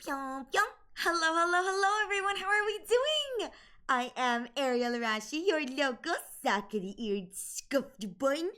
Pyong pyong. Hello, hello, hello, everyone. How are we doing? I am Ariel Arashi, your local sockety-eared scuffed bun.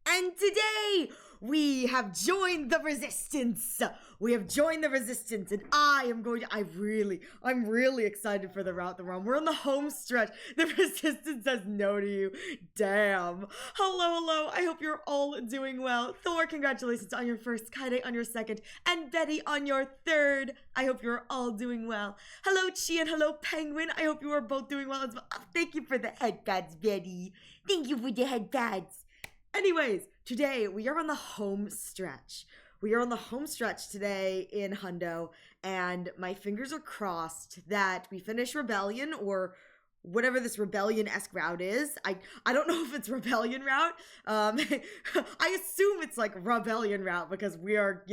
And today, we have joined the resistance. We have joined the resistance, and I'm really excited for the route we're on. We're on the home stretch. The resistance says no to you. Damn. Hello. I hope you're all doing well. Thor, congratulations on your first, Kaide on your second, and Betty on your third. I hope you're all doing well. Hello, Chi, and hello, Penguin. I hope you are both doing well as well. Oh, thank you for the head pads, Betty. Thank you for the head pads. Anyways, today we are on the home stretch. We are on the home stretch today in Hundo, and my fingers are crossed that we finish Rebellion or whatever this Rebellion-esque route is. I don't know if it's Rebellion route. I assume it's like Rebellion route because we are,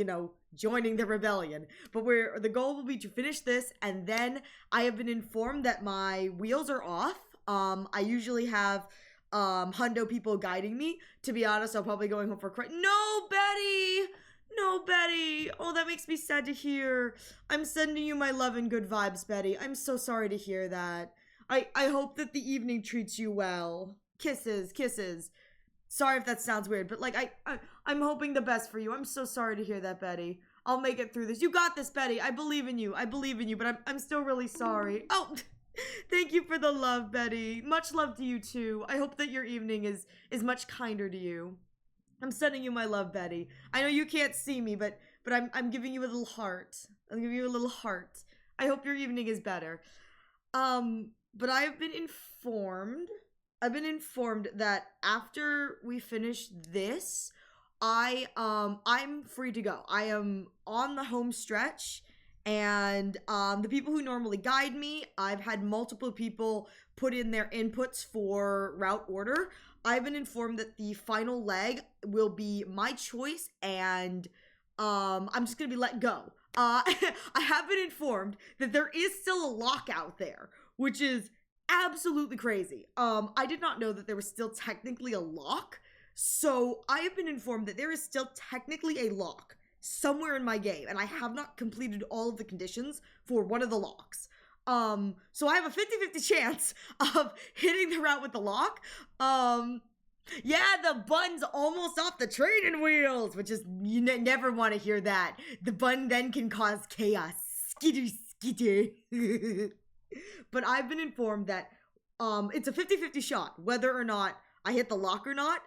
joining the Rebellion. But the goal will be to finish this, and then I have been informed that my wheels are off. I usually have Hundo people guiding me. To be honest, I'm probably going home for No, Betty! Oh, that makes me sad to hear. I'm sending you my love and good vibes, Betty. I'm so sorry to hear that. I hope that the evening treats you well. Kisses. Sorry if that sounds weird, but I'm hoping the best for you. I'm so sorry to hear that, Betty. I'll make it through this. You got this, Betty. I believe in you, but I'm still really sorry. Oh, thank you for the love, Betty. Much love to you, too. I hope that your evening is much kinder to you. I'm sending you my love, Betty. I know you can't see me, but I'm giving you a little heart. I'm giving you a little heart. I hope your evening is better. But I've been informed that after we finish this, I'm free to go. I am on the home stretch. And the people who normally guide me, I've had multiple people put in their inputs for route order. I've been informed that the final leg will be my choice, and I'm just gonna be let go. I have been informed that there is still a lock out there, which is absolutely crazy. I did not know that there was still technically a lock, so I have been informed that there is still technically a lock somewhere in my game, and I have not completed all of the conditions for one of the locks. So I have a 50-50 chance of hitting the route with the lock. Yeah, the bun's almost off the training wheels, which is, you never want to hear that. The bun then can cause chaos. Skitter. But I've been informed that, it's a 50-50 shot, whether or not I hit the lock or not.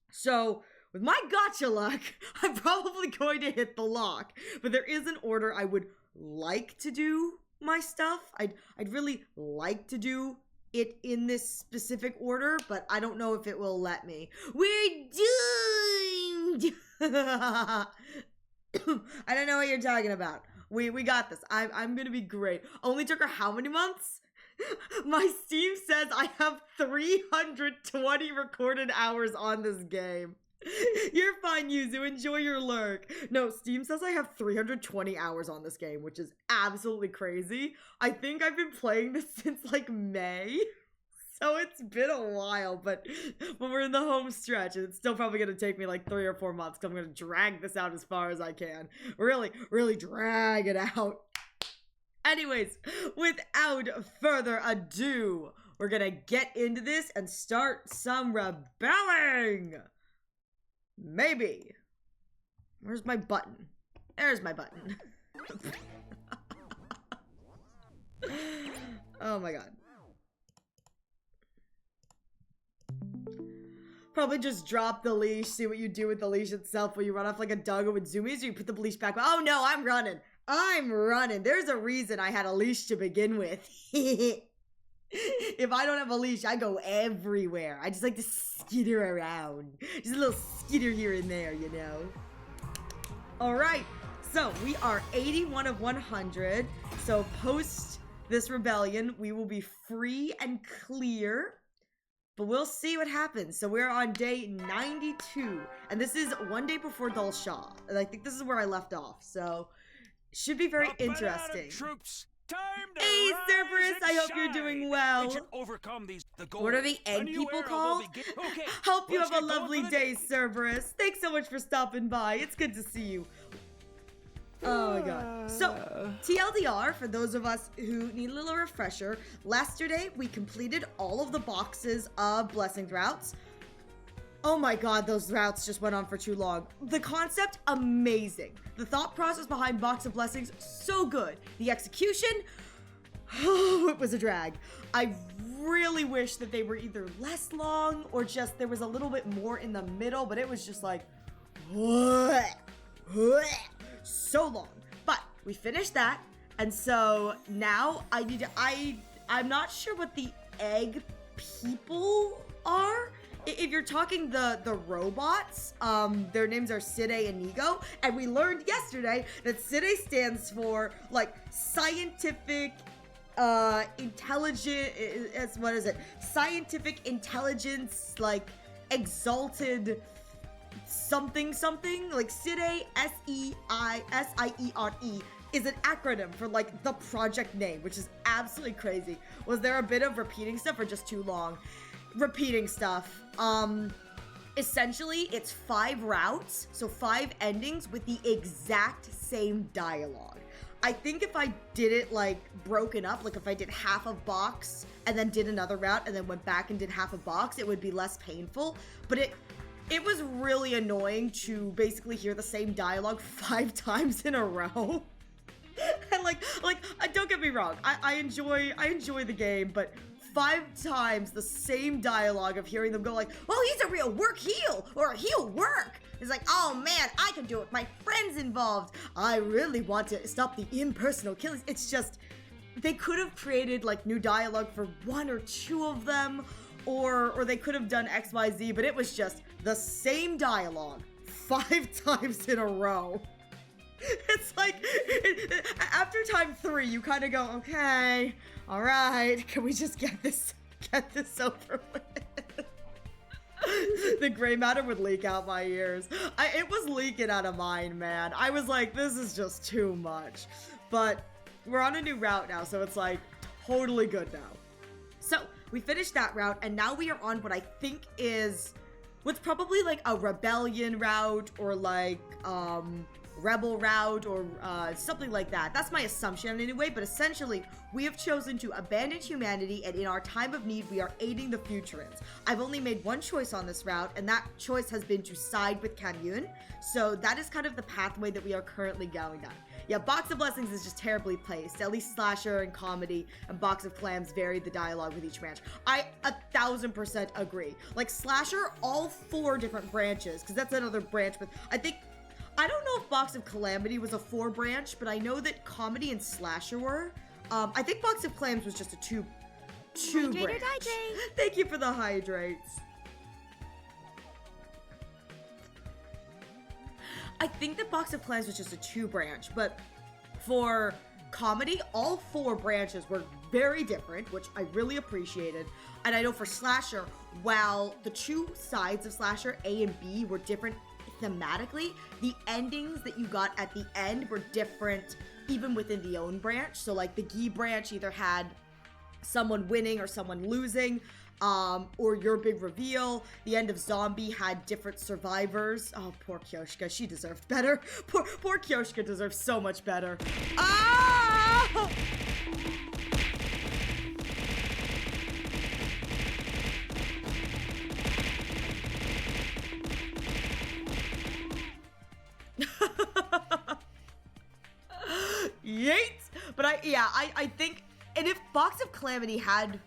So with my gotcha luck, I'm probably going to hit the lock. But there is an order I would like to do my stuff. I'd really like to do it in this specific order, but I don't know if it will let me. We're doomed! I don't know what you're talking about. We got this. I'm gonna be great. Only took her how many months? My Steam says I have 320 recorded hours on this game. You're fine, Yuzu. Enjoy your lurk. No, Steam says I have 320 hours on this game, which is absolutely crazy. I think I've been playing this since May. So it's been a while, but we're in the home stretch, and it's still probably going to take me 3 or 4 months, because I'm going to drag this out as far as I can. Really drag it out. Anyways, without further ado, we're going to get into this and start some rebelling. Maybe. Where's my button? There's my button. Oh my god. Probably just drop the leash, see what you do with the leash itself. Will you run off like a doggo with zoomies, or you put the leash back? Oh no, I'm running. There's a reason I had a leash to begin with. If I don't have a leash, I go everywhere. I just like to skitter around. Just a little skitter here and there, Alright, so we are 81 of 100. So post this rebellion, we will be free and clear. But we'll see what happens. So we're on day 92. And this is one day before Dal Shah. And I think this is where I left off. So should be very interesting. Troops. Time to hey, Cerberus, I hope you're doing well. What are the egg people called? Okay, Hope you have a lovely day, Cerberus. Thanks so much for stopping by. It's good to see you. Oh my god. So, TLDR, for those of us who need a little refresher, yesterday we completed all of the boxes of Blessings routes. Oh my god, those routes just went on for too long. The concept, amazing. The thought process behind Box of Blessings, so good. The execution, oh, it was a drag. I really wish that they were either less long or just there was a little bit more in the middle, but it was just like, so long. But we finished that, and so now I'm not sure what the egg people are. If you're talking the robots, their names are Side and Ego, and we learned yesterday that Side stands for like scientific intelligent, what is it? Scientific intelligence, like exalted something, like Side, SEISIERE is an acronym for like the project name, which is absolutely crazy. Was there a bit of repeating stuff or just too long? Repeating stuff. Essentially it's 5 routes, so 5 endings with the exact same dialogue. I think if I did it like broken up, like if I did half of box and then did another route and then went back and did half of box, it would be less painful. But it was really annoying to basically hear the same dialogue 5 times in a row. And like don't get me wrong, I enjoy the game, but 5 times the same dialogue of hearing them go like, well, he's a real work heel, or he'll work. It's like, oh man, I can do it. My friend's involved. I really want to stop the impersonal killings. It's just, they could have created like new dialogue for 1 or 2 of them, or they could have done XYZ, but it was just the same dialogue 5 times in a row. It's like, after time 3, you kind of go, okay, all right, can we just get this over with? The gray matter would leak out my ears. It was leaking out of mine, man. I was like, this is just too much. But we're on a new route now, so it's like totally good now. So we finished that route, and now we are on what I think is what's probably like a rebellion route, or like rebel route, or something like that. That's my assumption anyway, but essentially we have chosen to abandon humanity, and in our time of need we are aiding the Futurans. I've only made one choice on this route, and that choice has been to side with Kamyun, so that is kind of the pathway that we are currently going down. Yeah, Box of Blessings is just terribly placed. At least Slasher and Comedy and Box of Clams varied the dialogue with each branch. I 1000% agree. Like Slasher, all 4 different branches, because that's another branch, but I don't know if Box of Calamity was a 4 branch, but I know that Comedy and Slasher were. I think Box of Clams was just a 2 branch. Thank you for the hydrates. I think that Box of Clams was just a 2 branch, but for Comedy, all 4 branches were very different, which I really appreciated. And I know for Slasher, while the 2 sides of Slasher, A and B, were different thematically, the endings that you got at the end were different even within the own branch. So like the Gi branch either had someone winning or someone losing, or your big reveal. The end of Zombie had different survivors. Oh, poor Kyoshka, she deserved better. Poor Kyoshka deserves so much better. Ah! Yeet! But I think, and if Box of Calamity had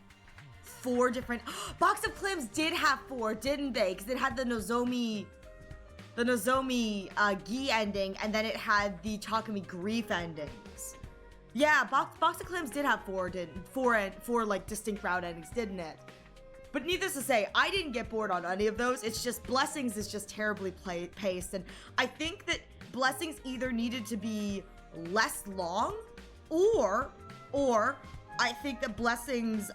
4 different, Box of Clams did have 4, didn't they? Because it had the Nozomi Gi ending, and then it had the Takumi Grief endings. Yeah, Box of Clams did have 4 like distinct route endings, didn't it? But needless to say, I didn't get bored on any of those. It's just Blessings is just terribly paced, and I think that Blessings either needed to be less long, or I think that Blessings,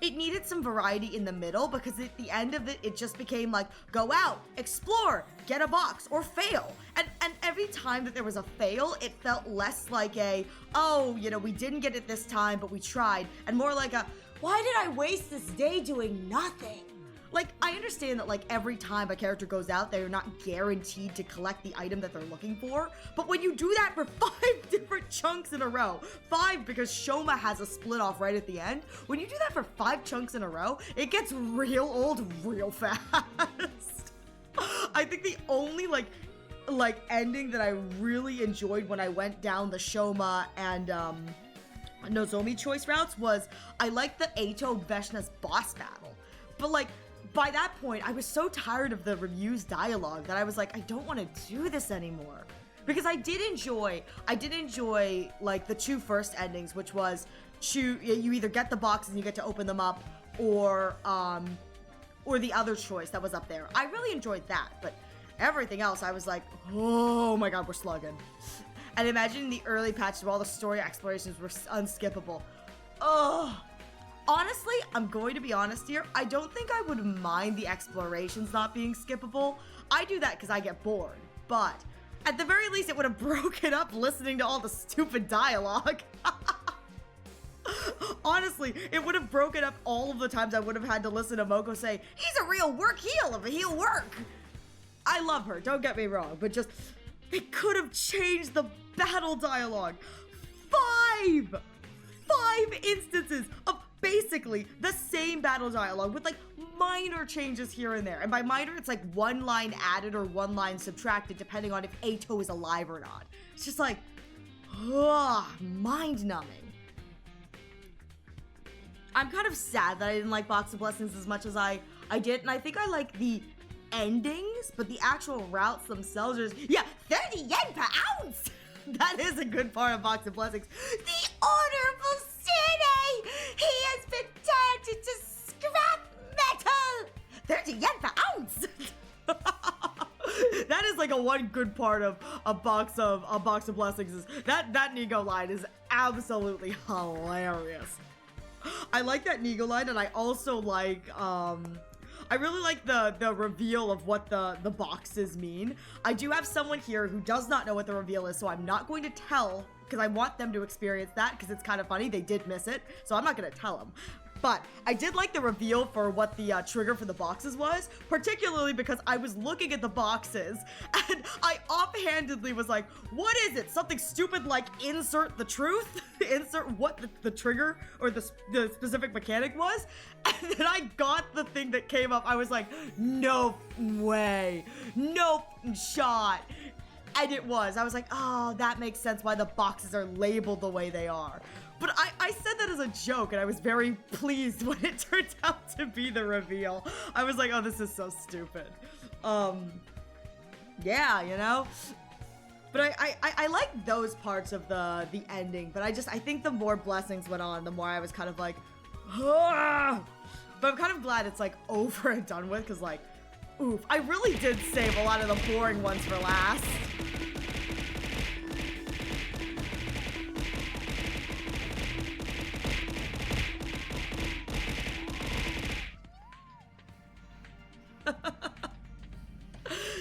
it needed some variety in the middle, because at the end of it, it just became like, go out, explore, get a box, or fail. And every time that there was a fail, it felt less like a, oh, you know, we didn't get it this time, but we tried, and more like a, why did I waste this day doing nothing? like, I understand that, like, every time a character goes out, they're not guaranteed to collect the item that they're looking for. But when you do that for 5 different chunks in a row, 5 because Shoma has a split off right at the end, when you do that for 5 chunks in a row, it gets real old real fast. I think the only, like ending that I really enjoyed when I went down the Shoma and, Nozomi choice routes was, I liked the Eito Veshna's boss battle. But, like, by that point, I was so tired of the reviews dialogue that I was like, I don't want to do this anymore. Because I did enjoy, like, the 2 first endings, which was, you either get the boxes and you get to open them up, or the other choice that was up there. I really enjoyed that, but everything else, I was like, oh my god, we're slugging. And imagine the early patches where all the story explorations were unskippable. Ugh. Honestly, I'm going to be honest here, I don't think I would mind the explorations not being skippable. I do that because I get bored, but at the very least, it would have broken up listening to all the stupid dialogue. Honestly, it would have broken up all of the times I would have had to listen to Moko say, he's a real work heel of a heel work. I love her, don't get me wrong, but just, they could have changed the battle dialogue. 5 instances of basically the same battle dialogue with like minor changes here and there. And by minor, it's like 1 line added or 1 line subtracted depending on if Eito is alive or not. It's just like, mind numbing. I'm kind of sad that I didn't like Box of Blessings as much as I did, and I think I like the endings, but the actual routes themselves are just, yeah, 30 yen per ounce! That is a good part of Box of Blessings. The Honorable City! He has been turned into scrap metal! 30 yen per ounce! That is like one good part of a box of Blessings is that Nigo line is absolutely hilarious. I like that Nigo line, and I also like, I really like the reveal of what the boxes mean. I do have someone here who does not know what the reveal is, so I'm not going to tell, because I want them to experience that, because it's kind of funny. They did miss it, so I'm not going to tell them. But I did like the reveal for what the trigger for the boxes was, particularly because I was looking at the boxes and I offhandedly was like, what is it? Something stupid like insert the truth? Insert what the trigger or the specific mechanic was? And then I got the thing that came up. I was like, no way. No shot. And it was. I was like, oh, that makes sense why the boxes are labeled the way they are. But I said that as a joke, and I was very pleased when it turned out to be the reveal. I was like, oh, this is so stupid. Yeah, you know? But I like those parts of the ending, but I think the more Blessings went on, the more I was kind of like, ah! But I'm kind of glad it's like over and done with, because like, oof, I really did save a lot of the boring ones for last.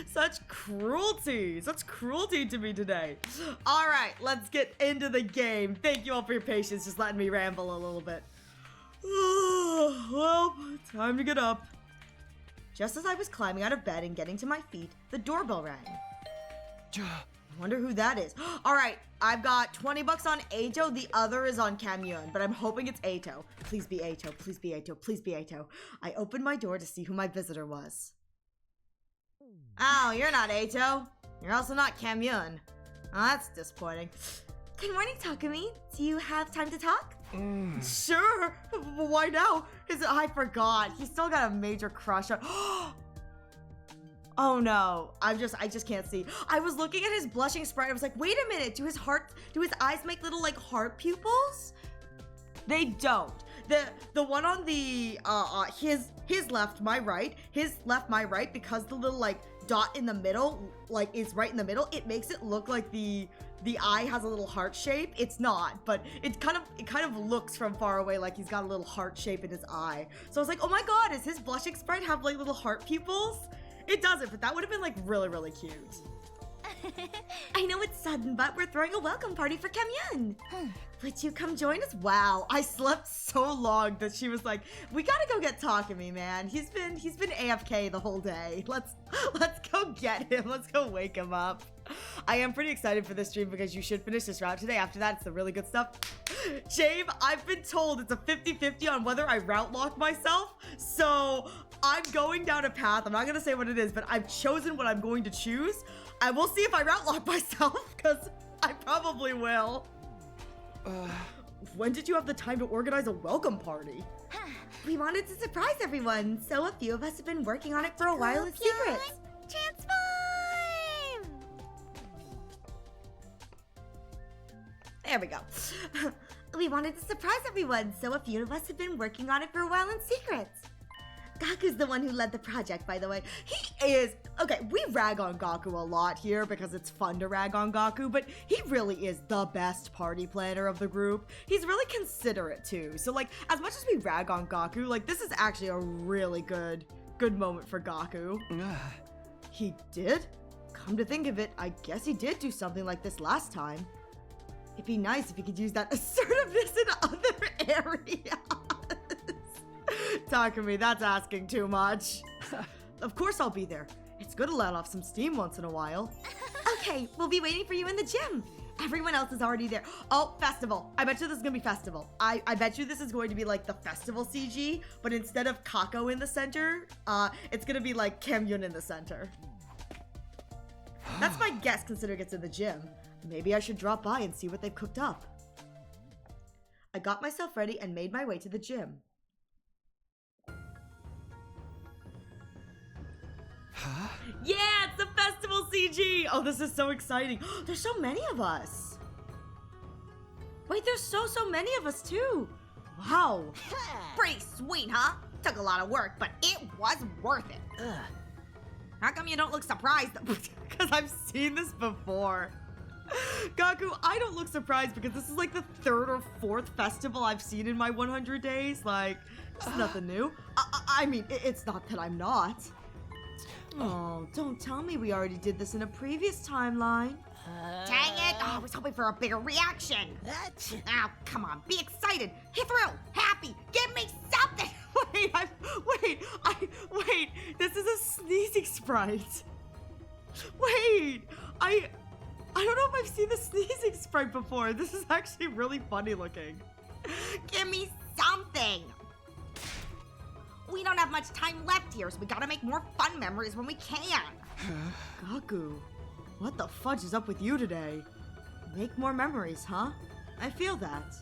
Such cruelty to me today. All right, let's get into the game. Thank you all for your patience, just letting me ramble a little bit. Well, time to get up. Just as I was climbing out of bed and getting to my feet, the doorbell rang. I wonder who that is. All right, I've got 20 bucks on Eito. The other is on Kamyun, but I'm hoping it's Eito. Please be Eito. Please be Eito. Please be Eito. I opened my door to see who my visitor was. Oh, you're not Eito. You're also not Kamyun. Oh, that's disappointing. Good morning, Takumi. Do you have time to talk? Sure. Why now? I forgot. He's still got a major crush on. Oh no. I just can't see. I was looking at his blushing sprite. I was like, wait a minute. Do his eyes make little like heart pupils? They don't. The one on the his left, my right, because the little like dot in the middle like is right in the middle, it makes it look like the eye has a little heart shape. It's not, but it kind of looks from far away like he's got a little heart shape in his eye. So I was like, oh my god, does his blushing sprite have like little heart pupils? It doesn't, but that would have been like really, really cute. I know it's sudden, but we're throwing a welcome party for Kamyun. Would you come join us? Wow, I slept so long that she was like, "We gotta go get Takumi, man. He's been AFK the whole day. Let's go get him. Let's go wake him up." I am pretty excited for this stream because you should finish this route today. After that, it's the really good stuff. Jave, I've been told it's a 50-50 on whether I route lock myself. So I'm going down a path. I'm not going to say what it is, but I've chosen what I'm going to choose. I will see if I route lock myself because I probably will. When did you have the time to organize a welcome party? We wanted to surprise everyone, so a few of us have been working on it for a while in secret. Transform! There we go. We wanted to surprise everyone, so a few of us have been working on it for a while in secret. Gaku's the one who led the project, by the way. He is... Okay, we rag on Gaku a lot here because it's fun to rag on Gaku, but he really is the best party planner of the group. He's really considerate, too. So, like, as much as we rag on Gaku, like, this is actually a really good moment for Gaku. He did? Come to think of it, I guess he did do something like this last time. It'd be nice if he could use that assertiveness in other areas. Takumi, that's asking too much. Of course I'll be there. It's good to let off some steam once in a while. Okay, we'll be waiting for you in the gym. Everyone else is already there. Oh, festival. I bet you this is gonna be festival. I bet you this is going to be like the festival CG, but instead of Kako in the center, it's gonna be like Kamyun in the center. That's my guess considering it's in the gym. Maybe I should drop by and see what they've cooked up. I got myself ready and made my way to the gym. Huh? Yeah, it's the festival CG! Oh, this is so exciting. There's so many of us. Wait, there's so many of us too. Wow. Pretty sweet, huh? Took a lot of work, but it was worth it. How come you don't look surprised? Because I've seen this before. Gaku, I don't look surprised because this is like the 3rd or 4th festival I've seen in my 100 days. Like, it's nothing new. I mean, it's not that I'm not. Oh, don't tell me we already did this in a previous timeline. Dang it! Oh, I was hoping for a bigger reaction. Oh, come on, be excited, hit through, happy, give me something. Wait, this is a sneezing sprite. Wait, I don't know if I've seen the sneezing sprite before. This is actually really funny looking. Give me something. We don't have much time left here, so we gotta make more fun memories when we can. Gaku, what the fudge is up with you today? Make more memories, huh? I feel that.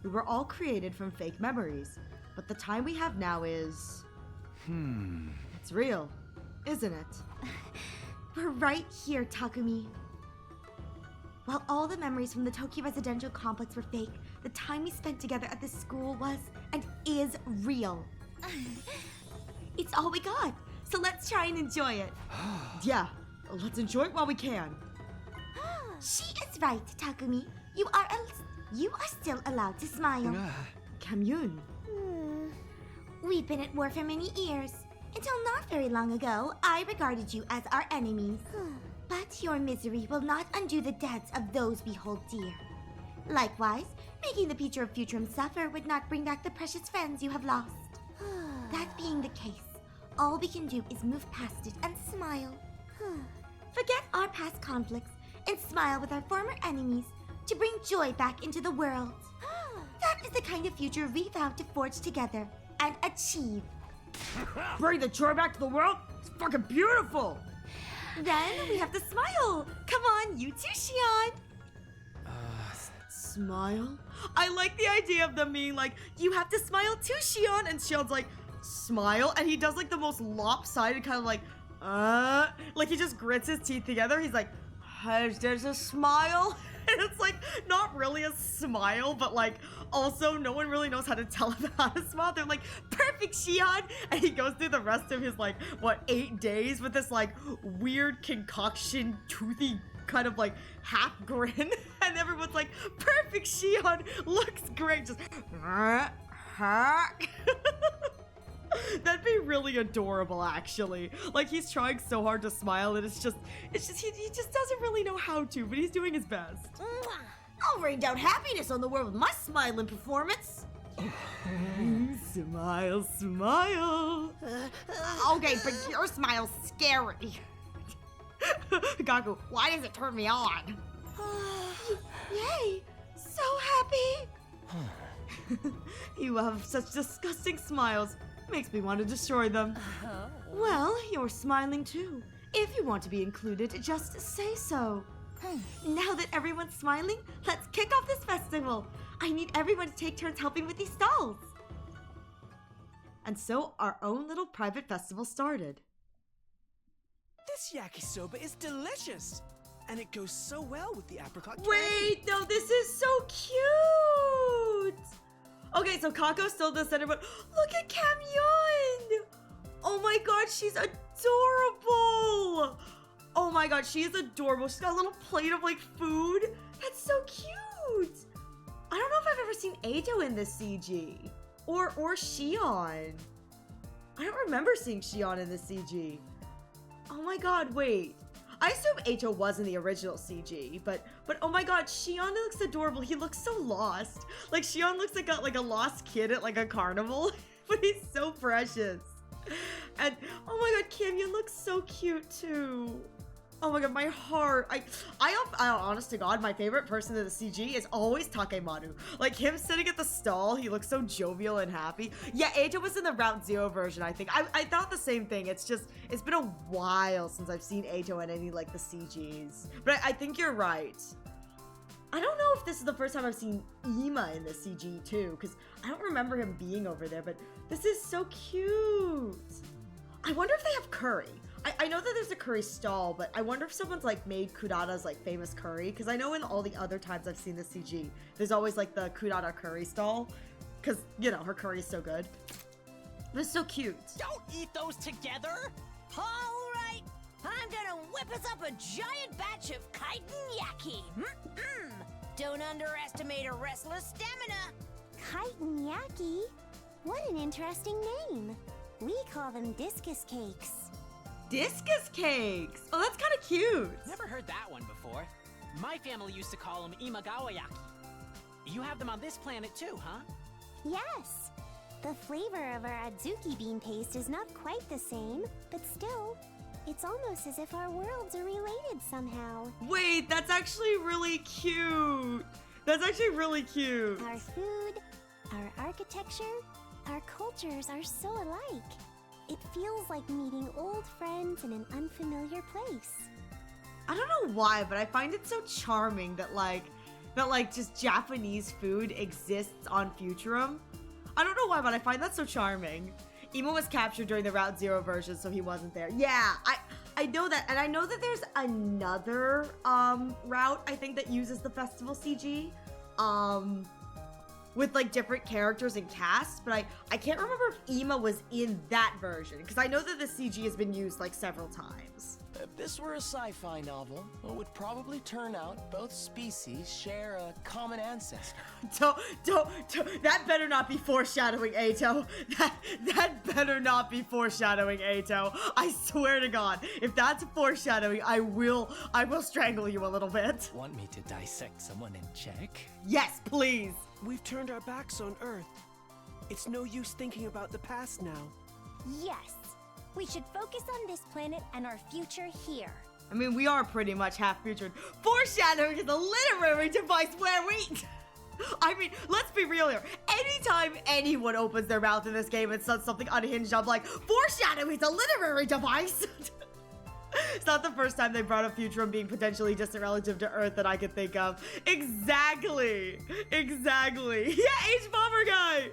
We were all created from fake memories, but the time we have now is... It's real, isn't it? We're right here, Takumi. While all the memories from the Tokyo residential complex were fake, the time we spent together at this school was and is real. It's all we got, so let's try and enjoy it. Yeah, let's enjoy it while we can. She is right, Takumi. You are still allowed to smile. Kamyun. We've been at war for many years. Until not very long ago, I regarded you as our enemies. But your misery will not undo the deaths of those we hold dear. Likewise, making the Future of Futurum suffer would not bring back the precious friends you have lost. That being the case, all we can do is move past it and smile. Forget our past conflicts and smile with our former enemies to bring joy back into the world. That is the kind of future we vowed to forge together and achieve. Bring the joy back to the world? It's fucking beautiful! Then we have to smile. Come on, you too, Xion. Smile? I like the idea of them being like, you have to smile too, Xion. And Xion's like, smile? And he does like the most lopsided kind of like he just grits his teeth together. He's like, there's a smile? And it's like, not really a smile, but like, also no one really knows how to tell him how to smile. They're like, perfect, Xion! And he goes through the rest of his like, 8 days with this like weird concoction, toothy kind of like half grin. And everyone's like, perfect, Xion! Looks great! Just, That'd be really adorable, actually. Like, he's trying so hard to smile, and he just doesn't really know how to, but he's doing his best. I'll rain down happiness on the world with my smiling performance. Smile, smile. Okay, but your smile's scary. Gaku, Why does it turn me on? yay! So happy! You have such disgusting smiles. Makes me want to destroy them. Well, you're smiling too. If you want to be included, just say so. Now that everyone's smiling, let's kick off this festival. I need everyone to take turns helping with these stalls. And so our own little private festival started. This yakisoba is delicious, and it goes so well with the apricot candy. Wait, no, this is so cute. Okay, so Kako's still in the center, but look at Kamyun. Oh my god, she's adorable. Oh my god, she is adorable. She's got a little plate of like food. That's so cute. I don't know if I've ever seen Eito in this CG. Or Shion. I don't remember seeing Shion in this CG. Oh my god, wait. I assume Eito was in the original CG, but oh my god, Shion looks adorable. He looks so lost. Like, Shion looks like a lost kid at like a carnival, but he's so precious. And oh my god, Kamyun looks so cute too. Oh my god, my heart. I honest to god, my favorite person in the CG is always Takemaru. Like, him sitting at the stall, he looks so jovial and happy. Yeah, Eito was in the Route Zero version, I think. I thought the same thing. It's been a while since I've seen Eito in any, like, the CGs. But I think you're right. I don't know if this is the first time I've seen Ima in the CG, too, because I don't remember him being over there, but this is so cute. I wonder if they have curry. I know that there's a curry stall, but I wonder if someone's like made Kurata's like famous curry, because I know in all the other times I've seen the CG, there's always like the Kurata curry stall, because, you know, her curry is so good. But it's so cute. Don't eat those together! All right, I'm gonna whip us up a giant batch of chitin yaki. Don't underestimate a wrestler's stamina. Chitin yaki? What an interesting name. We call them discus cakes. Discus cakes! Oh, that's kind of cute. Never heard that one before. My family used to call them imagawayaki. You have them on this planet too, huh? Yes. The flavor of our adzuki bean paste is not quite the same, but still, it's almost as if our worlds are related somehow. Wait, that's actually really cute. That's actually really cute. Our food, our architecture, our cultures are so alike. It feels like meeting old friends in an unfamiliar place. I don't know why, but I find it so charming that just Japanese food exists on Futurum. I don't know why, but I find that so charming. Imo was captured during the Route Zero version, so he wasn't there. Yeah, I know that, and I know that there's another route, I think, that uses the festival CG. With like different characters and casts, but I can't remember if Ima was in that version, because I know that the CG has been used like several times. If this were a sci-fi novel, it would probably turn out both species share a common ancestor. Don't, that better not be foreshadowing, Eito. That better not be foreshadowing, Eito. I swear to God, if that's foreshadowing, I will strangle you a little bit. Want me to dissect someone and check? Yes, please. We've turned our backs on Earth. It's no use thinking about the past now. Yes. We should focus on this planet and our future here. I mean, we are pretty much half-futured. Foreshadowing is a literary device where we... I mean, let's be real here. Anytime anyone opens their mouth in this game and says something unhinged, I'm like, foreshadowing is a literary device. It's not the first time they brought up Futurum being potentially distant relative to Earth that I could think of. Exactly. Yeah, H-Bomber guy.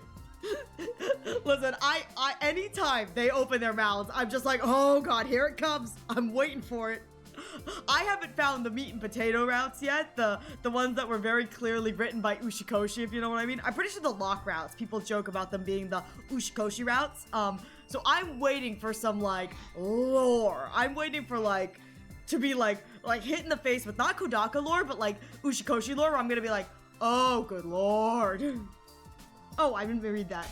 Listen, I anytime they open their mouths, I'm just like, oh god, here it comes. I'm waiting for it. I haven't found the meat and potato routes yet, the ones that were very clearly written by Ushikoshi, if you know what I mean. I'm pretty sure the lock routes, people joke about them being the Ushikoshi routes. So I'm waiting for some like lore. I'm waiting for like to be like hit in the face with not Kodaka lore, but like Ushikoshi lore, where I'm gonna be like, oh good lord. Oh, I didn't read that.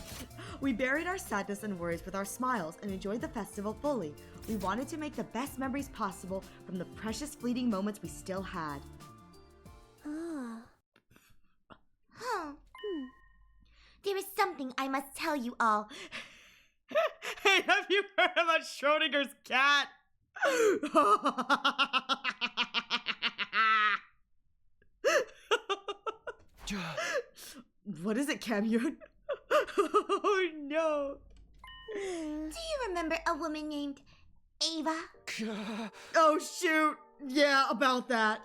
We buried our sadness and worries with our smiles and enjoyed the festival fully. We wanted to make the best memories possible from the precious fleeting moments we still had. Ah. Huh. There is something I must tell you all. Hey, have you heard about Schrodinger's cat? What is it, Camyon? Oh no. Do you remember a woman named Ava? Oh shoot. Yeah, about that.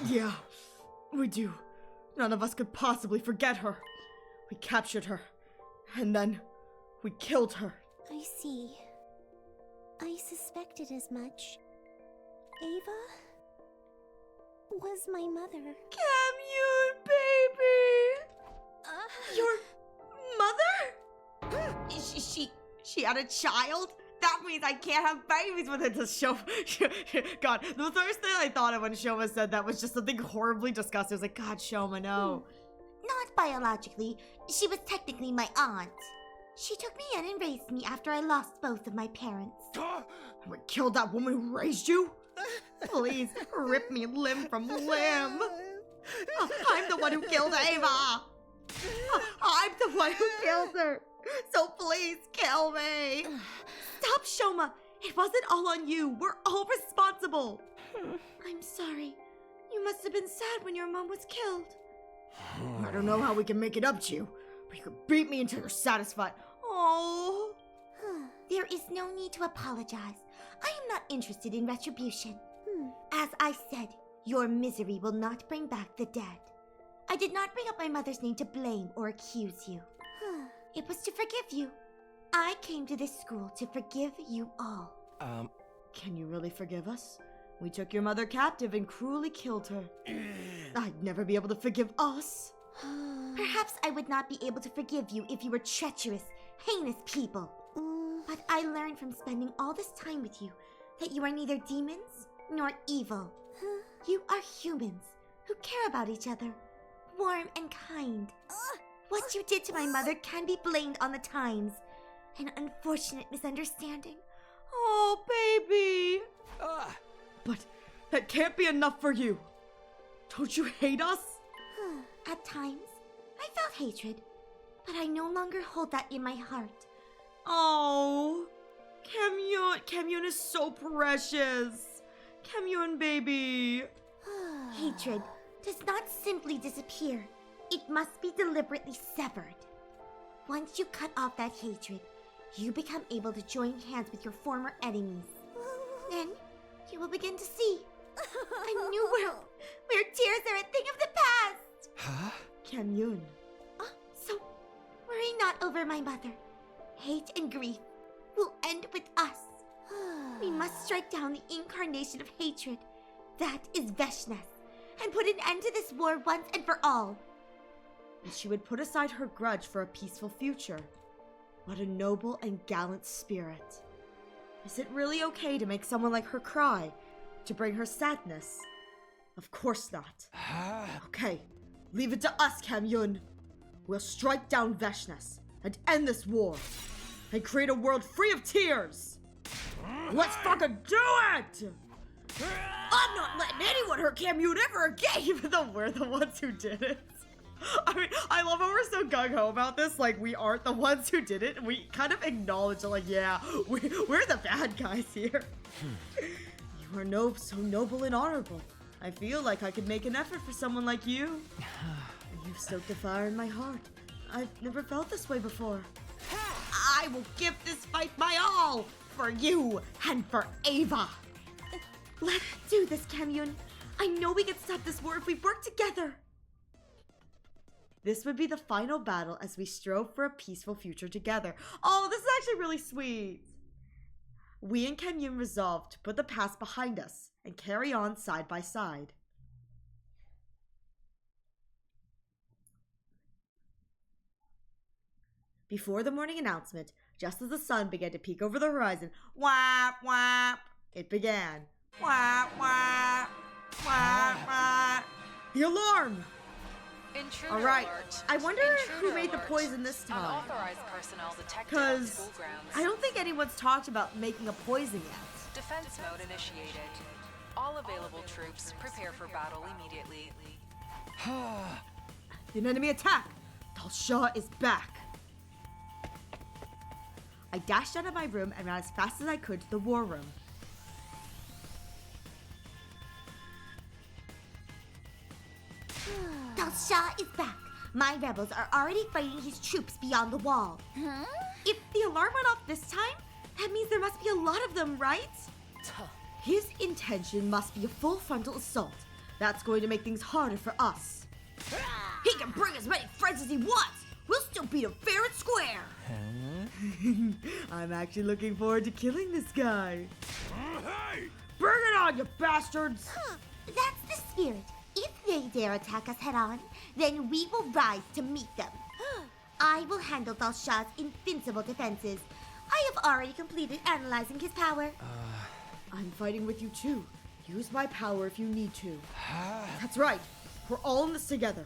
Yeah, we do. None of us could possibly forget her. We captured her, and then we killed her. I see. I suspected as much. Ava was my mother. Camyon, baby! Your mother? She had a child? That means I can't have babies with it. The show. God, the first thing I thought of when Shoma said that was just something horribly disgusting. I was like, God, Shoma, no. Not biologically. She was technically my aunt. She took me in and raised me after I lost both of my parents. We killed that woman who raised you? Please, rip me limb from limb. I'm the one who killed Ava. I'm the one who killed her. So please kill me. Stop, Shoma. It wasn't all on you. We're all responsible. I'm sorry. You must have been sad when your mom was killed. I don't know how we can make it up to you, but you can beat me until you're satisfied. Oh. There is no need to apologize. I am not interested in retribution. As I said, your misery will not bring back the dead. I did not bring up my mother's name to blame or accuse you. It was to forgive you. I came to this school to forgive you all. Can you really forgive us? We took your mother captive and cruelly killed her. I'd never be able to forgive us. Perhaps I would not be able to forgive you if you were treacherous, heinous people. But I learned from spending all this time with you that you are neither demons nor evil. You are humans who care about each other, warm and kind. What you did to my mother can be blamed on the times. An unfortunate misunderstanding. Oh, baby. But that can't be enough for you. Don't you hate us? At times, I felt hatred, but I no longer hold that in my heart. Oh, Camyon is so precious. Camyon, baby. Hatred does not simply disappear. It must be deliberately severed. Once you cut off that hatred, you become able to join hands with your former enemies. Then, you will begin to see a new world where tears are a thing of the past. Huh? Camyon. So, worry not over my mother. Hate and grief will end with us. We must strike down the incarnation of hatred. That is Veshness, and put an end to this war once and for all. And she would put aside her grudge for a peaceful future. What a noble and gallant spirit. Is it really okay to make someone like her cry? To bring her sadness? Of course not. Okay, leave it to us, Camyon. We'll strike down Veshness and end this war and create a world free of tears. Let's fucking do it! I'm not letting anyone hurt Camyon ever again, even though we're the ones who did it. I mean, I love how we're so gung-ho about this, like we aren't the ones who did it, and we kind of acknowledge, like, yeah, we're the bad guys here. You are so noble and honorable. I feel like I could make an effort for someone like you. You've stoked a fire in my heart. I've never felt this way before. I will give this fight my all for you and for Ava. Let's do this, Camyon. I know we can stop this war if we work together. This would be the final battle as we strove for a peaceful future together. Oh, this is actually really sweet. We and Camyon resolved to put the past behind us and carry on side by side. Before the morning announcement, just as the sun began to peek over the horizon, whap, whap, it began. Whap, whap, whap, whap. The alarm! Intruder Alright, alert. I wonder who Intruder made the alert. poison this time. Unauthorized personnel detected on Because school grounds. I don't think anyone's talked about making a poison yet. Defense mode initiated. All available troops, prepare for battle immediately. An enemy attack! Talsha is back! I dashed out of my room and ran as fast as I could to the war room. Talsha is back. My rebels are already fighting his troops beyond the wall. If the alarm went off this time, that means there must be a lot of them, right? His intention must be a full frontal assault. That's going to make things harder for us. He can bring as many friends as he wants. We'll still beat him fair and square. I'm actually looking forward to killing this guy. Bring it on, you bastards! That's the spirit. If they dare attack us head-on, then we will rise to meet them. I will handle Talsha's invincible defenses. I have already completed analyzing his power. I'm fighting with you too. Use my power if you need to. That's right. We're all in this together.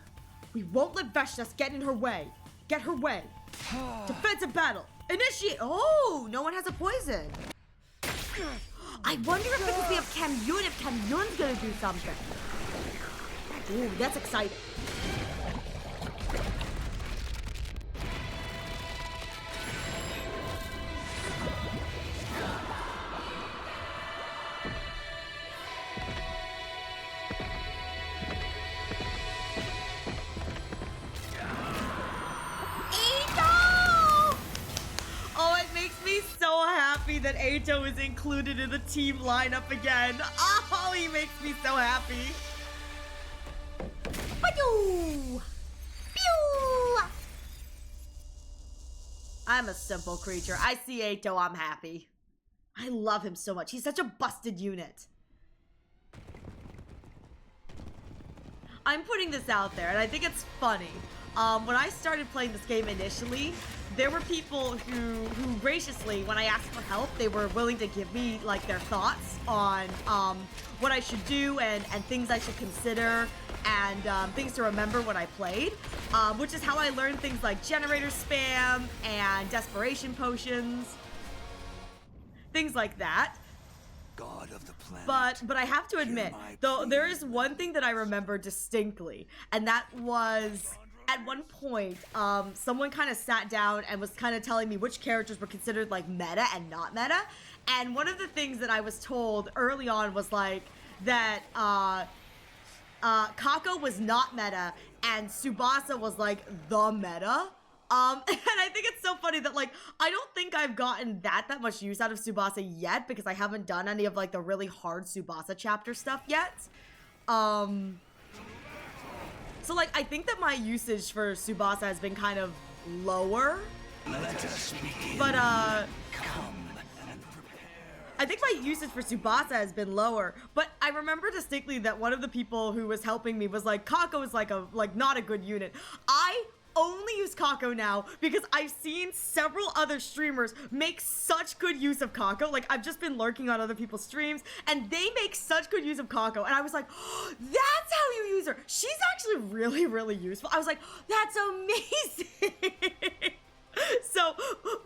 We won't let Veshnas get in her way. Get her way. Defensive battle. Initiate. Oh, no one has a poison. I wonder if because we have Kamyun, if Kamyun's gonna do something. Ooh, that's exciting. That Ato is included in the team lineup again. Oh, he makes me so happy. Badoo! Pew! I'm a simple creature. I see Ato, I'm happy. I love him so much. He's such a busted unit. I'm putting this out there, and I think it's funny. When I started playing this game initially, there were people who graciously, when I asked for help, they were willing to give me like their thoughts on what I should do and things I should consider and things to remember when I played, which is how I learned things like generator spam and desperation potions, things like that. God of the planet, but I have to admit, though, there is one thing that I remember distinctly, and that was at one point, someone kind of sat down and was kind of telling me which characters were considered like meta and not meta. And one of the things that I was told early on was like that Kako was not meta and Tsubasa was like the meta. And I think it's so funny that like I don't think I've gotten that much use out of Tsubasa yet because I haven't done any of like the really hard Tsubasa chapter stuff yet. So, like, I think that my usage for Tsubasa has been kind of lower. Let us begin. But, Come and prepare. I think my usage for Tsubasa has been lower. But I remember distinctly that one of the people who was helping me was like, Kako is like not a good unit. I only use Kako now because I've seen several other streamers make such good use of Kako. Like, I've just been lurking on other people's streams and they make such good use of Kako, and I was like, oh, that's how you use her. She's actually really, really useful. I was like, that's amazing.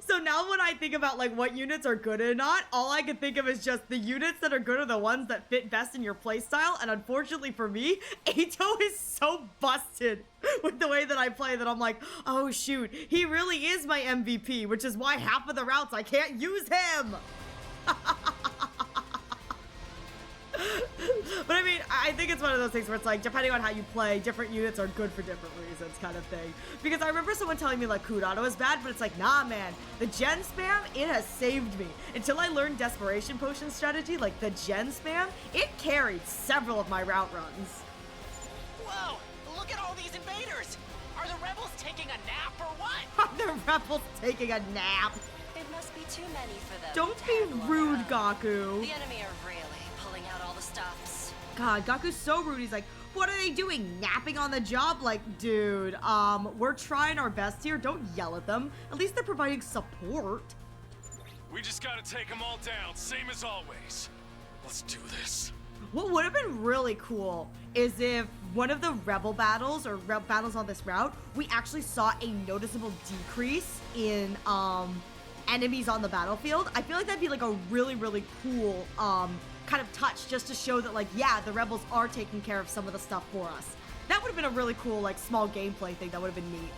So now when I think about like what units are good or not, all I can think of is just the units that are good are the ones that fit best in your playstyle. And unfortunately for me, Ato is so busted with the way that I play that I'm like, oh shoot, he really is my MVP, which is why half of the routes I can't use him. But I mean, I think it's one of those things where it's like, depending on how you play, different units are good for different reasons kind of thing. Because I remember someone telling me like Kurado is bad, but it's like, nah man, the gen spam, it has saved me. Until I learned desperation potion strategy, like the gen spam, it carried several of my route runs. Whoa, look at all these invaders! Are the rebels taking a nap or what? Are the rebels taking a nap? It must be too many for them. Don't to be handle on rude, their own. Gaku. The enemy are really pulling out all the stops. God, Gaku's so rude. He's like, what are they doing? Napping on the job? Like, dude, we're trying our best here. Don't yell at them. At least they're providing support. We just gotta take them all down, same as always. Let's do this. What would have been really cool is if one of the rebel battles or battles on this route, we actually saw a noticeable decrease in enemies on the battlefield. I feel like that'd be like a really, really cool kind of touch just to show that, like, yeah, the rebels are taking care of some of the stuff for us. That would have been a really cool, like, small gameplay thing that would have been neat.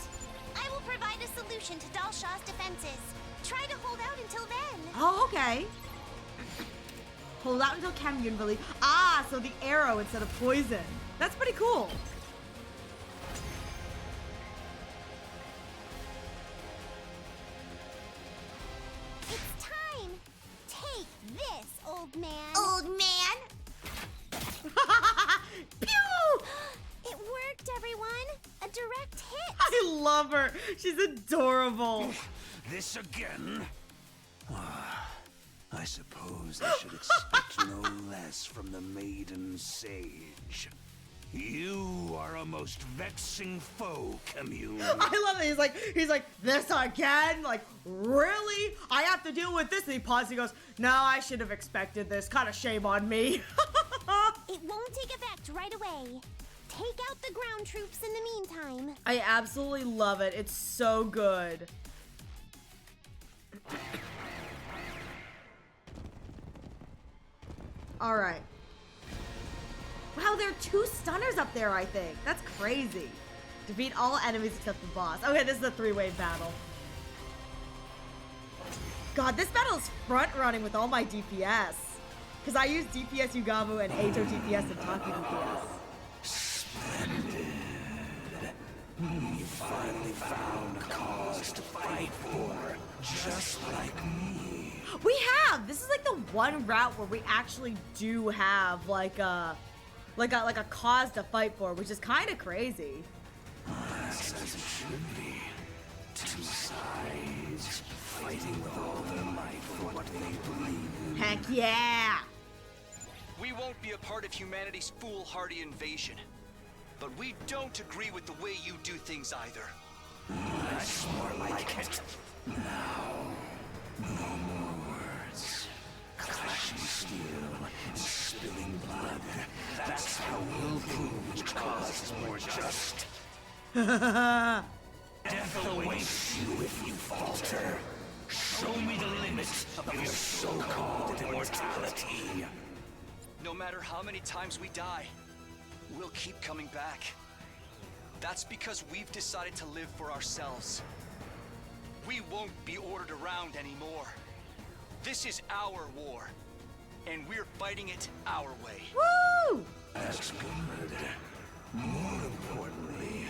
I will provide a solution to Dalshaw's defenses. Try to hold out until then. Oh, okay. Hold out until Cameron really. Ah, so the arrow instead of poison. That's pretty cool. It's time. Take this, old man. Old man? Pew! It worked, everyone. A direct hit. I love her. She's adorable. This again? I suppose I should expect no less from the maiden sage. You are a most vexing foe, Commune. I love it. He's like, this again? Like, really? I have to deal with this? And he pauses. He goes, no, I should have expected this. Kind of shame on me. It won't take effect right away. Take out the ground troops in the meantime. I absolutely love it. It's so good. All right. Wow, there are 2 stunners up there, I think. That's crazy. Defeat all enemies except the boss. Okay, this is a 3-wave battle. God, this battle is front-running with all my DPS. Because I use DPS Yugamu and Eito DPS and Taki DPS. Splendid. You finally found a cause to fight for, just like me. We have! This is like the one route where we actually do have like a cause to fight for, which is kind of crazy. That's as it should be. 2 sides, fighting with all their might for what they believe in. Heck yeah! We won't be a part of humanity's foolhardy invasion. But we don't agree with the way you do things either. That's more like it. Now, no more words. Clashing steel and spilling blood. That's how we'll prove which cause is more just. Death awaits you if you falter. Show me the limit of your so-called immortality. No matter how many times we die, we'll keep coming back. That's because we've decided to live for ourselves. We won't be ordered around anymore. This is our war, and we're fighting it our way. Woo! That's good. More importantly,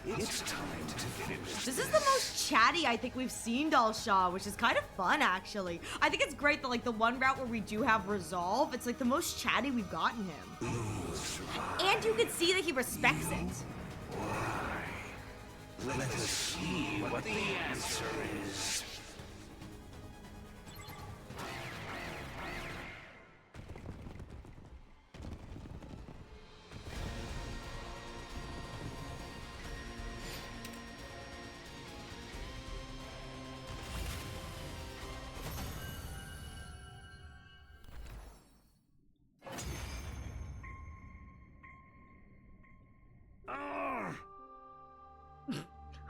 it's time to finish This is the most chatty I think we've seen Dalshaw, which is kind of fun, actually. I think it's great that, like, the one route where we do have resolve, it's, like, the most chatty we've gotten him. And you can see that he respects it. Let us see what the answer is.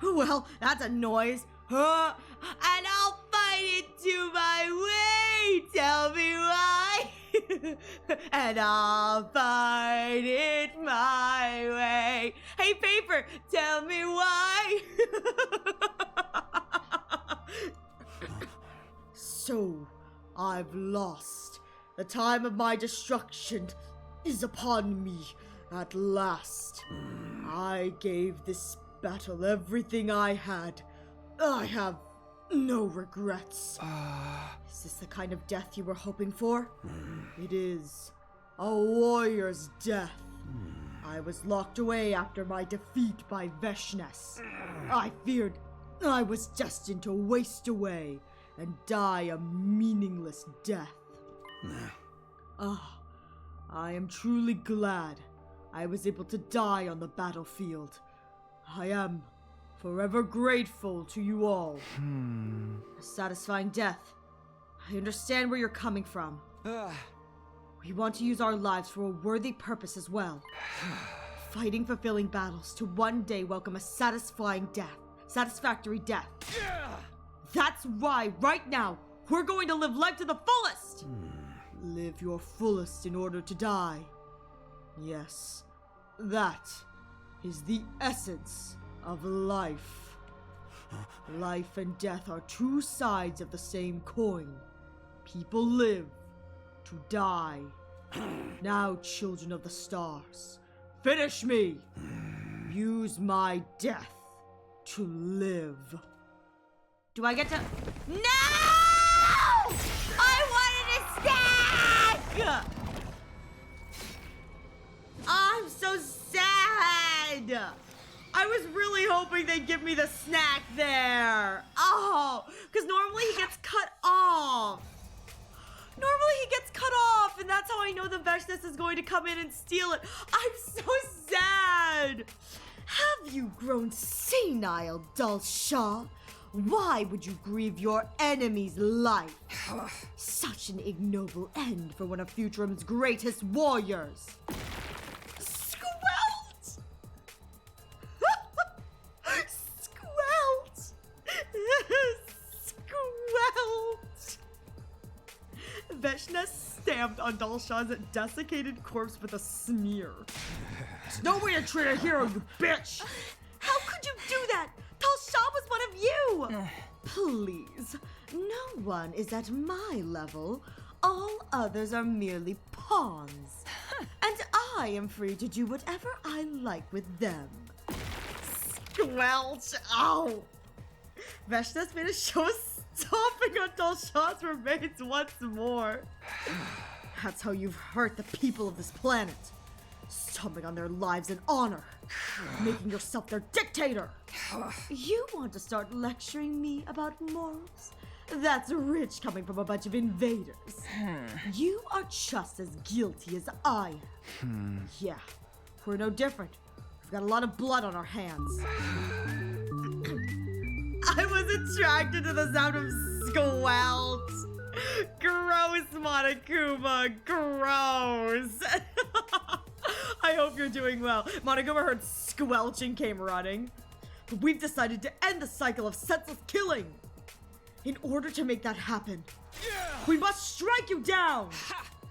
Well, that's a noise. And I'll fight it to my way. Tell me why. And I'll fight it my way. Hey, Paper, tell me why. So, I've lost. The time of my destruction is upon me at last. I gave this battle everything I had. I have no regrets. Is this the kind of death you were hoping for? It is. A warrior's death. I was locked away after my defeat by Veshnes. I feared I was destined to waste away and die a meaningless death. I am truly glad I was able to die on the battlefield. I am forever grateful to you all. A satisfying death. I understand where you're coming from. We We want to use our lives for a worthy purpose as well. Fighting fulfilling battles to one day welcome a satisfactory death. That's why, right now, we're going to live life to the fullest! Live your fullest in order to die. Yes, that is the essence of life. Life and death are two sides of the same coin. People live to die. Now, children of the stars, finish me! Use my death to live. Do I get to... No! I wanted a snack! I'm so sad! I was really hoping they'd give me the snack there. Oh, because normally he gets cut off. And that's how I know the Veshness is going to come in and steal it. I'm so sad. Have you grown senile, dull Shaw? Why would you grieve your enemy's life? Such an ignoble end for one of Futurum's greatest warriors. Squelt! Squelt! Squelt! Veshna stamped on Dalshaw's desiccated corpse with a sneer. There's no way to treat a hero, you bitch! How could you do that? Dalshaw was one of you! Please, no one is at my level. All others are merely pawns. And I am free to do whatever I like with them. Squelch! Ow! Veshna's made a show of stomping on Dalshaw's remains once more. That's how you've hurt the people of this planet. Stomping on their lives and honor. Making yourself their dictator. You want to start lecturing me about morals? That's rich coming from a bunch of invaders. You are just as guilty as I am. Yeah, we're no different. We've got a lot of blood on our hands. I was attracted to the sound of squelt. Gross, Monokuma, gross. I hope you're doing well. Monokuma heard squelch and came running. But we've decided to end the cycle of senseless killing. In order to make that happen, we must strike you down.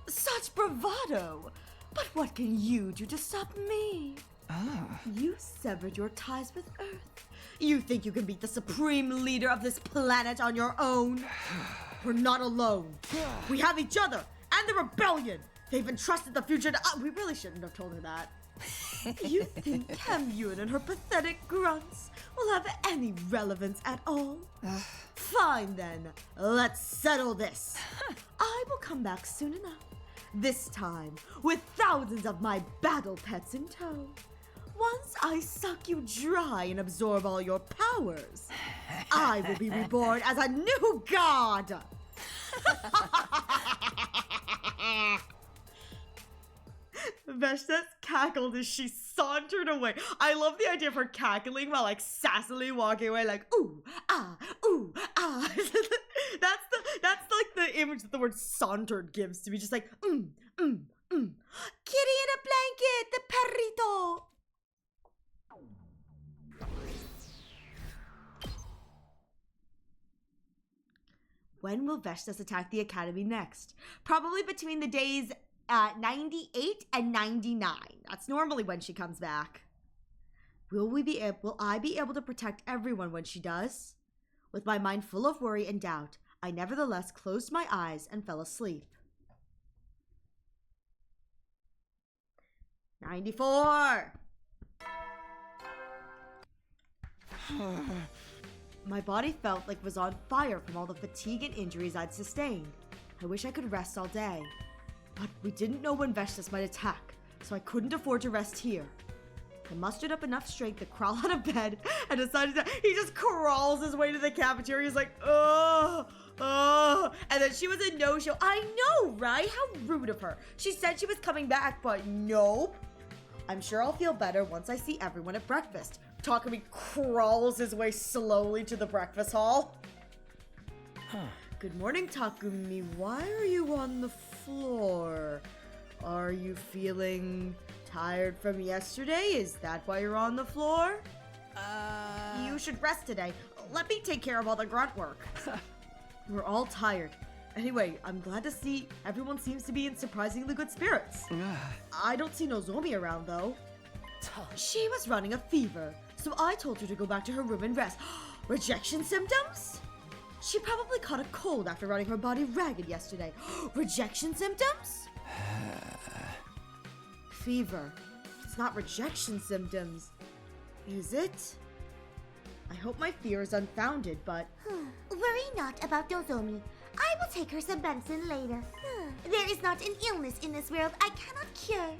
Such bravado. But what can you do to stop me? You severed your ties with Earth. You think you can beat the supreme leader of this planet on your own? We're not alone. We have each other and the rebellion. They've entrusted the future to us. We really shouldn't have told her that. You think Kemyun and her pathetic grunts will have any relevance at all? Fine then, let's settle this. I will come back soon enough. This time, with thousands of my battle pets in tow. Once I suck you dry and absorb all your powers, I will be reborn as a new god! Veshna cackled as she sauntered away. I love the idea of her cackling while like sassily walking away like ooh ah. That's like the image that the word sauntered gives to me, just like Kitty in a blanket, the perrito. When will Veshnas attack the Academy next? Probably between the days 98 and 99. That's normally when she comes back. Will I be able to protect everyone when she does? With my mind full of worry and doubt, I nevertheless closed my eyes and fell asleep. 94! My body felt like it was on fire from all the fatigue and injuries I'd sustained. I wish I could rest all day. But we didn't know when Veshnas might attack, so I couldn't afford to rest here. I mustered up enough strength to crawl out of bed and decided to... He just crawls his way to the cafeteria. He's like, oh. And then she was a no-show. I know, right? How rude of her. She said she was coming back, but nope. I'm sure I'll feel better once I see everyone at breakfast. Takumi crawls his way slowly to the breakfast hall. Good morning, Takumi. Why are you on the floor? Are you feeling tired from yesterday? Is that why you're on the floor? You should rest today. Let me take care of all the grunt work. We're all tired. Anyway, I'm glad to see everyone seems to be in surprisingly good spirits. I don't see Nozomi around though. She was running a fever, so I told her to go back to her room and rest. Rejection symptoms? She probably caught a cold after running her body ragged yesterday. Rejection symptoms? Fever. It's not rejection symptoms. Is it? I hope my fear is unfounded, but... Worry not about Nozomi. I will take her some medicine later. There is not an illness in this world I cannot cure.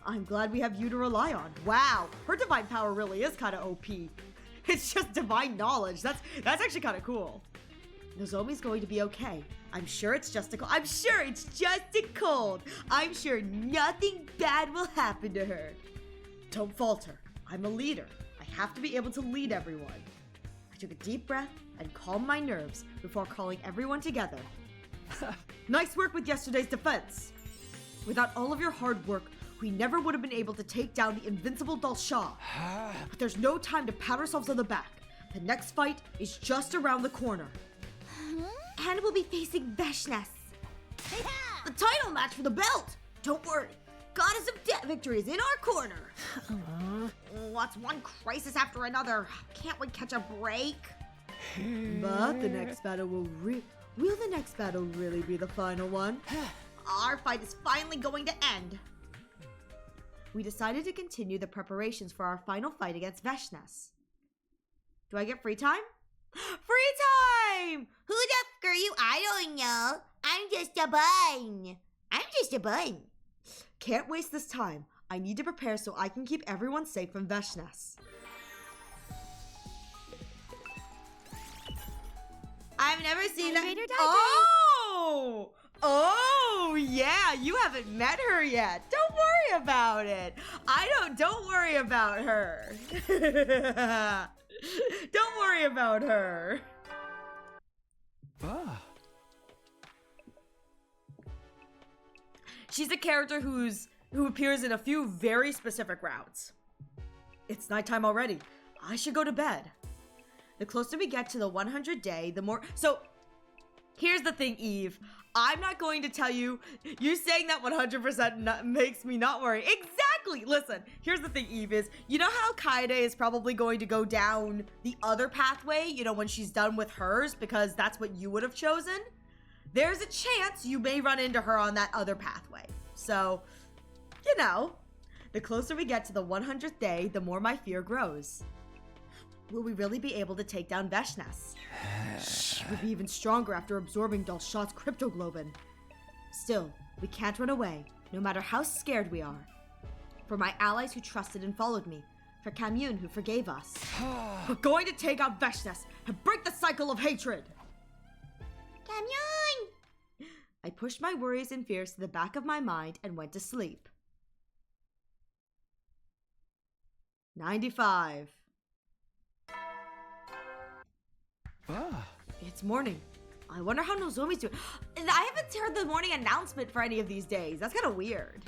I'm glad we have you to rely on. Wow, her divine power really is kind of OP. It's just divine knowledge. That's actually kind of cool. Nozomi's going to be okay. I'm sure it's just a cold. I'm sure it's just a cold. I'm sure nothing bad will happen to her. Don't falter. I'm a leader. I have to be able to lead everyone. I took a deep breath and calmed my nerves before calling everyone together. Nice work with yesterday's defense. Without all of your hard work, we never would have been able to take down the invincible Dalsha. But there's no time to pat ourselves on the back. The next fight is just around the corner. And we'll be facing Veshnes. The title match for the belt! Don't worry, Goddess of Death victory is in our corner. What's one crisis after another? Can't we catch a break? But the next battle will the next battle really be the final one? Our fight is finally going to end. We decided to continue the preparations for our final fight against Veshnes. Do I get free time? Free time! Who the f*** are you? I don't know. I'm just a bun. Can't waste this time. I need to prepare so I can keep everyone safe from Veshnes. I've never seen that. Oh, yeah, you haven't met her yet. Don't worry about it. Don't worry about her. Don't worry about her. She's a character who appears in a few very specific routes. It's nighttime already. I should go to bed. The closer we get to the 100th day, the more... So, here's the thing, Eve. I'm not going to tell you... You saying that 100% makes me not worry. Exactly! Listen, here's the thing, Eve, is... You know how Kaede is probably going to go down the other pathway, you know, when she's done with hers, because that's what you would have chosen? There's a chance you may run into her on that other pathway. So, you know, the closer we get to the 100th day, the more my fear grows. Will we really be able to take down Veshnes? She would be even stronger after absorbing Dalsha's cryptoglobin. Still, we can't run away, no matter how scared we are. For my allies who trusted and followed me, for Kamyun who forgave us. We're going to take out Veshnes and break the cycle of hatred! Kamyun! I pushed my worries and fears to the back of my mind and went to sleep. 95. It's morning. I wonder how Nozomi's doing. I haven't heard the morning announcement for any of these days. That's kind of weird.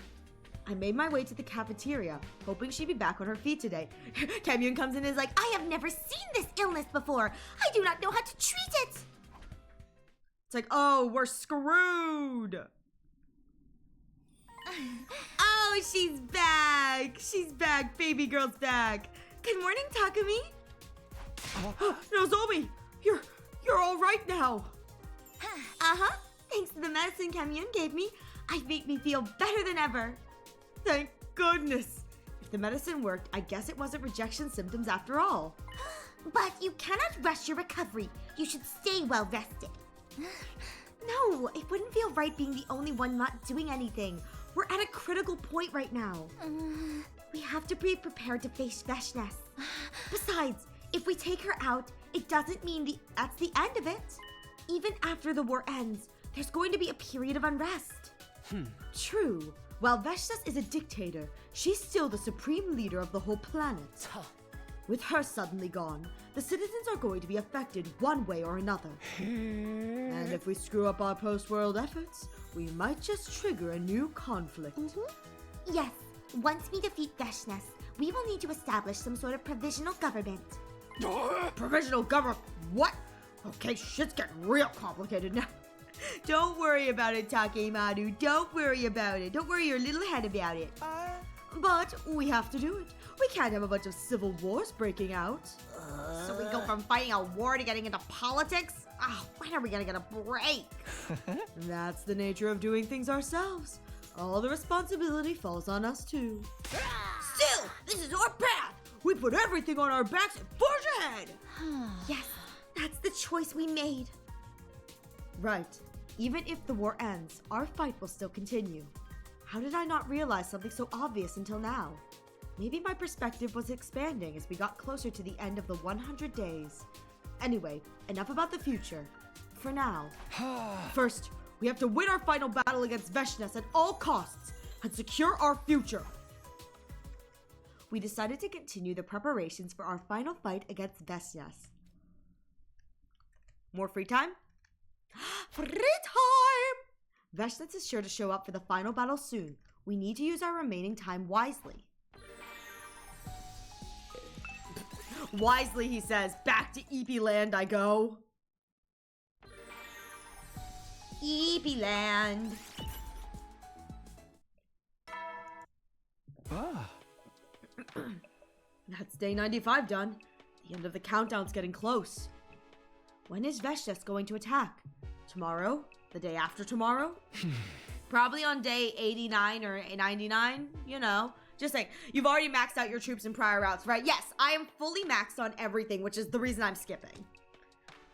I made my way to the cafeteria, hoping she'd be back on her feet today. Kamyun comes in and is like, I have never seen this illness before. I do not know how to treat it. It's like, oh, we're screwed. Oh, she's back. She's back. Baby girl's back. Good morning, Takumi. Nozomi, you're all right now. Uh-huh. Thanks to the medicine Kamyun gave me, it made me feel better than ever. Thank goodness. If the medicine worked, I guess it wasn't rejection symptoms after all. But you cannot rush your recovery. You should stay well rested. No, it wouldn't feel right being the only one not doing anything. We're at a critical point right now. We have to be prepared to face Veshnes. Besides, if we take her out, it doesn't mean that's the end of it. Even after the war ends, there's going to be a period of unrest. True. While Veshnes is a dictator, she's still the supreme leader of the whole planet. With her suddenly gone, the citizens are going to be affected one way or another. And if we screw up our post-world efforts, we might just trigger a new conflict. Yes, once we defeat Veshnes, we will need to establish some sort of provisional government. Provisional government? What? Okay, shit's getting real complicated now. Don't worry about it, Takemaru. Don't worry about it. Don't worry your little head about it. But we have to do it. We can't have a bunch of civil wars breaking out. So we go from fighting a war to getting into politics? When are we gonna get a break? That's the nature of doing things ourselves. All the responsibility falls on us too. Still, this is our path. We put everything on our backs and forge ahead. Yes, that's the choice we made. Right. Even if the war ends, our fight will still continue. How did I not realize something so obvious until now? Maybe my perspective was expanding as we got closer to the end of the 100 days. Anyway, enough about the future. For now. First, we have to win our final battle against Veshnes at all costs and secure our future. We decided to continue the preparations for our final fight against Veshnes. More free time? Free time! Veshnes is sure to show up for the final battle soon. We need to use our remaining time wisely. Wisely, he says. Back to EP Land I go. EP Land. That's day 95 done. The end of the countdown's getting close. When is Veshnes going to attack? Tomorrow? The day after tomorrow? Probably on day 89 or 99, you know. Just saying, you've already maxed out your troops in prior routes, right? Yes, I am fully maxed on everything, which is the reason I'm skipping.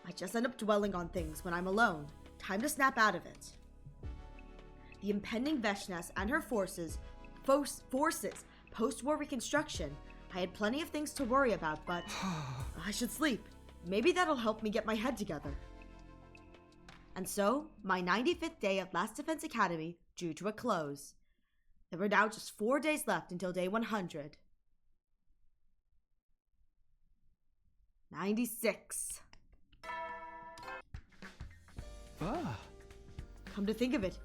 I just end up dwelling on things when I'm alone. Time to snap out of it. The impending Veshnes and her forces, post-war reconstruction. I had plenty of things to worry about, but I should sleep. Maybe that'll help me get my head together. And so, my 95th day at Last Defense Academy drew to a close. There were now just 4 days left until day 100. 96. Come to think of it.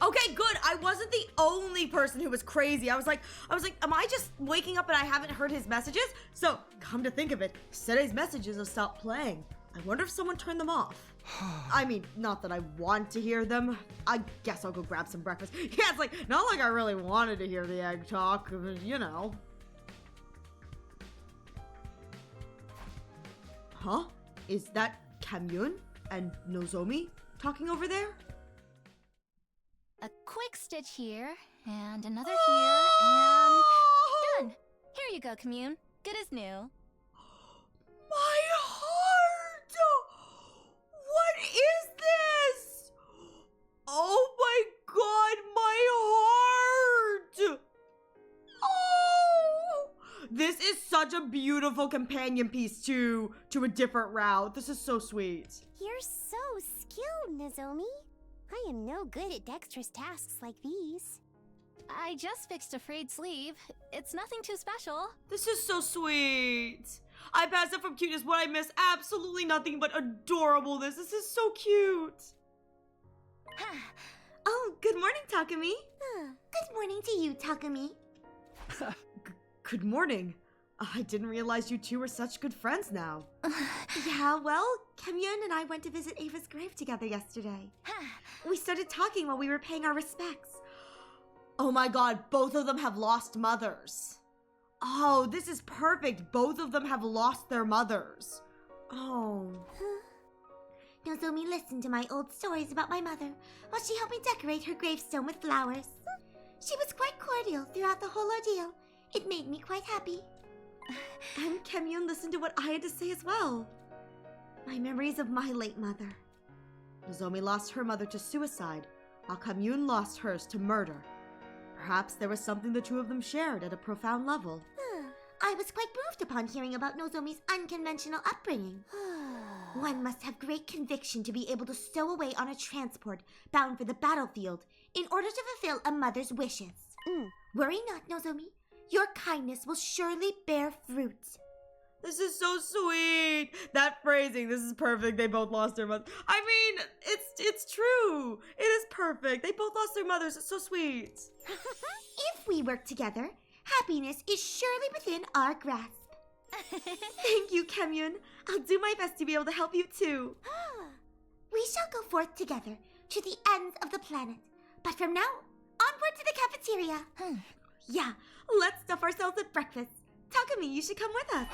Okay, good. I wasn't the only person who was crazy. I was like, am I just waking up and I haven't heard his messages? So, come to think of it, today's messages have stopped playing. I wonder if someone turned them off. I mean, not that I want to hear them. I guess I'll go grab some breakfast. Yeah, it's like, not like I really wanted to hear the egg talk, you know. Huh? Is that Kamyun and Nozomi talking over there? A quick stitch here, and another here, and done! Here you go, Commune. Good as new. My heart! What is this? Oh my god, my heart! Oh! This is such a beautiful companion piece to a different route. This is so sweet. You're so skilled, Nozomi. I am no good at dexterous tasks like these. I just fixed a frayed sleeve. It's nothing too special. This is so sweet. I passed up from cuteness what I miss. Absolutely nothing but adorableness. This is so cute. Oh, good morning, Takumi. Good morning to you, Takumi. Good morning. I didn't realize you two were such good friends now. Yeah, well, Kamyun and I went to visit Ava's grave together yesterday. We started talking while we were paying our respects. Oh my god, both of them have lost mothers. Oh, this is perfect. Both of them have lost their mothers. Oh. Nozomi listened to my old stories about my mother while she helped me decorate her gravestone with flowers. She was quite cordial throughout the whole ordeal. It made me quite happy. And Kamyun listened to what I had to say as well. My memories of my late mother. Nozomi lost her mother to suicide, while Kamyun lost hers to murder. Perhaps there was something the two of them shared at a profound level. I was quite moved upon hearing about Nozomi's unconventional upbringing. One must have great conviction to be able to stow away on a transport bound for the battlefield in order to fulfill a mother's wishes. Worry not, Nozomi. Your kindness will surely bear fruit. This is so sweet. That phrasing, this is perfect. They both lost their mother. I mean, it's true. It is perfect. They both lost their mothers. It's so sweet. If we work together, happiness is surely within our grasp. Thank you, Kemyun. I'll do my best to be able to help you too. We shall go forth together to the ends of the planet. But from now, onward to the cafeteria. Yeah, let's stuff ourselves at breakfast. Takumi, you should come with us.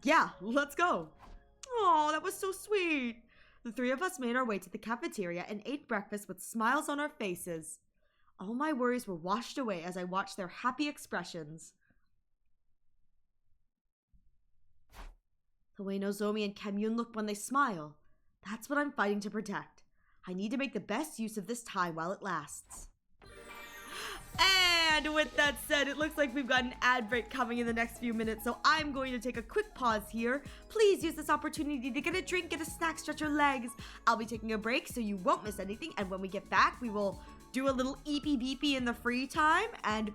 Yeah, let's go. Oh, that was so sweet. The three of us made our way to the cafeteria and ate breakfast with smiles on our faces. All my worries were washed away as I watched their happy expressions. The way Nozomi and Kemyun look when they smile, that's what I'm fighting to protect. I need to make the best use of this time while it lasts. And with that said, it looks like we've got an ad break coming in the next few minutes, so I'm going to take a quick pause here. Please use this opportunity to get a drink, get a snack, stretch your legs. I'll be taking a break so you won't miss anything, and when we get back, we will do a little eepy beepy in the free time, and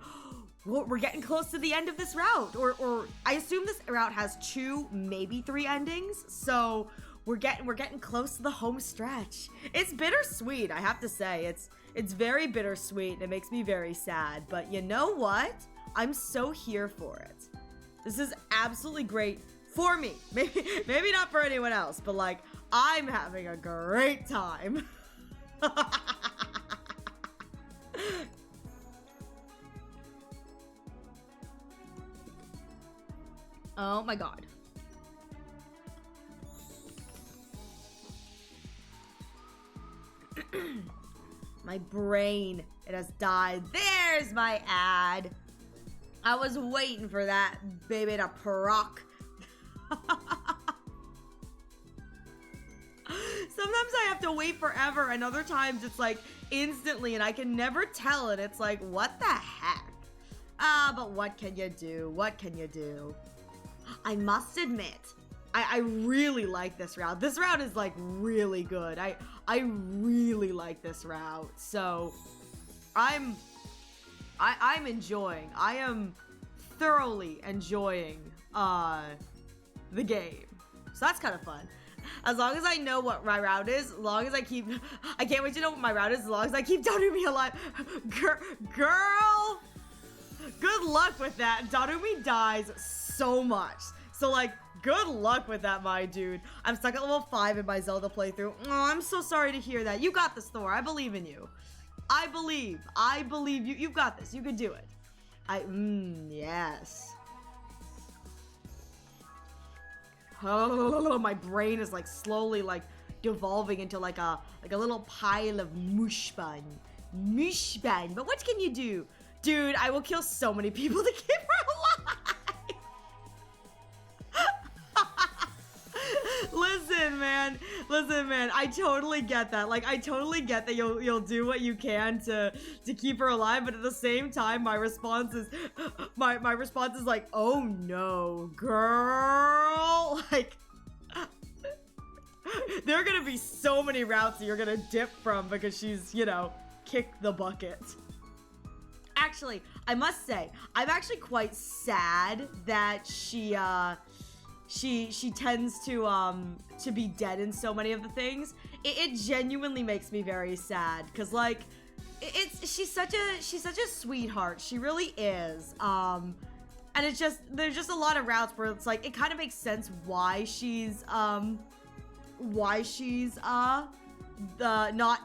we're getting close to the end of this route, or I assume this route has 2, maybe 3 endings, so we're getting close to the home stretch. It's bittersweet, I have to say. It's very bittersweet and it makes me very sad, but you know what? I'm so here for it. This is absolutely great for me. Maybe not for anyone else, but like, I'm having a great time. Oh my god. My brain, it has died. There's my ad. I was waiting for that baby to proc. Sometimes I have to wait forever, and other times it's like instantly, and I can never tell, and it's like, what the heck? But what can you do? What can you do? I must admit, I really like this route. This route is like really good. I really like this route. So I'm enjoying. I am thoroughly enjoying the game. So that's kind of fun. As long as I know what my route is, as long as I can't wait to know what my route is, as long as I keep Darumi alive. Girl, good luck with that. Darumi dies so much. So like, good luck with that, my dude. I'm stuck at level 5 in my Zelda playthrough. Oh, I'm so sorry to hear that. You got this, Thor. I believe in you. I believe you. You've got this. You can do it. Yes. Oh, my brain is like slowly like devolving into like a little pile of mushbun. Mushbun. But what can you do? Dude, I will kill so many people to keep her alive. Listen, man, I totally get that. Like, I totally get that you'll do what you can to keep her alive, but at the same time, my response is like, oh no, girl. Like, there are gonna be so many routes that you're gonna dip from because she's, you know, kicked the bucket. Actually, I must say, I'm actually quite sad that she tends to be dead in so many of the things. It genuinely makes me very sad because like she's such a sweetheart. She really is. And it's just, there's just a lot of routes where it's like it kind of makes sense why she's not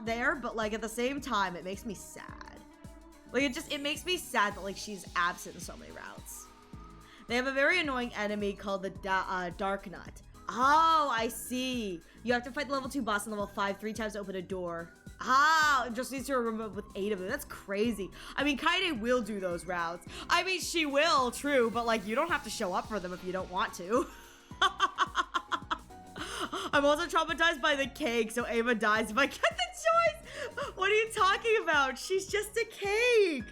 there, but like at the same time it makes me sad. Like it makes me sad that like she's absent in so many routes. They have a very annoying enemy called the Dark Nut. Oh, I see. You have to fight the level 2 boss in level 5 3 times to open a door. Ah, it just needs to remove with 8 of them. That's crazy. I mean, Kaede will do those routes. I mean, she will, true, but like, you don't have to show up for them if you don't want to. I'm also traumatized by the cake, so Ava dies if I get the choice. What are you talking about? She's just a cake.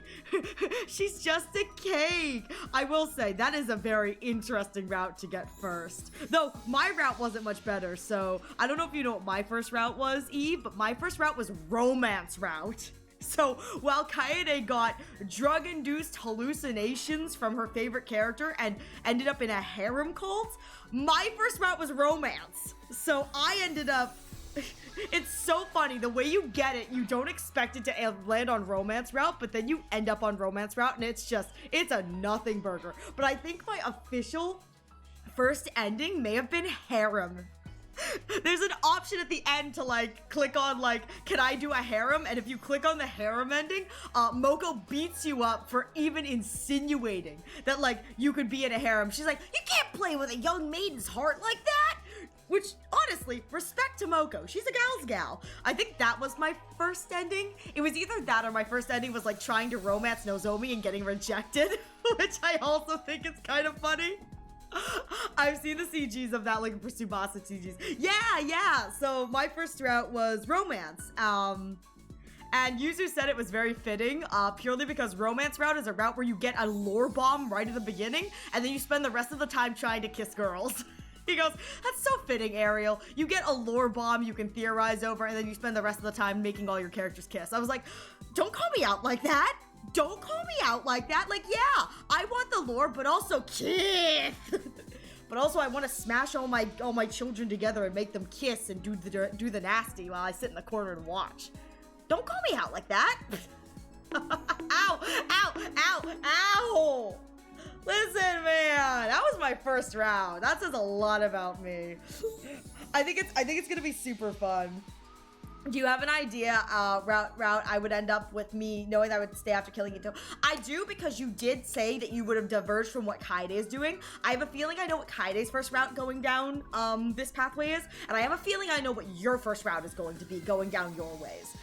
She's just a cake. I will say, that is a very interesting route to get first. Though, my route wasn't much better, so I don't know if you know what my first route was, Eve, but my first route was romance route. So while Kaede got drug-induced hallucinations from her favorite character and ended up in a harem cult, my first route was romance. So I ended up... It's so funny. The way you get it, you don't expect it to land on romance route, but then you end up on romance route, and it's a nothing burger. But I think my official first ending may have been harem. There's an option at the end to like click on like, can I do a harem? And if you click on the harem ending, Moko beats you up for even insinuating that like you could be in a harem. She's like, you can't play with a young maiden's heart like that. Which, honestly, respect to Moko. She's a gal's gal. I think that was my first ending. It was either that or my first ending was like trying to romance Nozomi and getting rejected, which I also think is kind of funny. I've seen the CGs of that, like, for Tsubasa CGs. Yeah. So my first route was romance. And Yuzu said it was very fitting, purely because romance route is a route where you get a lore bomb right at the beginning, and then you spend the rest of the time trying to kiss girls. He goes, that's so fitting, Ariel. You get a lore bomb you can theorize over, and then you spend the rest of the time making all your characters kiss. I was like, don't call me out like that. Don't call me out like that. Like, yeah, I want the lore, but also kiss. But also, I want to smash all my children together and make them kiss and do the nasty while I sit in the corner and watch. Don't call me out like that. Ow. Listen, man, that was my first round. That says a lot about me. I think it's gonna be super fun. Do you have an idea route I would end up with me knowing that I would stay after killing Ito? I do, because you did say that you would have diverged from what Kaede is doing. I have a feeling I know what Kaide's first route going down this pathway is, and I have a feeling I know what your first route is going to be going down your ways.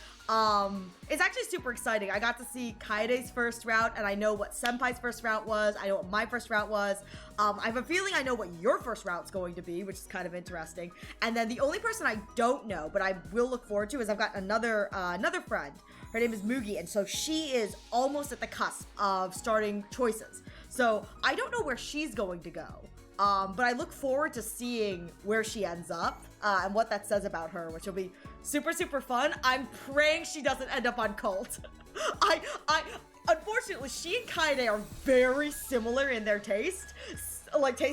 It's actually super exciting. I got to see Kaede's first route, and I know what Senpai's first route was. I know what my first route was. I have a feeling I know what your first route's going to be, which is kind of interesting. And then the only person I don't know, but I will look forward to, is I've got another friend. Her name is Mugi, and so she is almost at the cusp of starting choices. So I don't know where she's going to go. But I look forward to seeing where she ends up, and what that says about her, which will be super, super fun. I'm praying she doesn't end up on Cult. Unfortunately, she and Kaede are very similar in their taste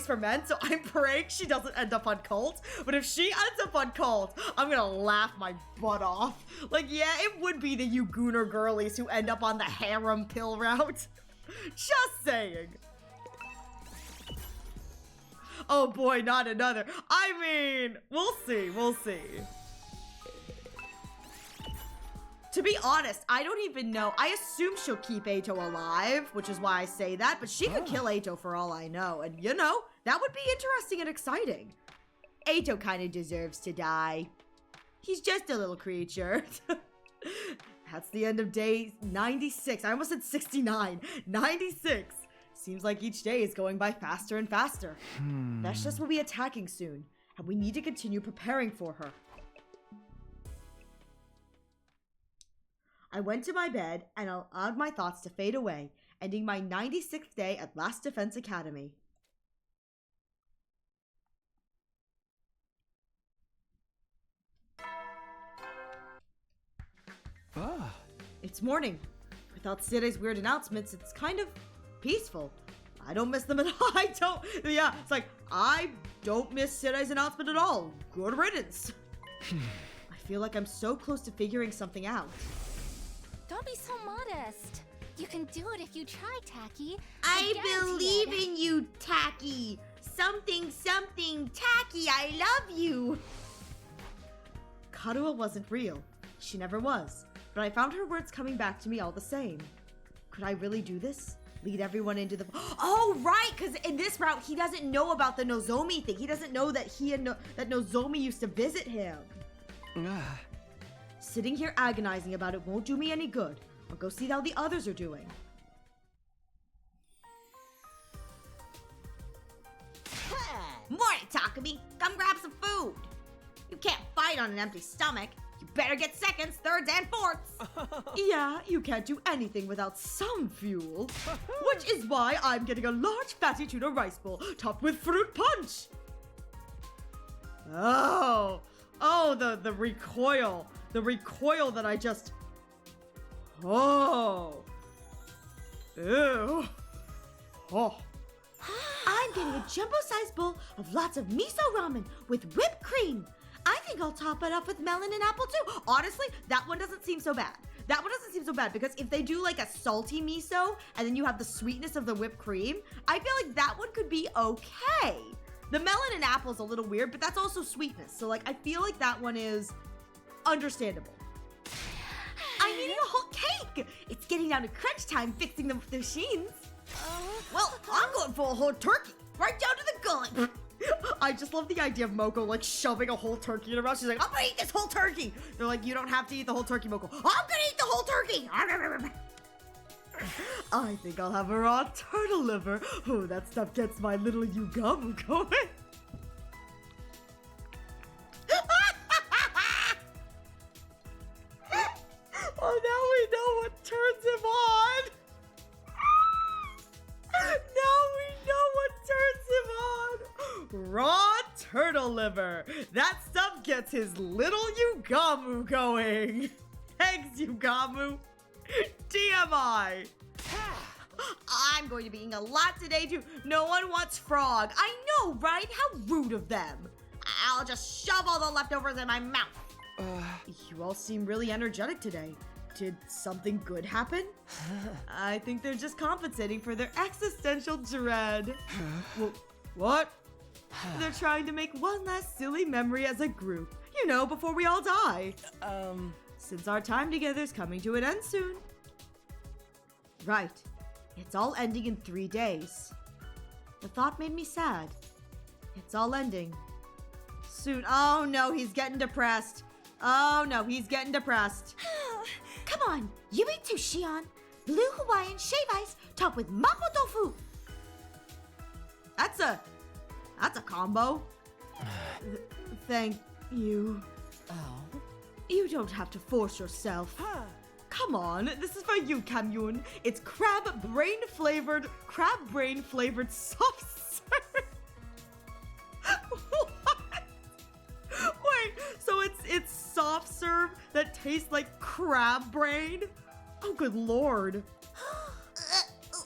for men, so I'm praying she doesn't end up on Cult. But if she ends up on Cult, I'm gonna laugh my butt off. Like, yeah, it would be the Yuguner girlies who end up on the harem pill route. Just saying. Oh boy, not another. I mean, we'll see. To be honest, I don't even know. I assume she'll keep Eito alive, which is why I say that, but she could kill Eito for all I know. And you know, that would be interesting and exciting. Eito kind of deserves to die. He's just a little creature. That's the end of day 96. I almost said 69. 96. Seems like each day is going by faster and faster. Veshtas will be attacking soon, and we need to continue preparing for her. I went to my bed and allowed my thoughts to fade away, ending my 96th day at Last Defense Academy. It's morning. Without Sire's weird announcements, it's kind of peaceful. I don't miss them at all. It's like, I don't miss Sire's announcement at all. Good riddance. I feel like I'm so close to figuring something out. Don't be so modest. You can do it if you try, Tacky. I believe in you, Tacky. Something, Tacky, I love you. Karuo wasn't real. She never was. But I found her words coming back to me all the same. Could I really do this? Lead everyone into the... Oh, right! Because in this route, he doesn't know about the Nozomi thing. He doesn't know that that Nozomi used to visit him. Sitting here agonizing about it won't do me any good. I'll go see how the others are doing. Morning, Takumi. Come grab some food. You can't fight on an empty stomach. You better get seconds, thirds, and fourths. Yeah, you can't do anything without some fuel. Which is why I'm getting a large fatty tuna rice bowl topped with fruit punch. Oh, the recoil. The recoil that I just... Oh. Ew. Oh. I'm getting a jumbo-sized bowl of lots of miso ramen with whipped cream. I think I'll top it up with melon and apple too. Honestly, that one doesn't seem so bad. That one doesn't seem so bad because if they do like a salty miso and then you have the sweetness of the whipped cream, I feel like that one could be okay. The melon and apple is a little weird, but that's also sweetness. So like, I feel like that one is understandable. I'm eating a whole cake. It's getting down to crunch time fixing the machines. Well, I'm going for a whole turkey, right down to the gullet. I just love the idea of Moko like shoving a whole turkey in her mouth. She's like, I'm gonna eat this whole turkey. They're like, you don't have to eat the whole turkey, Moko. I'm gonna eat the whole turkey. I think I'll have a raw turtle liver. Oh, that stuff gets my little Yugamu going. Oh, now we know what turns him on. Now we know what turns him on. Raw turtle liver. That stuff gets his little Yugamu going. Thanks, Yugamu. TMI. I'm going to be eating a lot today too. No one wants frog. I know, right? How rude of them. I'll just shove all the leftovers in my mouth. You all seem really energetic today. Did something good happen? I think they're just compensating for their existential dread. What? They're trying to make one last silly memory as a group. You know, before we all die. Since our time together is coming to an end soon. Right. It's all ending in 3 days. The thought made me sad. It's all ending. Soon. Oh no, he's getting depressed. Oh no, he's getting depressed. Come on, you eat too, Shion. Blue Hawaiian shave ice topped with mapo tofu. That's a combo. Thank you. Oh. You don't have to force yourself. Come on, this is for you, Kamyun. It's crab brain flavored soft serve. What? Wait, so it's soft serve that tastes like crab brain? Oh, good lord.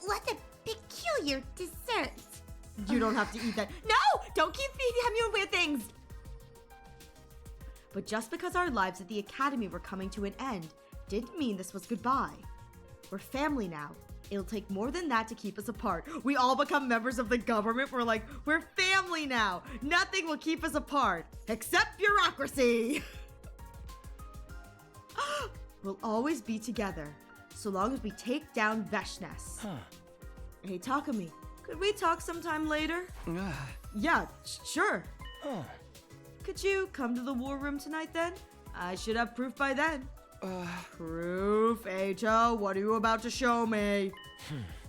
What a peculiar dessert. You don't have to eat that. No, don't keep feeding him weird things. But just because our lives at the academy were coming to an end didn't mean this was goodbye. We're family now. It'll take more than that to keep us apart. We all become members of the government. We're family now. Nothing will keep us apart except bureaucracy. We'll always be together so long as we take down Veshness. Hey, Takumi, could we talk sometime later? Yeah, sure. Could you come to the war room tonight then? I should have proof by then. Proof, Eito, what are you about to show me?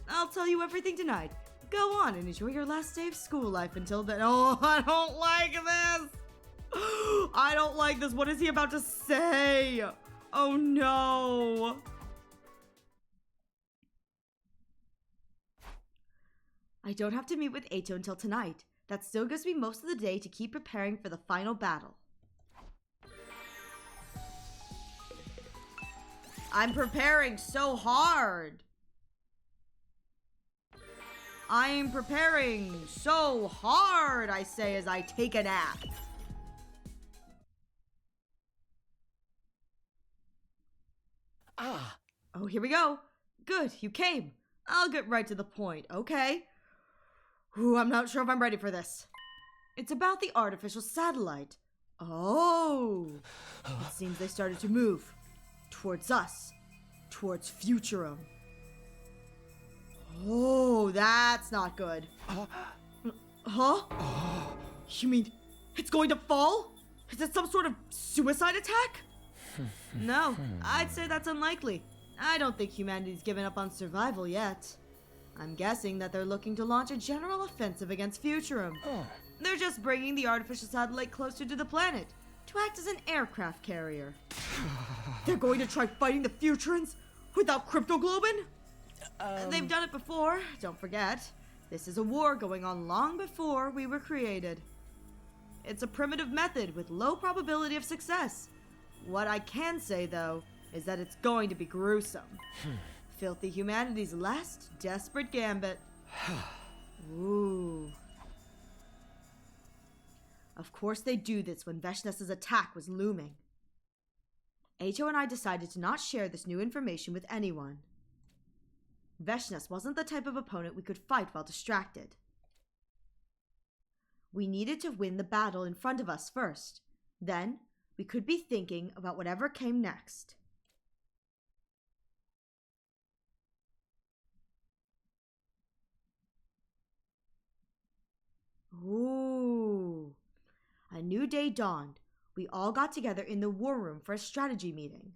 I'll tell you everything tonight. Go on and enjoy your last day of school life until then. Oh, I don't like this. I don't like this. What is he about to say? Oh no. I don't have to meet with Eito until tonight. That still gives me most of the day to keep preparing for the final battle. I'm preparing so hard. I'm preparing so hard, I say as I take a nap. Oh, here we go. Good, you came. I'll get right to the point, okay? Ooh, I'm not sure if I'm ready for this. It's about the artificial satellite. Oh, it seems they started to move. Towards us. Towards Futurum. Oh, that's not good. Huh? You mean it's going to fall? Is it some sort of suicide attack? No, I'd say that's unlikely. I don't think humanity's given up on survival yet. I'm guessing that they're looking to launch a general offensive against Futurum. They're just bringing the artificial satellite closer to the planet to act as an aircraft carrier. They're going to try fighting the Futurans without cryptoglobin? They've done it before, don't forget. This is a war going on long before we were created. It's a primitive method with low probability of success. What I can say, though, is that it's going to be gruesome. Filthy humanity's last desperate gambit. Ooh. Of course they do this when Veshness's attack was looming. Ato and I decided to not share this new information with anyone. Veshness wasn't the type of opponent we could fight while distracted. We needed to win the battle in front of us first. Then, we could be thinking about whatever came next. Ooh. A new day dawned. We all got together in the war room for a strategy meeting.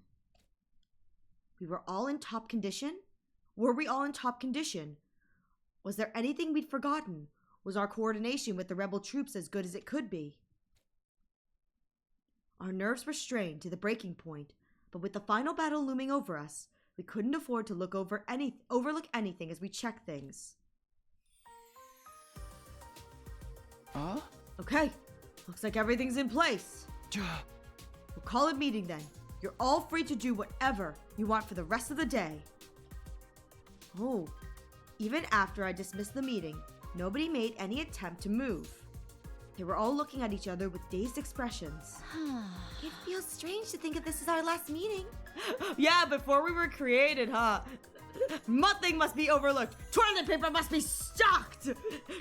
We were all in top condition? Were we all in top condition? Was there anything we'd forgotten? Was our coordination with the rebel troops as good as it could be? Our nerves were strained to the breaking point, but with the final battle looming over us, we couldn't afford to overlook anything as we checked things. Huh? Okay, looks like everything's in place. We'll call a meeting then. You're all free to do whatever you want for the rest of the day. Oh, even after I dismissed the meeting, nobody made any attempt to move. They were all looking at each other with dazed expressions. It feels strange to think of this as our last meeting. Yeah, before we were created, huh? Nothing must be overlooked. Toilet paper must be stocked.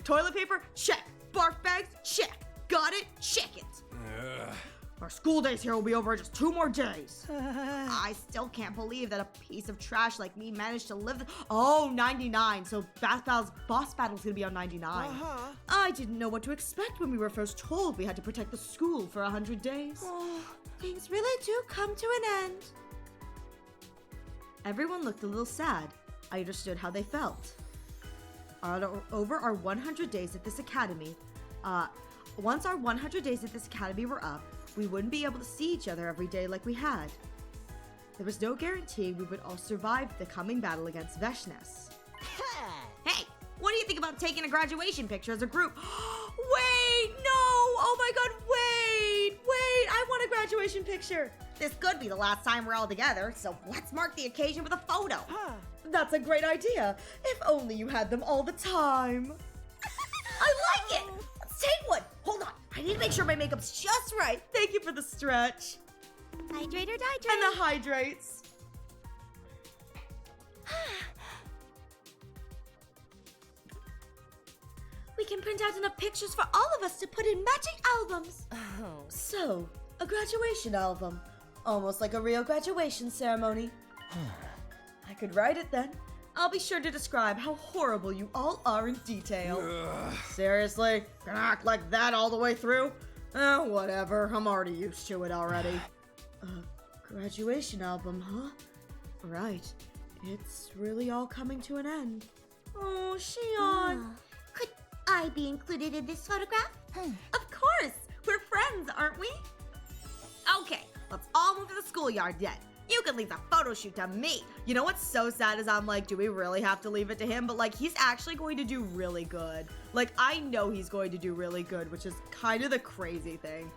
Toilet paper? Check. Barf bags? Check. Got it? Check it. Our school days here will be over in just 2 more days. I still can't believe that a piece of trash like me managed to live. Oh, 99. So boss battle's gonna be on 99. I didn't know what to expect when we were first told we had to protect the school for 100 days. Oh, things really do come to an end. Everyone looked a little sad. I understood how they felt. Over our 100 days at this academy, once our 100 days at this academy were up, we wouldn't be able to see each other every day like we had. There was no guarantee we would all survive the coming battle against Veshness. Hey, what do you think about taking a graduation picture as a group? Wait, no! Oh my god, wait! I want a graduation picture! This could be the last time we're all together, so let's mark the occasion with a photo. That's a great idea. If only you had them all the time. I like it! Let's take one! Hold on, I need to make sure my makeup's just right. Thank you for the stretch. Hydrate or dihydrate? And the hydrates. We can print out enough pictures for all of us to put in matching albums. Oh. So, a graduation album. Almost like a real graduation ceremony. I could write it then. I'll be sure to describe how horrible you all are in detail. Seriously? Gonna act like that all the way through? Whatever. I'm already used to it already. Graduation album, huh? Right. It's really all coming to an end. Oh, Shion. Could I be included in this photograph? Of course! We're friends, aren't we? Okay, let's all move to the schoolyard then. You can leave the photo shoot to me. You know what's so sad is I'm like, do we really have to leave it to him? But like, he's actually going to do really good. Like, I know he's going to do really good, which is kind of the crazy thing.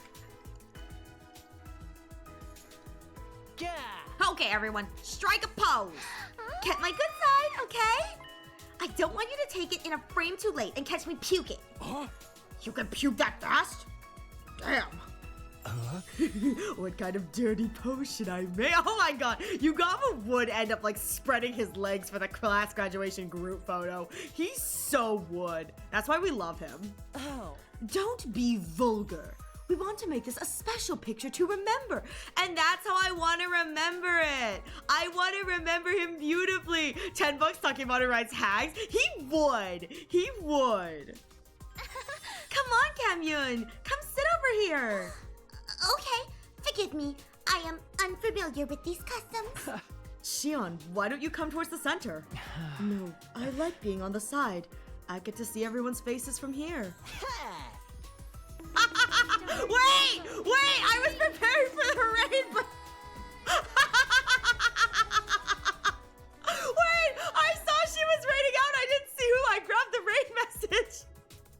Yeah. Okay, everyone, strike a pose. Get my good side, okay? I don't want you to take it in a frame too late and catch me puking. You can puke that fast? Damn. What kind of dirty pose should I make? Oh my god, Yugama would end up like spreading his legs for the class graduation group photo. He so would. That's why we love him. Oh. Don't be vulgar. We want to make this a special picture to remember. And that's how I want to remember it. I want to remember him beautifully. $10 Takemata rides hags. He would. He would. Come on, Kamyun. Come sit over here. Okay, forgive me. I am unfamiliar with these customs. Shion, why don't you come towards the center? No, I like being on the side. I get to see everyone's faces from here. Wait! I was preparing for the rain, but... Wait! I saw she was raining out. I didn't see who. I grabbed the rain message.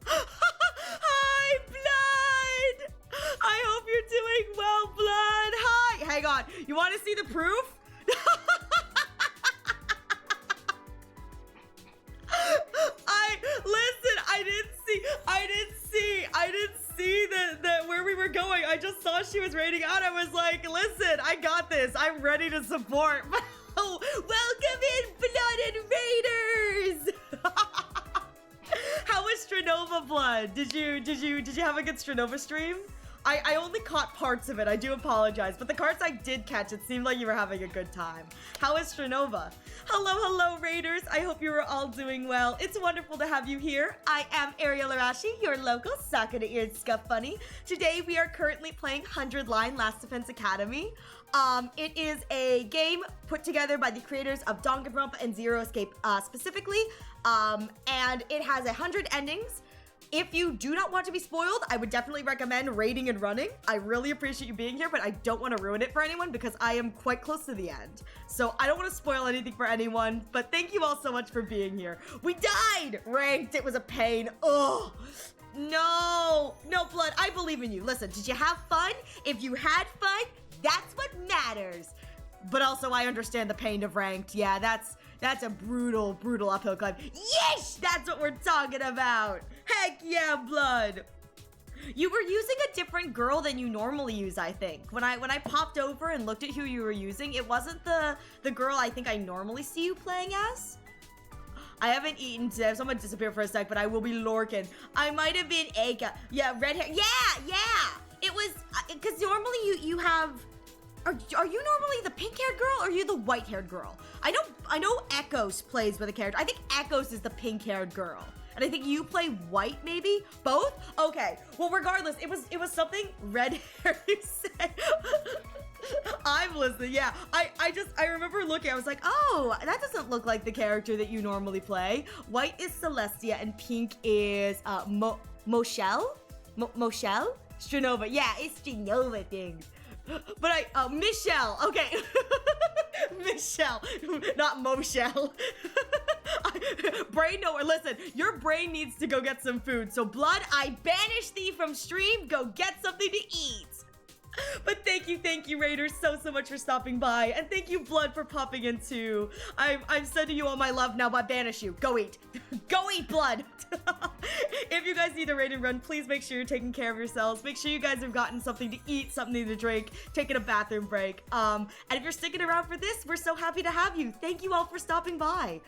Hi, Blood! I hope you're doing well, Blood. Hi! Hang on. You want to see the proof? was raiding out, I was like, listen, I got this. I'm ready to support. Welcome in, Blood and Raiders! How was Stranova Blood? Did you have a good Stranova stream? I only caught parts of it. I do apologize, but the parts I did catch, it seemed like you were having a good time. How is Stranova? Hello, Raiders. I hope you are all doing well. It's wonderful to have you here. I am Ariel Arashi, your local Sakura-eared Scuff Bunny. Today, we are currently playing 100 Line Last Defense Academy. It is a game put together by the creators of Danganronpa and Zero Escape specifically, and it has 100 endings. If you do not want to be spoiled, I would definitely recommend raiding and running. I really appreciate you being here, but I don't want to ruin it for anyone because I am quite close to the end. So I don't want to spoil anything for anyone, but thank you all so much for being here. We died! Ranked, it was a pain. Oh, no, Blood, I believe in you. Listen, did you have fun? If you had fun, that's what matters. But also, I understand the pain of ranked. Yeah, that's a brutal uphill climb. Yes, that's what we're talking about. Heck yeah, Blood. You were using a different girl than you normally use, I think. When I popped over and looked at who you were using, it wasn't the girl I think I normally see you playing as. I haven't eaten today. Someone disappeared for a sec, but I will be lurking. I might have been Aka. Yeah, red hair. Yeah. It was, because normally you have... Are you normally the pink-haired girl or are you the white-haired girl? I know Echoes plays with a character. I think Echoes is the pink-haired girl. And I think you play white, maybe? Both? Okay. Well, regardless, it was something red hair you said. I'm listening, yeah. I remember looking, I was like, oh, that doesn't look like the character that you normally play. White is Celestia and pink is Moshel? Moshel? Stranova. Yeah, it's Stranova things. But Michelle, okay. Michelle, not Moshel. Brain nowhere. Listen, your brain needs to go get some food. So Blood, I banish thee from stream. Go get something to eat. But thank you, Raiders, so much for stopping by. And thank you, Blood, for popping in too. I'm sending you all my love now, but banish you. Go eat. Go eat, Blood. If you guys need a raid and run, please make sure you're taking care of yourselves. Make sure you guys have gotten something to eat, something to drink, taking a bathroom break. And if you're sticking around for this, we're so happy to have you. Thank you all for stopping by.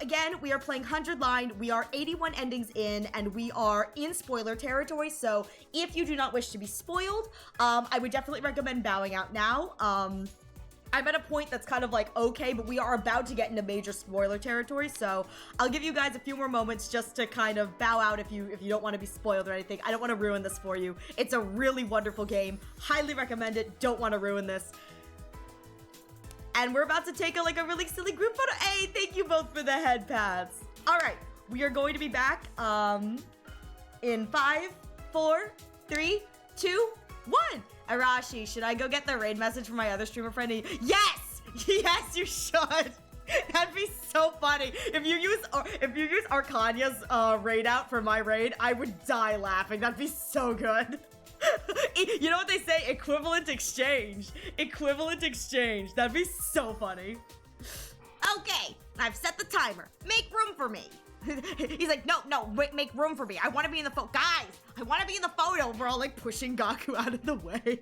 Again, we are playing 100 Line. We are 81 endings in, and we are in spoiler territory. So if you do not wish to be spoiled, I would definitely recommend bowing out now. I'm at a point that's kind of like, okay, but we are about to get into major spoiler territory. So I'll give you guys a few more moments just to kind of bow out if you don't want to be spoiled or anything. I don't want to ruin this for you. It's a really wonderful game. Highly recommend it. Don't want to ruin this. And we're about to take a really silly group photo. Hey, thank you both for the head pads. All right, we are going to be back in 5, 4, 3, 2, 1. Arashi, should I go get the raid message from my other streamer friend? Yes! Yes, you should. That'd be so funny. If you use Arcania's raid out for my raid, I would die laughing. That'd be so good. You know what they say? Equivalent exchange. Equivalent exchange. That'd be so funny. Okay, I've set the timer. Make room for me. He's like, no, make room for me. I want to be in the photo. Guys, I want to be in the photo. We're all like pushing Gaku out of the way.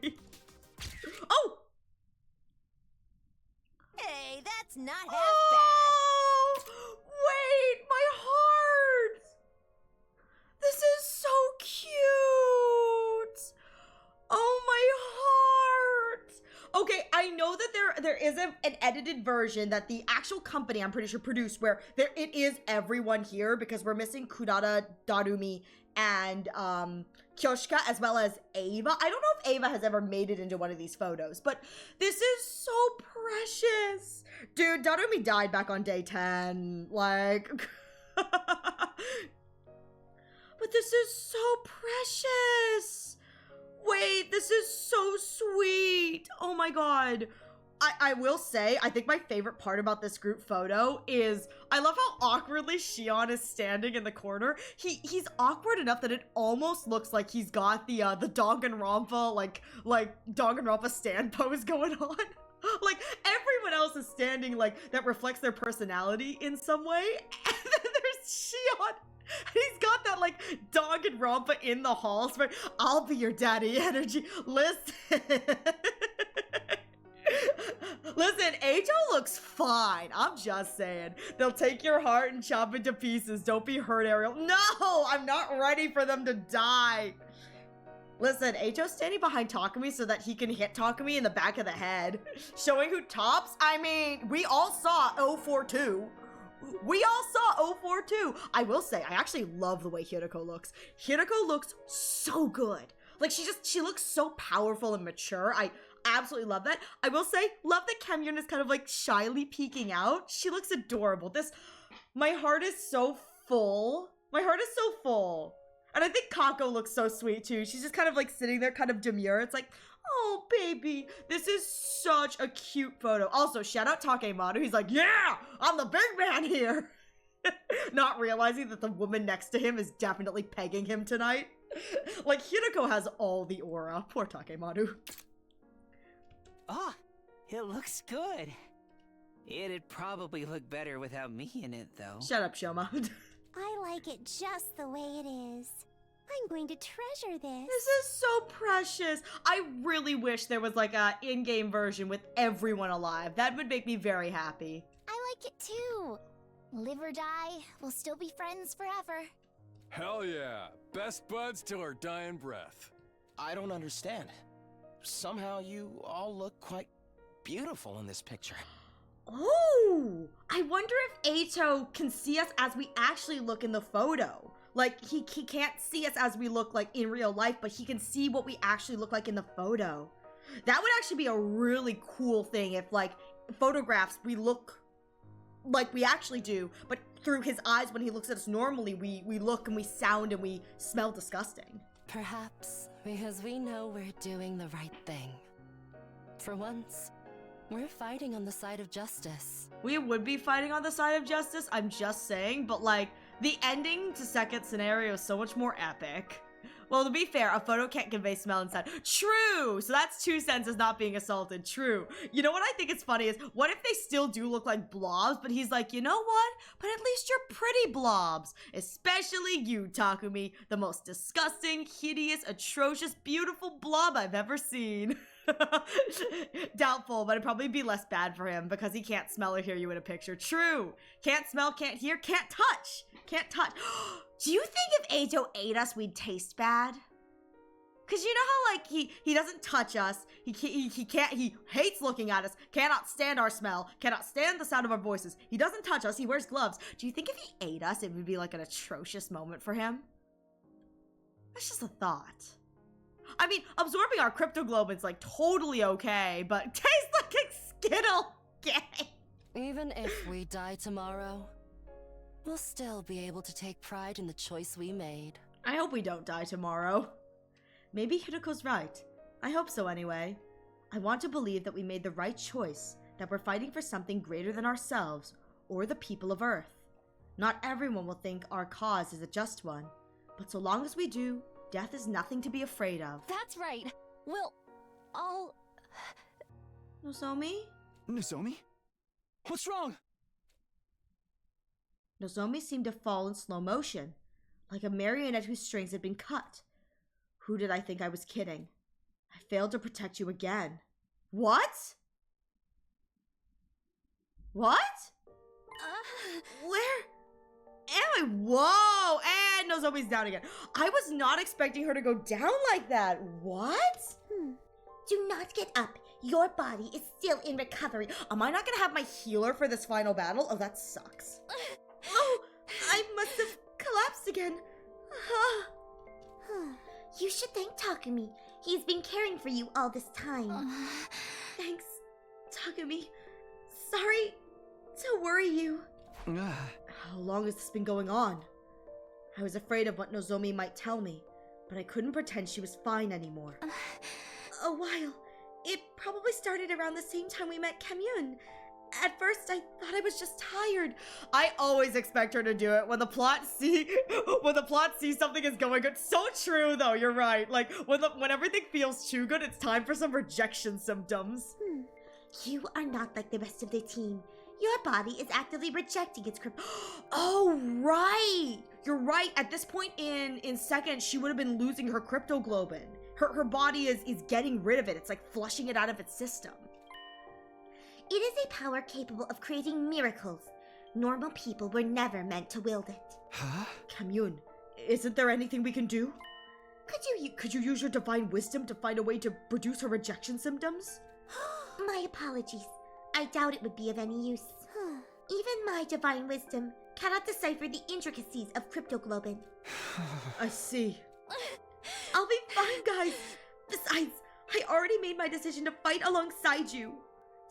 Oh! Hey, that's not half bad. Wait, my heart. This is so cute. Oh, my heart. Okay, I know that there is an edited version that the actual company, I'm pretty sure, produced where it is everyone here because we're missing Kurata, Darumi, and Kyoshika, as well as Ava. I don't know if Ava has ever made it into one of these photos, but this is so precious. Dude, Darumi died back on day 10. Like... But this is so precious. Wait, this is so sweet. Oh my god. I will say, I think my favorite part about this group photo is I love how awkwardly Shion is standing in the corner. He's awkward enough that it almost looks like he's got the Danganronpa like Danganronpa stand pose going on. Like everyone else is standing like that reflects their personality in some way. And then there's Shion He's got that like dog and rompa in the halls where I'll be your daddy energy. Listen. Listen, Ato looks fine. I'm just saying. They'll take your heart and chop it to pieces. Don't be hurt, Ariel. No, I'm not ready for them to die. Listen, Ato's standing behind Takumi so that he can hit Takumi in the back of the head. Showing who tops? I mean, we all saw 042. We all saw 042. I will say, I actually love the way Hiroko looks. Hiroko looks so good. Like, she looks so powerful and mature. I absolutely love that. I will say, love that Kamyun is kind of like shyly peeking out. She looks adorable. My heart is so full. My heart is so full. And I think Kako looks so sweet too. She's just kind of like sitting there kind of demure. It's like, oh baby, this is such a cute photo. Also, shout out Takemaru. He's like, yeah, I'm the big man here. Not realizing that the woman next to him is definitely pegging him tonight. Like, Hiroko has all the aura. Poor Takemaru. Oh, it looks good. It'd probably look better without me in it, though. Shut up, Shoma. I like it just the way it is. I'm going to treasure this. This is so precious. I really wish there was like a in-game version with everyone alive. That would make me very happy. I like it too. Live or die, we'll still be friends forever. Hell yeah. Best buds till our dying breath. I don't understand. Somehow you all look quite beautiful in this picture. Oh, I wonder if Ato can see us as we actually look in the photo. Like, he can't see us as we look like in real life, but he can see what we actually look like in the photo. That would actually be a really cool thing if, like, photographs, we look like we actually do, but through his eyes when he looks at us normally, we look and we sound and we smell disgusting. Perhaps because we know we're doing the right thing. For once, we're fighting on the side of justice. We would be fighting on the side of justice, I'm just saying, but like, the ending to second scenario is so much more epic. Well, to be fair, a photo can't convey smell and sound. True! So that's 2 senses not being assaulted. True. You know what I think is funny is, what if they still do look like blobs, but he's like, you know what? But at least you're pretty blobs. Especially you, Takumi. The most disgusting, hideous, atrocious, beautiful blob I've ever seen. Doubtful, but it'd probably be less bad for him because he can't smell or hear you in a picture. True. Can't smell, can't hear, can't touch. Can't touch. Do you think if Ato ate us, we'd taste bad? Cause you know how like he doesn't touch us. He hates looking at us. Cannot stand our smell. Cannot stand the sound of our voices. He doesn't touch us. He wears gloves. Do you think if he ate us, it would be like an atrocious moment for him? That's just a thought. I mean, absorbing our cryptoglobin's like totally okay, but tastes like a Skittle. Yay. Even if we die tomorrow, we'll still be able to take pride in the choice we made. I hope we don't die tomorrow. Maybe Hiroko's right. I hope so anyway. I want to believe that we made the right choice, that we're fighting for something greater than ourselves or the people of Earth. Not everyone will think our cause is a just one, but so long as we do, death is nothing to be afraid of. That's right. We'll all... Nozomi? Nozomi? What's wrong? Nozomi seemed to fall in slow motion, like a marionette whose strings had been cut. Who did I think I was kidding? I failed to protect you again. What? What? Where am I? Whoa! And Nozomi's down again. I was not expecting her to go down like that. What? Do not get up. Your body is still in recovery. Am I not gonna have my healer for this final battle? Oh, that sucks. Oh, I must have collapsed again. You should thank Takumi. He's been caring for you all this time. Thanks, Takumi. Sorry to worry you. How long has this been going on? I was afraid of what Nozomi might tell me, but I couldn't pretend she was fine anymore. A while. It probably started around the same time we met Kamyun. At first, I thought I was just tired. I always expect her to do it when the plot sees something is going good. So true, though. You're right. Like when everything feels too good, it's time for some rejection symptoms. You are not like the rest of the team. Your body is actively rejecting its Oh, right. you're right. At this point in seconds, she would have been losing her cryptoglobin. Her body is getting rid of it. It's like flushing it out of its system. It is a power capable of creating miracles. Normal people were never meant to wield it. Huh? Kamyun, isn't there anything we can do? Could you use your divine wisdom to find a way to reduce her rejection symptoms? My apologies. I doubt it would be of any use. Even my divine wisdom cannot decipher the intricacies of cryptoglobin. I see. I'll be fine, guys. Besides, I already made my decision to fight alongside you.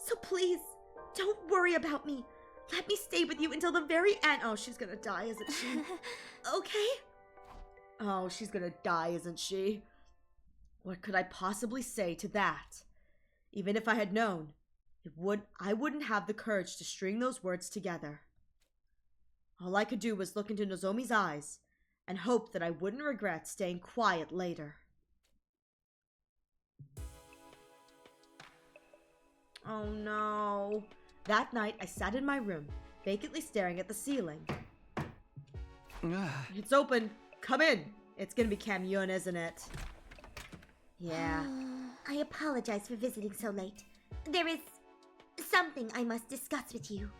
So please, don't worry about me. Let me stay with you until the very end. Oh, she's gonna die, isn't she? Okay? Oh, she's gonna die, isn't she? What could I possibly say to that? Even if I had known, I wouldn't have the courage to string those words together. All I could do was look into Nozomi's eyes and hope that I wouldn't regret staying quiet later. Oh no. That night, I sat in my room, vacantly staring at the ceiling. It's open. Come in. It's gonna be Kamyun, isn't it? Yeah. I apologize for visiting so late. There is something I must discuss with you.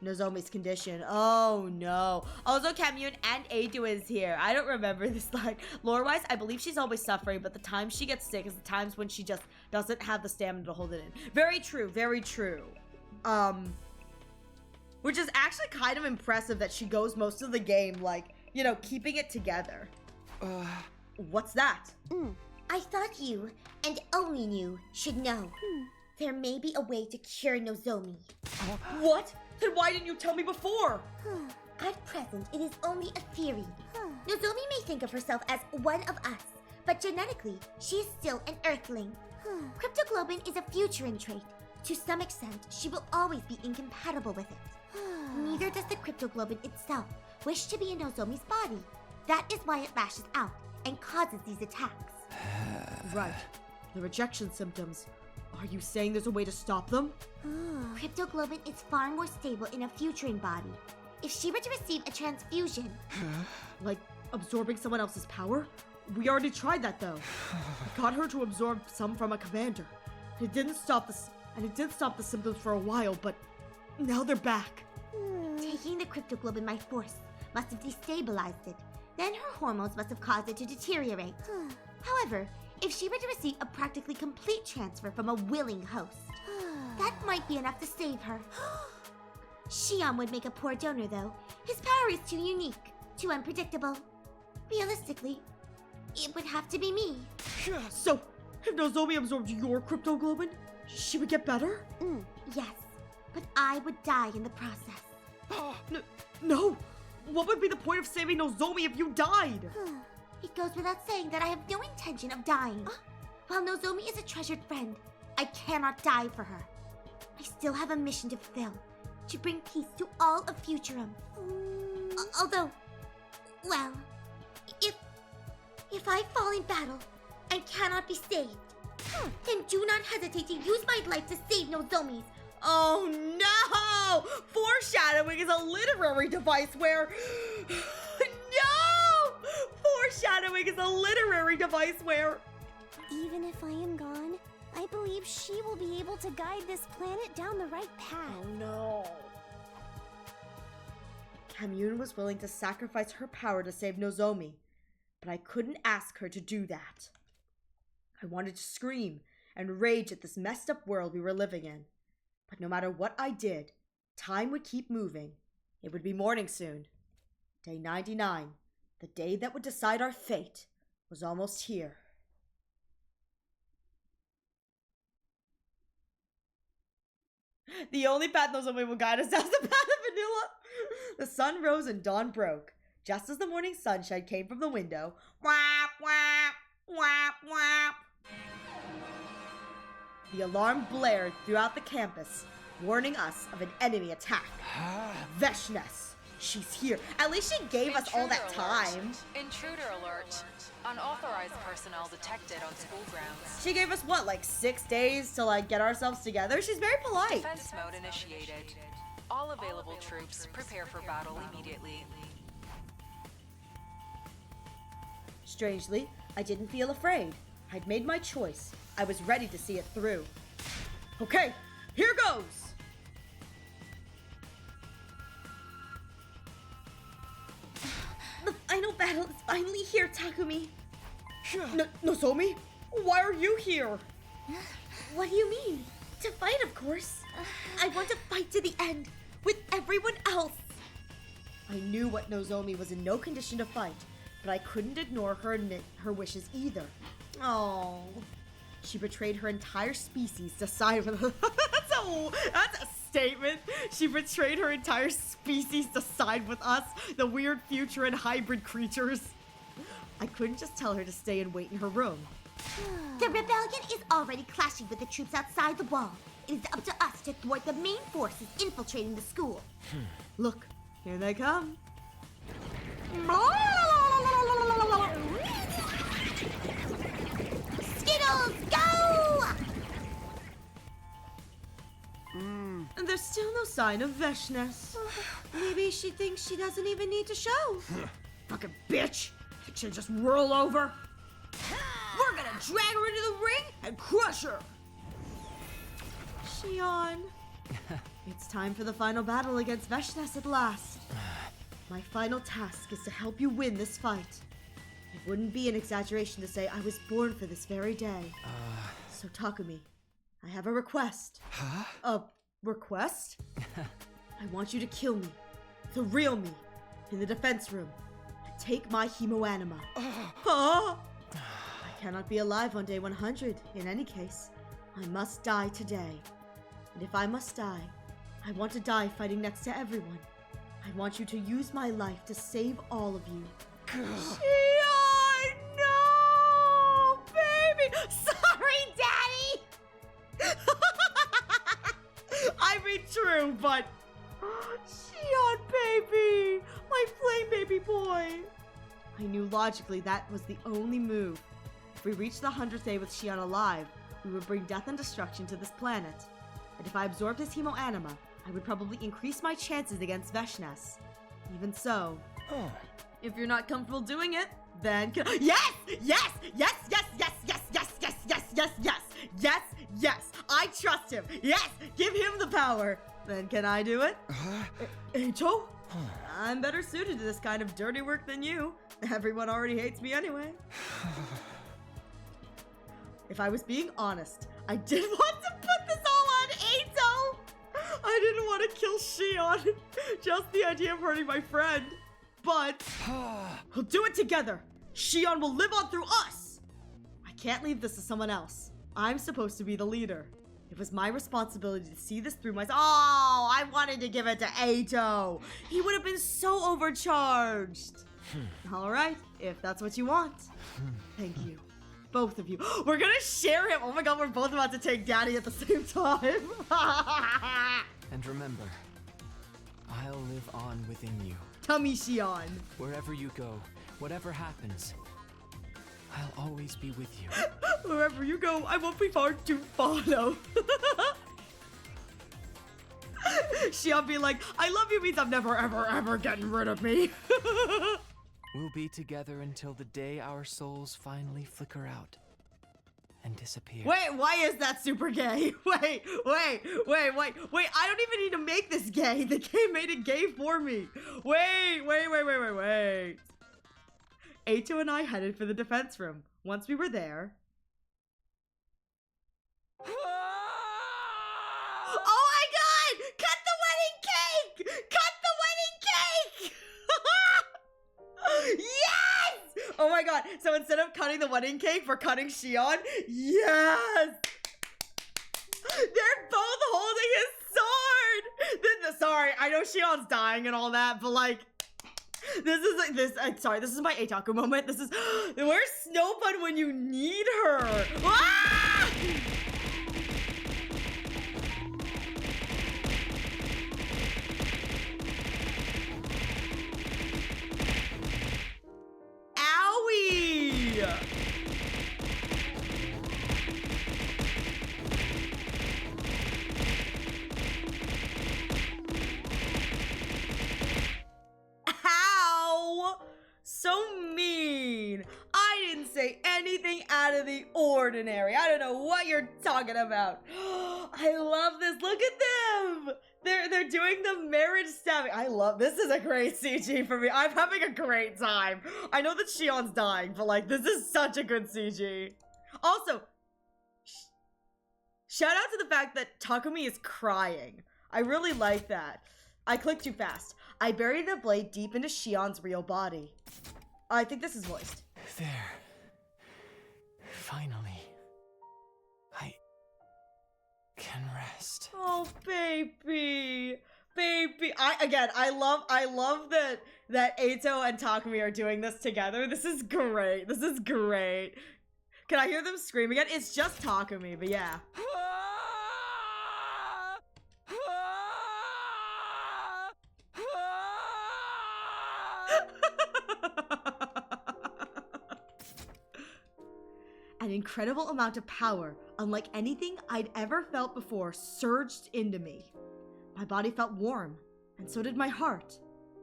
Nozomi's condition. Oh no. Also, Kamyun and Ado is here. I don't remember this line. Lore-wise, I believe she's always suffering, but the times she gets sick is the times when she just doesn't have the stamina to hold it in. Very true, very true. Which is actually kind of impressive that she goes most of the game, like, you know, keeping it together. What's that? I thought you, and only you, should know. There may be a way to cure Nozomi. What? Then why didn't you tell me before? At present, it is only a theory. Nozomi may think of herself as one of us, but genetically, she is still an Earthling. Cryptoglobin is a futurin trait. To some extent, she will always be incompatible with it. Neither does the cryptoglobin itself wish to be in Nozomi's body. That is why it lashes out and causes these attacks. Right. The rejection symptoms. Are you saying there's a way to stop them? Cryptoglobin is far more stable in a futurin body. If she were to receive a transfusion... Like absorbing someone else's power? We already tried that though. I got her to absorb some from a commander. It didn't stop the symptoms for a while, but now they're back. Taking the cryptoglobin by force must have destabilized it. Then her hormones must have caused it to deteriorate. However, if she were to receive a practically complete transfer from a willing host, that might be enough to save her. Xion would make a poor donor though. His power is too unique, too unpredictable. Realistically, it would have to be me. So, if Nozomi absorbed your cryptoglobin, she would get better? Yes, but I would die in the process. No! What would be the point of saving Nozomi if you died? It goes without saying that I have no intention of dying. While Nozomi is a treasured friend, I cannot die for her. I still have a mission to fulfill, to bring peace to all of Futurum. Although, well, if I fall in battle and cannot be saved, then do not hesitate to use my life to save Nozomi's. Oh no! Foreshadowing is a literary device where... No! Foreshadowing is a literary device where... Even if I am gone, I believe she will be able to guide this planet down the right path. Oh no. Kamyun was willing to sacrifice her power to save Nozomi, but I couldn't ask her to do that. I wanted to scream and rage at this messed up world we were living in. But no matter what I did, time would keep moving. It would be morning soon. Day 99, the day that would decide our fate, was almost here. The only path Nozomi will guide us is the path of vanilla. The sun rose and dawn broke. Just as the morning sunshine came from the window, whap, whap, whap, whap. The alarm blared throughout the campus, warning us of an enemy attack. Veshness, she's here. At least she gave us all that time. Intruder alert. Unauthorized personnel detected on school grounds. She gave us what, like 6 days to like get ourselves together? She's very polite. Defense mode initiated. All available troops prepare for battle immediately. Strangely, I didn't feel afraid. I'd made my choice. I was ready to see it through. Okay, here goes! The final battle is finally here, Takumi. Nozomi, why are you here? What do you mean? To fight, of course. I want to fight to the end, with everyone else. I knew what Nozomi was in no condition to fight, but I couldn't ignore her wishes either. Oh, she betrayed her entire species to side with her. That's a statement. She betrayed her entire species to side with us, the weird future and hybrid creatures. I couldn't just tell her to stay and wait in her room. The rebellion is already clashing with the troops outside the wall. It is up to us to thwart the main forces infiltrating the school. Look, here they come. Skittles, go! And there's still no sign of Veshness. Maybe she thinks she doesn't even need to show. Fucking bitch! She'll just roll over. We're gonna drag her into the ring and crush her! Shion. It's time for the final battle against Veshness at last. My final task is to help you win this fight. It wouldn't be an exaggeration to say I was born for this very day. So Takumi, I have a request. Huh? A request? I want you to kill me, the real me, in the defense room, and take my hemoanima. I cannot be alive on day 100, in any case. I must die today. And if I must die, I want to die fighting next to everyone. I want you to use my life to save all of you. Shion, no! Baby! Sorry, Daddy! I mean, true, but... Shion, baby! My flame baby boy! I knew logically that was the only move. If we reached the 100th day with Shion alive, we would bring death and destruction to this planet. And if I absorbed his hemoanima, I would probably increase my chances against Veshness. Even so, if you're not comfortable doing it, then yes! Yes! Yes! Yes! Yes! Yes! Yes! Yes! Yes! Yes! Yes! Yes! Yes! I trust him! Yes! Give him the power! Then can I do it? Eito? I'm better suited to this kind of dirty work than you. Everyone already hates me anyway. If I was being honest, I did want to put this all on Eito! I didn't want to kill Shion. Just the idea of hurting my friend. But we'll do it together. Shion will live on through us. I can't leave this to someone else. I'm supposed to be the leader. It was my responsibility to see this through myself. Oh, I wanted to give it to Eito. He would have been so overcharged. All right, if that's what you want. Thank you. Both of you. We're gonna share him. Oh my god, we're both about to take Daddy at the same time. And remember, I'll live on within you. Tummy Shion. Wherever you go, whatever happens, I'll always be with you. Wherever you go, I won't be far to follow. Shion be like, I love you means I'm never, ever, ever getting rid of me. We'll be together until the day our souls finally flicker out and disappear. Wait, why is that super gay? Wait. I don't even need to make this gay. The game made it gay for me. Wait. Eito and I headed for the defense room. Once we were there... Oh my god! Cut the wedding cake! Cut the wedding cake! Yes! Oh my god. So instead of cutting the wedding cake, we're cutting Shion? Yes! They're both holding his sword! Sorry, I know Shion's dying and all that, but like... This is my Eitaku moment. This is... Where's Snowbun when you need her? Ah! Owie! Ow! So mean. I of the ordinary. I don't know what you're talking about. I love this. Look at them. They're doing the marriage stabbing. I love this. Is a great CG for me. I'm having a great time. I know that Shion's dying, but like this is such a good CG. Also, shout out to the fact that Takumi is crying. I really like that. I clicked too fast. I buried the blade deep into Shion's real body. I think this is voiced. There. Finally. I can rest. Oh, baby. Baby. I love that Eito and Takumi are doing this together. This is great. This is great. Can I hear them scream again? It's just Takumi, but yeah. An incredible amount of power, unlike anything I'd ever felt before, surged into me. My body felt warm, and so did my heart.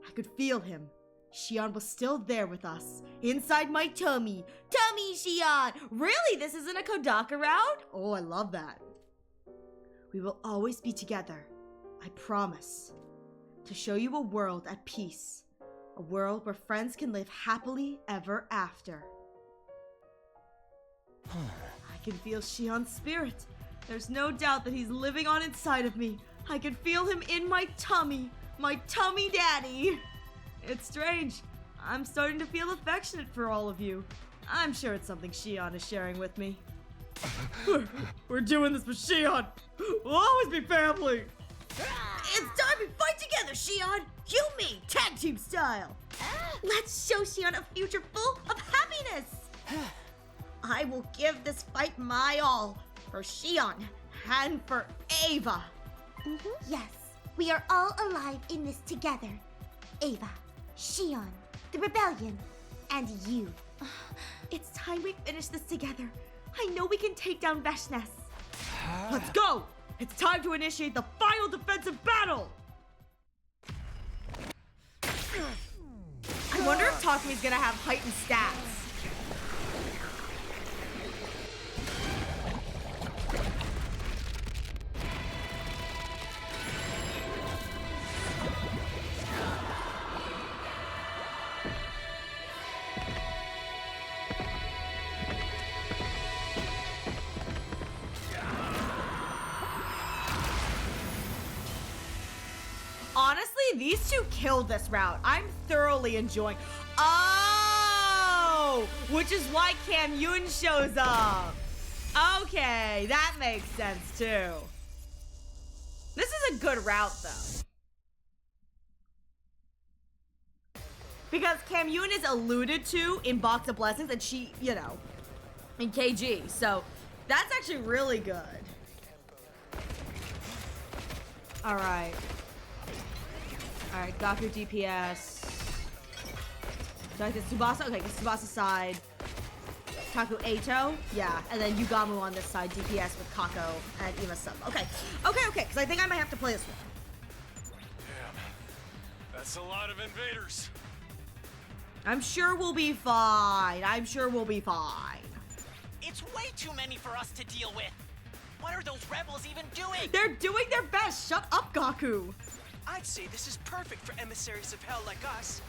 I could feel him. Shion was still there with us, inside my tummy. Tummy, Shion! Really? This isn't a Kodaka route? Oh, I love that. We will always be together. I promise. To show you a world at peace. A world where friends can live happily ever after. I can feel Shion's spirit. There's no doubt that he's living on inside of me. I can feel him in my tummy daddy. It's strange. I'm starting to feel affectionate for all of you. I'm sure it's something Shion is sharing with me. We're doing this with Shion. We'll always be family. It's time we fight together, Shion. You, me, tag team style. Let's show Shion a future full of happiness. I will give this fight my all for Shion and for Ava. Yes, we are all alive in this together. Ava, Shion, the rebellion, and you. It's time we finish this together. I know we can take down Veshness. Let's go! It's time to initiate the final defensive battle! I wonder if Takumi's gonna have heightened stats. Honestly, these two killed this route. I'm thoroughly enjoying. Oh, which is why Cam Yun shows up. Okay, that makes sense too. This is a good route though, because Cam Yun is alluded to in Box of Blessings, and she, you know, in KG. So that's actually really good. All right. Alright, Gaku DPS. So I get Tsubasa? Okay, get Tsubasa side. Taku Eito? Yeah, and then Yugamu on this side, DPS with Kako and Ima sub. Okay, because I think I might have to play this one. Damn, that's a lot of invaders. I'm sure we'll be fine. It's way too many for us to deal with. What are those rebels even doing? They're doing their best. Shut up, Gaku. I'd say this is perfect for emissaries of hell like us.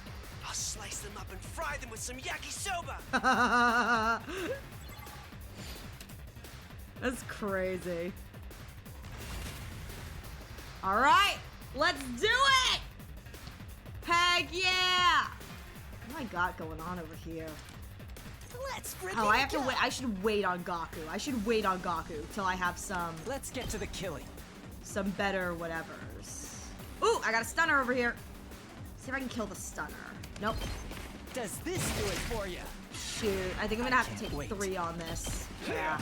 I'll slice them up and fry them with some yakisoba. That's crazy. All right, let's do it. Heck yeah. What do I got going on over here? Let's Oh, I have to wait. I should wait on Gaku. I should wait on Gaku till I have some. Let's get to the killing. Some better whatevers. Ooh, I got a stunner over here. See if I can kill the stunner. Nope. Does this do it for you? Shoot, I think I'm gonna have to take 3 on this. Yeah,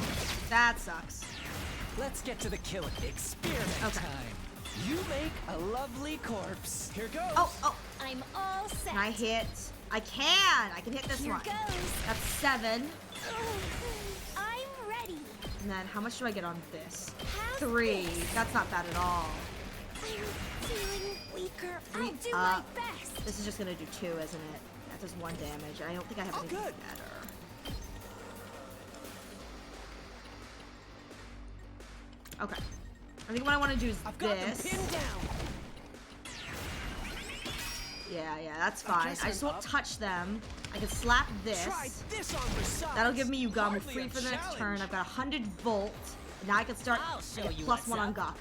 that sucks. Let's get to the killing. Experiment time. You make a lovely corpse. Here goes. Oh. I'm all set. Can I hit? I can hit this Here one. goes. That's 7. I'm ready. And then how much do I get on this? 3. That's not bad at all. I'm feeling weaker. I'll do my best. This is just gonna do 2, isn't it? That does 1 damage. I don't think I have anything better. Okay. I think what I want to do is I've got them this. pinned down. Yeah, that's fine. I just won't touch them. I can slap this. Try this on the side. That'll give me Ugamu Hardly free a for the next challenge. turn. I've got 100 volt. Now I can start I'll show I get you plus what's 1 on up. Gaku.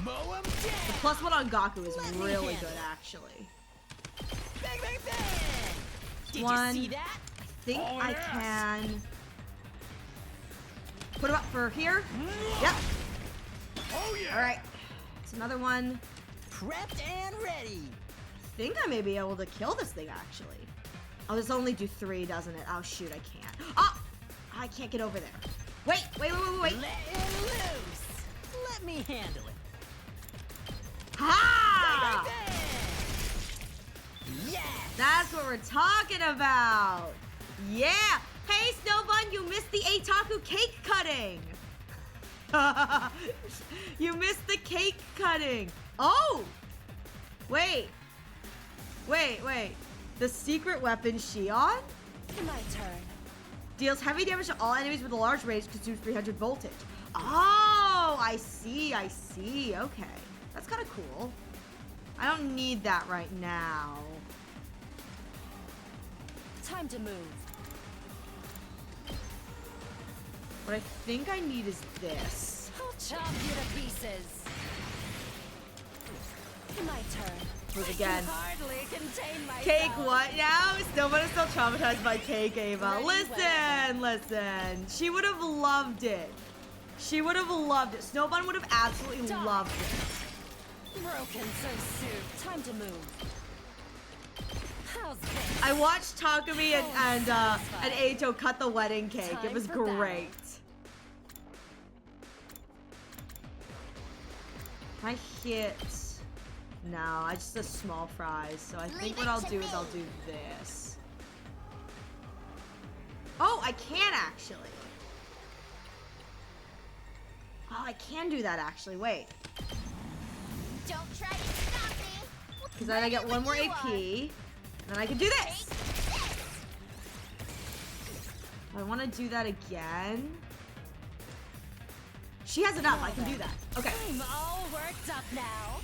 Mow 'em down. The plus 1 on Gaku is Let me really handle good, it. actually. Bang, bang, bang! Did One. you see that? I think Oh, I yes. can put him up for here. Yep. Oh yeah. All right. It's another one. Prepped and ready. I think I may be able to kill this thing, actually. Oh, this only do 3, doesn't it? Oh, shoot, I can't. Oh! I can't get over there. Wait. Let it loose. Let me handle it. Ha! Bang, bang, bang. Yes. That's what we're talking about. Yeah. Hey, Snowbun, you missed the Eitaku cake cutting. You missed the cake cutting. Oh! Wait. The secret weapon, Shion, My turn. deals heavy damage to all enemies with a large range, consumes 300 voltage. Oh, I see. Okay. That's kind of cool. I don't need that right now. Time to move. What I think I need is this. I'll chop you to pieces. My turn. Move again. Hardly contain myself. Cake, what now? Snowbun is still traumatized by cake, Ava. Ready, Listen. She would have loved it. Snowbun would have absolutely loved it. Broken so soon. Time to move. How's this? I watched Takumi and Eito cut the wedding cake. It Time was for battle. great. I hit. No, I just a small fries. So I think what I'll do is I'll do this. Oh, I can actually. Oh, I can do that actually. Wait. Don't try to stop me. Because then I get one more AP. And then I can do this. I want to do that again. She has enough. I can do that. Okay. I'm all worked up now.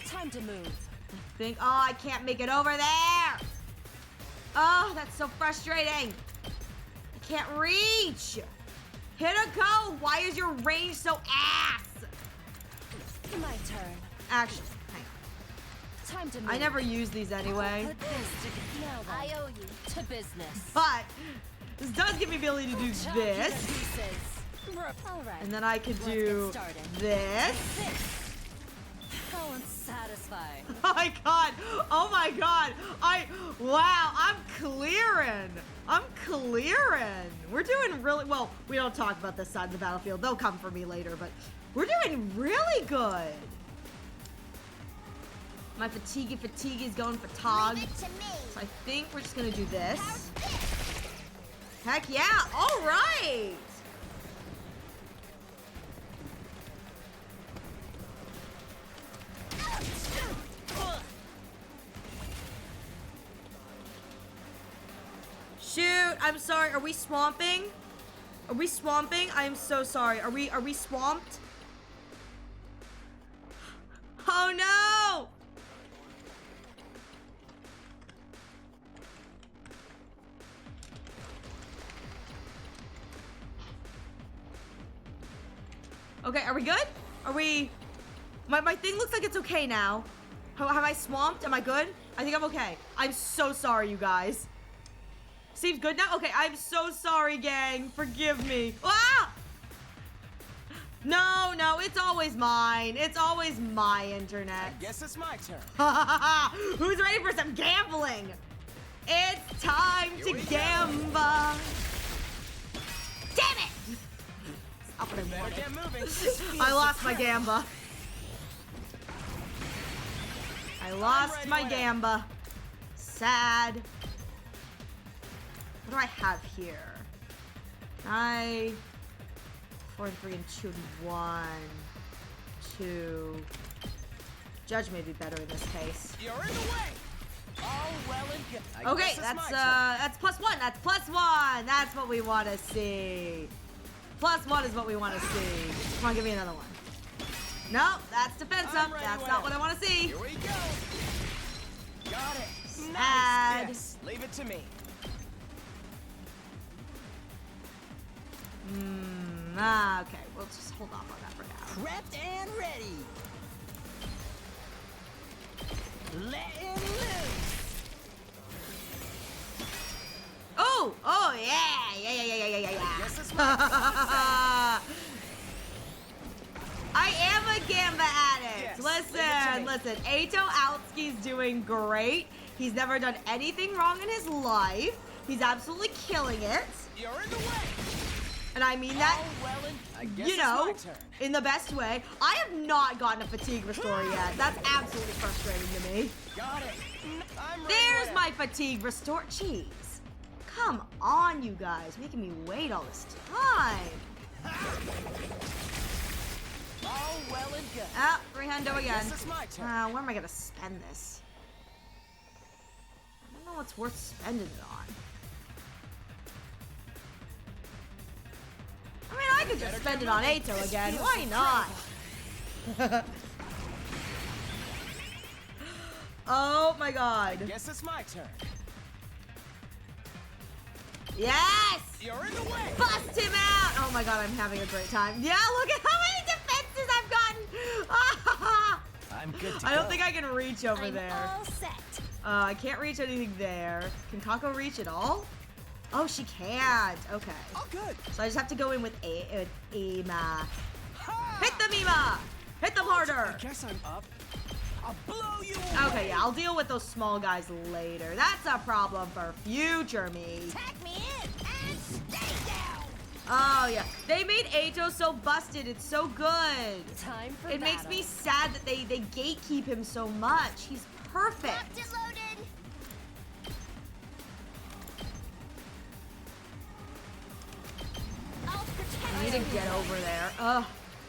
Time to move. Oh, I can't make it over there. Oh, that's so frustrating. I can't reach. Hit a go. Why is your range so ass? My turn. Actually, hang on. Time to move. I never use these anyway. Put this to now then. I owe you. To business. But this does give me the ability to do Chop you to this. pieces. All right. And then I could Let's do get started. this. How unsatisfying. Oh my god. Wow, I'm clearing. We're doing really well. We don't talk about this side of the battlefield. They'll come for me later, but we're doing really good. My fatigue is going for Tog. Leave it to me. So I think we're just gonna do this. Heck yeah, all right. Shoot, I'm sorry. Are we swamping? I am so sorry. Are we swamped? Oh no! Okay, are we good? Are we... My thing looks like it's okay now. Have I swamped? Am I good? I think I'm okay. I'm so sorry, you guys. Seems good now? Okay, I'm so sorry, gang. Forgive me. Ah! No, it's always mine. It's always my internet. I guess it's my turn. Who's ready for some gambling? It's time to gamble. Damn it! Stop what I Better wanted. get moving. I lost my gamba. I lost my gamba. Sad. What do I have here? 4 and 3 and 2 and 1. 2. Judge may be better in this case. You're in the way. All well and good. I Okay, guess it's my turn. that's +1. That's +1. That's what we want to see. +1 is what we want to see. Come on, give me another one. Nope, that's defensive. That's not what I want to see. Here we go. Got it. Sad. Nice. Yes, leave it to me. Okay. We'll just hold off on that for now. Prepped and ready. Letting loose. Oh, yeah. Guess it's my I am a Gamba addict. Yes, leave it to Listen. Ato Altsky's doing great. He's never done anything wrong in his life. He's absolutely killing it. You're in the way. And I mean that, All well and I guess you know, it's my turn. in the best way. I have not gotten a fatigue restore yet. That's absolutely frustrating to me. Got it. I'm ready. There's my fatigue restore. Jeez. Come on, you guys. Making me wait all this time. All well and good. Ah, 300 again. Guess it's my turn. Where am I gonna spend this? I don't know what's worth spending it on. I mean, I could just spend it on Ato again. Why not? Oh my god. Guess it's my turn. Yes! You're in the way. Bust him out! Oh my god, I'm having a great time. Yeah, look at how many defenses I've gotten! I'm good to I don't go. think I can reach over I'm there. all set. I can't reach anything there. Can Kako reach at all? Oh, she can't. Okay. Oh, good. So I just have to go in with Ema. Ha! Hit them, Ema! Hit them harder! I guess I'm up. I'll blow you away. Okay, yeah, I'll deal with those small guys later. That's a problem for future me. Tag me in and stay down. Oh, yeah. They made Ato so busted. It's so good. Time for It makes battle. me sad that they gatekeep him so much. He's perfect. Locked and loaded. I'll protect I need to get over there. Ugh.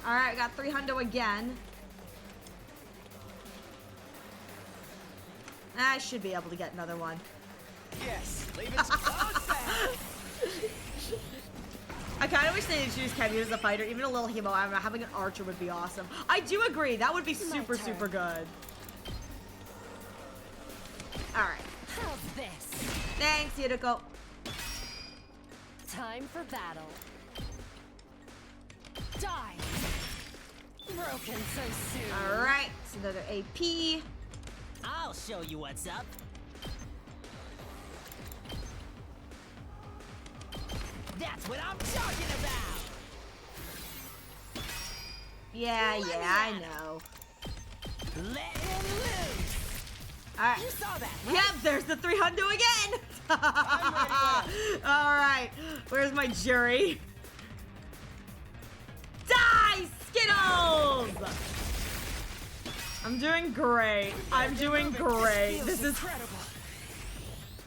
All right, I got 300 again. I should be able to get another one. Yes, leave it to us. I kind of wish they didn't choose Kenny as a fighter. Even a little hemo, I don't know, having an archer would be awesome. I do agree. That would be super, super good. All right. How's this? Thanks, Yuriko. Time for battle. Die. Broken so soon. All right. It's another AP. I'll show you what's up. That's what I'm talking about. Yeah, I know. Let him loose. All right. You saw that. Yep, there's the 300 again. All right. Where's my jury? Die, Skittles! I'm doing great. I'm doing great. This is incredible.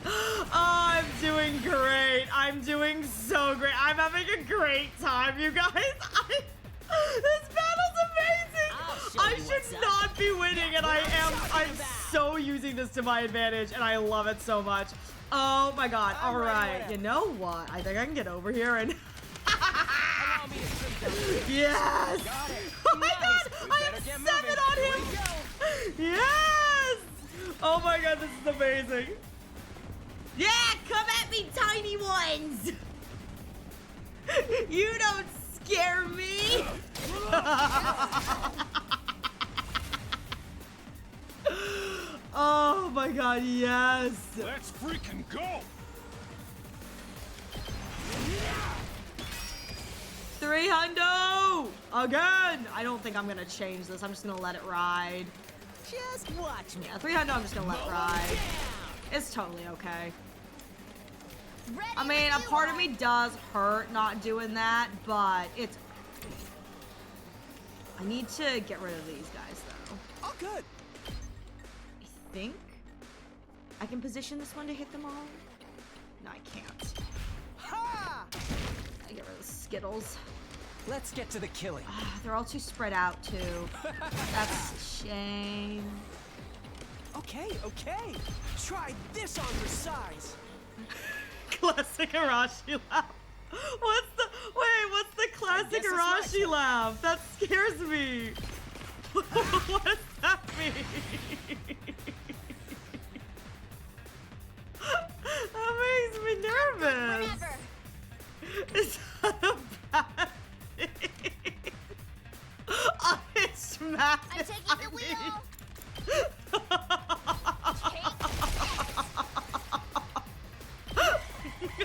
Oh, I'm doing great. I'm doing so great. I'm having a great time, you guys. This battle's amazing. I should not be winning, and I'm so using this to my advantage, and I love it so much. Oh my god. All right. You know what? I think I can get over here and yes! Oh my god! I have 7 on him! Yes! Oh my god, this is amazing. Yeah, come at me, tiny ones! You don't scare me! Oh my god, yes! Let's freaking go! 300! Again! I don't think I'm gonna change this. I'm just gonna let it ride. Just watch me. Yeah, 300, I'm just gonna let it ride. It's totally okay. I mean, a part of me does hurt not doing that, but it's okay. I need to get rid of these guys, though. Oh, good. I think I can position this one to hit them all. No, I can't. Ha! I get rid of the Skittles. Let's get to the killing. They're all too spread out, too. That's a shame. Okay, okay. Try this on your size. Classic Arashi laugh. What's the classic Arashi laugh? That scares me. What does that mean? That makes me nervous. Is that a bad thing? I smacked I'm taking the wheel.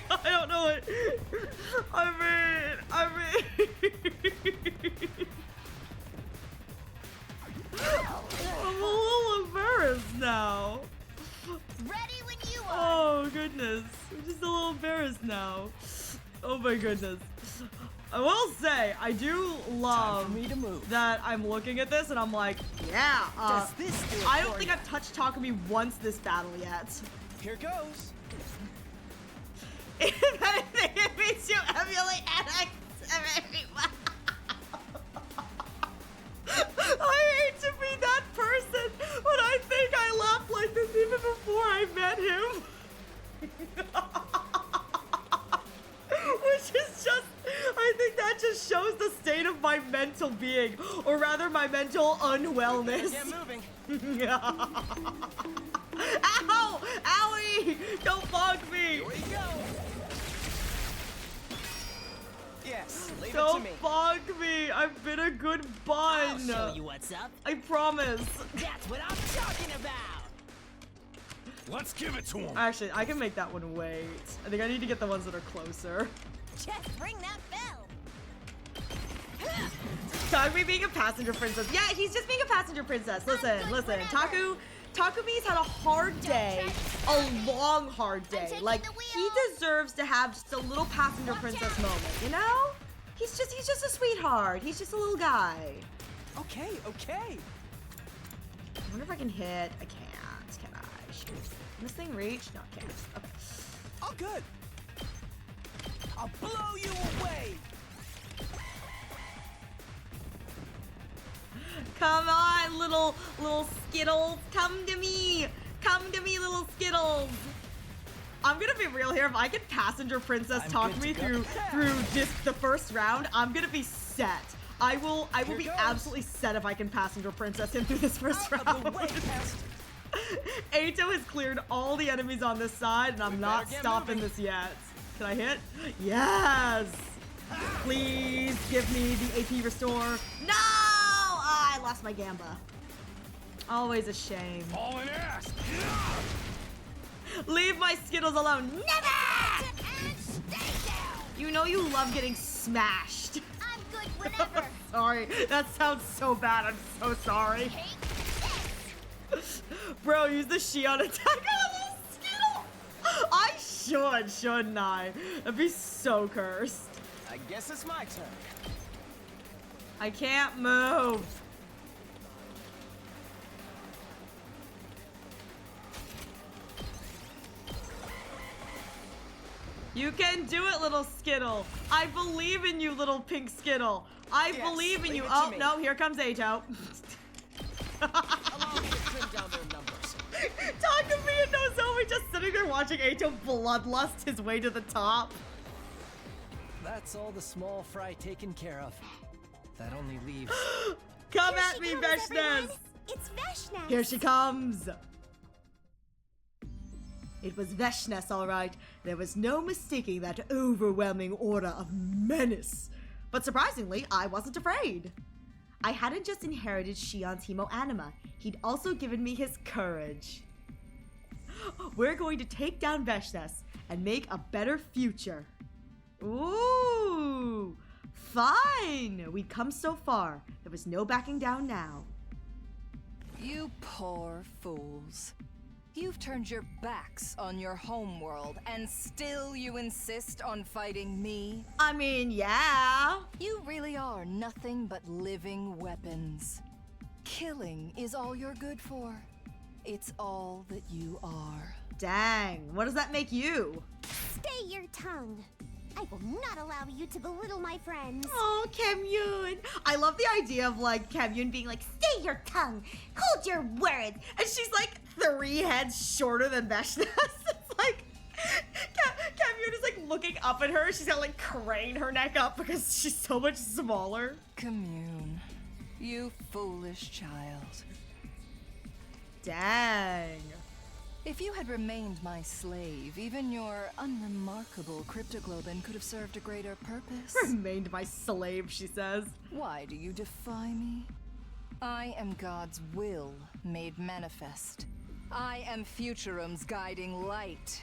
I don't know what. I mean. I'm a little embarrassed now. Ready when you are. Oh goodness, I'm just a little embarrassed now. Oh my goodness. I will say, I do love that I'm looking at this and I'm like, yeah, I don't think I've touched Takumi once this battle yet. Here goes. If anything, it makes you emulate NX very well. I hate to be that person, but I think I laughed like this even before I met him. Which is just, I think that just shows the state of my mental being, or rather my mental unwellness. Get moving. Ow! Owie! Don't bug me! Here we go. Yes, leave it to Don't me. bug me! I've been a good bun! I'll show you what's up. I promise. That's what I'm talking about! Let's give it to him. Actually, I can make that one wait. I think I need to get the ones that are closer. Just ring that bell. Takumi being a passenger princess. Yeah, he's just being a passenger princess. Listen. Takumi's had a hard day, a long hard day. Like, he deserves to have just a little passenger princess moment, you know? He's just a sweetheart. He's just a little guy. Okay. I wonder if I can hit. I can't. Can I? Shoot. Can this thing reach? No, I can't. Okay. All good. I'll blow you away. Come on, little Skittles. Come to me, little Skittles. I'm gonna be real here. If I can passenger princess talk me through just the first round, I'm gonna be set. I will be absolutely set if I can passenger princess him through this first round. Ato has cleared all the enemies on this side, and I'm not stopping this yet. Can I hit? Yes! Please give me the AP restore. No! I lost my Gamba. Always a shame. Hauling ass. Leave my Skittles alone. Never! You know you love getting smashed. I'm good whenever. Sorry, that sounds so bad. I'm so sorry. Bro, use the Shion attack on a little Skittle. I should, shouldn't I? That'd be so cursed. I guess it's my turn. I can't move. You can do it, little Skittle. I believe in you, little pink Skittle. I believe in you. Oh, no, here comes Ato. Allow me to trim down their numbers. Takumi and Nozomi just sitting there watching Ato bloodlust his way to the top. That's all the small fry taken care of. That only leaves... Come at me, Veshnes! It's Veshnes! Here she comes! It was Veshnes, all right. There was no mistaking that overwhelming aura of menace. But surprisingly, I wasn't afraid. I hadn't just inherited Shion's hemo-anima. He'd also given me his courage. We're going to take down Veshnes and make a better future. Ooh! Fine! We'd come so far. There was no backing down now. You poor fools. You've turned your backs on your homeworld, and still you insist on fighting me? I mean, yeah. You really are nothing but living weapons. Killing is all you're good for. It's all that you are. Dang, what does that make you? Stay your tongue. I will not allow you to belittle my friends. Oh, Kamyun. I love the idea of like Kamyun being like, stay your tongue, hold your words. And she's like 3 heads shorter than Veshnas. It's like, Kamyun is like looking up at her. She's gotta like crane her neck up because she's so much smaller. Commune, you foolish child. Dang. If you had remained my slave, even your unremarkable cryptoglobin could have served a greater purpose. Remained my slave, she says. Why do you defy me? I am God's will made manifest. I am Futurum's guiding light.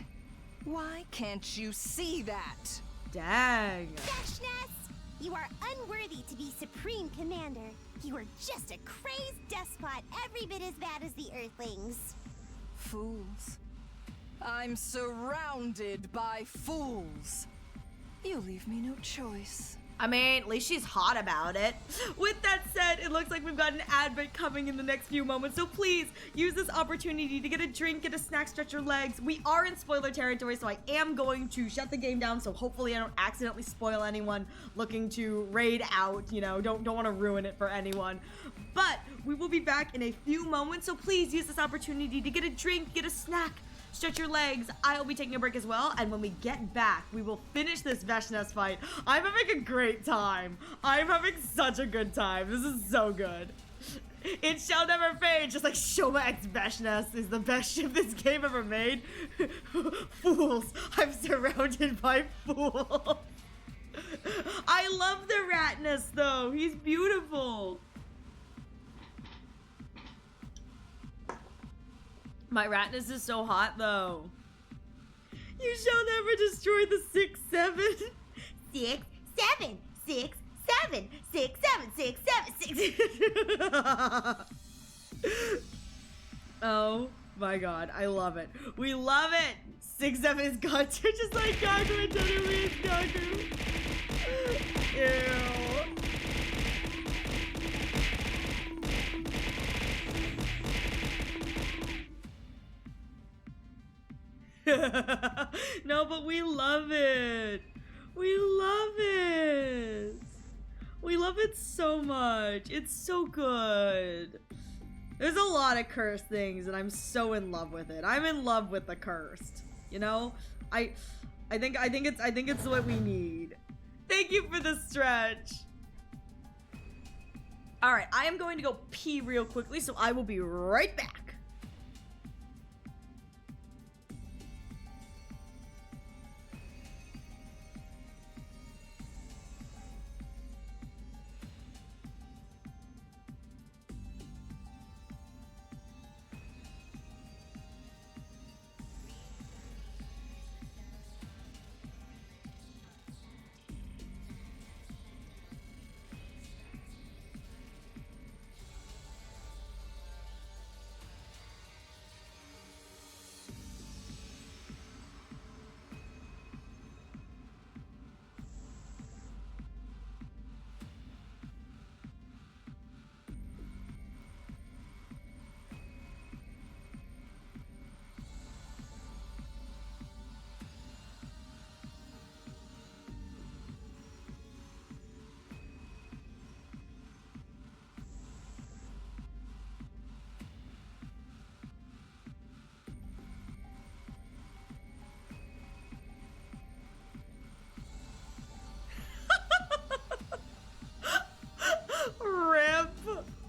Why can't you see that? Dang. Veshnas! You are unworthy to be Supreme Commander. You are just a crazed despot, every bit as bad as the Earthlings. Fools. I'm surrounded by fools. You leave me no choice. I mean, at least she's hot about it. With that said, it looks like we've got an ad break coming in the next few moments, so please use this opportunity to get a drink, get a snack, stretch your legs. We are in spoiler territory, so I am going to shut the game down, so hopefully I don't accidentally spoil anyone looking to raid out, you know, don't want to ruin it for anyone. But we will be back in a few moments, so please use this opportunity to get a drink, get a snack, stretch your legs. I'll be taking a break as well, and when we get back, we will finish this Veshnas fight. I'm having a great time. I'm having such a good time. This is so good. It shall never fade, just like Shoma X Veshnas is the best ship this game ever made. Fools. I'm surrounded by fools. I love the Ratness, though. He's beautiful. My Ratness is so hot, though. You shall never destroy the 6-7. 6, 7, 6, 7, 6, 7, 6, 7, 6. Oh my god, I love it. We love it. 6-7 is Gonter, just like Gaku and Totally is Gaku. Ew. No, but we love it. We love it. We love it so much. It's so good. There's a lot of cursed things, and I'm so in love with it. I'm in love with the cursed. You know, I think it's what we need. Thank you for the stretch. All right, I am going to go pee real quickly, so I will be right back.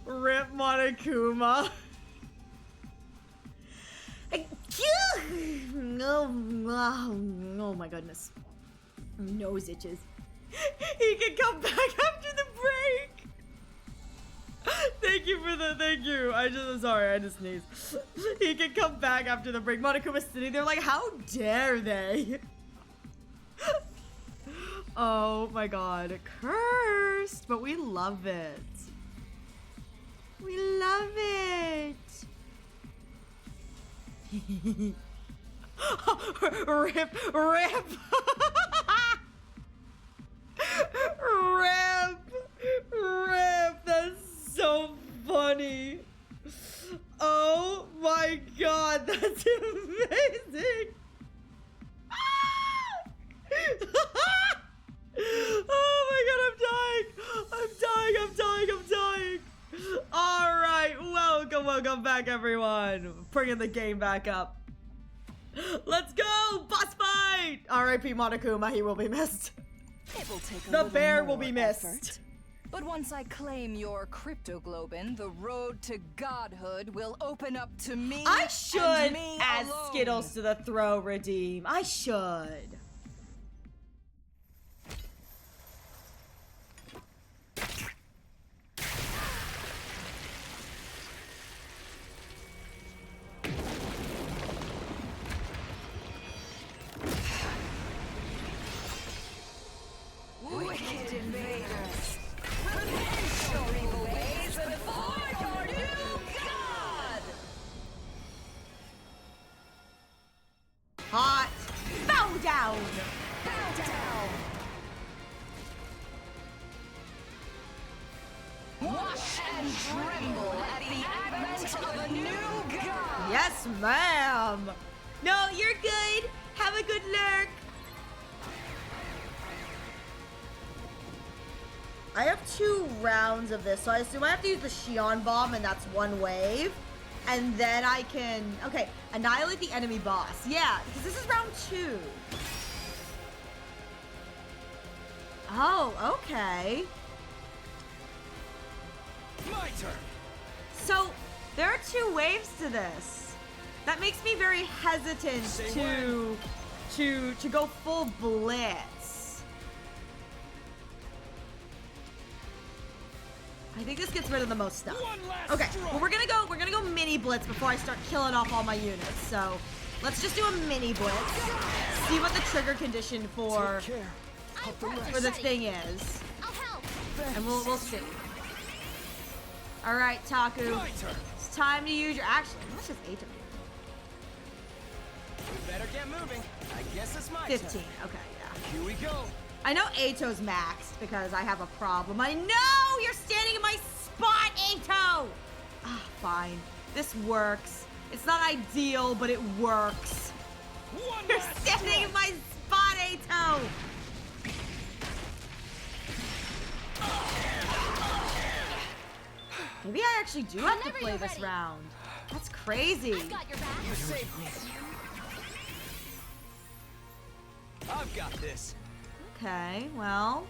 Rip Monokuma. Oh my goodness. Nose itches. He can come back after the break. Thank you. I'm sorry, I just sneezed. He can come back after the break. Monokuma's sitting there like, how dare they? Oh my god. Cursed, but we love it. We love it. Rip. Rip. That's so funny. Oh my god, that's amazing. Oh my god, I'm dying. All right, welcome back, everyone. Bringing the game back up. Let's go, boss fight. R.I.P. Monokuma, he will be missed. It will take a The little bear will more be missed. effort. But once I claim your cryptoglobin, the road to godhood will open up to me. I should and me add alone. Skittles to the throw redeem. I should. Wicked invaders, repent your evil ways before your new god! Hot. Bow down. Bow down! Wash and tremble at the advent of a new god! Yes, ma'am. No, you're good. Have a good lurk. I have 2 rounds of this, so I assume I have to use the Shion Bomb, and that's 1 wave. And then I can, okay, annihilate the enemy boss. Yeah, because this is round 2. Oh, okay. My turn. So, there are 2 waves to this. That makes me very hesitant to go full blitz. I think this gets rid of the most stuff. Okay, well we're gonna go mini blitz before I start killing off all my units. So let's just do a mini blitz. See what the trigger condition for the thing is. And we'll see. Alright, Taku. It's time to use your actually, let's just Ato. We better get moving. I guess it's my 15, turn. okay, yeah. Here we go. I know Ato's maxed because I have a problem. I know you're standing in my spot, Ato! Ah, fine. This works. It's not ideal, but it works. You're standing in my spot, Ato! Maybe I actually do have to play this round. That's crazy. You saved me. I've got this. Okay, well.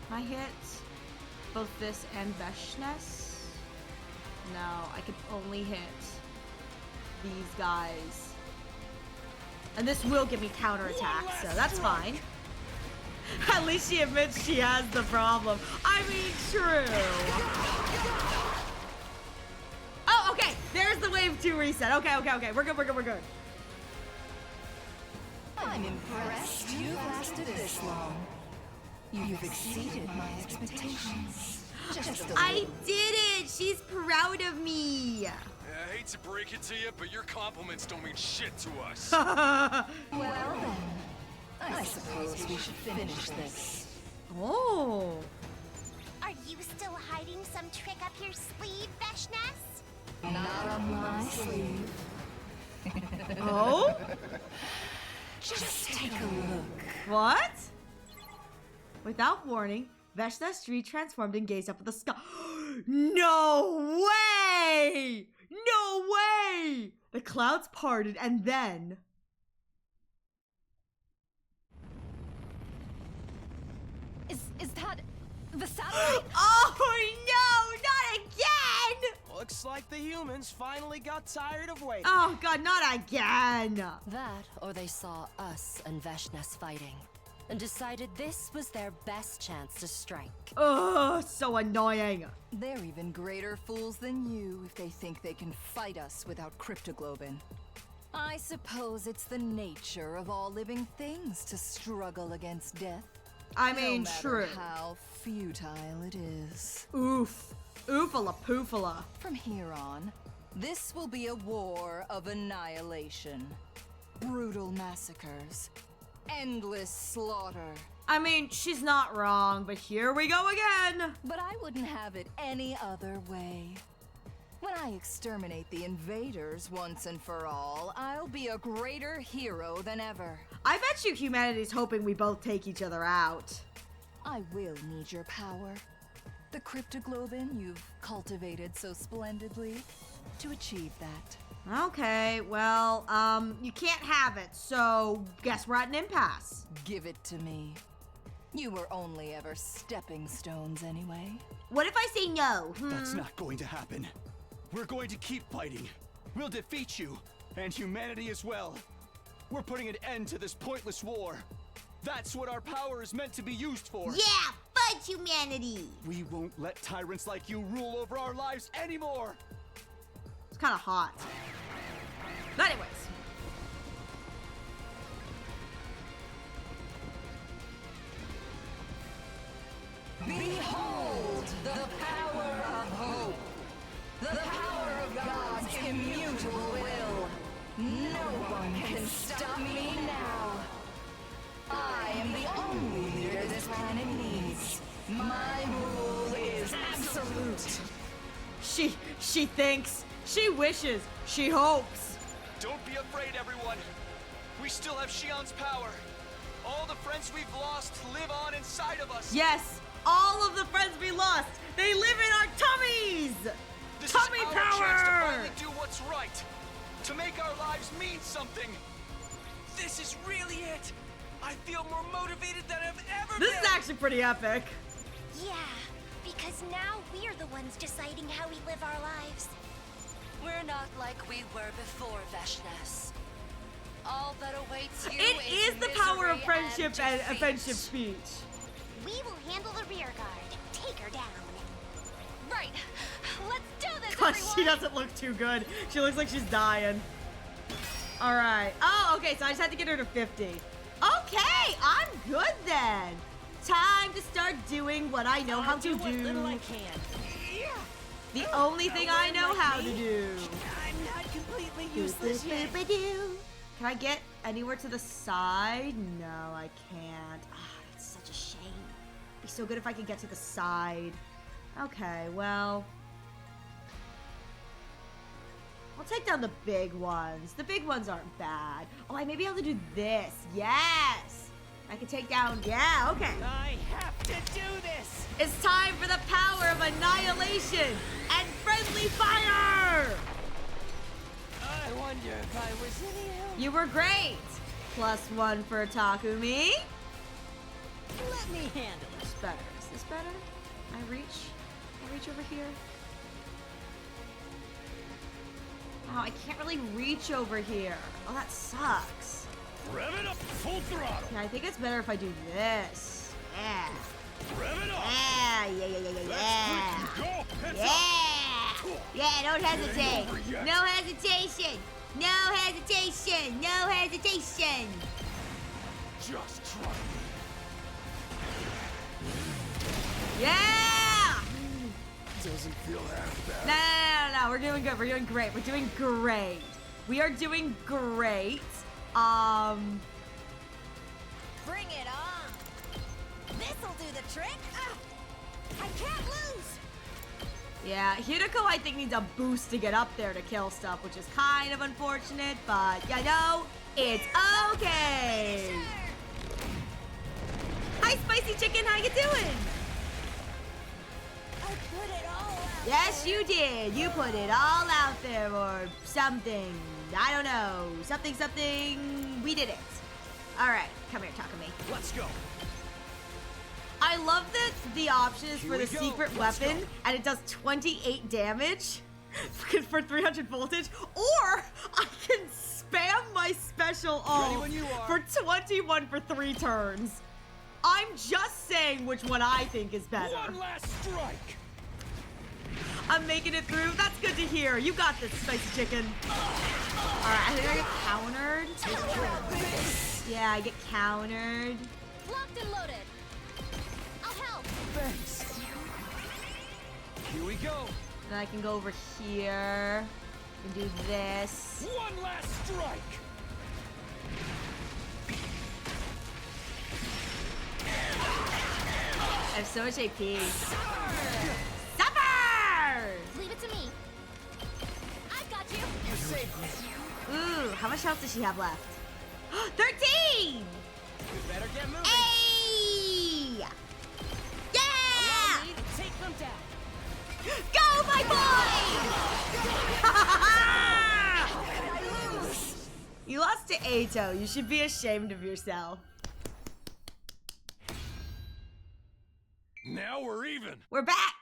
Can I hit both this and Veshness? No, I can only hit these guys. And this will give me counterattack, so that's fine. At least she admits she has the problem. I mean, true. Oh, okay. There's the wave 2 reset. Okay. We're good. I'm impressed you lasted this long. You've exceeded my expectations. I did it. She's proud of me. I hate to break it to you, but your compliments don't mean shit to us. Well then, I suppose we should finish this. Oh. Are you still hiding some trick up your sleeve, Veshness? Not on my sleeve. Oh? Just take a look. What? Without warning, Veshness transformed and gazed up at the sky. No way! No way! The clouds parted and then... Is that the satellite? Oh no! Not again! Looks like the humans finally got tired of waiting. Oh god, not again! That, or they saw us and Veshness fighting, and decided this was their best chance to strike. Ugh, so annoying. They're even greater fools than you if they think they can fight us without cryptoglobin. I suppose it's the nature of all living things to struggle against death. I mean, no matter true. how futile it is. Oof. Oofala poofala. From here on, this will be a war of annihilation. Brutal massacres. Endless slaughter. I mean, she's not wrong, but here we go again. But I wouldn't have it any other way. When I exterminate the invaders once and for all, I'll be a greater hero than ever. I bet you humanity's hoping we both take each other out. I will need your power. The cryptoglobin you've cultivated so splendidly to achieve that. Okay, well, you can't have it, so guess we're at an impasse. Give it to me. You were only ever stepping stones anyway. What if I say no? That's not going to happen. We're going to keep fighting. We'll defeat you, and humanity as well. We're putting an end to this pointless war. That's what our power is meant to be used for. Yeah, fight humanity! We won't let tyrants like you rule over our lives anymore! It's kind of hot. But anyways. Behold the power of hope. The power of God's immutable will. No one can stop me now. I am the only leader this planet needs. My rule is absolute. She thinks, she wishes, she hopes. Don't be afraid, everyone. We still have Shion's power. All the friends we've lost live on inside of us. Yes, all of the friends we lost, they live in our tummies! This Tummy is our power! chance to finally do what's right. To make our lives mean something. This is really it. I feel more motivated than I've ever This been. is actually pretty epic. Yeah, because now we're the ones deciding how we live our lives. We're not like we were before, Veshness. All that awaits you It is the power of misery friendship and and friendship speech. We will handle the rear guard. Take her down. Right. Let's do this, Gosh, everyone. she doesn't look too good. She looks like she's dying. All right. Oh, okay, so I just had to get her to 50. Okay, I'm good then. Time to start doing what I know how to do. What little I can. The only thing I know how to do. I'm not completely useless yet. Can I get anywhere to the side? No, I can't. Ah, that's such a shame. It'd be so good if I could get to the side. Okay, well, I'll take down the big ones. The big ones aren't bad. Oh, I may be able to do this. Yes! I can take down, yeah, okay. I have to do this. It's time for the power of annihilation and friendly fire! I wonder if I was any help. You were great. +1 for Takumi. Let me handle it. It's better. Is this better? Can I reach over here? Oh, I can't really reach over here. Oh, that sucks. Rev it up full throttle. Yeah, I think it's better if I do this. Yeah. Rev it up. Yeah. Go. Heads Yeah. Yeah, don't hesitate. over yet. No hesitation. No hesitation. No hesitation. Just try. Yeah. Doesn't feel half bad. No. We're doing good. We're doing great. We're doing great. We are doing great. Bring it on. This'll do the trick. I can't lose. Yeah, Hideko I think needs a boost to get up there to kill stuff, which is kind of unfortunate, but you know, it's okay. Hi, Spicy Chicken, how you doing? I put it all out. Yes, you did. You put it all out there or something. I don't know. Something. We did it. All right, come here, Takumi. Let's go. I love that the option is for we the go. secret Let's weapon, go. and it does 28 damage for 300 voltage, or I can spam my special Ready ult when you are. for 21 for 3 turns. I'm just saying which one I think is better. One last strike. I'm making it through. That's good to hear. You got this, Spicy Chicken. All right, I think I get countered. Yeah, I get countered. Locked and loaded. I'll help. Thanks. Here we go. Then I can go over here and do this. One last strike. I have so much AP. Suffer! Leave it to me. saved me. Ooh, how much health does she have left? 13! We better get moving. Hey! Yeah! Allow me to take them down. Go, my boy! You lost to Ato. You should be ashamed of yourself. Now we're even. We're back.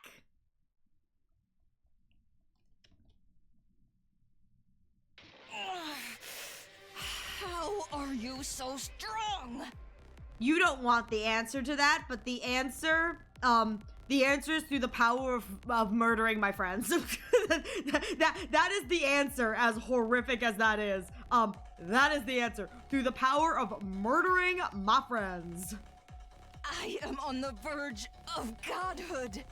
How are you so strong? You don't want the answer to that, but the answer is through the power of murdering my friends. that is the answer, as horrific as that is. That is the answer. Through the power of murdering my friends. I am on the verge of godhood.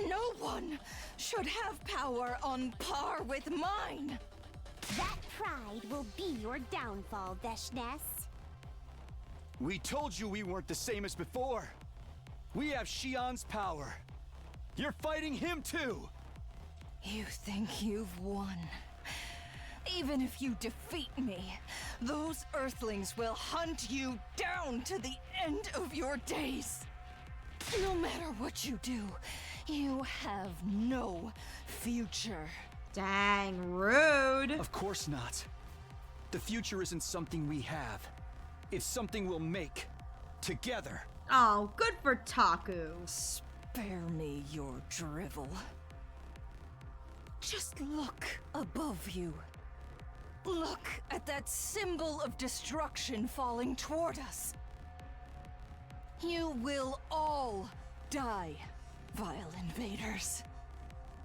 No one should have power on par with mine. That pride will be your downfall, Veshness. We told you we weren't the same as before. We have Shion's power. You're fighting him too. You think you've won. Even if you defeat me, those Earthlings will hunt you down to the end of your days. No matter what you do, you have no future. Dang, rude. Of course not. The future isn't something we have. It's something we'll make. Together. Oh, good for Taku. Spare me your drivel. Just look above you. Look at that symbol of destruction falling toward us. You will all die, vile invaders.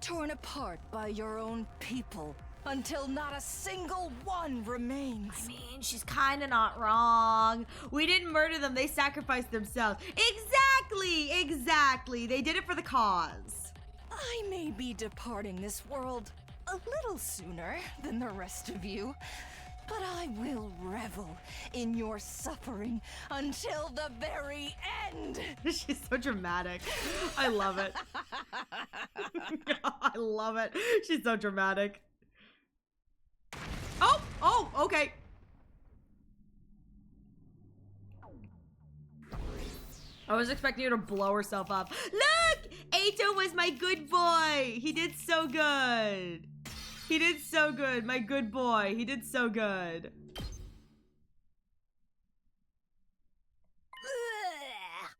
Torn apart by your own people until not a single one remains. I mean, she's kind of not wrong. We didn't murder them. They sacrificed themselves. Exactly. They did it for the cause. I may be departing this world a little sooner than the rest of you, but I will revel in your suffering until the very end. She's so dramatic. I love it. I love it. She's so dramatic. Oh, okay. I was expecting her to blow herself up. Look! Ato was my good boy. He did so good. He did so good. My good boy. He did so good.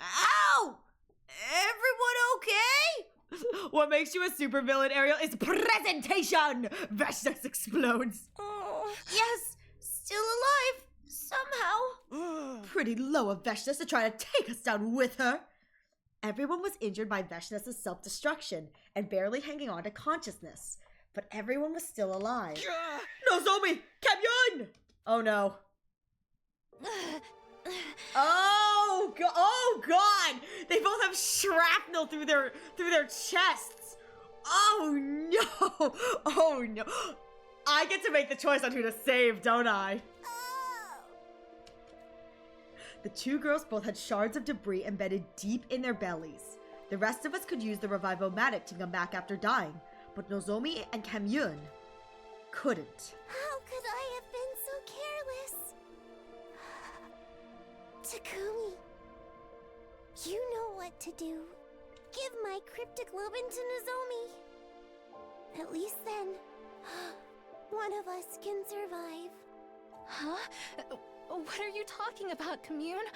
Ow! Everyone okay? What makes you a supervillain, Ariel, is presentation! Veshness explodes. Oh, yes, still alive, somehow. Pretty low of Veshness to try to take us down with her. Everyone was injured by Veshness' self-destruction and barely hanging on to consciousness, but everyone was still alive. Nozomi! Kamyun! Oh no. Oh god! They both have shrapnel through their chests. Oh no! Oh no! I get to make the choice on who to save, don't I? The two girls both had shards of debris embedded deep in their bellies. The rest of us could use the Revivomatic to come back after dying, but Nozomi and Kamyun couldn't. How could I have been so careless? Takumi, you know what to do. Give my cryptic Globin to Nozomi. At least then, one of us can survive. Huh? What are you talking about, Commune?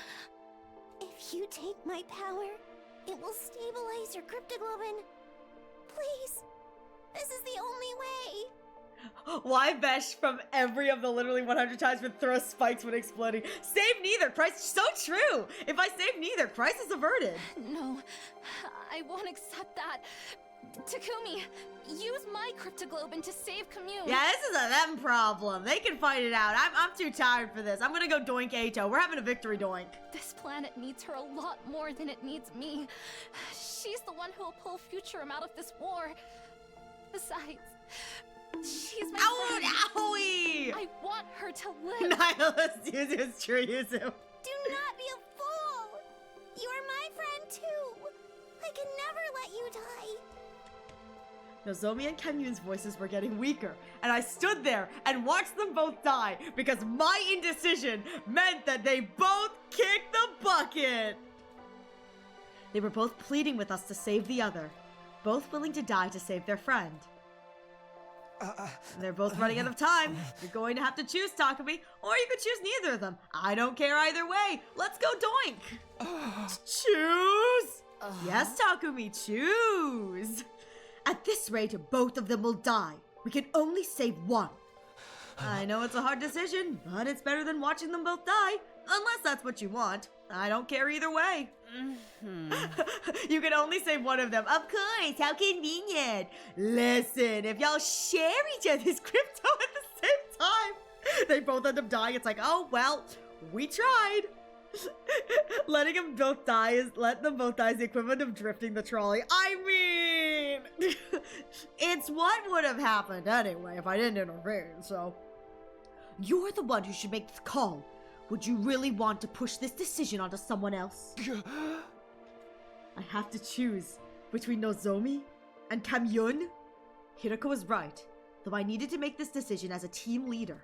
If you take my power, it will stabilize your cryptoglobin. Please, this is the only way. Why Vesh from every of the literally 100 times would throw spikes when exploding? Save neither, price. So true. If I save neither, price is averted. No, I won't accept that. Takumi, use my cryptoglobin to save Commune. Yeah, this is a them problem. They can fight it out. I'm too tired for this. I'm gonna go doink Ato. We're having a victory doink. This planet needs her a lot more than it needs me. She's the one who will pull Futurum out of this war. Besides, she's my friend. Owie! I want her to live. Nihilist Yuzu's true Yuzu. Do not be a fool. You are my friend too. I can never let you die. Nozomi and Kamyun's voices were getting weaker, and I stood there and watched them both die because my indecision meant that they both kicked the bucket. They were both pleading with us to save the other, both willing to die to save their friend. They're both running out of time. You're going to have to choose, Takumi, or you could choose neither of them. I don't care either way. Let's go doink. Choose. Yes, Takumi, choose. At this rate, both of them will die. We can only save one. I know it's a hard decision, but it's better than watching them both die. Unless that's what you want. I don't care either way. You can only save one of them. Of course, how convenient. Listen, if y'all share each other's crypto at the same time, they both end up dying. It's like, oh, well, we tried. Letting them both die is the equivalent of drifting the trolley. I mean, it's what would have happened anyway if I didn't intervene, so. You're the one who should make the call. Would you really want to push this decision onto someone else? I have to choose between Nozomi and Kamyun. Hirako was right, though I needed to make this decision as a team leader.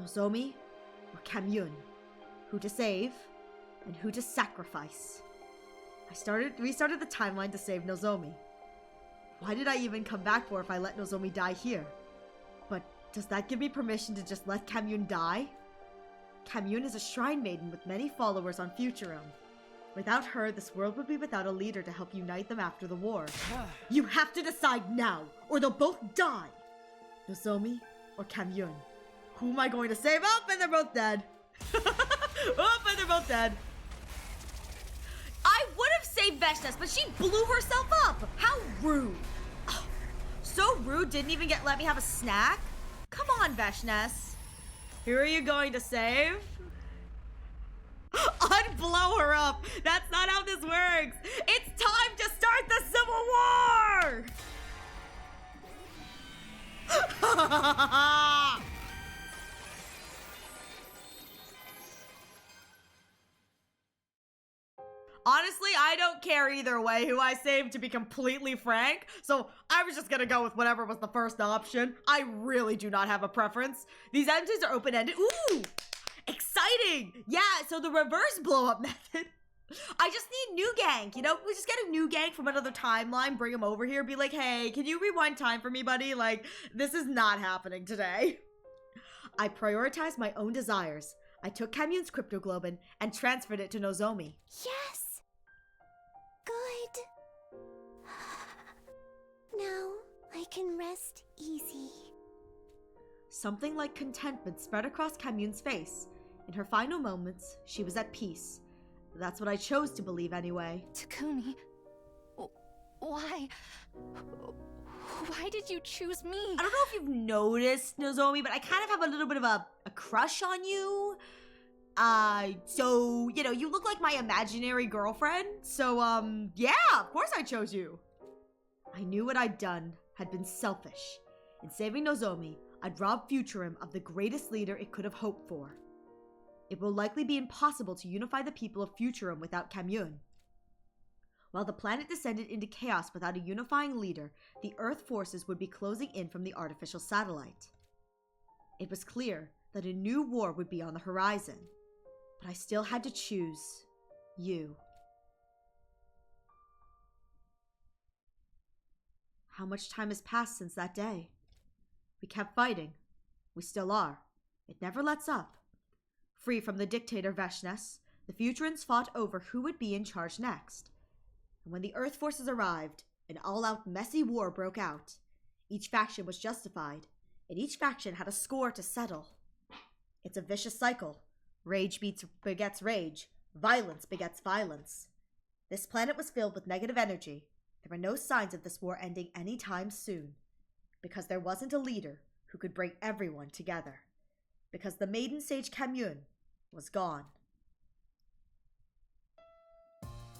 Nozomi or Kamyun? Who to save and who to sacrifice? I restarted the timeline to save Nozomi. Why did I even come back for if I let Nozomi die here? But does that give me permission to just let Kamyun die? Kamyun is a shrine maiden with many followers on Futurum. Without her, this world would be without a leader to help unite them after the war. You have to decide now, or they'll both die! Nozomi or Kamyun? Who am I going to save? Oh, and they're both dead. Oh, and they're both dead. I would have saved Veshnes, but she blew herself up. How rude. Oh, so rude, didn't even let me have a snack? Come on, Veshnes. Who are you going to save? Unblow her up. That's not how this works. It's time to start the Civil War! Honestly, I don't care either way who I saved, to be completely frank. So I was just gonna go with whatever was the first option. I really do not have a preference. These endings are open-ended. Ooh, exciting. Yeah, so the reverse blow-up method. I just need new gang, you know? We just get a new gang from another timeline, bring them over here, be like, hey, can you rewind time for me, buddy? Like, this is not happening today. I prioritized my own desires. I took Kamyun's cryptoglobin and transferred it to Nozomi. Yes! Good. Now I can rest easy. Something like contentment spread across Kamyun's face. In her final moments, she was at peace. That's what I chose to believe anyway. Takumi, why? Why did you choose me? I don't know if you've noticed, Nozomi, but I kind of have a little bit of a crush on you. So, you know, you look like my imaginary girlfriend. So, yeah, of course I chose you. I knew what I'd done had been selfish. In saving Nozomi, I'd robbed Futurum of the greatest leader it could have hoped for. It will likely be impossible to unify the people of Futurum without Kamyun. While the planet descended into chaos without a unifying leader, the Earth forces would be closing in from the artificial satellite. It was clear that a new war would be on the horizon, but I still had to choose you. How much time has passed since that day? We kept fighting. We still are. It never lets up. Free from the dictator Veshnes, the Futurans fought over who would be in charge next. And when the Earth forces arrived, an all-out messy war broke out. Each faction was justified, and each faction had a score to settle. It's a vicious cycle. Rage begets rage. Violence begets violence. This planet was filled with negative energy. There were no signs of this war ending anytime soon. Because there wasn't a leader who could bring everyone together. Because the maiden sage Kamyun was gone.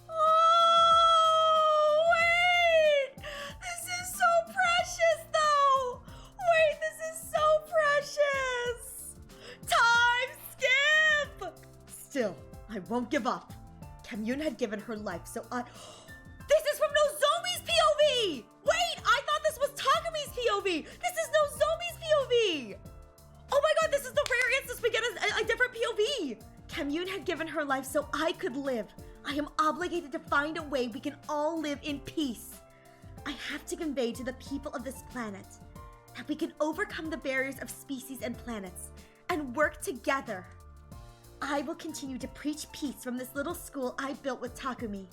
Oh, wait! This is so precious, though! Wait, this is so precious! Time skip! Still, I won't give up. Kamyun had given her life, so This is from Nozomi's POV! Wait, I thought this was POV. This is Nozomi's POV. Oh my god, this is the rare instance we get a different POV. Kamyun had given her life so I could live. I am obligated to find a way we can all live in peace. I have to convey to the people of this planet that we can overcome the barriers of species and planets and work together. I will continue to preach peace from this little school I built with Takumi.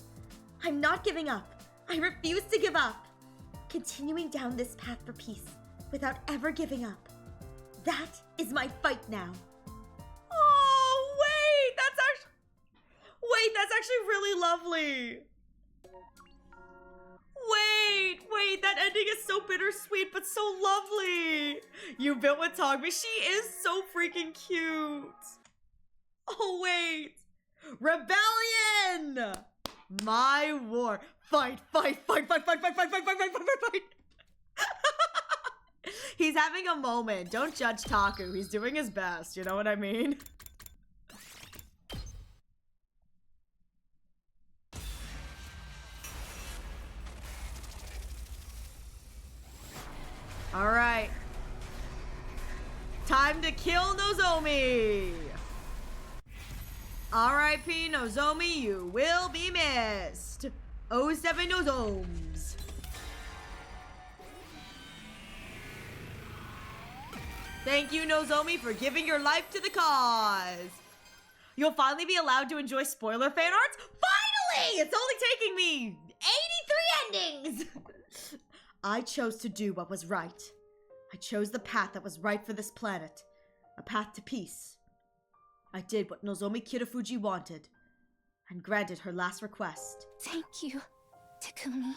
I'm not giving up. I refuse to give up. Continuing down this path for peace without ever giving up. That is my fight now. Oh, wait, that's actually really lovely. Wait, that ending is so bittersweet, but so lovely. You built with Takumi. She is so freaking cute. Oh, wait. Rebellion! My war. Fight. He's having a moment. Don't judge Taku. He's doing his best. You know what I mean? All right. Time to kill Nozomi. R.I.P. Nozomi, you will be missed. 07 Nozomes. Thank you, Nozomi, for giving your life to the cause. You'll finally be allowed to enjoy spoiler fan arts? Finally! It's only taking me 83 endings! I chose to do what was right. I chose the path that was right for this planet. A path to peace. I did what Nozomi Kirafuji wanted, and granted her last request. Thank you, Takumi.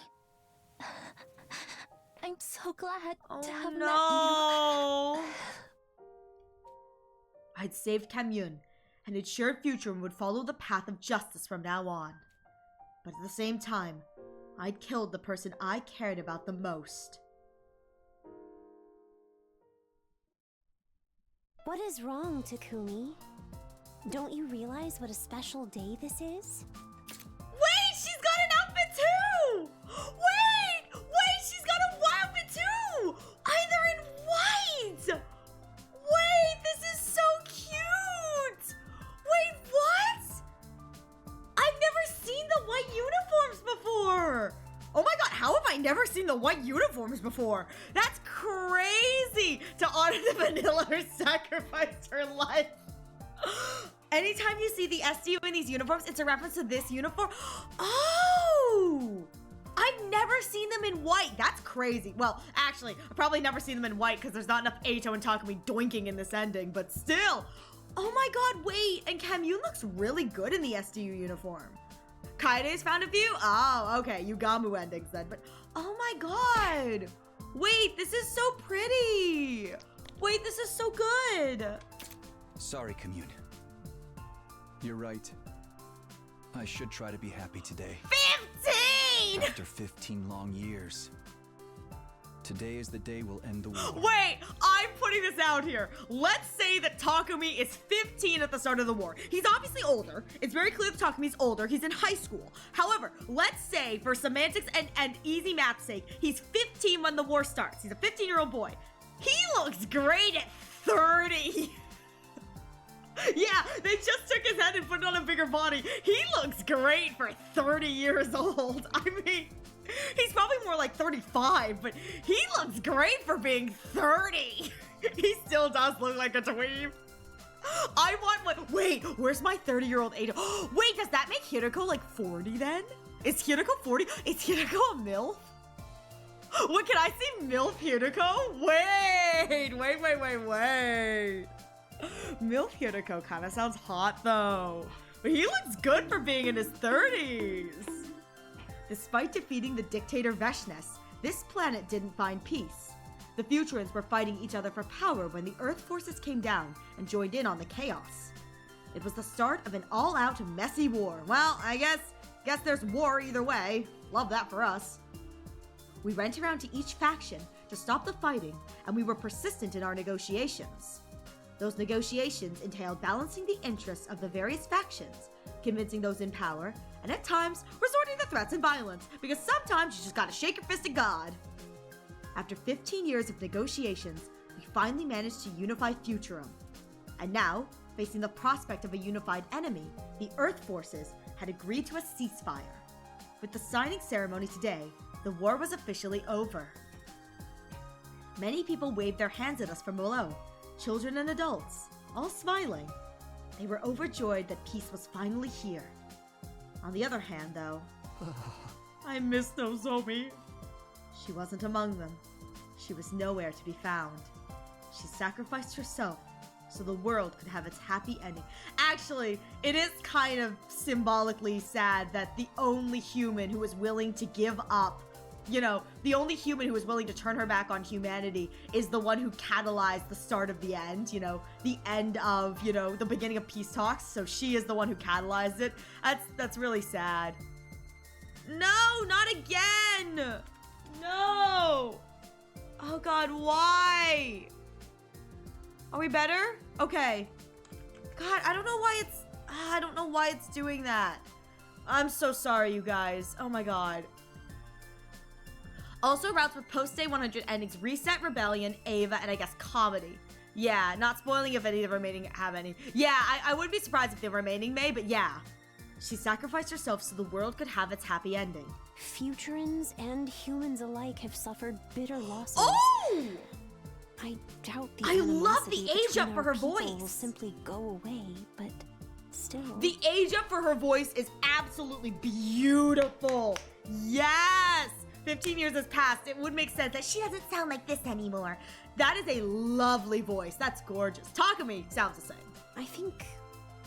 I'm so glad to have met you. I'd saved Kamyun, and ensured Futurum would follow the path of justice from now on. But at the same time, I'd killed the person I cared about the most. What is wrong, Takumi? Don't you realize what a special day this is? Wait, she's got an outfit too! Wait, she's got a outfit too! Either in white! Wait, this is so cute! Wait, what? I've never seen the white uniforms before! Oh my god, how have I never seen the white uniforms before? That's crazy! To honor the vanilla who sacrificed her life. Anytime you see the SDU in these uniforms, it's a reference to this uniform. Oh! I've never seen them in white. That's crazy. Well, actually, I've probably never seen them in white because there's not enough Eito and Takumi doinking in this ending, but still. Oh my god, wait. And Kamyun looks really good in the SDU uniform. Kaide's found a few? Oh, okay. Yugamu endings then. But, oh my god. Wait, this is so pretty. Wait, this is so good. Sorry, Kamyun. You're right. I should try to be happy today. 15! After 15 long years. Today is the day we'll end the war. Wait, I'm putting this out here. Let's say that Takumi is 15 at the start of the war. He's obviously older. It's very clear that Takumi's older. He's in high school. However, let's say for semantics and easy math's sake, he's 15 when the war starts. He's a 15-year-old boy. He looks great at 30. Yeah, they just took his head and put it on a bigger body. He looks great for 30 years old. I mean, he's probably more like 35, but he looks great for being 30. He still does look like a dweeb. I want one. Wait, where's my 30-year-old Eito? Wait, does that make Hiroko like 40 then? Is Hiroko 40? Is Hiroko a MILF? What, can I see MILF Hiroko? Wait. MILF Hiroko kind of sounds hot though. But he looks good for being in his 30s. Despite defeating the dictator Veshness, this planet didn't find peace. The Futurans were fighting each other for power when the Earth forces came down and joined in on the chaos. It was the start of an all-out messy war. Well, I guess there's war either way. Love that for us. We went around to each faction to stop the fighting, and we were persistent in our negotiations. Those negotiations entailed balancing the interests of the various factions, convincing those in power, and at times, resorting to threats and violence, because sometimes you just gotta shake your fist at God. After 15 years of negotiations, we finally managed to unify Futurum. And now, facing the prospect of a unified enemy, the Earth forces had agreed to a ceasefire. With the signing ceremony today, the war was officially over. Many people waved their hands at us from below, children and adults, all smiling. They were overjoyed that peace was finally here. On the other hand, though, I miss Nozomi. She wasn't among them. She was nowhere to be found. She sacrificed herself so the world could have its happy ending. Actually, it is kind of symbolically sad that the only human who was willing to give up, the only human who was willing to turn her back on humanity is the one who catalyzed the start of the end, the end of, the beginning of peace talks. So she is the one who catalyzed it. That's really sad. No, not again! No! Oh god, why? Are we better? Okay. God, I don't know why it's doing that. I'm so sorry, you guys. Oh my god. Also, routes with post-day 100 endings Reset, Rebellion, Ava, and I guess Comedy. Yeah, not spoiling if any of the remaining have any. Yeah, I wouldn't be surprised if the remaining may, but yeah. She sacrificed herself so the world could have its happy ending. Futurans and humans alike have suffered bitter losses. Oh! I doubt I love the age up for her voice voice. Will simply go away, but still. The age up for her voice is absolutely beautiful. Yes! 15 years has passed. It would make sense that she doesn't sound like this anymore. That is a lovely voice. That's gorgeous. Takumi sounds the same. I think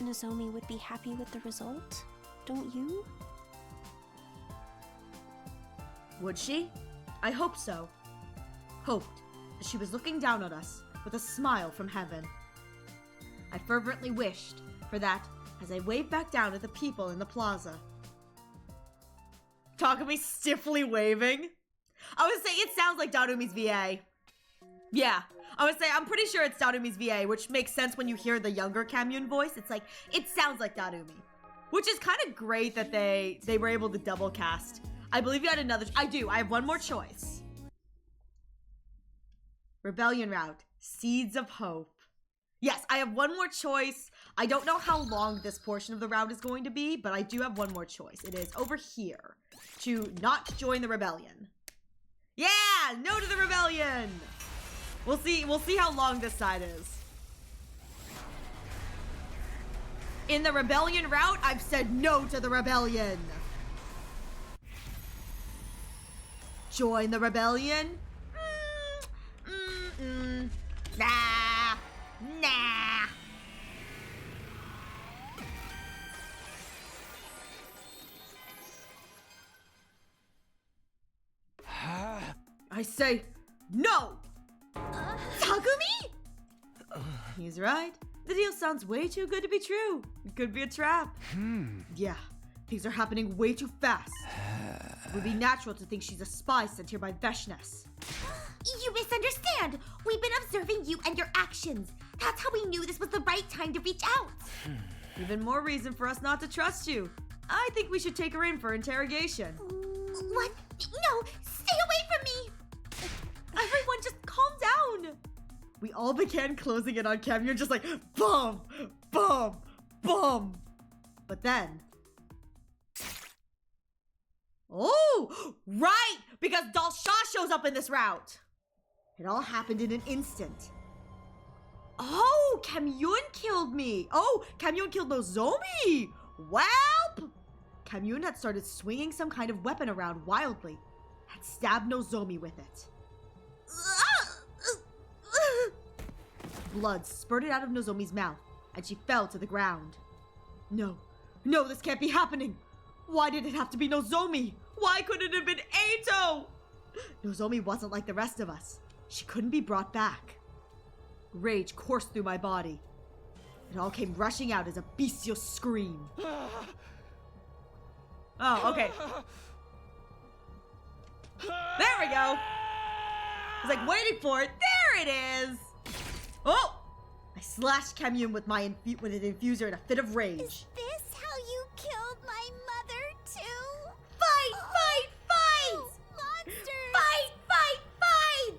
Nozomi would be happy with the result, don't you? Would she? I hope so. Hoped that she was looking down on us with a smile from heaven. I fervently wished for that as I waved back down at the people in the plaza. Takumi stiffly waving. I would say it sounds like Darumi's VA. Yeah, I would say I'm pretty sure it's Darumi's VA, which makes sense when you hear the younger Kamyun voice. It's like, it sounds like Darumi. Which is kind of great that they were able to double cast. I believe you had another. I do. I have one more choice. Rebellion route. Seeds of Hope. Yes, I have one more choice. I don't know how long this portion of the route is going to be, but I do have one more choice. It is over here. To not join the rebellion. Yeah! No to the rebellion! We'll see how long this side is. In the rebellion route, I've said no to the rebellion. Join the rebellion? Nah. Nah. I say no. Takumi? He's right. The deal sounds way too good to be true. It could be a trap. Yeah, things are happening way too fast. It would be natural to think she's a spy sent here by Veshness. You misunderstand. We've been observing you and your actions. That's how we knew this was the right time to reach out. Even more reason for us not to trust you. I think we should take her in for interrogation. What? No, stay away from me. Everyone just calm down. We all began closing in on Cam. You're just like, bum, bum, bum. But then... Oh, right! Because Dalsha shows up in this route. It all happened in an instant. Oh, Kamyun killed me. Oh, Kamyun killed Nozomi. Welp! Kamyun had started swinging some kind of weapon around wildly. Had stabbed Nozomi with it. Blood spurted out of Nozomi's mouth, and she fell to the ground. No, this can't be happening. Why did it have to be Nozomi? Why couldn't it have been Eito? Nozomi wasn't like the rest of us. She couldn't be brought back. Rage coursed through my body. It all came rushing out as a bestial scream. Oh, okay. There we go. I was like waiting for it. There it is. Oh! I slashed Kamyun with an infuser in a fit of rage. Is this how you killed my mother, too? Fight! Fight! Fight! Monsters! Fight! Fight!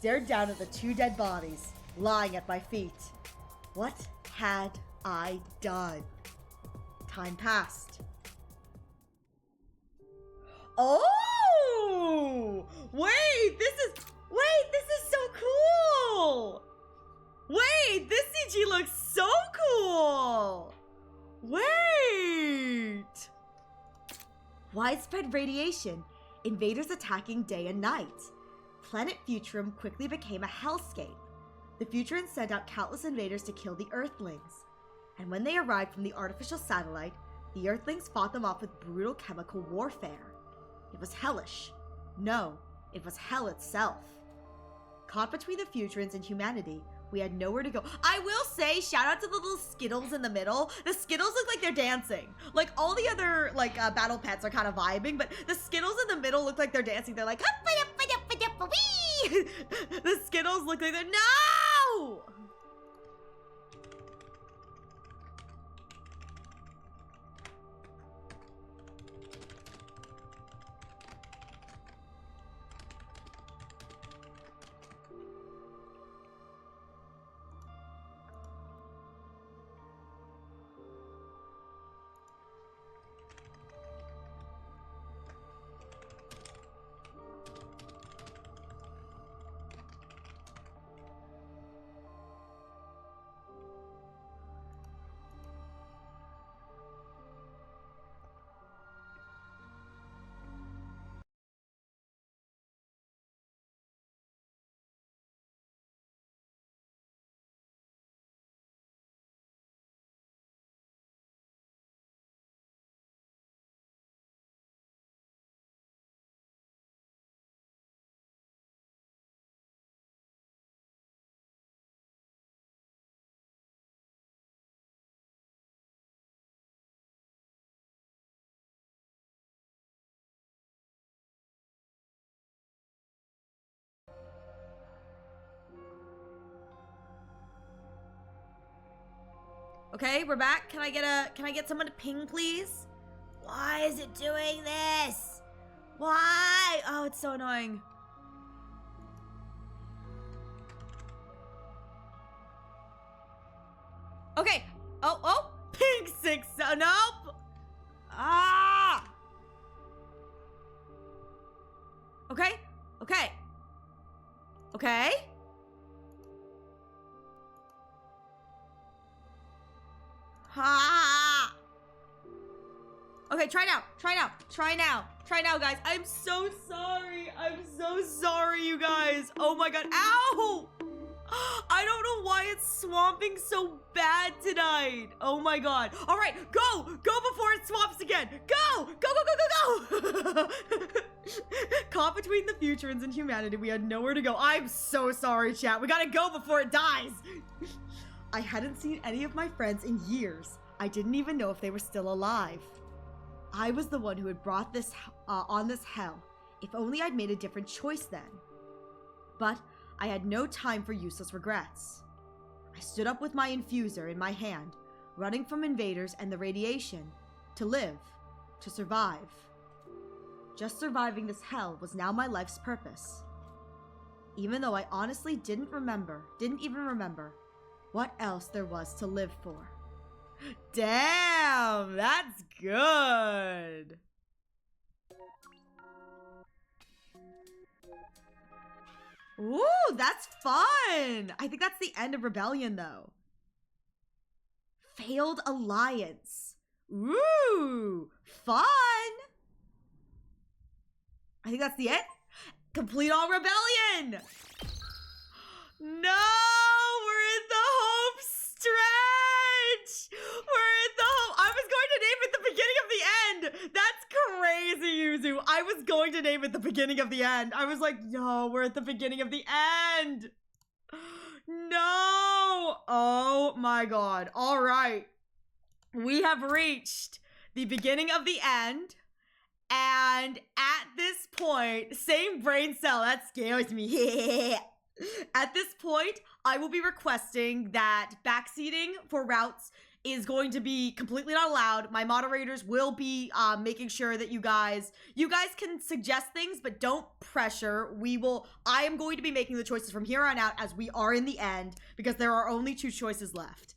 stared down at the two dead bodies lying at my feet. What had I done? Time passed. Oh! Wait, this is so cool! Wait, this CG looks so cool! Wait! Widespread radiation, invaders attacking day and night. Planet Futurum quickly became a hellscape. The Futurans sent out countless invaders to kill the Earthlings. And when they arrived from the artificial satellite, the Earthlings fought them off with brutal chemical warfare. It was hellish. No, it was hell itself. Caught between the Futurans and humanity, we had nowhere to go. I will say, shout out to the little Skittles in the middle. The Skittles look like they're dancing. Like, all the other, like, battle pets are kind of vibing, but the Skittles in the middle look like they're dancing. They're like, the Skittles look like they're, no! Okay, we're back. Can I get someone to ping, please? Why is it doing this? Why? Oh, it's so annoying. Okay. Oh, ping 6. Nope. Ah. Okay. Ha! Okay, try now, guys. I'm so sorry, you guys. Oh my god, ow! I don't know why it's swamping so bad tonight. Oh my god. All right, go before it swamps again. Go! Caught between the Futurans and humanity, we had nowhere to go. I'm so sorry, chat. We gotta go before it dies. I hadn't seen any of my friends in years. I didn't even know if they were still alive. I was the one who had brought this on this hell. If only I'd made a different choice then. But I had no time for useless regrets. I stood up with my infuser in my hand, running from invaders and the radiation, to live, to survive. Just surviving this hell was now my life's purpose. Even though I honestly didn't even remember what else there was to live for. Damn, that's good. Ooh, that's fun. I think that's the end of Rebellion, though. Failed Alliance. Ooh, fun. I think that's the end. Complete all Rebellion. No, we're in the home stretch. I was going to name it the beginning of the end. That's crazy, Yuzu. I was going to name it the beginning of the end. I was like, no, we're at the beginning of the end. No. Oh my god. All right. We have reached the beginning of the end. And at this point, same brain cell, that scares me. At this point, I will be requesting that backseating for routes is going to be completely not allowed. My moderators will be making sure that you guys can suggest things, but don't pressure. I am going to be making the choices from here on out as we are in the end, because there are only 2 choices left.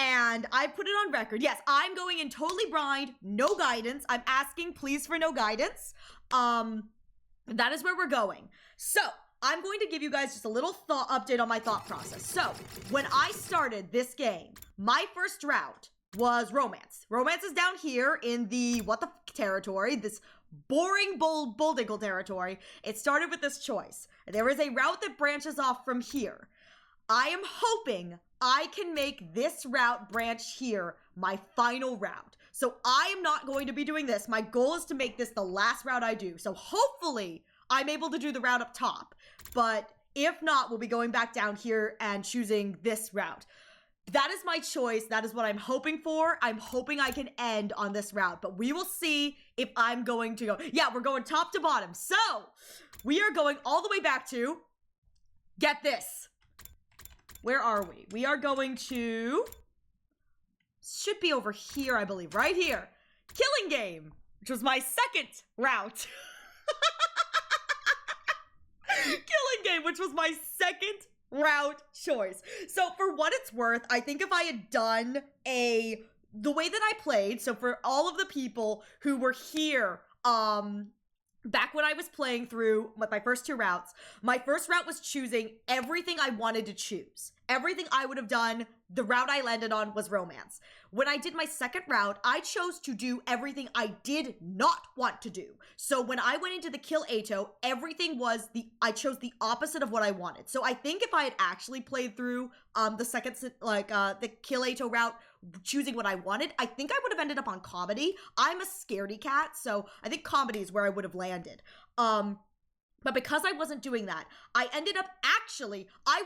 And I put it on record. Yes, I'm going in totally blind, no guidance. I'm asking please for no guidance. That is where we're going. So I'm going to give you guys just a little update on my thought process. So when I started this game, my first route was romance. Romance is down here in the what the f territory, this boring Bulldinkle territory. It started with this choice. There is a route that branches off from here. I am hoping I can make this route branch here my final route. So I am not going to be doing this. My goal is to make this the last route I do. So hopefully I'm able to do the route up top. But if not, we'll be going back down here and choosing this route. That is my choice. That is what I'm hoping for. I'm hoping I can end on this route, but we will see if I'm going to go. Yeah, we're going top to bottom. So we are going all the way back to, get this. Where are we? We are going to, should be over here, I believe, right here. Killing Game, which was my second route. Killing Game, which was my second route choice. So for what it's worth, I think if I had done the way that I played, so for all of the people who were here, back when I was playing through my first 2 routes, my first route was choosing everything I wanted to choose. Everything I would have done, the route I landed on was romance. When I did my second route, I chose to do everything I did not want to do. So when I went into the Kill Ato, everything was I chose the opposite of what I wanted. So I think if I had actually played through the second, the Kill Ato route, choosing what I wanted, I think I would have ended up on comedy. I'm a scaredy cat, so I think comedy is where I would have landed. But because I wasn't doing that, I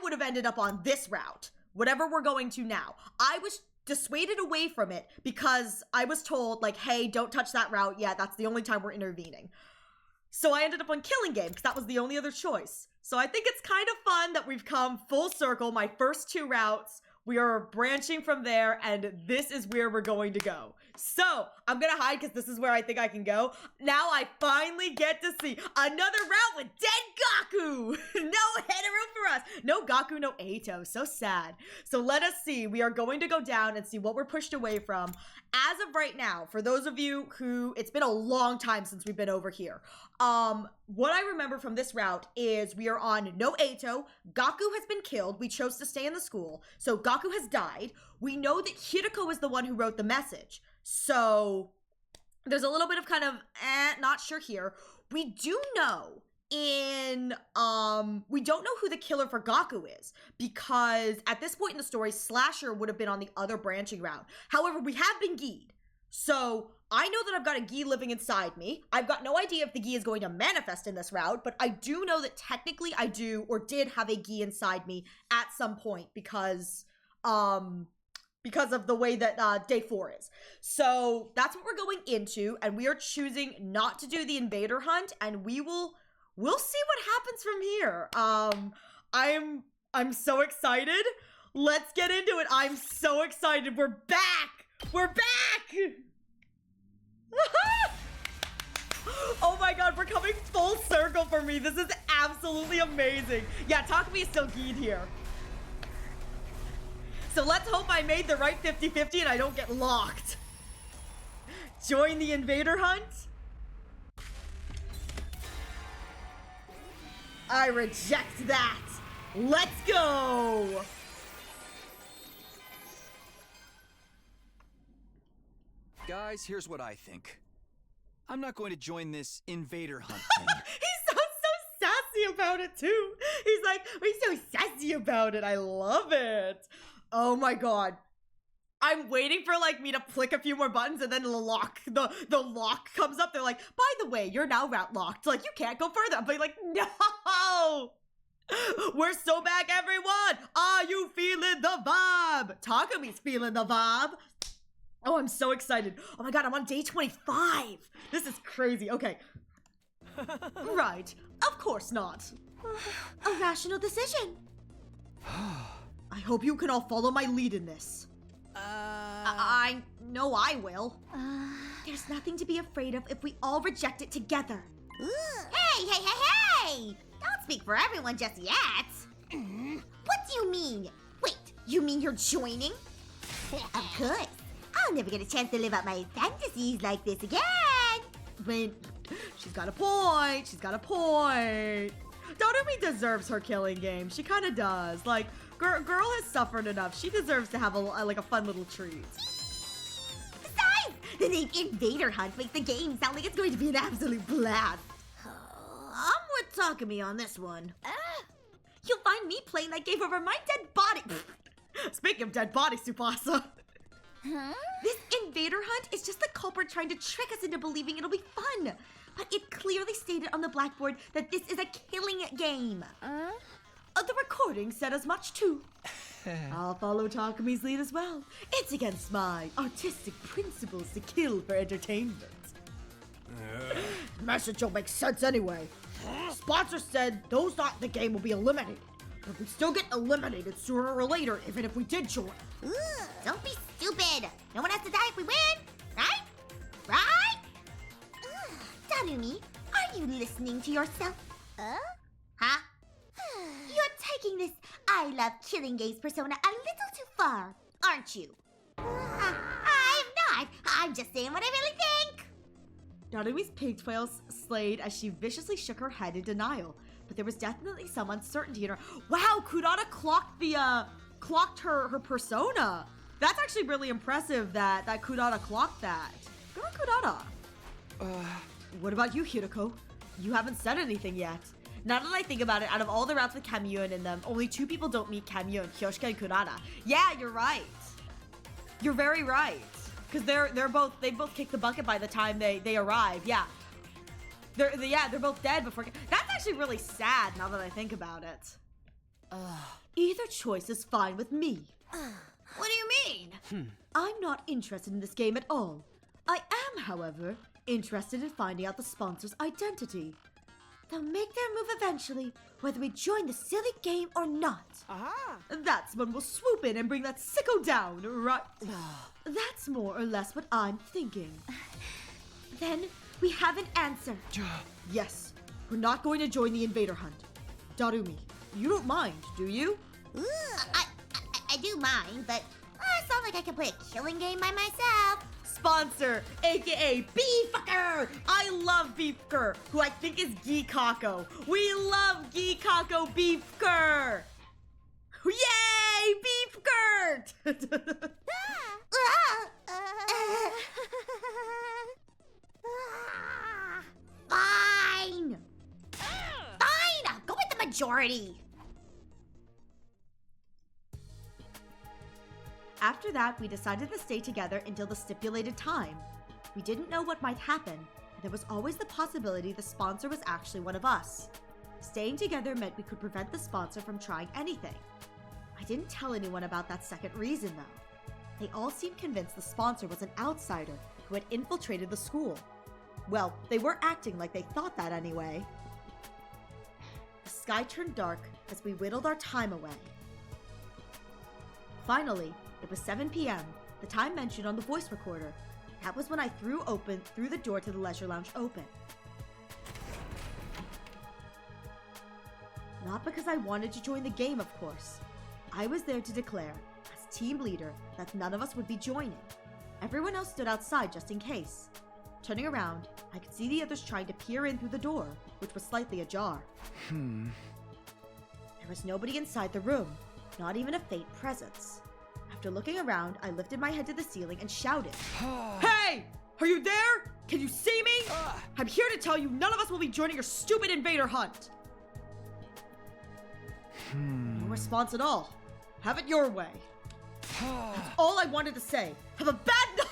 would have ended up on this route, whatever we're going to now. I was dissuaded away from it because I was told, like, hey, don't touch that route yet. That's the only time we're intervening. So I ended up on Killing Game because that was the only other choice. So I think it's kind of fun that we've come full circle. My first 2 routes, we are branching from there, and this is where we're going to go. So, I'm gonna hide because this is where I think I can go. Now I finally get to see another route with dead Gaku! No hetero for us! No Gaku, no Ato. So sad. So let us see. We are going to go down and see what we're pushed away from. As of right now, for those of you who, it's been a long time since we've been over here. What I remember from this route is we are on no Ato. Gaku has been killed. We chose to stay in the school. So Gaku has died. We know that Hiriko is the one who wrote the message. So there's a little bit of kind of not sure here. We do know we don't know who the killer for Gaku is, because at this point in the story, Slasher would have been on the other branching route. However, we have been Gi'd. So I know that I've got a Gi living inside me. I've got no idea if the Gi is going to manifest in this route, but I do know that technically I do or did have a Gi inside me at some point because of the way that day 4 is. So that's what we're going into, and we are choosing not to do the invader hunt, and we'll see what happens from here. I'm so excited. Let's get into it. I'm so excited. We're back. We're back. Oh my god, we're coming full circle for me. This is absolutely amazing. Yeah, Takumi is still Gi'd here. So let's hope I made the right 50-50 and I don't get locked. Join the invader hunt. I reject that. Let's go. Guys, here's what I think. I'm not going to join this invader hunt thing. He's so sassy about it too. He's like, he's so sassy about it. I love it. Oh my god. I'm waiting for like me to click a few more buttons and then the lock comes up. They're like, by the way, you're now route locked. Like, you can't go further. I'm like, no. We're so back, everyone. Are you feeling the vibe? Takumi's feeling the vibe. Oh, I'm so excited. Oh my god, I'm on day 25. This is crazy. Okay. Right. Of course not. A rational decision. I hope you can all follow my lead in this. I know I will. There's nothing to be afraid of if we all reject it together. Hey, hey, hey, hey! Don't speak for everyone just yet. What do you mean? Wait, you mean you're joining? Of course. I'll never get a chance to live out my fantasies like this again. Wait, she's got a point. She's got a point. Dorumi deserves her killing game. She kind of does. Like, girl has suffered enough. She deserves to have a fun little treat. Besides, the name Invader Hunt makes the game sound like it's going to be an absolute blast. I'm with Takumi on this one. You'll find me playing that game over my dead body. Speaking of dead body, Tsubasa. This Invader Hunt is just the culprit trying to trick us into believing it'll be fun. But it clearly stated on the blackboard that this is a killing game. The recording said as much too. I'll follow Takumi's lead as well. It's against my artistic principles to kill for entertainment. Message don't make sense anyway. Sponsor said those not the game will be eliminated. But we still get eliminated sooner or later, even if we did join. Don't be stupid. No one has to die if we win, right? Right? Darumi, are you listening to yourself? Huh? You're taking this I love killing games persona a little too far, aren't you? I'm not. I'm just saying what I really think. Narumi's pigtails slayed as she viciously shook her head in denial, but there was definitely some uncertainty in her. Wow, Kurata clocked her persona. That's actually really impressive that Kurata clocked that. Go on, Kurata. What about you, Hiroko? You haven't said anything yet. Now that I think about it, out of all the routes with Kamiyun in them, only 2 people don't meet Kamiyun, Kyoshika and Kurata. Yeah, you're right. You're very right. Because they both kick the bucket by the time they arrive. Yeah. They're both dead before. That's actually really sad now that I think about it. Either choice is fine with me. What do you mean? I'm not interested in this game at all. I am, however, interested in finding out the sponsor's identity. They'll make their move eventually, whether we join the silly game or not. That's when we'll swoop in and bring that sicko down, right? That's more or less what I'm thinking. Then we have an answer. Yes, we're not going to join the Invader Hunt. Darumi, you don't mind, do you? I do mind, but it's not like I can play a killing game by myself. Sponsor, aka Beeffucker! I love Beeffucker, who I think is Geekako. We love Geekako Beeffucker! Yay, Beeffucker! Fine! Fine! Go with the majority! After that, we decided to stay together until the stipulated time. We didn't know what might happen, and there was always the possibility the sponsor was actually one of us. Staying together meant we could prevent the sponsor from trying anything. I didn't tell anyone about that second reason, though. They all seemed convinced the sponsor was an outsider who had infiltrated the school. Well, they were acting like they thought that anyway. The sky turned dark as we whittled our time away. Finally, it was 7 p.m., the time mentioned on the voice recorder. That was when I threw the door to the leisure lounge open. Not because I wanted to join the game, of course. I was there to declare, as team leader, that none of us would be joining. Everyone else stood outside just in case. Turning around, I could see the others trying to peer in through the door, which was slightly ajar. There was nobody inside the room, not even a faint presence. After looking around, I lifted my head to the ceiling and shouted, Hey! Are you there? Can you see me? I'm here to tell you none of us will be joining your stupid invader hunt! No response at all. Have it your way. That's all I wanted to say. Have a bad night!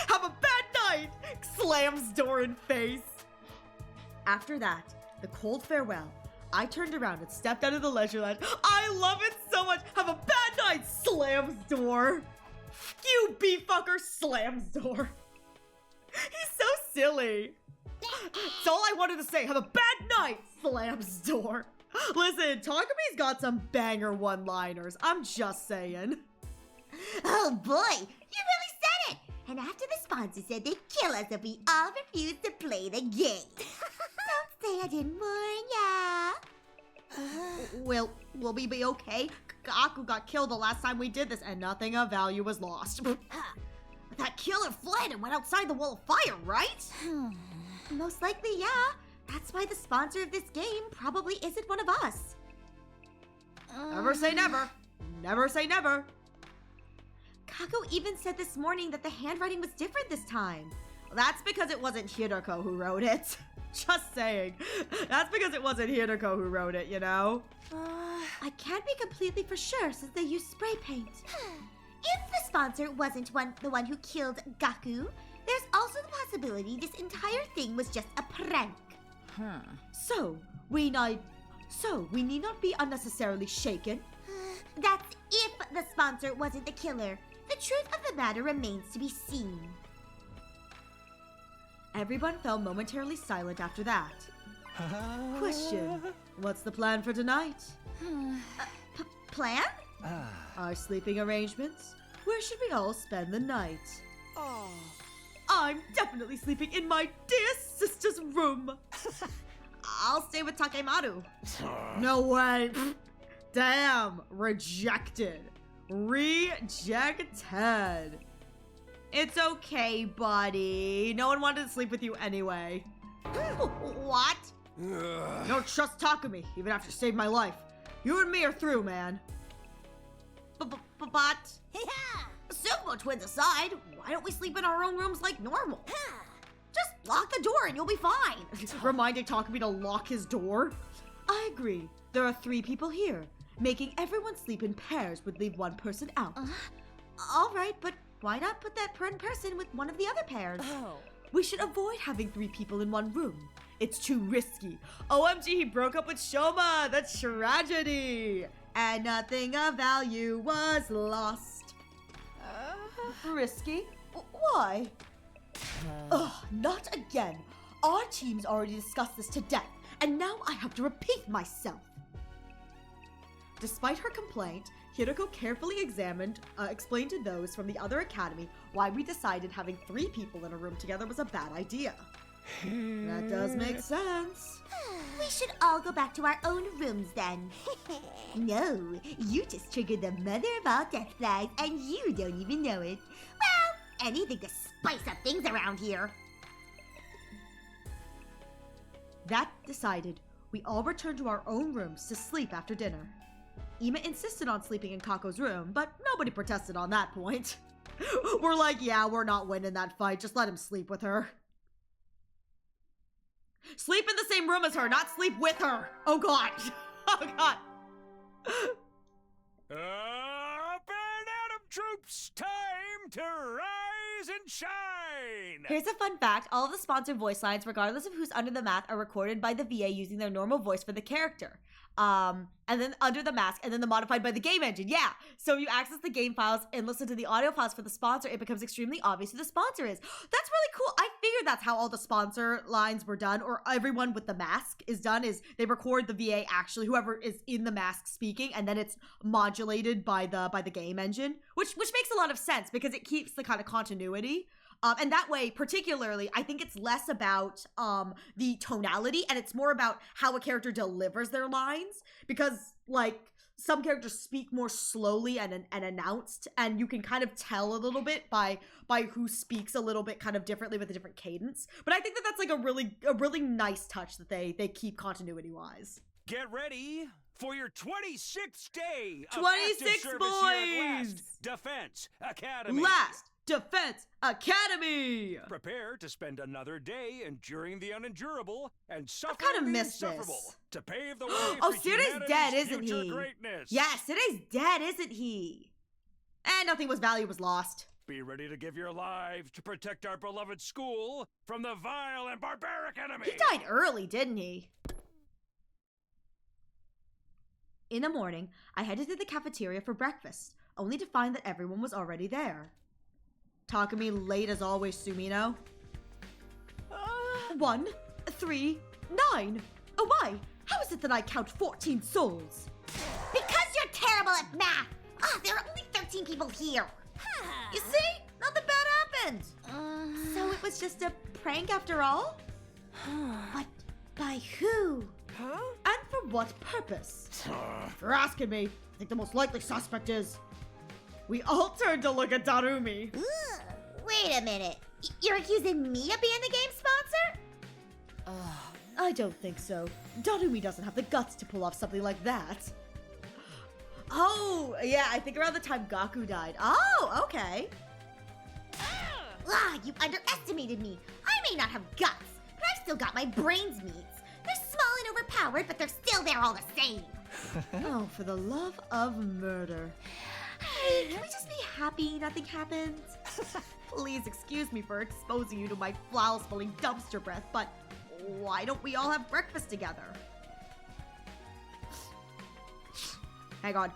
Have a bad night! Slams door in face. After that, the cold farewell, I turned around and stepped out of the leisure lounge. I love it so much! Have a bad night! Slams door. You beeffucker! Slams door. He's so silly. That's all I wanted to say. Have a bad night! Slams door. Listen, Takumi's got some banger one-liners. I'm just saying. Oh boy, you really said it! And after the sponsor said they'd kill us if we all refused to play the game. Don't say I didn't warn ya. Will we be okay? Gaku got killed the last time we did this, and nothing of value was lost. That killer fled and went outside the wall of fire, right? Most likely, yeah. That's why the sponsor of this game probably isn't one of us. Never say never. Never say never. Kaku even said this morning that the handwriting was different this time. That's because it wasn't Hiroko who wrote it. Just saying. That's because it wasn't Hiroko who wrote it, you know? I can't be completely for sure since they used spray paint. If the sponsor wasn't the one who killed Gaku, there's also the possibility this entire thing was just a prank. So we need not be unnecessarily shaken. That's if the sponsor wasn't the killer. The truth of the matter remains to be seen. Everyone fell momentarily silent after that. Question. What's the plan for tonight? Plan? Our sleeping arrangements? Where should we all spend the night? I'm definitely sleeping in my dear sister's room. I'll stay with Takemaru. No way. Damn. Rejected. Rejected. It's okay, buddy. No one wanted to sleep with you anyway. What? Don't trust Takumi, even after you saved my life. You and me are through, man. But... Sumo twins aside, why don't we sleep in our own rooms like normal? Just lock the door and you'll be fine. Reminding Takumi to lock his door? I agree. There are 3 people here. Making everyone sleep in pairs would leave one person out. All right, but why not put that one person with one of the other pairs? We should avoid having 3 people in one room. It's too risky. OMG, he broke up with Shoma. That's tragedy. And nothing of value was lost. Risky? Why? Not again. Our teams already discussed this to death, and now I have to repeat myself. Despite her complaint, Hiroko carefully explained to those from the other academy why we decided having 3 people in a room together was a bad idea. That does make sense. We should all go back to our own rooms then. No, you just triggered the mother of all death flies and you don't even know it. Well, anything to spice up things around here. That decided, we all returned to our own rooms to sleep after dinner. Ima insisted on sleeping in Kako's room, but nobody protested on that point. We're like, yeah, we're not winning that fight, just let him sleep with her. Sleep in the same room as her, not sleep with her! Oh god! Oh god! Up and Atom troops, time to rise and shine! Here's a fun fact. All of the sponsored voice lines, regardless of who's under the mask, are recorded by the VA using their normal voice for the character. And then under the mask, and then the modified by the game engine. Yeah. So if you access the game files and listen to the audio files for the sponsor, it becomes extremely obvious who the sponsor is. That's really cool. I figured that's how all the sponsor lines were done, or everyone with the mask is done, is they record the VA actually, whoever is in the mask speaking, and then it's modulated by the game engine, which makes a lot of sense because it keeps the kind of continuity. And that way, particularly, I think it's less about the tonality and it's more about how a character delivers their lines, because like some characters speak more slowly and announced, and you can kind of tell a little bit by who speaks a little bit kind of differently with a different cadence. But I think that that's like a really nice touch that they keep continuity wise. Get ready for your 26th day of 26 active service boys! here at Last Defense Academy. Last Defense Academy! Prepare to spend another day enduring the unendurable and I've suffering kind of the missed insufferable this. to pave the way Oh, for Siray's humanity's dead, isn't future he? greatness. Yes, Siray's dead, isn't he? And nothing was value was lost. Be ready to give your lives to protect our beloved school from the vile and barbaric enemy. He died early, didn't he? In the morning, I headed to the cafeteria for breakfast, only to find that everyone was already there. Takumi late as always, Sumino. 1, 3, 9. Oh, why? How is it that I count 14 souls? Because you're terrible at math! There are only 13 13 people here. You see? Nothing bad happened. So it was just a prank after all? But by who? And for what purpose? If you're asking me, I think the most likely suspect is... We all turned to look at Darumi. Wait a minute. You're accusing me of being the game sponsor? I don't think so. Darumi doesn't have the guts to pull off something like that. Oh, yeah, I think around the time Gaku died. Oh, okay. You underestimated me. I may not have guts, but I've still got my brains meats. They're small and overpowered, but they're still there all the same. Oh, for the love of murder. Hey, can we just be happy nothing happened? Please excuse me for exposing you to my foul-smelling dumpster breath, but why don't we all have breakfast together? Hang on.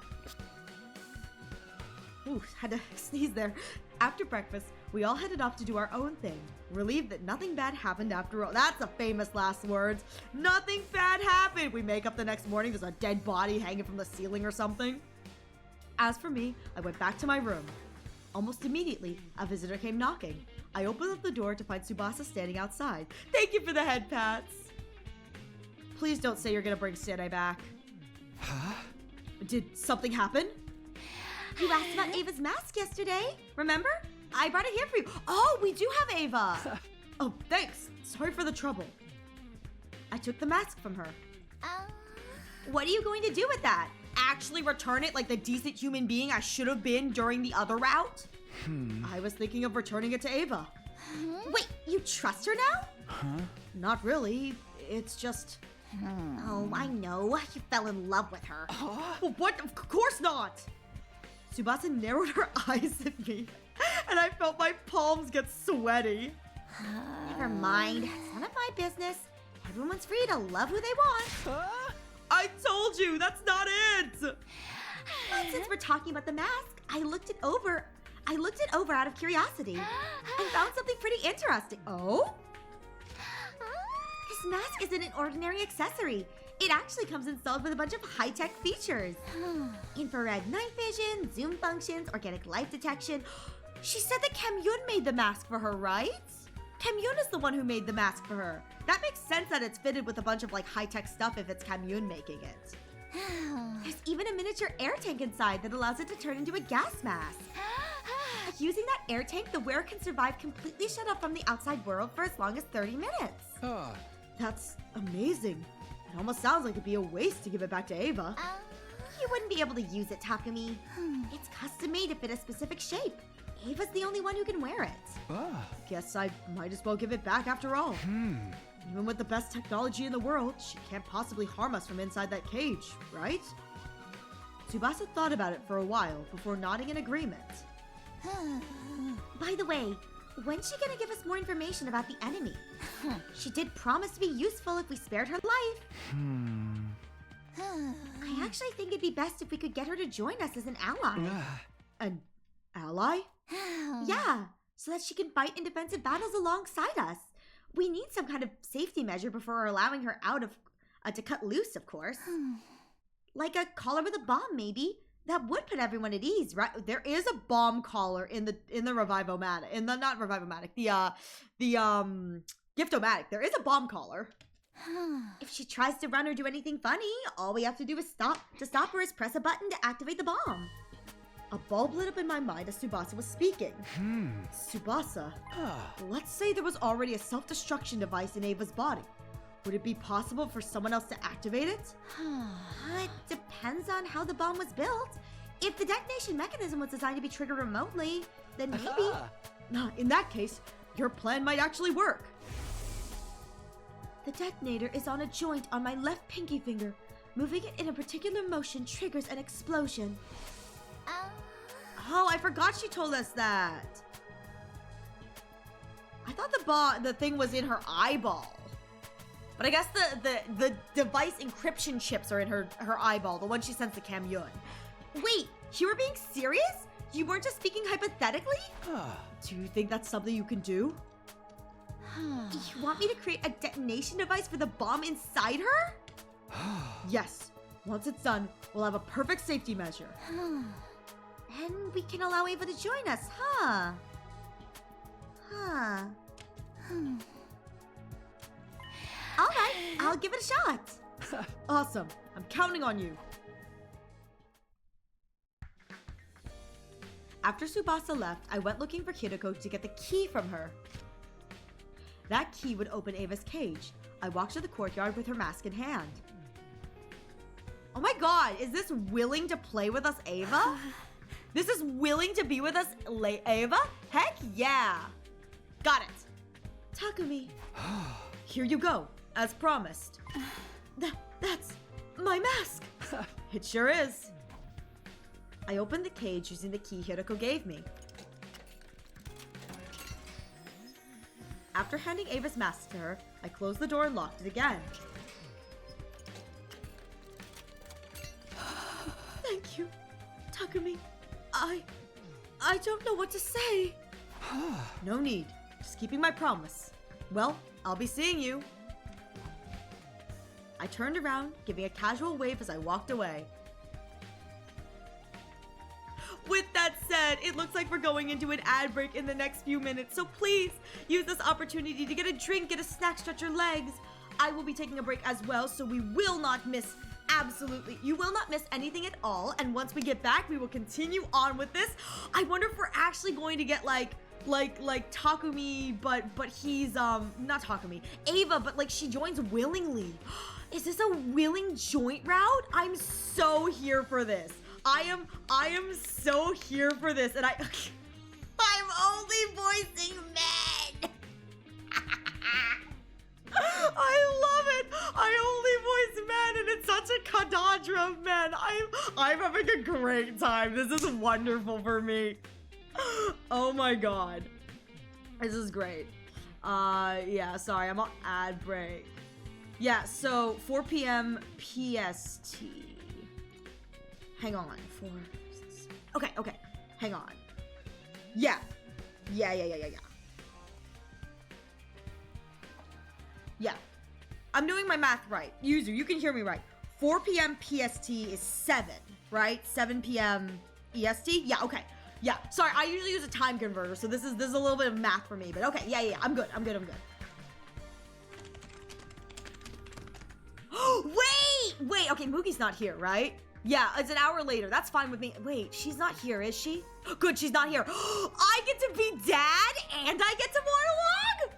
Ooh, had to sneeze there. After breakfast, we all headed off to do our own thing, relieved that nothing bad happened after all. That's a famous last words. Nothing bad happened. We make up the next morning, there's a dead body hanging from the ceiling or something. As for me, I went back to my room. Almost immediately, a visitor came knocking. I opened up the door to find Tsubasa standing outside. Thank you for the head pats. Please don't say you're gonna bring Sene back. Huh? Did something happen? You asked about Ava's mask yesterday. Remember? I brought it here for you. Oh, we do have Ava. Oh, thanks. Sorry for the trouble. I took the mask from her. What are you going to do with that? Actually return it like the decent human being I should have been during the other route? I was thinking of returning it to Ava. Wait, you trust her now? Huh? Not really. It's just... Oh, I know. You fell in love with her. Well, what? Of course not! Tsubasa narrowed her eyes at me, and I felt my palms get sweaty. Never mind. It's none of my business. Everyone's free to love who they want. I told you, that's not it! But since we're talking about the mask, I looked it over out of curiosity and found something pretty interesting. Oh? This mask isn't an ordinary accessory. It actually comes installed with a bunch of high-tech features. Infrared night vision, zoom functions, organic light detection. She said that Kamyun made the mask for her, right? Kamyun is the one who made the mask for her. That makes sense that it's fitted with a bunch of like high-tech stuff if it's Kamyun making it. There's even a miniature air tank inside that allows it to turn into a gas mask. Using that air tank, the wearer can survive completely shut off from the outside world for as long as 30 minutes. That's amazing. It almost sounds like it'd be a waste to give it back to Ava. You wouldn't be able to use it, Takumi. It's custom made to fit a specific shape. Ava's the only one who can wear it. Guess I might as well give it back after all. Even with the best technology in the world, she can't possibly harm us from inside that cage, right? Tsubasa thought about it for a while before nodding in agreement. By the way, when's she gonna give us more information about the enemy? She did promise to be useful if we spared her life. I actually think it'd be best if we could get her to join us as an ally. An ally? Yeah, so that she can fight in defensive battles alongside us. We need some kind of safety measure before allowing her out of... to cut loose, of course. Like a collar with a bomb, maybe. That would put everyone at ease, right? There is a bomb collar in the Revivomatic, not Revivomatic, the Giftomatic. There is a bomb collar. If she tries to run or do anything funny, all we have to do is stop her is press a button to activate the bomb. A bulb lit up in my mind as Tsubasa was speaking. Tsubasa, let's say there was already a self-destruction device in Ava's body. Would it be possible for someone else to activate it? It depends on how the bomb was built. If the detonation mechanism was designed to be triggered remotely, then maybe. In that case, your plan might actually work. The detonator is on a joint on my left pinky finger. Moving it in a particular motion triggers an explosion. Oh, I forgot she told us that. I thought the thing was in her eyeball. But I guess the device encryption chips are in her eyeball, the one she sends to Kamyun. Wait, you were being serious? You weren't just speaking hypothetically? Do you think that's something you can do? You want me to create a detonation device for the bomb inside her? Yes. Once it's done, we'll have a perfect safety measure. And we can allow Ava to join us, huh? Huh. Alright, I'll give it a shot. Awesome. I'm counting on you. After Tsubasa left, I went looking for Kiriko to get the key from her. That key would open Ava's cage. I walked to the courtyard with her mask in hand. Oh my god, is this willing to play with us, Ava? This is willing to be with us, Ava? Heck yeah! Got it. Takumi. Here you go, as promised. That's my mask. It sure is. I opened the cage using the key Hiroko gave me. After handing Ava's mask to her, I closed the door and locked it again. Thank you, Takumi. I don't know what to say. No need. Just keeping my promise. Well, I'll be seeing you. I turned around, giving a casual wave as I walked away. With that said, it looks like we're going into an ad break in the next few minutes, so please use this opportunity to get a drink, get a snack, stretch your legs. I will be taking a break as well, so we will not miss you will not miss anything at all, and once we get back, we will continue on with this. I wonder if we're actually going to get like Takumi, but he's not Takumi, Ava, but like she joins willingly. Is this a willing joint route? I'm so here for this. I am so here for this, and I'm only voicing men. I love it. I only voice men, and it's such a cadadra of men. I'm having a great time. This is wonderful for me. Oh my god, this is great. Yeah, sorry, I'm on ad break. Yeah, so 4 p.m. PST. Hang on, 4, 6. Okay, hang on. Yeah. Yeah, I'm doing my math right. User, you can hear me right. 4 p.m. PST is 7, right? 7 p.m. EST? Yeah, okay. Yeah, sorry, I usually use a time converter, so this is a little bit of math for me, but okay, yeah, I'm good. Wait, okay, Mugi's not here, right? Yeah, it's an hour later. That's fine with me. Wait, she's not here, is she? Good, she's not here. I get to be dad and I get to monologue?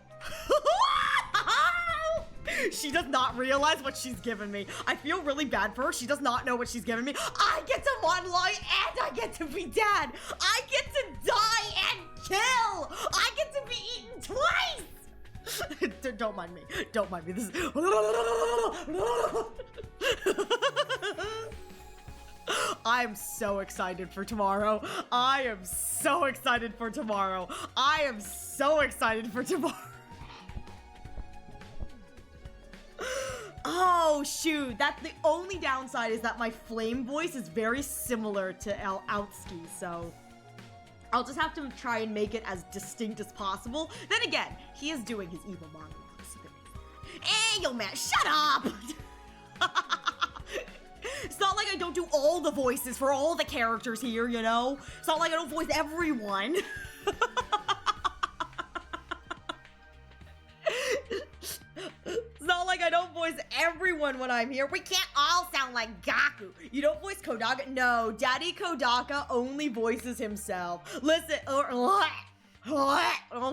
She does not realize what she's given me. I feel really bad for her. She does not know what she's given me. I get to monologue and I get to be dad. I get to die and kill. I get to be eaten twice. Don't mind me. This is... I'm so excited for tomorrow. Oh shoot, that's the only downside, is that my flame voice is very similar to Outski, so I'll just have to try and make it as distinct as possible. Then again, he is doing his evil monologues. Hey, yo man, shut up! It's not like I don't do all the voices for all the characters here, you know? It's not like I don't voice everyone. It's not like I don't voice everyone when I'm here. We can't all sound like Gaku. You don't voice Kodaka? No, Daddy Kodaka only voices himself. Listen, oh,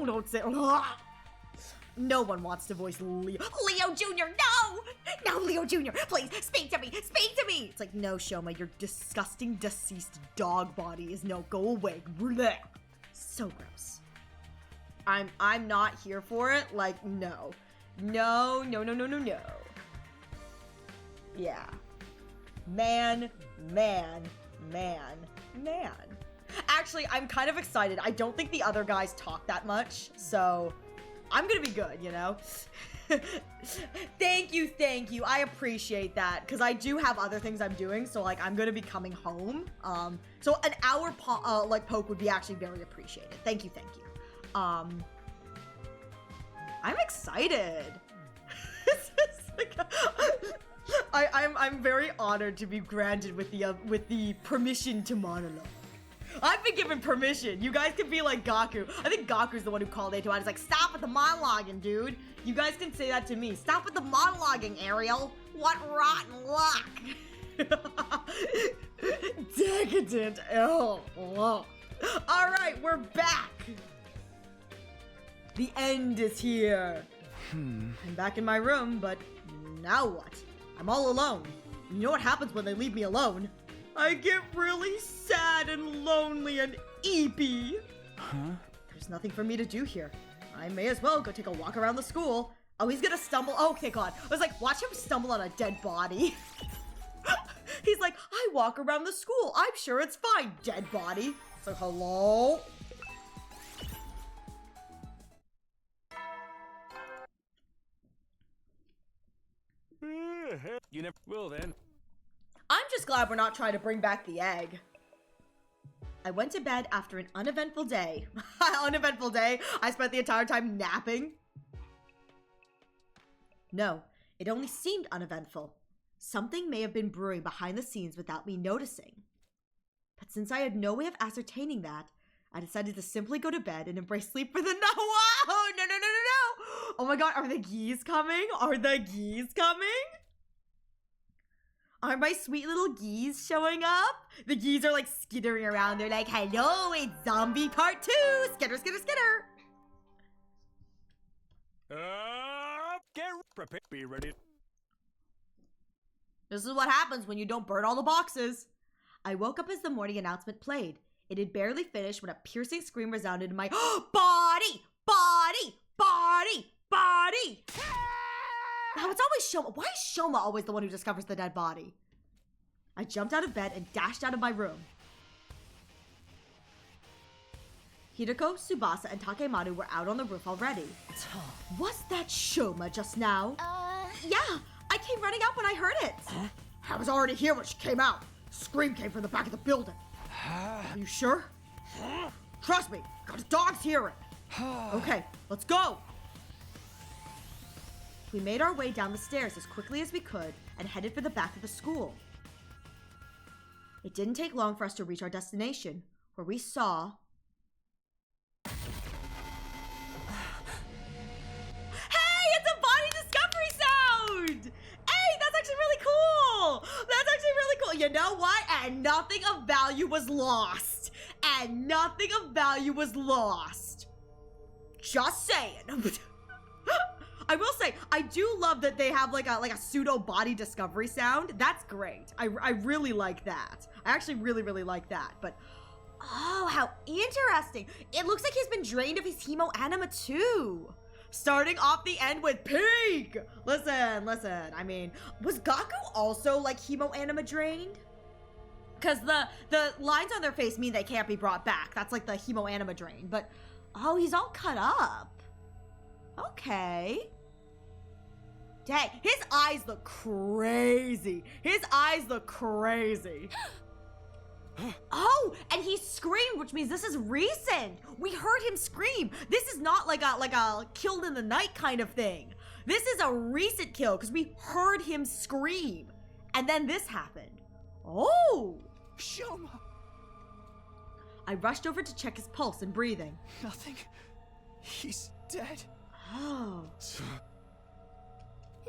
don't say. No one wants to voice Leo. Leo Jr., no! No, Leo Jr., please, speak to me! It's like, no, Shoma, your disgusting, deceased dog body is no, go away. Blech. So gross. I'm not here for it, like, no. No. Yeah. Man. Actually, I'm kind of excited. I don't think the other guys talk that much, so I'm gonna be good, you know? Thank you. I appreciate that, because I do have other things I'm doing, so, like, I'm gonna be coming home. So an hour, poke would be actually very appreciated. Thank you. I'm excited. I'm very honored to be granted with the permission to monologue. I've been given permission. You guys can be like Gaku. I think Gaku's the one who called Ato out. He's like, stop with the monologuing, dude. You guys can say that to me. Stop with the monologuing, Ariel. What rotten luck. Decadent. Oh. All right, we're back. The end is here. I'm back in my room, but now what? I'm all alone. You know what happens when they leave me alone? I get really sad and lonely and eepy. Huh? There's nothing for me to do here. I may as well go take a walk around the school. Oh, he's gonna stumble. Oh, thank God. I was like, watch him stumble on a dead body. He's like, I walk around the school. I'm sure it's fine, dead body. It's like, hello? You never will then. I'm just glad we're not trying to bring back the egg. I went to bed after an uneventful day. Uneventful day? I spent the entire time napping? No, it only seemed uneventful. Something may have been brewing behind the scenes without me noticing. But since I had no way of ascertaining that, I decided to simply go to bed and embrace sleep for the night. Whoa! No. Oh my God, are the geese coming? Are the geese coming? Are my sweet little geese showing up? The geese are like skittering around. They're like, hello, it's zombie part 2. Skitter, skitter, skitter. Get prepared. Be ready. This is what happens when you don't burn all the boxes. I woke up as the morning announcement played. It had barely finished when a piercing scream resounded in my body. Oh, it's always Shoma. Why is Shoma always the one who discovers the dead body? I jumped out of bed and dashed out of my room. Hideko, Tsubasa, and Takemaru were out on the roof already. Was that Shoma just now? Yeah, I came running out when I heard it. I was already here when she came out. Scream came from the back of the building. Are you sure? Trust me, got dogs hearing. Okay, let's go. We made our way down the stairs as quickly as we could and headed for the back of the school. It didn't take long for us to reach our destination, where we saw... Hey, it's a body discovery sound! Hey, that's actually really cool! That's actually really cool. You know what? And nothing of value was lost. Just saying. I will say, I do love that they have like a pseudo body discovery sound. That's great. I really like that. I actually really like that. But, oh, how interesting. It looks like he's been drained of his hemo anima too. Starting off the end with pink. Listen. I mean, was Gaku also like hemo anima drained? Because the lines on their face mean they can't be brought back. That's like the hemo anima drain. But, oh, he's all cut up. Okay. Dang, his eyes look crazy. Oh, and he screamed, which means this is recent. We heard him scream. This is not like a killed in the night kind of thing. This is a recent kill because we heard him scream. And then this happened. Oh. Shoma. I rushed over to check his pulse and breathing. Nothing. He's dead. Oh.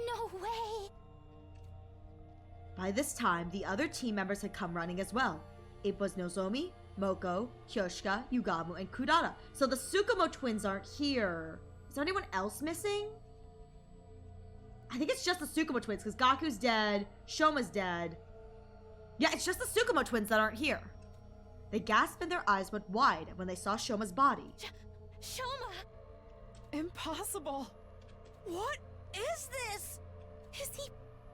No way! By this time, the other team members had come running as well. It was Nozomi, Moko, Kyoshika, Yugamu, and Kudara. So the Tsukumo twins aren't here. Is there anyone else missing? I think it's just the Tsukumo twins, because Gaku's dead, Shoma's dead. Yeah, it's just the Tsukumo twins that aren't here. They gasped and their eyes went wide when they saw Shoma's body. Shoma! Impossible! What is this? Is he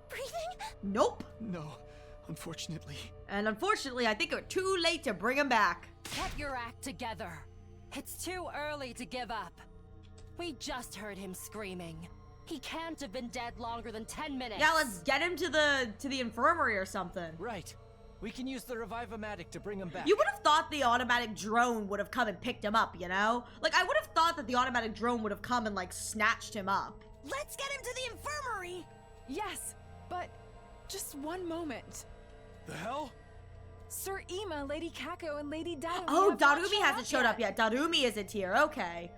breathing? Nope. No, unfortunately. And unfortunately, I think we're too late to bring him back. Get your act together. It's too early to give up. We just heard him screaming. He can't have been dead longer than 10 minutes. Yeah, let's get him to the infirmary or something. Right. We can use the Revive-O-Matic to bring him back. You would have thought the automatic drone would have come and picked him up, you know? Like, I would have thought that the automatic drone would have come and, like, snatched him up. Let's get him to the infirmary! Yes, but just one moment. The hell? Sir Ima, Lady Kako, and Lady Darumi. Oh, have not Darumi shown hasn't up showed up yet. Darumi isn't here. Okay.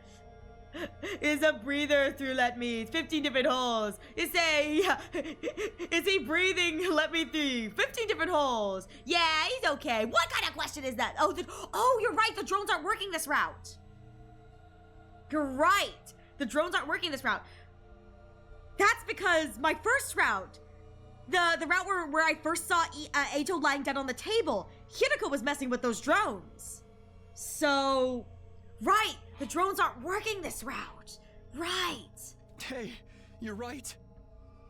Is a breather through let me 15 different holes. Is he breathing let me through 15 different holes? Yeah, he's okay. What kind of question is that? Oh, you're right. The drones aren't working this route. You're right. The drones aren't working this route. That's because my first route, the route where I first saw Eito lying dead on the table, Hideko was messing with those drones. So, right. The drones aren't working this route. Right. Hey, you're right.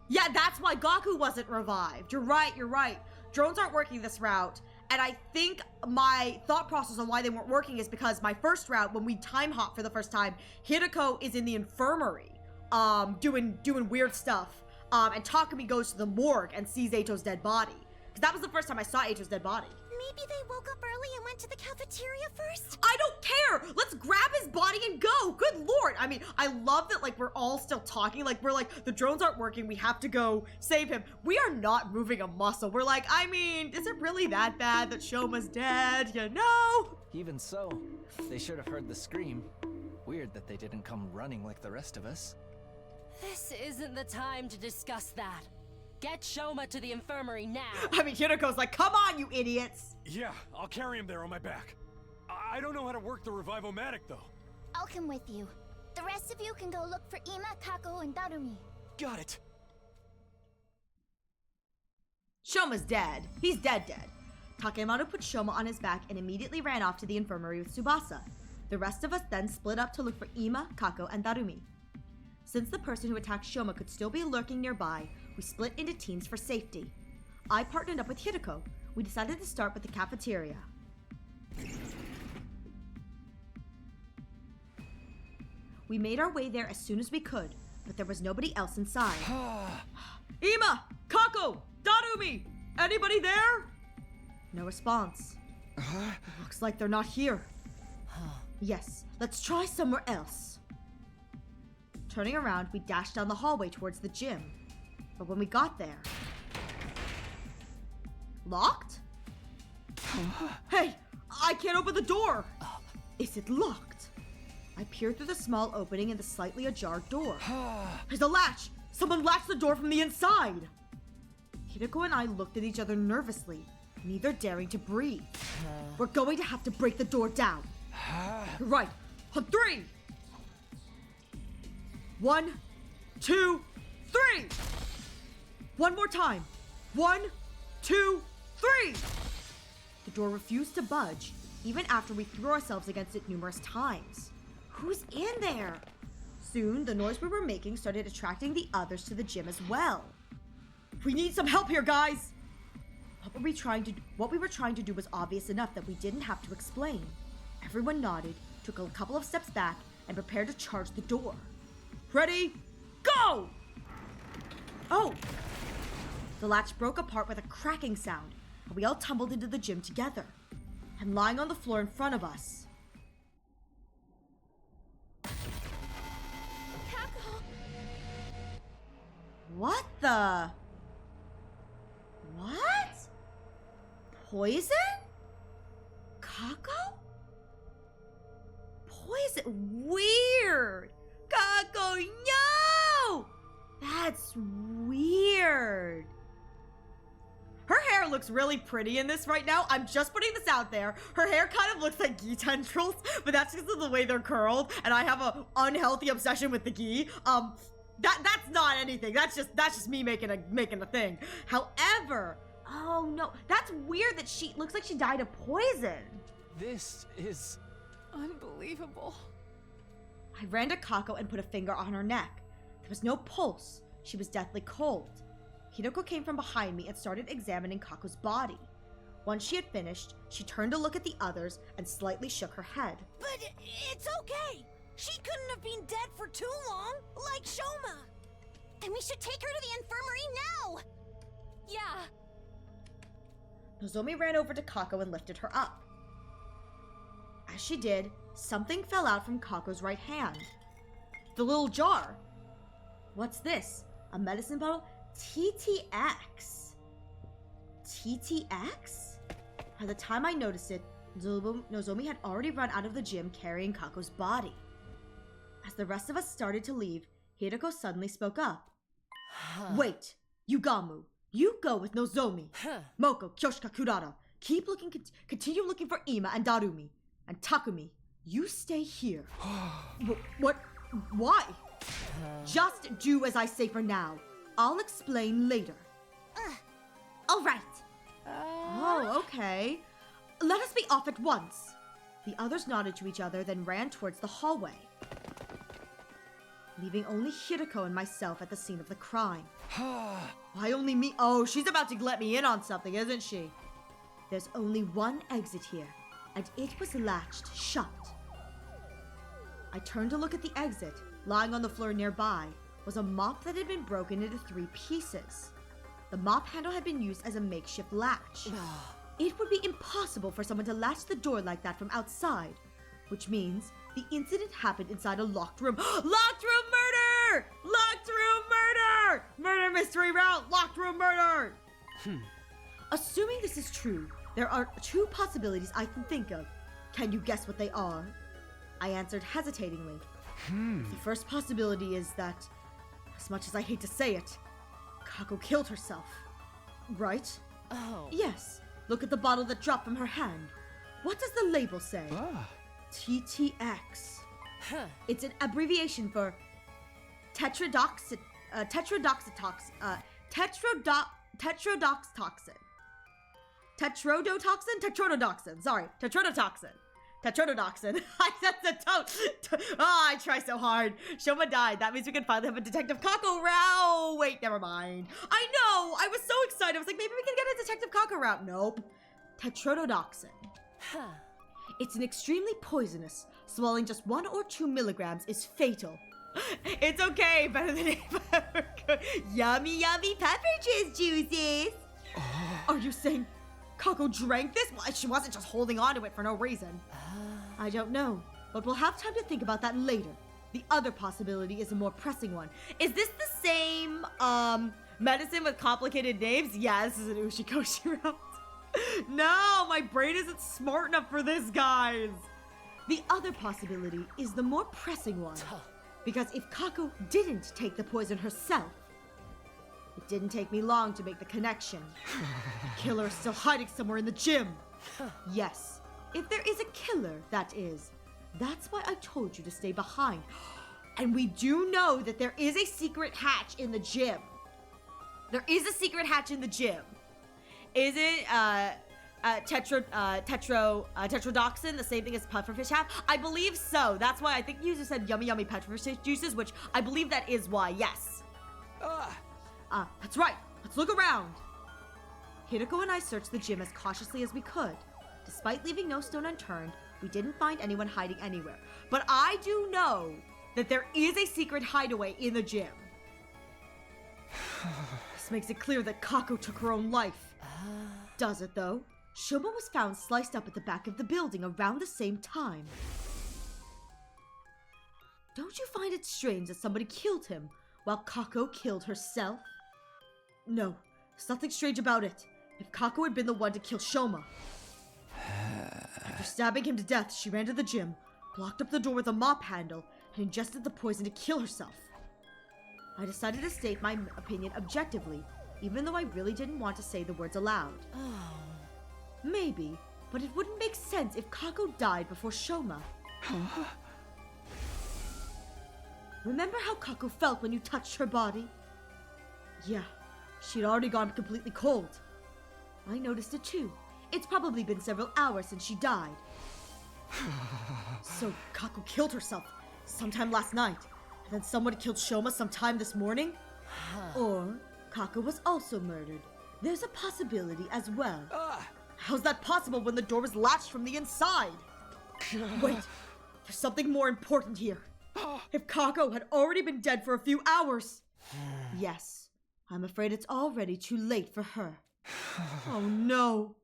Yeah, that's why Gaku wasn't revived. You're right. Drones aren't working this route. And I think my thought process on why they weren't working is because my first route, when we time hop for the first time, Hideko is in the infirmary, doing weird stuff. And Takumi goes to the morgue and sees Eito's dead body. Because that was the first time I saw Eito's dead body. Maybe they woke up early and went to the cafeteria first? I don't care! Let's grab his body and go! Good lord! I mean, I love that, like, we're all still talking. Like, we're like, the drones aren't working. We have to go save him. We are not moving a muscle. We're like, I mean, is it really that bad that Shoma's dead? You know? Even so, they should have heard the scream. Weird that they didn't come running like the rest of us. This isn't the time to discuss that. Get Shoma to the infirmary now. I mean, Hideko's like, come on, you idiots. Yeah, I'll carry him there on my back. I don't know how to work the Revivomatic, though. I'll come with you. The rest of you can go look for Ima, Kako, and Darumi. Got it. Shoma's dead. He's dead. Takemaru put Shoma on his back and immediately ran off to the infirmary with Tsubasa. The rest of us then split up to look for Ima, Kako, and Darumi. Since the person who attacked Shoma could still be lurking nearby, we split into teams for safety. I partnered up with Hideko. We decided to start with the cafeteria. We made our way there as soon as we could, but there was nobody else inside. Ima! Kako! Darumi! Anybody there? No response. Looks like they're not here. Yes, let's try somewhere else. Turning around, we dashed down the hallway towards the gym. But when we got there... Locked? Hey! I can't open the door! Is it locked? I peered through the small opening in the slightly ajar door. There's a latch! Someone latched the door from the inside! Hideko and I looked at each other nervously, neither daring to breathe. We're going to have to break the door down. Right, on 3! 1, 2, 3! One more time. 1, 2, 3! The door refused to budge, even after we threw ourselves against it numerous times. Who's in there? Soon, the noise we were making started attracting the others to the gym as well. We need some help here, guys! What we were trying to do was obvious enough that we didn't have to explain. Everyone nodded, took a couple of steps back, and prepared to charge the door. Ready? Go! Oh! The latch broke apart with a cracking sound, and we all tumbled into the gym together. And lying on the floor in front of us... Kako! What the... What? Poison? Kako? Poison? Weird! Kako, no! That's weird. Her hair looks really pretty in this right now. I'm just putting this out there. Her hair kind of looks like ghee tendrils, but that's just the way they're curled, and I have an unhealthy obsession with the ghee. That's not anything. That's just me making a thing. However, oh no, that's weird that she looks like she died of poison. This is unbelievable. I ran to Kako and put a finger on her neck. There was no pulse. She was deathly cold. Hideko came from behind me and started examining Kako's body. Once she had finished, she turned to look at the others and slightly shook her head. But it's okay. She couldn't have been dead for too long, like Shoma. Then we should take her to the infirmary now. Yeah. Nozomi ran over to Kako and lifted her up. As she did, something fell out from Kako's right hand. The little jar. What's this? A medicine bottle? TTX. TTX? By the time I noticed it, Nozomi had already run out of the gym carrying Kako's body. As the rest of us started to leave, Hideko suddenly spoke up. Wait, Yugamu, you go with Nozomi. Moko, Kyoshika, Kurara, continue looking for Ima and Darumi. And Takumi, you stay here. What? Why? Just do as I say for now. I'll explain later. All right. Oh, okay. Let us be off at once. The others nodded to each other, then ran towards the hallway, leaving only Hideko and myself at the scene of the crime. Why only me? Oh, she's about to let me in on something, isn't she? There's only one exit here, and it was latched shut. I turned to look at the exit. Lying on the floor nearby was a mop that had been broken into 3 pieces. The mop handle had been used as a makeshift latch. It would be impossible for someone to latch the door like that from outside, which means the incident happened inside a locked room. Locked room murder! Locked room murder! Murder mystery route! Locked room murder! Assuming this is true, there are 2 possibilities I can think of. Can you guess what they are? I answered hesitatingly. The first possibility is that, as much as I hate to say it, Kako killed herself. Right? Oh. Yes. Look at the bottle that dropped from her hand. What does the label say? TTX. It's an abbreviation for tetrodotoxin. Tetrodotoxin. That's a tone. I try so hard. Shoma died. That means we can finally have a Detective Kako route. Wait, never mind. I know. I was so excited. I was like, maybe we can get a Detective Kako route. Nope. Tetrodotoxin. It's an extremely poisonous. Swallowing just 1 or 2 milligrams is fatal. It's okay. Better than ever. Yummy, yummy pepper juices. Are you saying Kako drank this? Well, she wasn't just holding on to it for no reason. I don't know, but we'll have time to think about that later. The other possibility is a more pressing one. Is this the same, medicine with complicated names? Yeah, this is an Ushikoshi route. No, my brain isn't smart enough for this, guys. The other possibility is the more pressing one. Because if Kako didn't take the poison herself, it didn't take me long to make the connection. The killer is still hiding somewhere in the gym. Yes, if there is a killer, that is. That's why I told you to stay behind. And we do know that there is a secret hatch in the gym. There is a secret hatch in the gym. Is it, tetrodotoxin, the same thing as pufferfish have? I believe so. That's why I think you just said yummy, yummy pufferfish juices, which I believe that is why, yes. That's right. Let's look around. Hideko and I searched the gym as cautiously as we could. Despite leaving no stone unturned, we didn't find anyone hiding anywhere. But I do know that there is a secret hideaway in the gym. This makes it clear that Kako took her own life. Does it, though? Shoma was found sliced up at the back of the building around the same time. Don't you find it strange that somebody killed him while Kako killed herself? No, there's nothing strange about it. If Kako had been the one to kill Shoma. After stabbing him to death, she ran to the gym, blocked up the door with a mop handle, and ingested the poison to kill herself. I decided to state my opinion objectively, even though I really didn't want to say the words aloud. Maybe, but it wouldn't make sense if Kako died before Shoma. Remember how Kako felt when you touched her body? Yeah, she'd already gone completely cold. I noticed it too. It's probably been several hours since she died. So Kako killed herself sometime last night, and then someone killed Shoma sometime this morning? Or Kako was also murdered. There's a possibility as well. How's that possible when the door was latched from the inside? Wait, there's something more important here. If Kako had already been dead for a few hours. Yes, I'm afraid it's already too late for her. Oh no.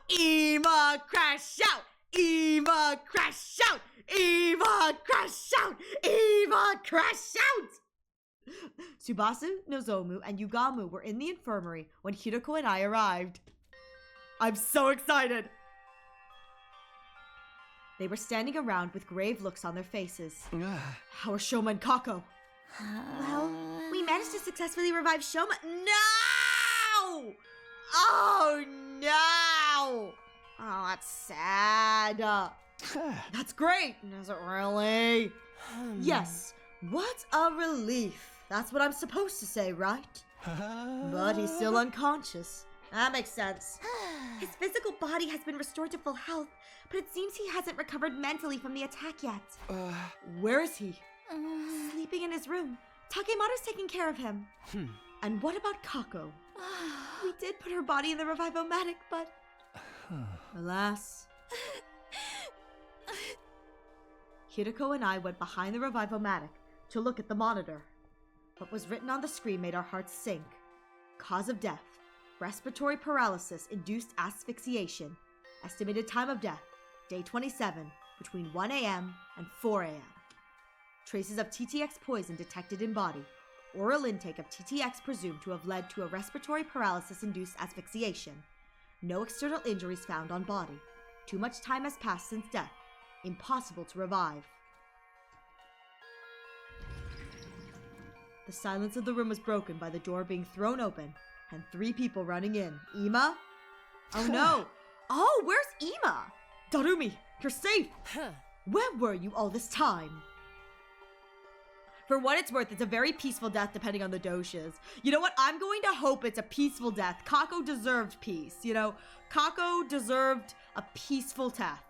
Eva, crash out! Eva, crash out! Eva, crash out! Eva, crash out! Tsubasu, Nozomu, and Yugamu were in the infirmary when Hideko and I arrived. I'm so excited! They were standing around with grave looks on their faces. How are Shoma and Kako? Well, we managed to successfully revive Shoma. No! Oh, no! Oh, that's sad. That's great. Is it really? Yes. What a relief. That's what I'm supposed to say, right? But he's still unconscious. That makes sense. His physical body has been restored to full health, but it seems he hasn't recovered mentally from the attack yet. Where is he? Sleeping in his room. Takemaru's taking care of him. And what about Kako? We did put her body in the Revivomatic, but... Alas. Hiriko and I went behind the Revivomatic to look at the monitor. What was written on the screen made our hearts sink. Cause of death: respiratory paralysis induced asphyxiation. Estimated time of death: day 27, between 1 a.m. and 4 a.m. Traces of TTX poison detected in body. Oral intake of TTX presumed to have led to a respiratory paralysis-induced asphyxiation. No external injuries found on body. Too much time has passed since death. Impossible to revive. The silence of the room was broken by the door being thrown open and 3 people running in. Ima? Oh no! Oh, where's Ima? Darumi, you're safe! Where were you all this time? For what it's worth, it's a very peaceful death depending on the doshas. You know what? I'm going to hope it's a peaceful death. Kako deserved peace, you know? Kako deserved a peaceful death.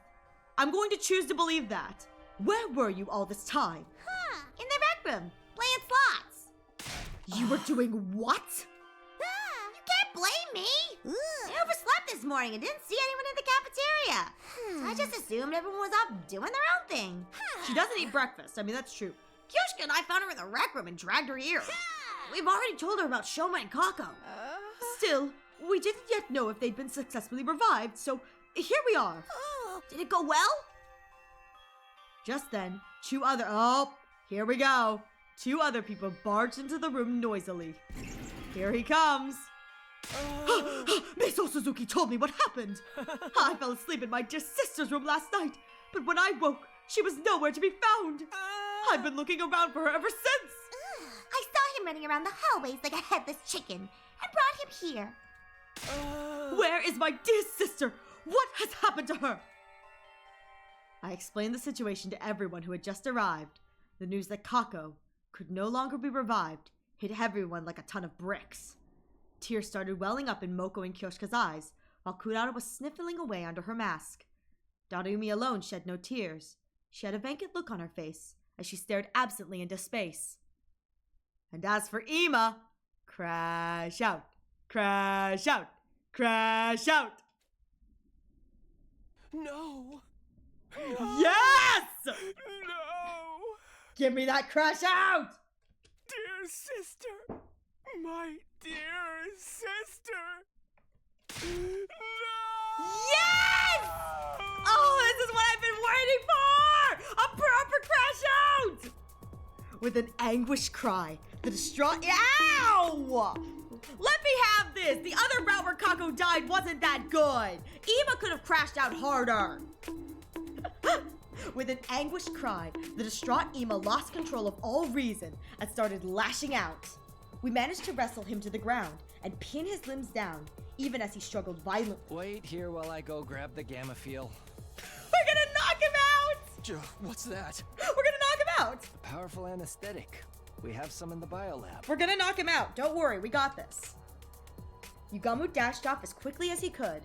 I'm going to choose to believe that. Where were you all this time? In the rec room, playing slots. You were doing what? You can't blame me. I overslept this morning and didn't see anyone in the cafeteria. So I just assumed everyone was off doing their own thing. She doesn't eat breakfast. I mean, that's true. Kyoshka and I found her in the rec room and dragged her here. We've already told her about Shoma and Kako. Still, we didn't yet know if they'd been successfully revived, so here we are. Did it go well? Just then, 2 other... Oh, here we go. 2 other people barged into the room noisily. Here he comes. Miss Suzuki told me what happened. I fell asleep in my dear sister's room last night, but when I woke, she was nowhere to be found. I've been looking around for her ever since. I saw him running around the hallways like a headless chicken and brought him here. Where is my dear sister? What has happened to her? I explained the situation to everyone who had just arrived. The news that Kako could no longer be revived hit everyone like a ton of bricks. Tears started welling up in Moko and Kyoshika's eyes, while Kurara was sniffling away under her mask. Darumi alone shed no tears. She had a vacant look on her face as she stared absently into space. And as for Ima, crash out, crash out, crash out. No. Yes! No. Give me that crash out! Dear sister. My dear sister. No! Yes! Oh, this is what I've been waiting for! A proper crash out! With an anguished cry, the distraught... Ow! Let me have this! The other route where Kako died wasn't that good! Ima could have crashed out harder! With an anguished cry, the distraught Ima lost control of all reason and started lashing out. We managed to wrestle him to the ground and pin his limbs down, even as he struggled violently. Wait here while I go grab the gamma feel. We're gonna knock him out! What's that? We're gonna knock him out! A powerful anesthetic. We have some in the biolab. We're gonna knock him out. Don't worry, we got this. Yugamu dashed off as quickly as he could.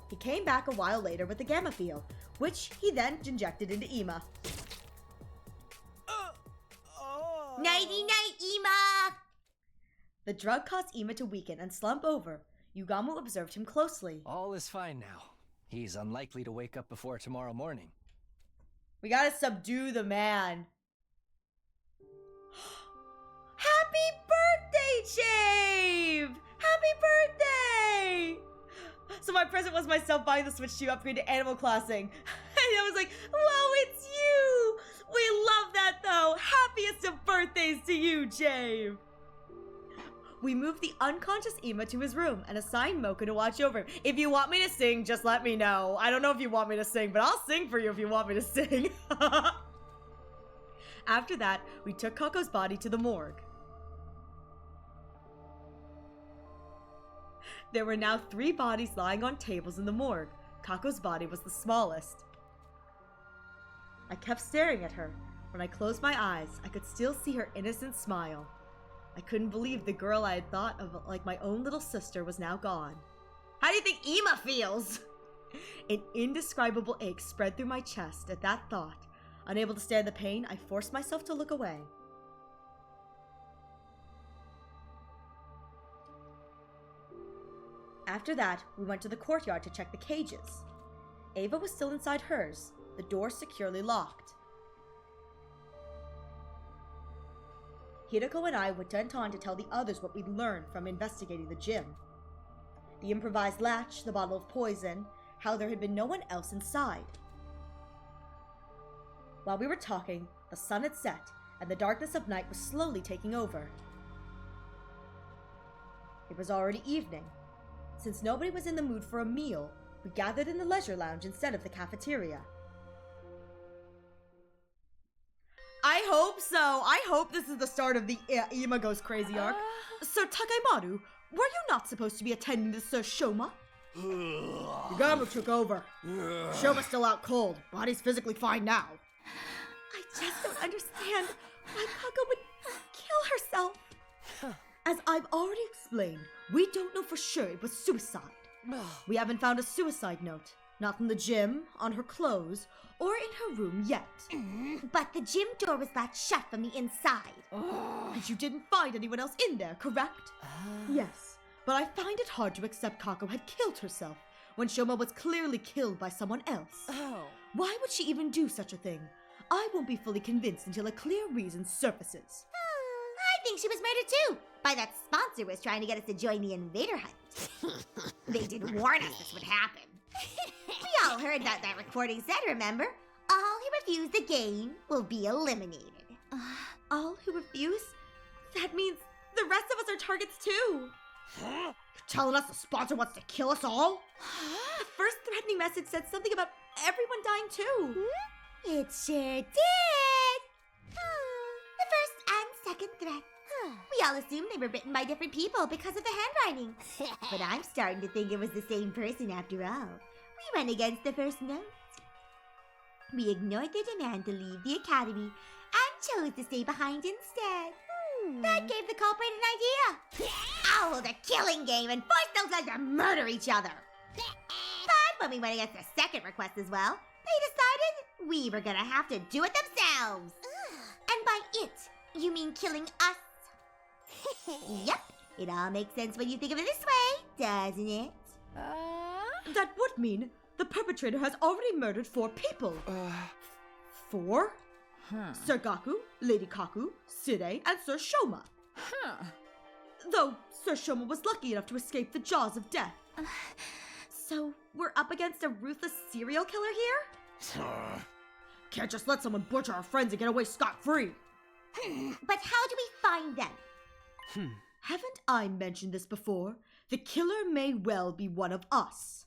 He came back a while later with the gamma field, which he then injected into Ima. Nighty-night, Ima! The drug caused Ima to weaken and slump over. Yugamu observed him closely. All is fine now. He's unlikely to wake up before tomorrow morning. We gotta subdue the man. Happy birthday, Shave! Happy birthday! So my present was myself buying the Switch to upgrade to Animal Crossing. And I was like, whoa, it's you! We love that though! Happiest of birthdays to you, Jave! we moved the unconscious Ima to his room and assigned Mocha to watch over him. If you want me to sing, just let me know. I don't know if you want me to sing, but I'll sing for you if you want me to sing. After that, we took Kako's body to the morgue. There were now 3 bodies lying on tables in the morgue. Kako's body was the smallest. I kept staring at her. When I closed my eyes, I could still see her innocent smile. I couldn't believe the girl I had thought of like my own little sister was now gone. How do you think Ima feels? An indescribable ache spread through my chest at that thought. Unable to stand the pain, I forced myself to look away. After that, we went to the courtyard to check the cages. Ava was still inside hers, the door securely locked. Hiroko and I went on to tell the others what we'd learned from investigating the gym. The improvised latch, the bottle of poison, how there had been no one else inside. While we were talking, the sun had set, and the darkness of night was slowly taking over. It was already evening. Since nobody was in the mood for a meal, we gathered in the leisure lounge instead of the cafeteria. I hope so. I hope this is the start of the Ima Goes Crazy arc. Sir Takemaru, were you not supposed to be attending to Sir Shoma? Yagamu took over. Shoma's still out cold. Body's physically fine now. I just don't understand why Kako would kill herself. As I've already explained, we don't know for sure it was suicide. We haven't found a suicide note. Not in the gym, on her clothes, or in her room yet. But the gym door was latched shut from the inside. And you didn't find anyone else in there, correct? Yes, but I find it hard to accept Kako had killed herself when Shoma was clearly killed by someone else. Why would she even do such a thing? I won't be fully convinced until a clear reason surfaces. I think she was murdered too, by that sponsor who was trying to get us to join the invader hunt. They did warn us this would happen. We all heard that recording said, remember? All who refuse the game will be eliminated. All who refuse? That means the rest of us are targets too. You're telling us the sponsor wants to kill us all? The first threatening message said something about everyone dying too. It sure did. The first and second threat. We all assumed they were written by different people because of the handwriting. But I'm starting to think it was the same person after all. We went against the first note. We ignored their demand to leave the academy and chose to stay behind instead. That gave the culprit an idea. I'll hold a killing game and force those guys to murder each other. But when we went against the second request as well, they decided we were gonna have to do it themselves. And by it, you mean killing us? Yep, it all makes sense when you think of it this way, doesn't it? That would mean the perpetrator has already murdered 4 people. 4? Sir Gaku, Lady Kaku, Sire, and Sir Shoma. Though Sir Shoma was lucky enough to escape the jaws of death. So we're up against a ruthless serial killer here? Can't just let someone butcher our friends and get away scot-free. But how do we find them? Haven't I mentioned this before? The killer may well be one of us.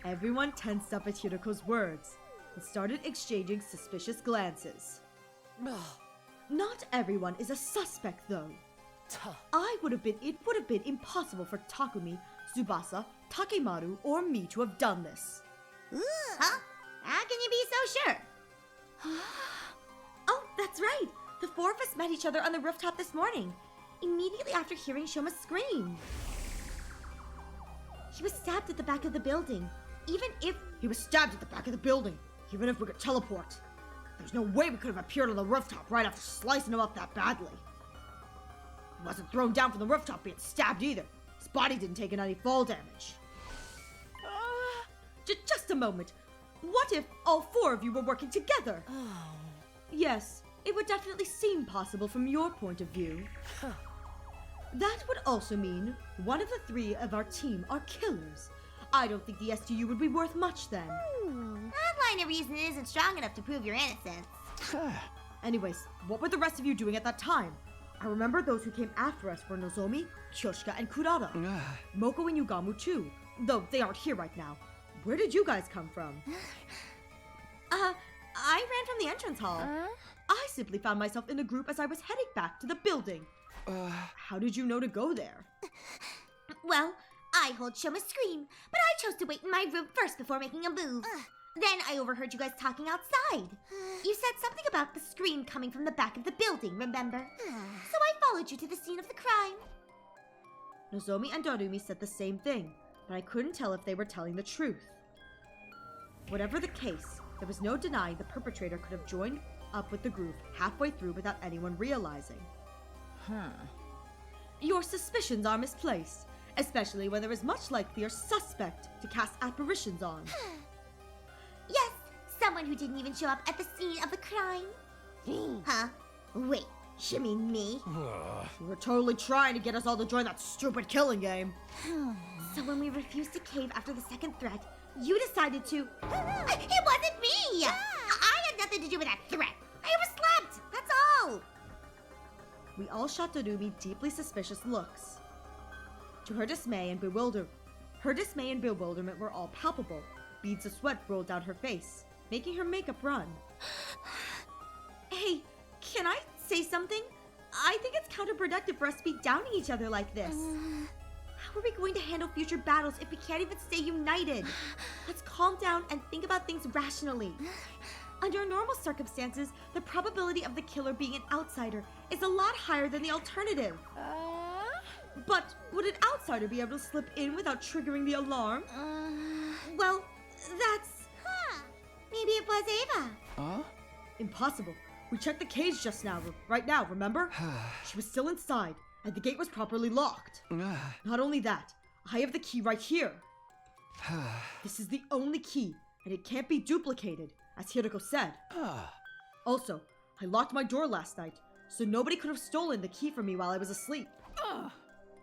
Everyone tensed up at Hiroko's words and started exchanging suspicious glances. Not everyone is a suspect, though. It would have been impossible for Takumi, Tsubasa, Takemaru, or me to have done this. Huh? How can you be so sure? Oh, that's right. The 4 of us met each other on the rooftop this morning, immediately after hearing Shoma scream. He was stabbed at the back of the building. He was stabbed at the back of the building, even if we could teleport. There's no way we could have appeared on the rooftop right after slicing him up that badly. He wasn't thrown down from the rooftop being stabbed either. His body didn't take any fall damage. Just a moment. What if all 4 of you were working together? Yes, it would definitely seem possible from your point of view. That would also mean one of the 3 of our team are killers. I don't think the STU would be worth much then. That line of reasoning isn't strong enough to prove your innocence. Anyways, what were the rest of you doing at that time? I remember those who came after us were Nozomi, Kyoshika, and Kurata. Moko and Yugamu too, though they aren't here right now. Where did you guys come from? I ran from the entrance hall. I simply found myself in a group as I was heading back to the building. How did you know to go there? Well, I heard Shoma scream, but I chose to wait in my room first before making a move. Then I overheard you guys talking outside. You said something about the scream coming from the back of the building, remember? So I followed you to the scene of the crime. Nozomi and Darumi said the same thing, but I couldn't tell if they were telling the truth. Whatever the case, there was no denying the perpetrator could have joined up with the group halfway through without anyone realizing. Your suspicions are misplaced, especially when there is much likelier suspect to cast apparitions on. Yes, someone who didn't even show up at the scene of the crime. Huh? Wait, you mean me? You were totally trying to get us all to join that stupid killing game. So when we refused to cave after the second threat, you decided to... It wasn't me! I had nothing to do with that threat. I overslept, that's all. We all shot Darumi deeply suspicious looks. To her dismay and bewilderment were all palpable. Beads of sweat rolled down her face, making her makeup run. Hey, can I say something? I think it's counterproductive for us to be downing each other like this. How are we going to handle future battles if we can't even stay united? Let's calm down and think about things rationally. Under normal circumstances, the probability of the killer being an outsider is a lot higher than the alternative. But would an outsider be able to slip in without triggering the alarm? Well, that's... Maybe it was Ava. Impossible. We checked the cage just now, right now, remember? She was still inside, and the gate was properly locked. Not only that, I have the key right here. This is the only key, and it can't be duplicated, as Hiroko said. Also, I locked my door last night, so nobody could have stolen the key from me while I was asleep.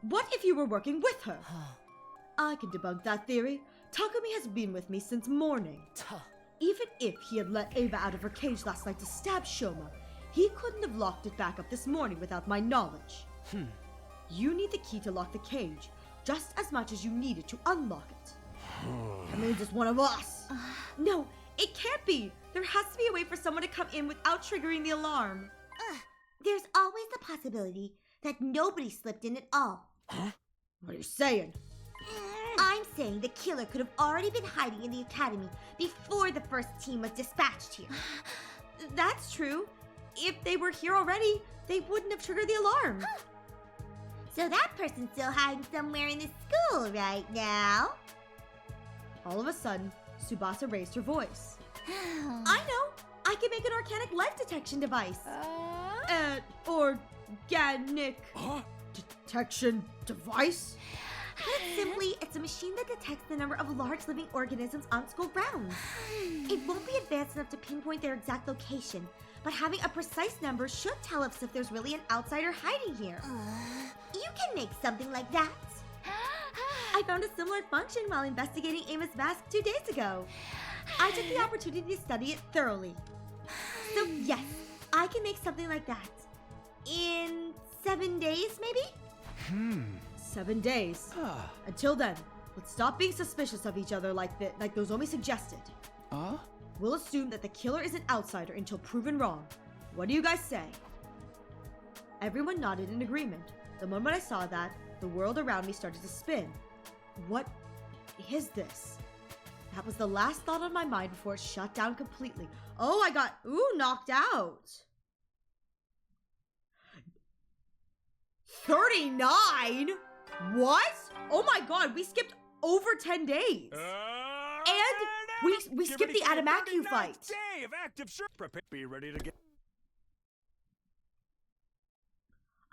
What if you were working with her? I can debunk that theory. Takumi has been with me since morning. Even if he had let Ava out of her cage last night to stab Shoma, he couldn't have locked it back up this morning without my knowledge. You need the key to lock the cage, just as much as you need it to unlock it. That means it's one of us. No, it can't be. There has to be a way for someone to come in without triggering the alarm. There's always the possibility that nobody slipped in at all. What are you saying? I'm saying the killer could have already been hiding in the academy before the first team was dispatched here. That's true. If they were here already, they wouldn't have triggered the alarm. So that person's still hiding somewhere in the school right now. All of a sudden, Tsubasa raised her voice. I know! I can make an organic life detection device. Organic detection device? Put simply, it's a machine that detects the number of large living organisms on school grounds. It won't be advanced enough to pinpoint their exact location, but having a precise number should tell us if there's really an outsider hiding here. You can make something like that. I found a similar function while investigating Ava's mask 2 days ago. I took the opportunity to study it thoroughly. So yes, I can make something like that. In 7 days, maybe? 7 days. Until then, let's stop being suspicious of each other like Nozomi suggested. We'll assume that the killer is an outsider until proven wrong. What do you guys say? Everyone nodded in agreement. The moment I saw that, the world around me started to spin. What is this? That was the last thought on my mind before it shut down completely. Oh, I got, knocked out. 39? What? Oh my god, we skipped over 10 days. And we skipped the Adamaku fight. Day of active be ready to get.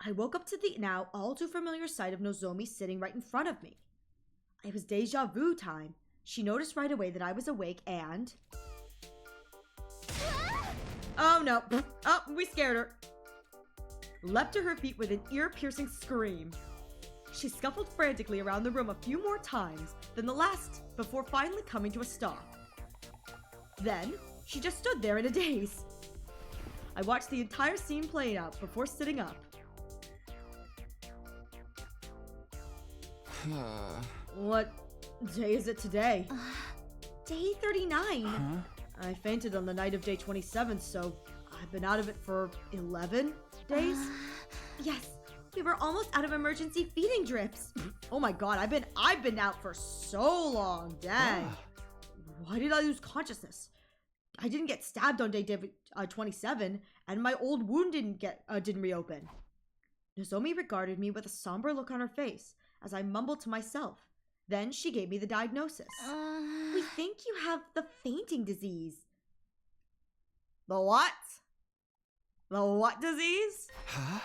I woke up to the now all too familiar sight of Nozomi sitting right in front of me. It was deja vu time. She noticed right away that I was awake and... Oh no. Oh, we scared her. Leapt to her feet with an ear-piercing scream. She scuffled frantically around the room a few more times than the last before finally coming to a stop. Then, she just stood there in a daze. I watched the entire scene play out before sitting up. What day is it today? Day 39. Huh? I fainted on the night of day 27, so I've been out of it for 11 days? Yes, we were almost out of emergency feeding drips. Oh my god, I've been out for so long. Dang. Why did I lose consciousness? I didn't get stabbed on day 27, and my old wound didn't reopen. Nozomi regarded me with a somber look on her face as I mumbled to myself. Then she gave me the diagnosis. We think you have the fainting disease. The what? The what disease? Huh?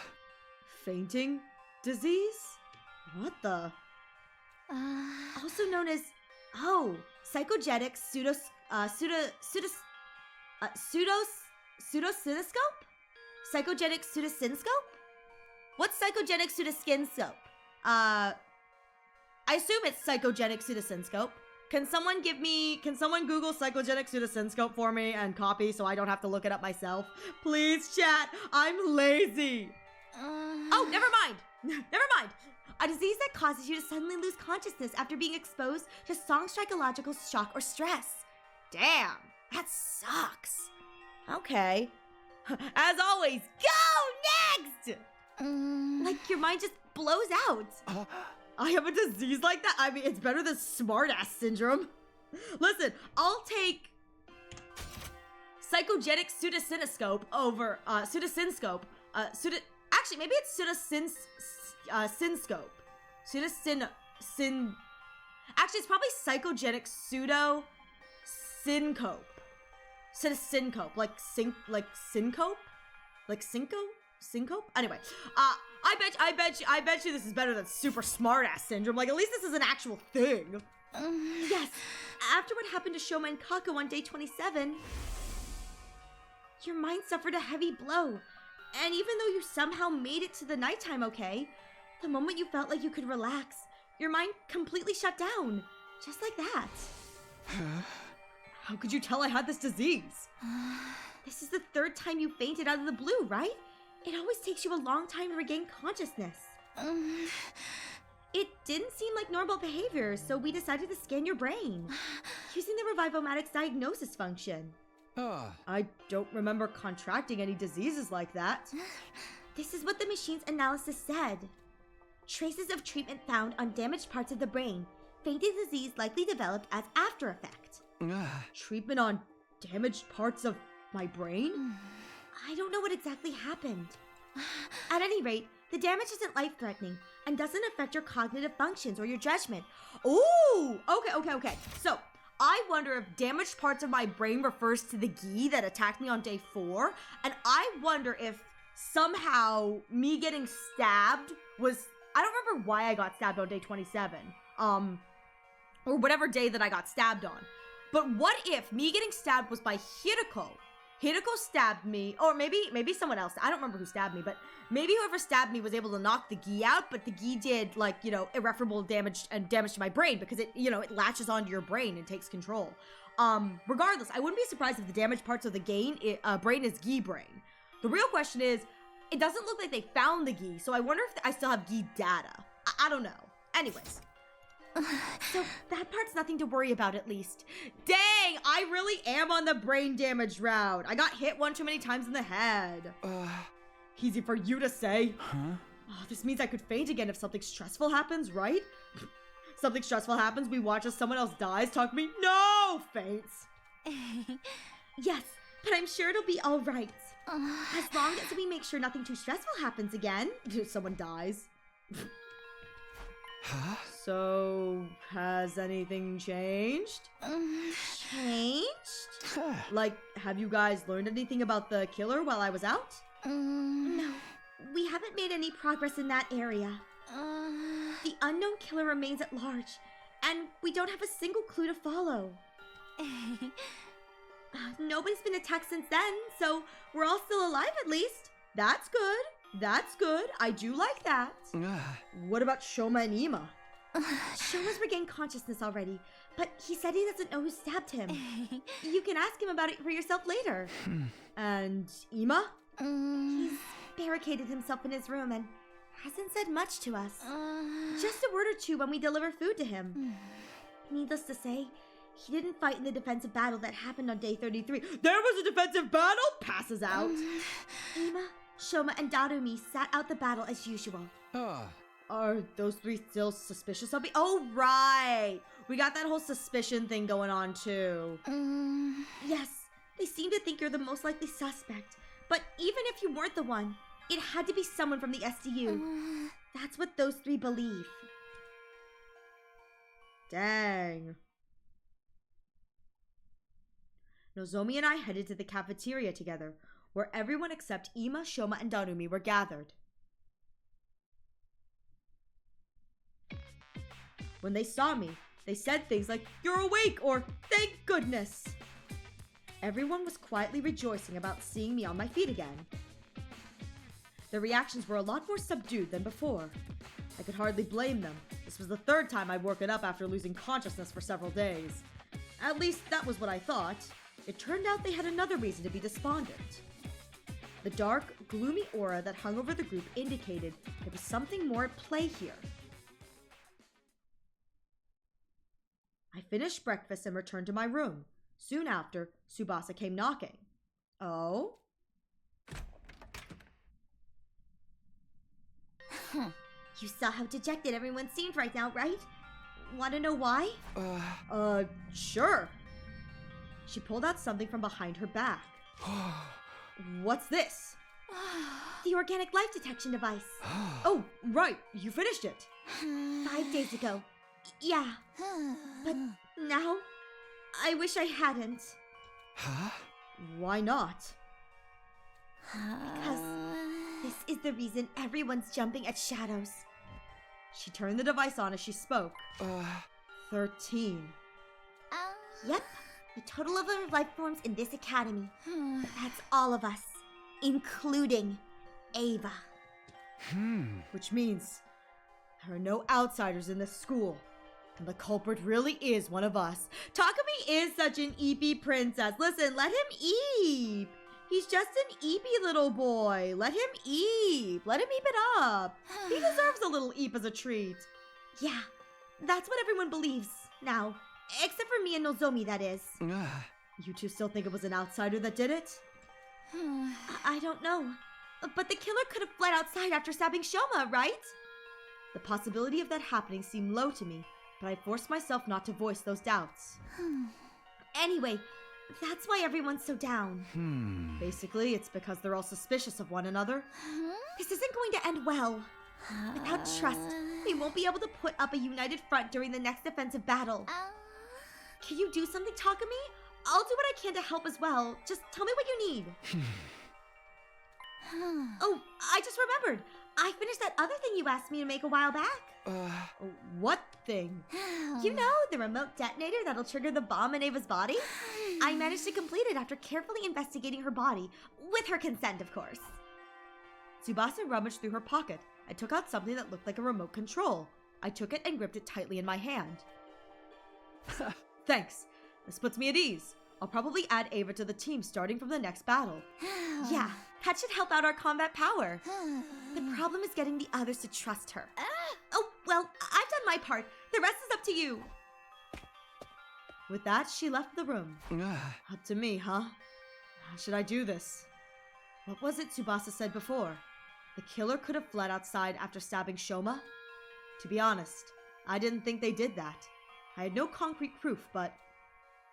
Fainting disease? What the? Also known as, psychogenic pseudoscinoscope? Psychogenic pseudoscinoscope? What's psychogenic pseudoscinoscope? I assume it's psychogenic pseudoscinoscope. Can someone Google psychogenic pseudoscinoscope for me and copy so I don't have to look it up myself? Please, chat. I'm lazy. Oh, never mind. Never mind. A disease that causes you to suddenly lose consciousness after being exposed to strong psychological shock or stress. Damn, that sucks. Okay. As always, go next! Like your mind just blows out. I have a disease like that? I mean, it's better than smartass syndrome. Listen, I'll take psychogenic pseudoscinoscope over, pseudoscinoscope. Actually, maybe it's pseudoscinscope. Actually, it's probably psychogenic pseudo-syncope. Pseudosyncope, like syncope? Like syncope? Anyway, I bet you this is better than super smartass syndrome. Like, at least this is an actual thing. Yes, after what happened to Shoma and Kako on day 27, your mind suffered a heavy blow. And even though you somehow made it to the nighttime okay, the moment you felt like you could relax, your mind completely shut down. Just like that. How could you tell I had this disease? This is the third time you fainted out of the blue, right? It always takes you a long time to regain consciousness. It didn't seem like normal behavior, so we decided to scan your brain using the Revivomatics diagnosis function. I don't remember contracting any diseases like that. This is what the machine's analysis said. Traces of treatment found on damaged parts of the brain. Fainting disease likely developed as after effect. Treatment on damaged parts of my brain? I don't know what exactly happened. At any rate, the damage isn't life-threatening and doesn't affect your cognitive functions or your judgment. Ooh! Okay. So, I wonder if damaged parts of my brain refers to the gi that attacked me on day 4, and I wonder if somehow me getting stabbed was... I don't remember why I got stabbed on day 27, or whatever day that I got stabbed on. But what if me getting stabbed was by Hiroko? Hiroko stabbed me, or maybe someone else. I don't remember who stabbed me, but maybe whoever stabbed me was able to knock the gi out, but the gi did, like, irreparable damage to my brain because it latches onto your brain and takes control. Regardless, I wouldn't be surprised if the damaged parts of the brain is gi brain. The real question is, it doesn't look like they found the gi, so I wonder if I still have gi data. I don't know. Anyways. So that part's nothing to worry about, at least. Dang, I really am on the brain damage route. I got hit one too many times in the head. Easy for you to say. Oh, this means I could faint again if something stressful happens, right? Something stressful happens, we watch as someone else dies, talk me, no, faints. Yes, but I'm sure it'll be all right. As long as we make sure nothing too stressful happens again. Someone dies. So, has anything changed? Changed? Like, have you guys learned anything about the killer while I was out? No, we haven't made any progress in that area. The unknown killer remains at large, and we don't have a single clue to follow. Nobody's been attacked since then, so we're all still alive at least. That's good. That's good. I do like that. What about Shoma and Ima? Shoma's regained consciousness already, but he said he doesn't know who stabbed him. You can ask him about it for yourself later. And Ima? He's barricaded himself in his room and Hasn't said much to us. Just a word or two when we deliver food to him. Needless to say, he didn't fight in the defensive battle that happened on day 33. There was a defensive battle? Passes out. Ima, Shoma, and Darumi sat out the battle as usual. Are those three still suspicious of me? Oh, right. We got that whole suspicion thing going on, too. Yes, they seem to think you're the most likely suspect. But even if you weren't the one, it had to be someone from the SDU. That's what those three believe. Dang. Nozomi and I headed to the cafeteria together, where everyone except Ima, Shoma, and Darumi were gathered. When they saw me, they said things like, "You're awake," or "Thank goodness." Everyone was quietly rejoicing about seeing me on my feet again. Their reactions were a lot more subdued than before. I could hardly blame them. This was the third time I'd woken up after losing consciousness for several days. At least that was what I thought. It turned out they had another reason to be despondent. The dark, gloomy aura that hung over the group indicated there was something more at play here. I finished breakfast and returned to my room. Soon after, Tsubasa came knocking. Oh? You saw how dejected everyone seemed right now, right? Want to know why? Sure. She pulled out something from behind her back. What's this? The organic life detection device. Oh, right. You finished it. 5 days ago. Yeah. But now, I wish I hadn't. Why not? Because this is the reason everyone's jumping at shadows. She turned the device on as she spoke. 13. Yep. The total of our life forms in this academy. That's all of us. Including Ava. Which means there are no outsiders in this school. And the culprit really is one of us. Takumi is such an eepy princess. Listen, let him eep. He's just an eepy little boy. Let him eep. Let him eep it up. He deserves a little eep as a treat. Yeah, that's what everyone believes now. Except for me and Nozomi, that is. You two still think it was an outsider that did it? I don't know. But the killer could have fled outside after stabbing Shoma, right? The possibility of that happening seemed low to me, but I forced myself not to voice those doubts. Anyway, that's why everyone's so down. Basically, it's because they're all suspicious of one another. This isn't going to end well. Without trust, we won't be able to put up a united front during the next defensive battle. Can you do something, Takumi? I'll do what I can to help as well. Just tell me what you need. Oh, I just remembered. I finished that other thing you asked me to make a while back. What thing? You know, the remote detonator that'll trigger the bomb in Ava's body? I managed to complete it after carefully investigating her body. With her consent, of course. Tsubasa rummaged through her pocket and took out something that looked like a remote control. I took it and gripped it tightly in my hand. Thanks. This puts me at ease. I'll probably add Ava to the team starting from the next battle. Yeah, that should help out our combat power. The problem is getting the others to trust her. Oh, well, I've done my part. The rest is up to you. With that, she left the room. Up to me, huh? How should I do this? What was it Tsubasa said before? The killer could have fled outside after stabbing Shoma? To be honest, I didn't think they did that. I had no concrete proof, but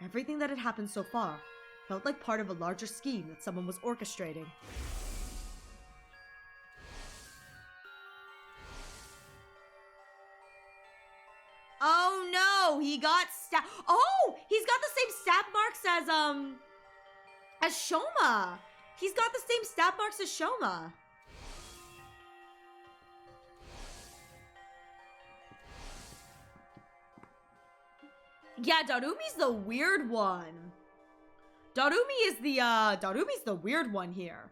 everything that had happened so far felt like part of a larger scheme that someone was orchestrating. Oh no, he got stabbed. Oh, he's got the same stab marks as Shoma. He's got the same stab marks as Shoma. Yeah, Darumi's the weird one. Darumi's the weird one here.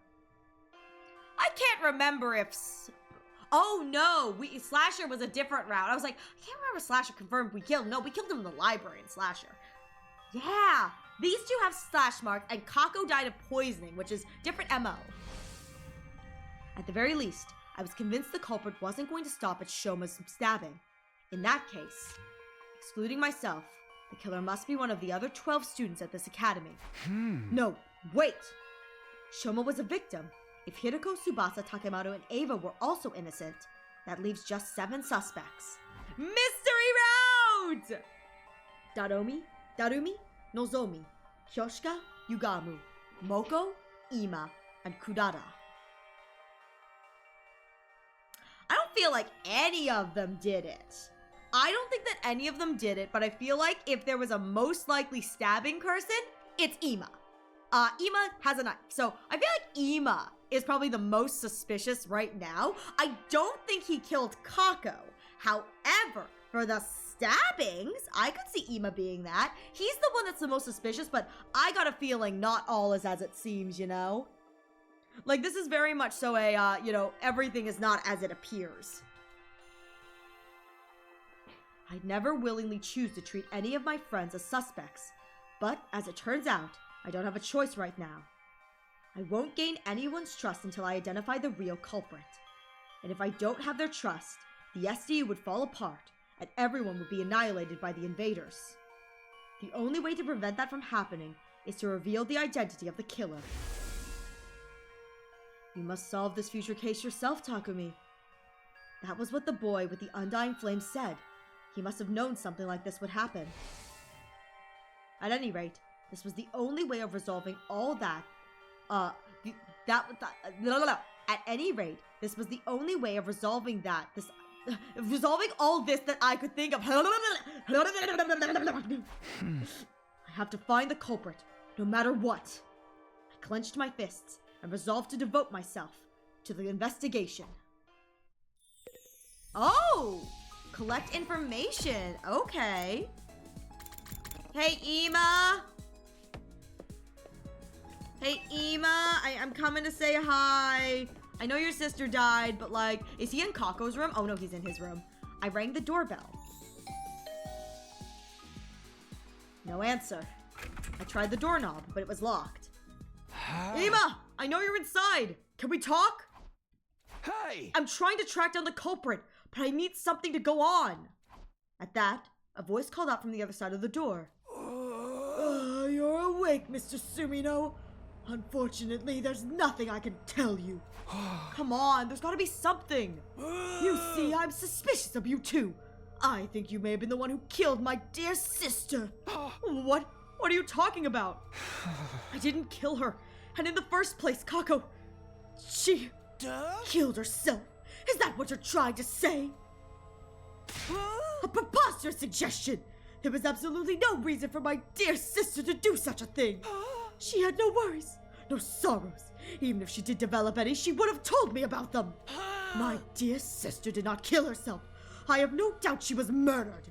I can't remember if... Oh no, Slasher was a different route. I was like, I can't remember if Slasher confirmed we killed. No, we killed him in the library in Slasher. Yeah, these two have slash marks and Kako died of poisoning, which is different MO. At the very least, I was convinced the culprit wasn't going to stop at Shoma's stabbing. In that case, excluding myself, the killer must be one of the other 12 students at this academy. No, wait! Shoma was a victim. If Hiroko, Tsubasa, Takemaru, and Ava were also innocent, that leaves just 7 suspects. Mystery round! Darumi, Nozomi, Kyoshika, Yugamu, Moko, Ima, and Kudara. I don't feel like any of them did it. I don't think that any of them did it, but I feel like if there was a most likely stabbing person, it's Ima. Ima has a knife, so I feel like Ima is probably the most suspicious right now. I don't think he killed Kako. However, for the stabbings, I could see Ima being that. He's the one that's the most suspicious, but I got a feeling not all is as it seems, you know? Like, this is very much so a, everything is not as it appears. I'd never willingly choose to treat any of my friends as suspects, but as it turns out, I don't have a choice right now. I won't gain anyone's trust until I identify the real culprit. And if I don't have their trust, the SDU would fall apart, and everyone would be annihilated by the invaders. The only way to prevent that from happening is to reveal the identity of the killer. You must solve this future case yourself, Takumi. That was what the boy with the undying flame said. He must have known something like this would happen. At any rate, this was the only way of resolving all that. At any rate, this was the only way of resolving that. Resolving all this that I could think of. I have to find the culprit, no matter what. I clenched my fists and resolved to devote myself to the investigation. Oh! Collect information. Okay. Hey, Ima! Hey, Ima, I'm coming to say hi. I know your sister died, but like, is he in Kako's room? Oh no, he's in his room. I rang the doorbell. No answer. I tried the doorknob, but it was locked. Ima, I know you're inside. Can we talk? Hey! I'm trying to track down the culprit, but I need something to go on. At that, a voice called out from the other side of the door. You're awake, Mr. Sumino. Unfortunately, there's nothing I can tell you. Come on, there's gotta be something. You see, I'm suspicious of you too. I think you may have been the one who killed my dear sister. What are you talking about? I didn't kill her. And in the first place, Kako, she killed herself. Is that what you're trying to say? A preposterous suggestion. There was absolutely no reason for my dear sister to do such a thing. She had no worries, no sorrows. Even if she did develop any, she would have told me about them. My dear sister did not kill herself. I have no doubt she was murdered.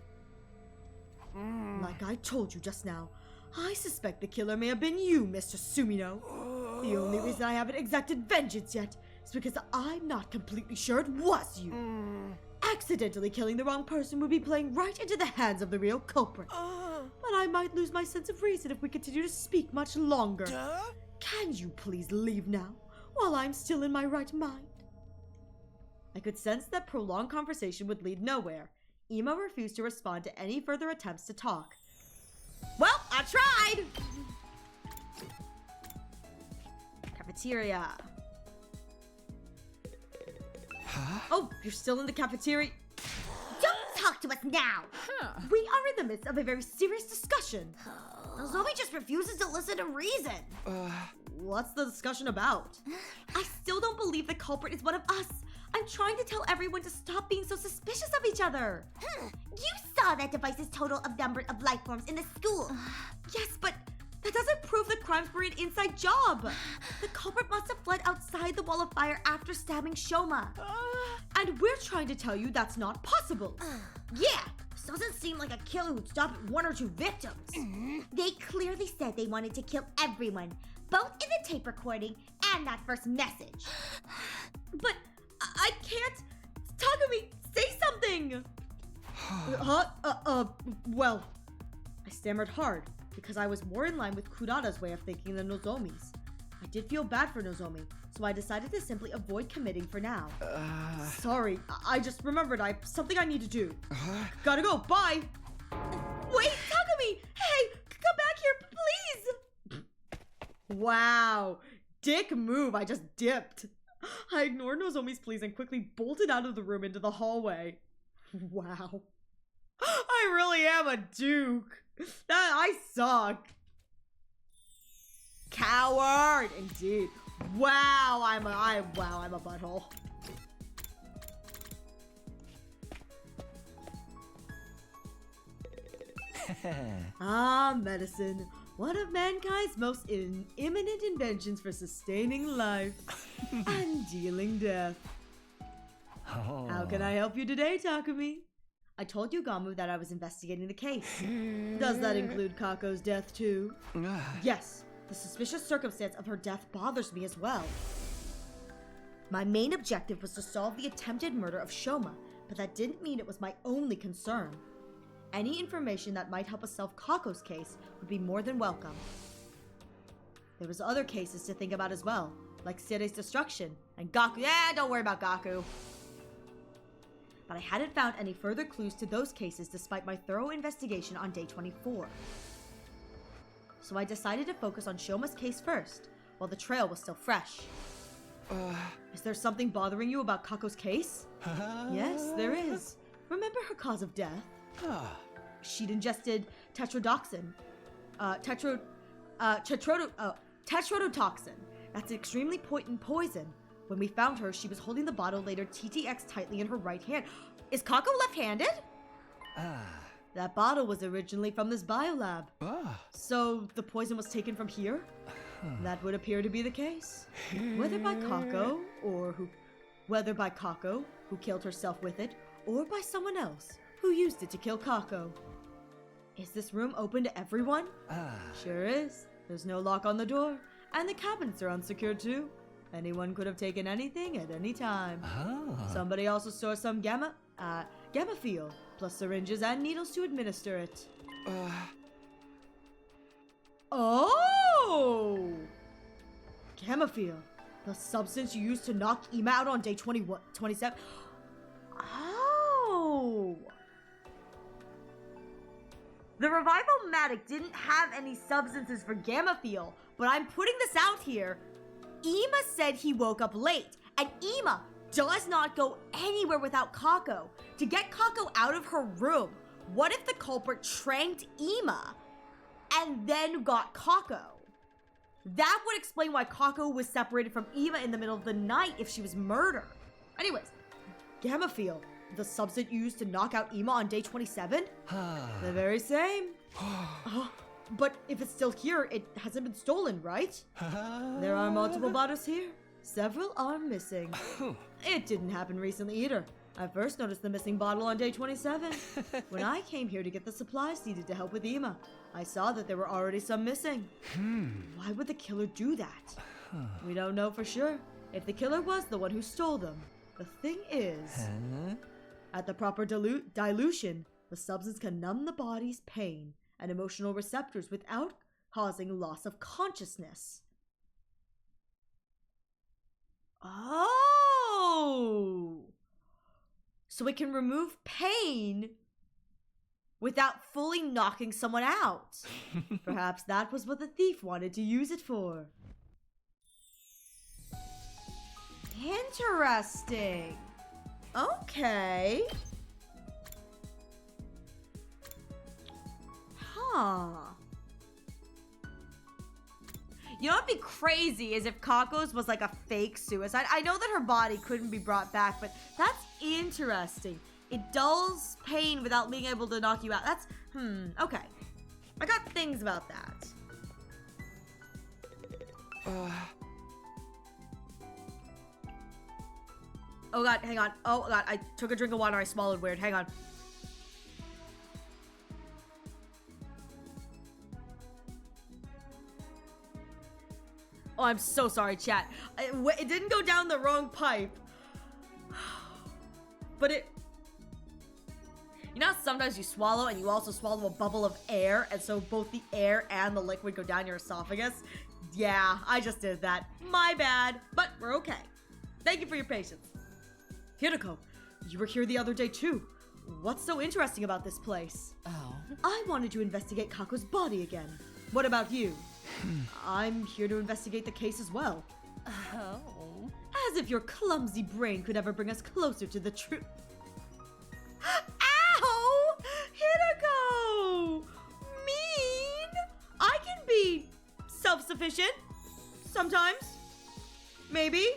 Like I told you just now, I suspect the killer may have been you, Mr. Sumino. The only reason I haven't exacted vengeance yet is because I'm not completely sure it was you. Accidentally killing the wrong person would be playing right into the hands of the real culprit. But I might lose my sense of reason if we continue to speak much longer. Can you please leave now, while I'm still in my right mind? I could sense that prolonged conversation would lead nowhere. Ima refused to respond to any further attempts to talk. Well, I tried! Cafeteria. Oh, you're still in the cafeteria? Don't talk to us now! We are in the midst of a very serious discussion. Nozomi just refuses to listen to reason. What's the discussion about? I still don't believe the culprit is one of us. I'm trying to tell everyone to stop being so suspicious of each other. You saw that device's total of number of life forms in the school. Yes, but that doesn't prove the crimes were an inside job. The culprit must have fled outside the wall of fire after stabbing Shoma. And we're trying to tell you that's not possible. Yeah, this doesn't seem like a killer who'd stop at 1 or 2 victims. They clearly said they wanted to kill everyone, both in the tape recording and that first message. But I can't. Takumi, say something. Well, I stammered hard because I was more in line with Kurata's way of thinking than Nozomi's. I did feel bad for Nozomi, so I decided to simply avoid committing for now. Sorry, I just remembered something I need to do. Gotta go, bye! Wait, Takumi! Hey, come back here, please! Wow, dick move, I just dipped. I ignored Nozomi's pleas and quickly bolted out of the room into the hallway. Wow. I really am a duke. I suck. Coward, indeed. Wow, I'm a butthole. Medicine. One of mankind's most imminent inventions for sustaining life and dealing death. Oh. How can I help you today, Takumi? I told you, Gamu, that I was investigating the case. Does that include Kako's death too? Yes, the suspicious circumstance of her death bothers me as well. My main objective was to solve the attempted murder of Shoma, but that didn't mean it was my only concern. Any information that might help us solve Kako's case would be more than welcome. There was other cases to think about as well, like Seirei's destruction and Gaku. Yeah, don't worry about Gaku. But I hadn't found any further clues to those cases despite my thorough investigation on day 24. So I decided to focus on Shoma's case first, while the trail was still fresh. Is there something bothering you about Kako's case? Yes, there is. Remember her cause of death? She'd ingested tetrodotoxin. Tetrodotoxin. That's an extremely potent poison. When we found her, she was holding the bottle later TTX tightly in her right hand. Is Kako left-handed? That bottle was originally from this biolab. So the poison was taken from here? That would appear to be the case. Whether by Kako, who killed herself with it, or by someone else who used it to kill Kako. Is this room open to everyone? Sure is. There's no lock on the door, and the cabinets are unsecured too. Anyone could have taken anything at any time. Somebody also stores some gamma fuel, plus syringes and needles to administer it. Oh! Gamma fuel, the substance you used to knock Ima out on day 27. Oh! The Revival-matic didn't have any substances for gamma fuel, but I'm putting this out here. Ima said he woke up late, and Ima does not go anywhere without Kako. To get Kako out of her room, what if the culprit tranked Ima and then got Kako? That would explain why Kako was separated from Ima in the middle of the night if she was murdered. Anyways, gamma fuel, the substance used to knock out Ima on day 27? The very same. But if it's still here, it hasn't been stolen, right? There are multiple bottles here. Several are missing. It didn't happen recently either. I first noticed the missing bottle on day 27. When I came here to get the supplies needed to help with Ima, I saw that there were already some missing. Why would the killer do that? We don't know for sure. If the killer was the one who stole them. The thing is, at the proper dilution, the substance can numb the body's pain and emotional receptors without causing loss of consciousness. Oh! So it can remove pain without fully knocking someone out. Perhaps that was what the thief wanted to use it for. Interesting. Okay. You know what'd be crazy is if Kako's was like a fake suicide. I know that her body couldn't be brought back, but that's interesting. It dulls pain without being able to knock you out. That's, okay. I got things about that. Oh god, hang on. Oh god, I took a drink of water, I swallowed weird. Hang on. Oh, I'm so sorry, chat. It didn't go down the wrong pipe. But You know how sometimes you swallow and you also swallow a bubble of air, and so both the air and the liquid go down your esophagus? Yeah, I just did that. My bad, but we're okay. Thank you for your patience. Hiroko, you were here the other day too. What's so interesting about this place? Oh. I wanted to investigate Kako's body again. What about you? I'm here to investigate the case as well. Oh. As if your clumsy brain could ever bring us closer to the truth. Ow! Hiroko! Mean? I can be self-sufficient. Sometimes. Maybe.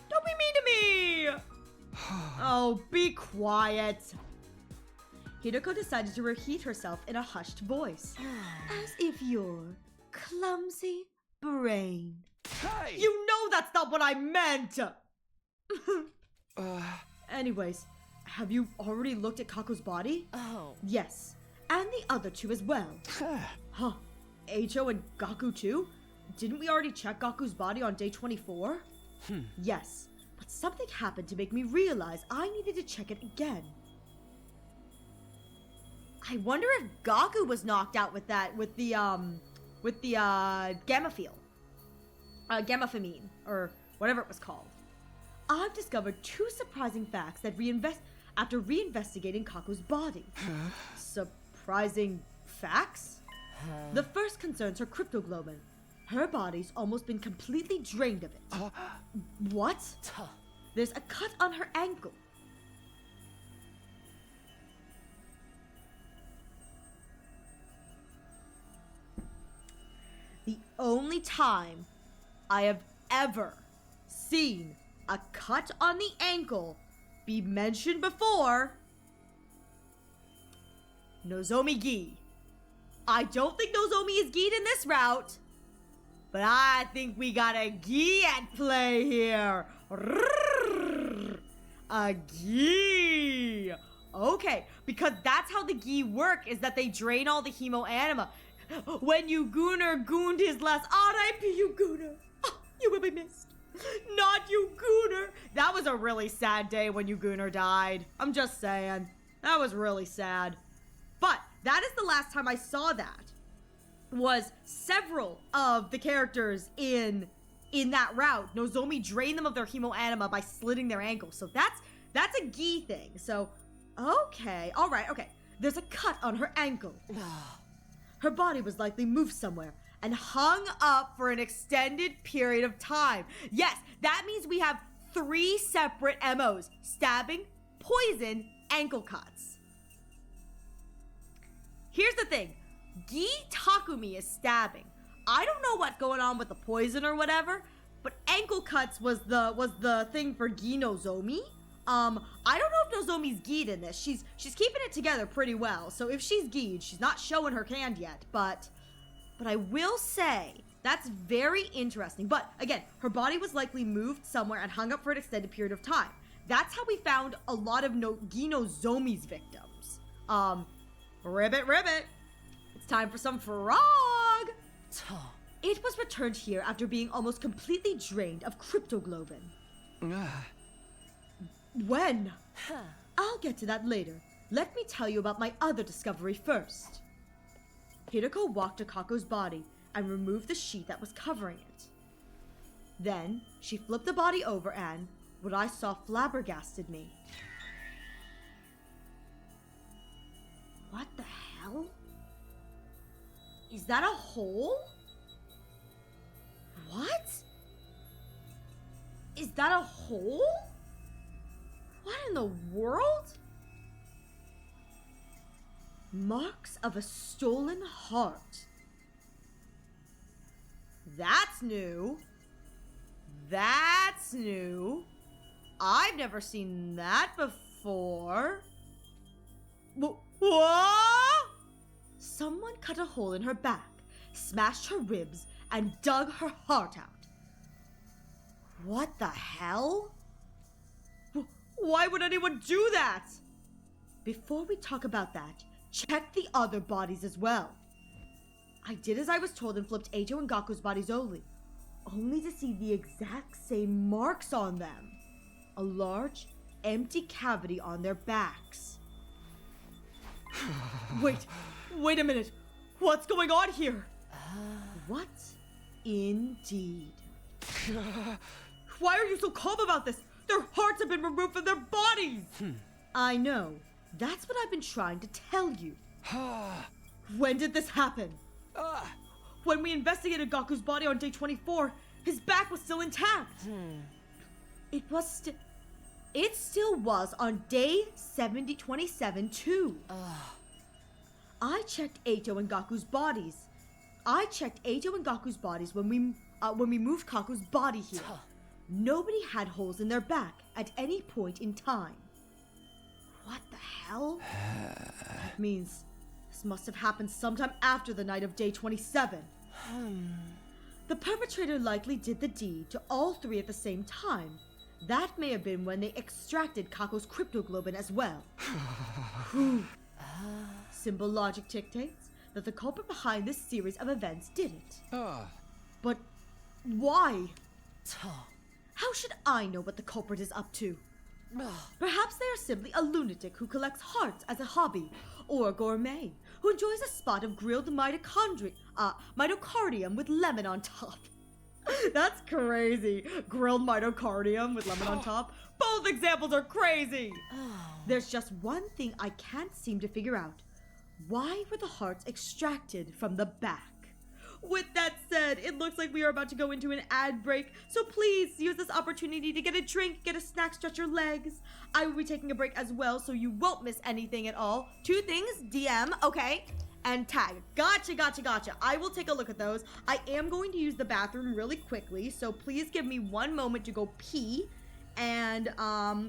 Don't be mean to me! Oh, be quiet. Hiroko decided to reheat herself in a hushed voice. As if your clumsy brain. Hey! You know that's not what I meant! Anyways, have you already looked at Kako's body? Oh. Yes, and the other two as well. Huh. Eicho and Gaku too? Didn't we already check Gaku's body on day 24? Yes, but something happened to make me realize I needed to check it again. I wonder if Gaku was knocked out with the gamma-famine, or whatever it was called. I've discovered two surprising facts that after reinvestigating Kako's body. Surprising facts? The first concerns her cryptoglobin. Her body's almost been completely drained of it. What? There's a cut on her ankle. The only time I have ever seen a cut on the ankle be mentioned before, Nozomi Gi. I don't think Nozomi is Gi'd in this route, but I think we got a Gi at play here. A Gi. Okay, because that's how the Gi work, is that they drain all the hemo anima. When you Gunnar gooned his last, R.I.P. you Gunnar. Oh, you will be missed. Not you Gunnar. That was a really sad day when you Gunnar died. I'm just saying. That was really sad. But that is the last time I saw that. Was several of the characters in that route. Nozomi drained them of their hemo anima by slitting their ankles. So that's a Gi thing. So, okay. Alright, okay. There's a cut on her ankle. Her body was likely moved somewhere and hung up for an extended period of time. Yes, that means we have 3 separate MOs. Stabbing, poison, ankle cuts. Here's the thing. Gi Takumi is stabbing. I don't know what's going on with the poison or whatever, but ankle cuts was the thing for Gi Nozomi. I don't know if Nozomi's Gi'd in this. She's keeping it together pretty well. So if she's Gi'd, she's not showing her hand yet, but I will say that's very interesting. But again, her body was likely moved somewhere and hung up for an extended period of time. That's how we found a lot of Gi Nozomi's victims. Ribbit. It's time for some frog. It was returned here after being almost completely drained of cryptoglobin. When? I'll get to that later. Let me tell you about my other discovery first. Hiroko walked to Kako's body and removed the sheet that was covering it. Then, she flipped the body over and, what I saw flabbergasted me. What the hell? Is that a hole? What? Is that a hole? What in the world? Marks of a stolen heart. That's new. That's new. I've never seen that before. What? Someone cut a hole in her back, smashed her ribs, and dug her heart out. What the hell? Why would anyone do that? Before we talk about that, check the other bodies as well. I did as I was told and flipped Eicho and Gaku's bodies only to see the exact same marks on them. A large, empty cavity on their backs. Wait a minute. What's going on here? What indeed? Why are you so calm about this? Their hearts have been removed from their bodies! I know. That's what I've been trying to tell you. When did this happen? When we investigated Gaku's body on day 24, his back was still intact. It still was on day 27 too. I checked Eito and Gaku's bodies. When we moved Kaku's body here. Nobody had holes in their back at any point in time. What the hell? That means this must have happened sometime after the night of day 27. The perpetrator likely did the deed to all three at the same time. That may have been when they extracted Kako's cryptoglobin as well. Simple logic dictates that the culprit behind this series of events did it. But why? How should I know what the culprit is up to? Perhaps they are simply a lunatic who collects hearts as a hobby, or a gourmet who enjoys a spot of grilled mitochondrium with lemon on top. That's crazy. Grilled mitochondrium with lemon on top. Both examples are crazy. There's just one thing I can't seem to figure out. Why were the hearts extracted from the back? With that said, it looks like we are about to go into an ad break, so please use this opportunity to get a drink, get a snack, stretch your legs. I will be taking a break as well, so you won't miss anything at all. 2 things, DM, okay, and tag. Gotcha. I will take a look at those. I am going to use the bathroom really quickly, so please give me 1 moment to go pee. And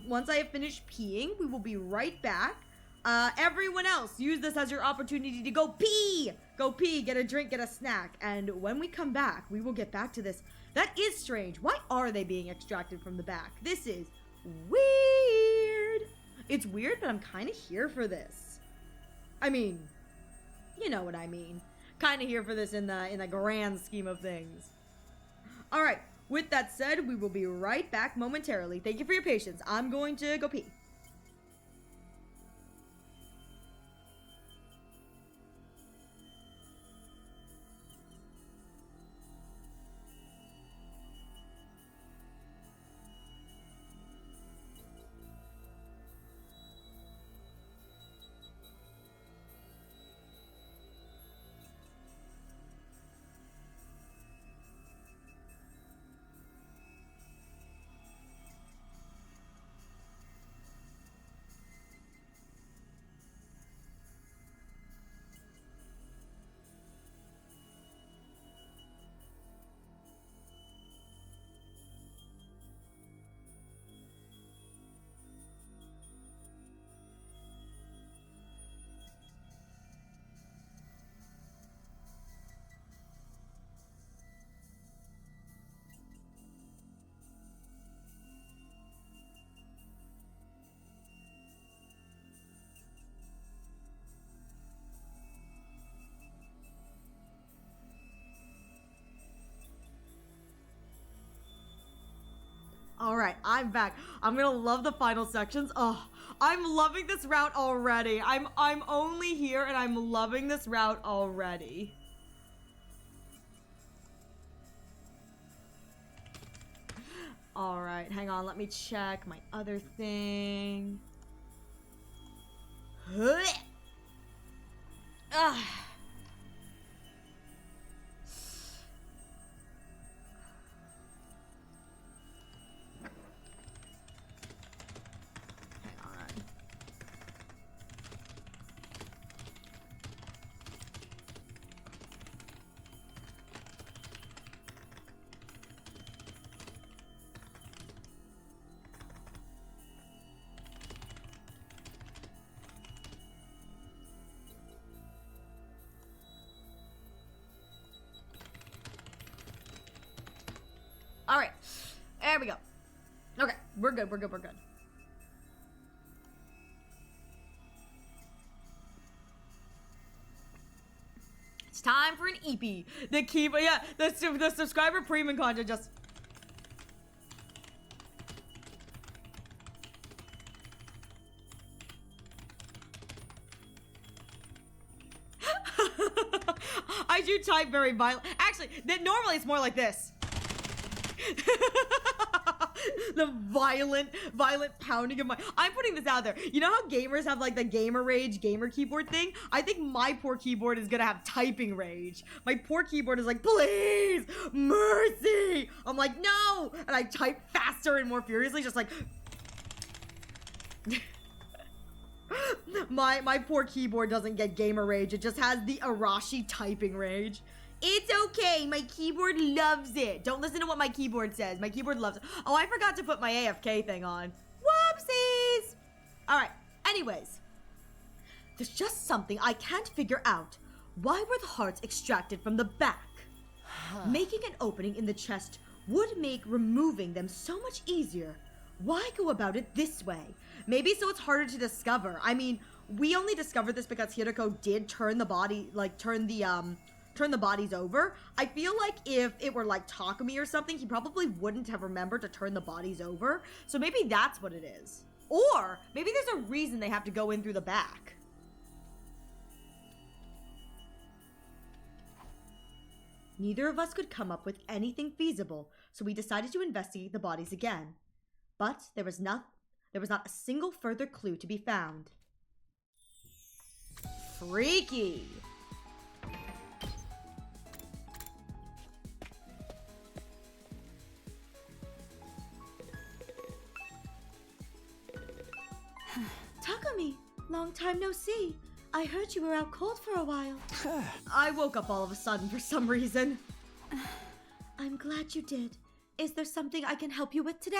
once I have finished peeing, we will be right back. Everyone else, use this as your opportunity to go pee! Go pee, get a drink, get a snack. And when we come back, we will get back to this. That is strange. Why are they being extracted from the back? This is weird. It's weird, but I'm kind of here for this. I mean, you know what I mean. Kind of here for this in the grand scheme of things. All right, with that said, we will be right back momentarily. Thank you for your patience. I'm going to go pee. All right, I'm back. I'm gonna love the final sections. Oh, I'm loving this route already. I'm only here and I'm loving this route already. All right, hang on. Let me check my other thing. All right, there we go. Okay, we're good. It's time for an EP. The subscriber premium content just. you type very violent. Actually, normally it's more like this. The violent pounding of my... I'm putting this out there. You know how gamers have like the gamer rage gamer keyboard thing? I think my poor keyboard is gonna have typing rage. My poor keyboard is like, please, mercy. I'm like, no. And I type faster and more furiously, just like... my poor keyboard doesn't get gamer rage. It just has the Arashi typing rage. It's okay. My keyboard loves it. Don't listen to what my keyboard says. My keyboard loves it. Oh, I forgot to put my AFK thing on. Whoopsies. All right. Anyways, there's just something I can't figure out. Why were the hearts extracted from the back? Making an opening in the chest would make removing them so much easier. Why go about it this way? Maybe so it's harder to discover. I mean, we only discovered this because Hiroko did turn the body, like turn the bodies over. I feel like if it were like Takumi or something, he probably wouldn't have remembered to turn the bodies over. So maybe that's what it is. Or maybe there's a reason they have to go in through the back. Neither of us could come up with anything feasible, so we decided to investigate the bodies again. But there was not a single further clue to be found. Freaky! Takumi, long time no see. I heard you were out cold for a while. I woke up all of a sudden for some reason. I'm glad you did. Is there something I can help you with today?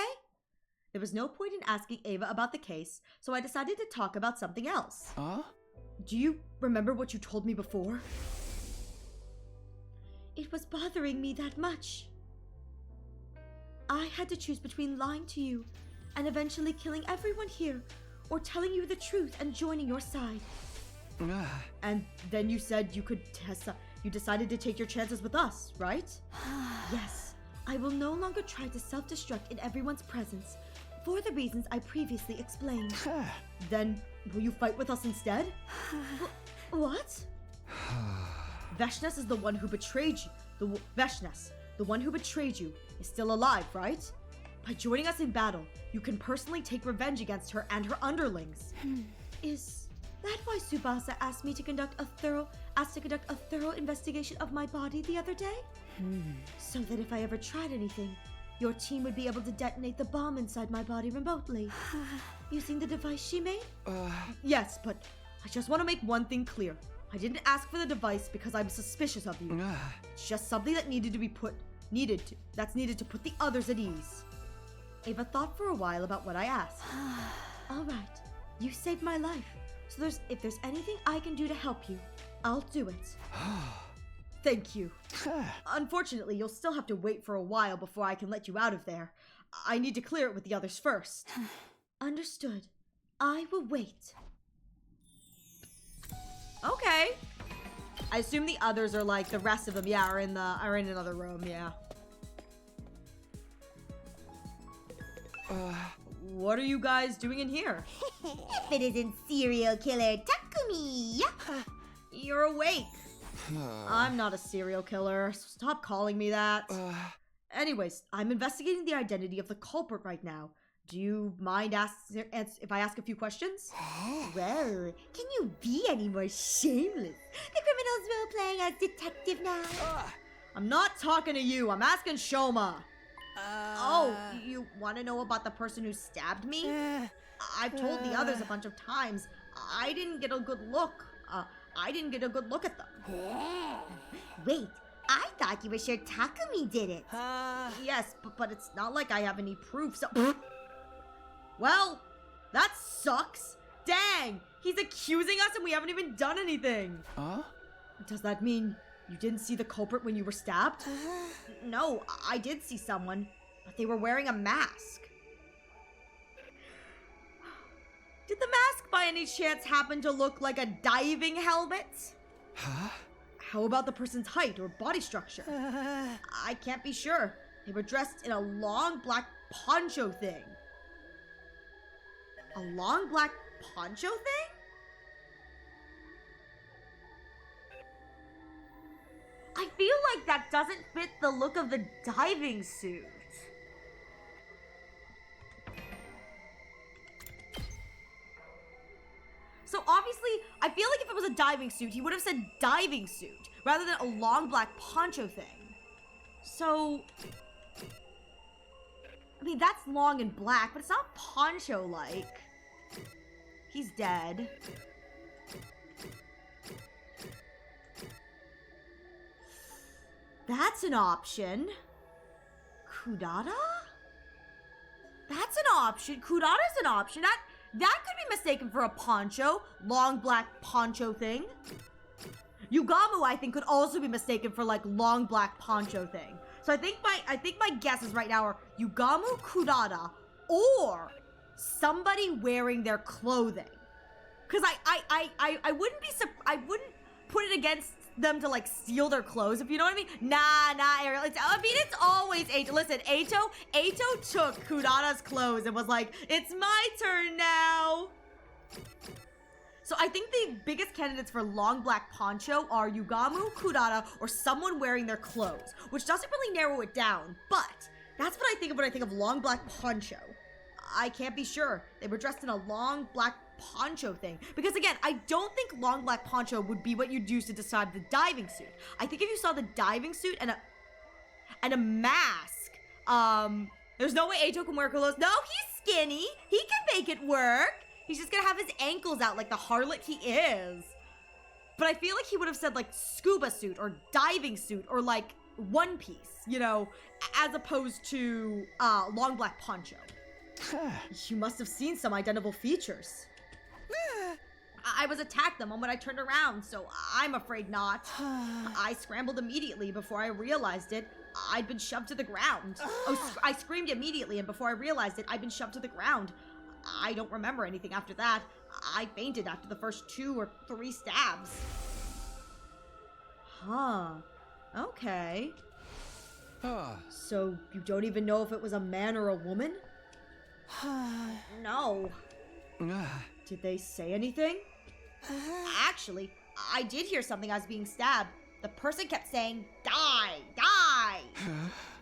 There was no point in asking Ava about the case, so I decided to talk about something else. Do you remember what you told me before? It was bothering me that much. I had to choose between lying to you and eventually killing everyone here, or telling you the truth and joining your side. And then you said you decided to take your chances with us, right? Yes, I will no longer try to self-destruct in everyone's presence, for the reasons I previously explained. Then, will you fight with us instead? What? Veshnes is the one who betrayed you. Veshnes, the one who betrayed you, is still alive, right? By joining us in battle, you can personally take revenge against her and her underlings. Is that why Tsubasa asked to conduct a thorough investigation of my body the other day? So that if I ever tried anything, your team would be able to detonate the bomb inside my body remotely. Using the device she made? Yes, but I just want to make one thing clear. I didn't ask for the device because I'm suspicious of you. It's just something that needed to put the others at ease. Ava thought for a while about what I asked. All right, you saved my life. So if there's anything I can do to help you, I'll do it. Thank you. Unfortunately, you'll still have to wait for a while before I can let you out of there. I need to clear it with the others first. Understood. I will wait. Okay. I assume the others are like the rest of them. Yeah, are in another room. Yeah. What are you guys doing in here? If it isn't serial killer Takumi! You're awake. I'm not a serial killer. Stop calling me that. Anyways, I'm investigating the identity of the culprit right now. Do you mind if I ask a few questions? Well, can you be any more shameless? The criminal's role-playing as detective now. I'm not talking to you. I'm asking Shoma. Oh, you want to know about the person who stabbed me? I've told the others a bunch of times. I didn't get a good look. At them. Wait, I thought you were sure Takumi did it. Yes, but it's not like I have any proof, so... Well, that sucks. Dang, he's accusing us and we haven't even done anything. Does that mean you didn't see the culprit when you were stabbed? No, I did see someone, but they were wearing a mask. Did the mask by any chance happen to look like a diving helmet? How about the person's height or body structure? I can't be sure. They were dressed in a long black poncho thing. A long black poncho thing? feel like that doesn't fit the look of the diving suit. So obviously, I feel like if it was a diving suit, he would have said diving suit rather than a long black poncho thing. So, I mean, that's long and black, but it's not poncho-like. He's dead. That's an option. Kudada? That's an option. Kudada's an option. That could be mistaken for a poncho. Long black poncho thing. Yugamu, I think, could also be mistaken for like long black poncho thing. So I think my guesses right now are Yugamu, Kudada, or somebody wearing their clothing. Cause I wouldn't put it against them to like steal their clothes, if you know what I mean. Nah, Ariel. It's always Ato. Listen, Ato took Kudada's clothes and was like, it's my turn now. So I think the biggest candidates for long black poncho are Yugamu, Kudada, or someone wearing their clothes, which doesn't really narrow it down, but that's what I think of when I think of long black poncho. I can't be sure. They were dressed in a long black poncho thing. Because again, I don't think long black poncho would be what you'd use to describe the diving suit. I think if you saw the diving suit and a mask, there's no way Ato can wear clothes. No, he's skinny. He can make it work. He's just gonna have his ankles out like the harlot he is. But I feel like he would have said like scuba suit or diving suit or like one piece, you know, as opposed to long black poncho. You must have seen some identical features. I was attacked the moment I turned around, so I'm afraid not. I scrambled immediately before I realized it. I'd been shoved to the ground. I screamed immediately, and before I realized it, I'd been shoved to the ground. I don't remember anything after that. I fainted after the first 2 or 3 stabs. Huh. Okay. So you don't even know if it was a man or a woman? No. Did they say anything? Actually, I did hear something as being stabbed. The person kept saying, die, die.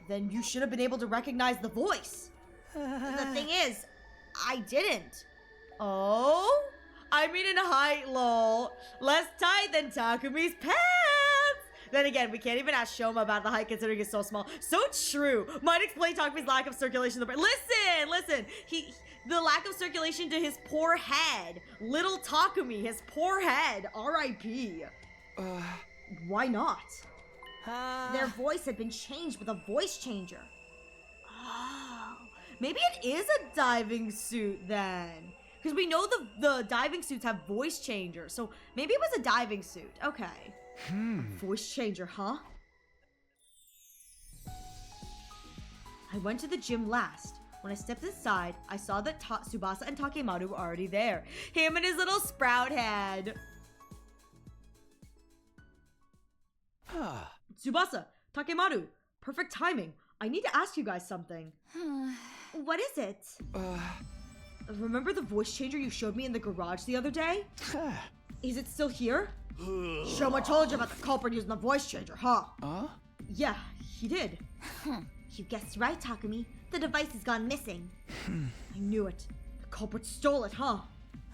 Then you should have been able to recognize the voice. The thing is, I didn't. Oh? I mean in height, lol. Less tight than Takumi's pants. Then again, we can't even ask Shoma about the height considering he's so small. So true. Might explain Takumi's lack of circulation to the brain. Listen. The lack of circulation to his poor head. Little Takumi, his poor head. R.I.P. Why not? Their voice had been changed with a voice changer. Oh, maybe it is a diving suit then. Because we know the diving suits have voice changers. So maybe it was a diving suit. Okay. Voice changer, huh? I went to the gym last. When I stepped inside, I saw that Tsubasa and Takemaru were already there. Him and his little sprout head. Tsubasa, Takemaru, perfect timing. I need to ask you guys something. What is it? Remember the voice changer you showed me in the garage the other day? Is it still here? Shoma told you about the culprit using the voice changer, huh? Yeah, he did. You guessed right, Takumi. The device has gone missing. I knew it. The culprit stole it, huh?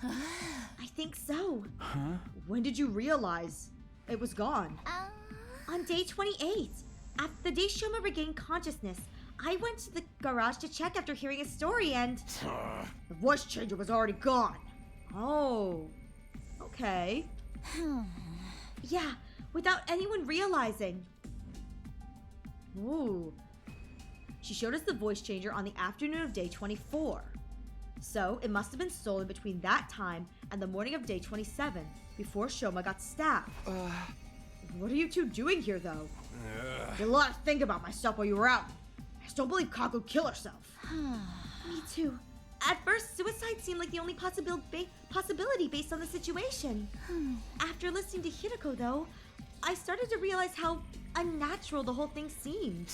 I think so. When did you realize it was gone? On day 28. After the day Shoma regained consciousness, I went to the garage to check after hearing his story and... The voice changer was already gone. Oh, okay. Yeah, without anyone realizing. Ooh. She showed us the voice changer on the afternoon of day 24. So, it must have been stolen between that time and the morning of day 27, before Shoma got stabbed. What are you two doing here, though? I did a lot to think about myself while you were out. I just don't believe Kaku killed herself. Me too. At first, suicide seemed like the only possibility based on the situation. After listening to Hiroko, though, I started to realize how unnatural the whole thing seemed.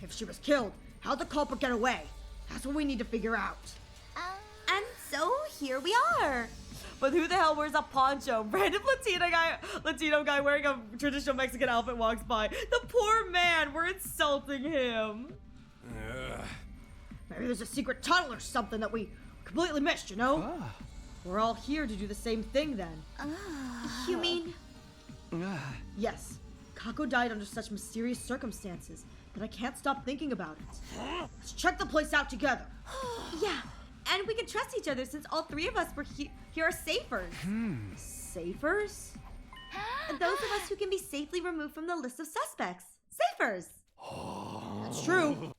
If she was killed, how'd the culprit get away? That's what we need to figure out. And so, here we are. But who the hell wears a poncho? Random Latino guy wearing a traditional Mexican outfit walks by. The poor man, we're insulting him. Maybe there's a secret tunnel or something that we completely missed, you know? We're all here to do the same thing then. You mean? Yes. Kako died under such mysterious circumstances that I can't stop thinking about it. Let's check the place out together. Yeah, and we can trust each other since all three of us were here are safers. Safers? Those of us who can be safely removed from the list of suspects. Safers! That's true.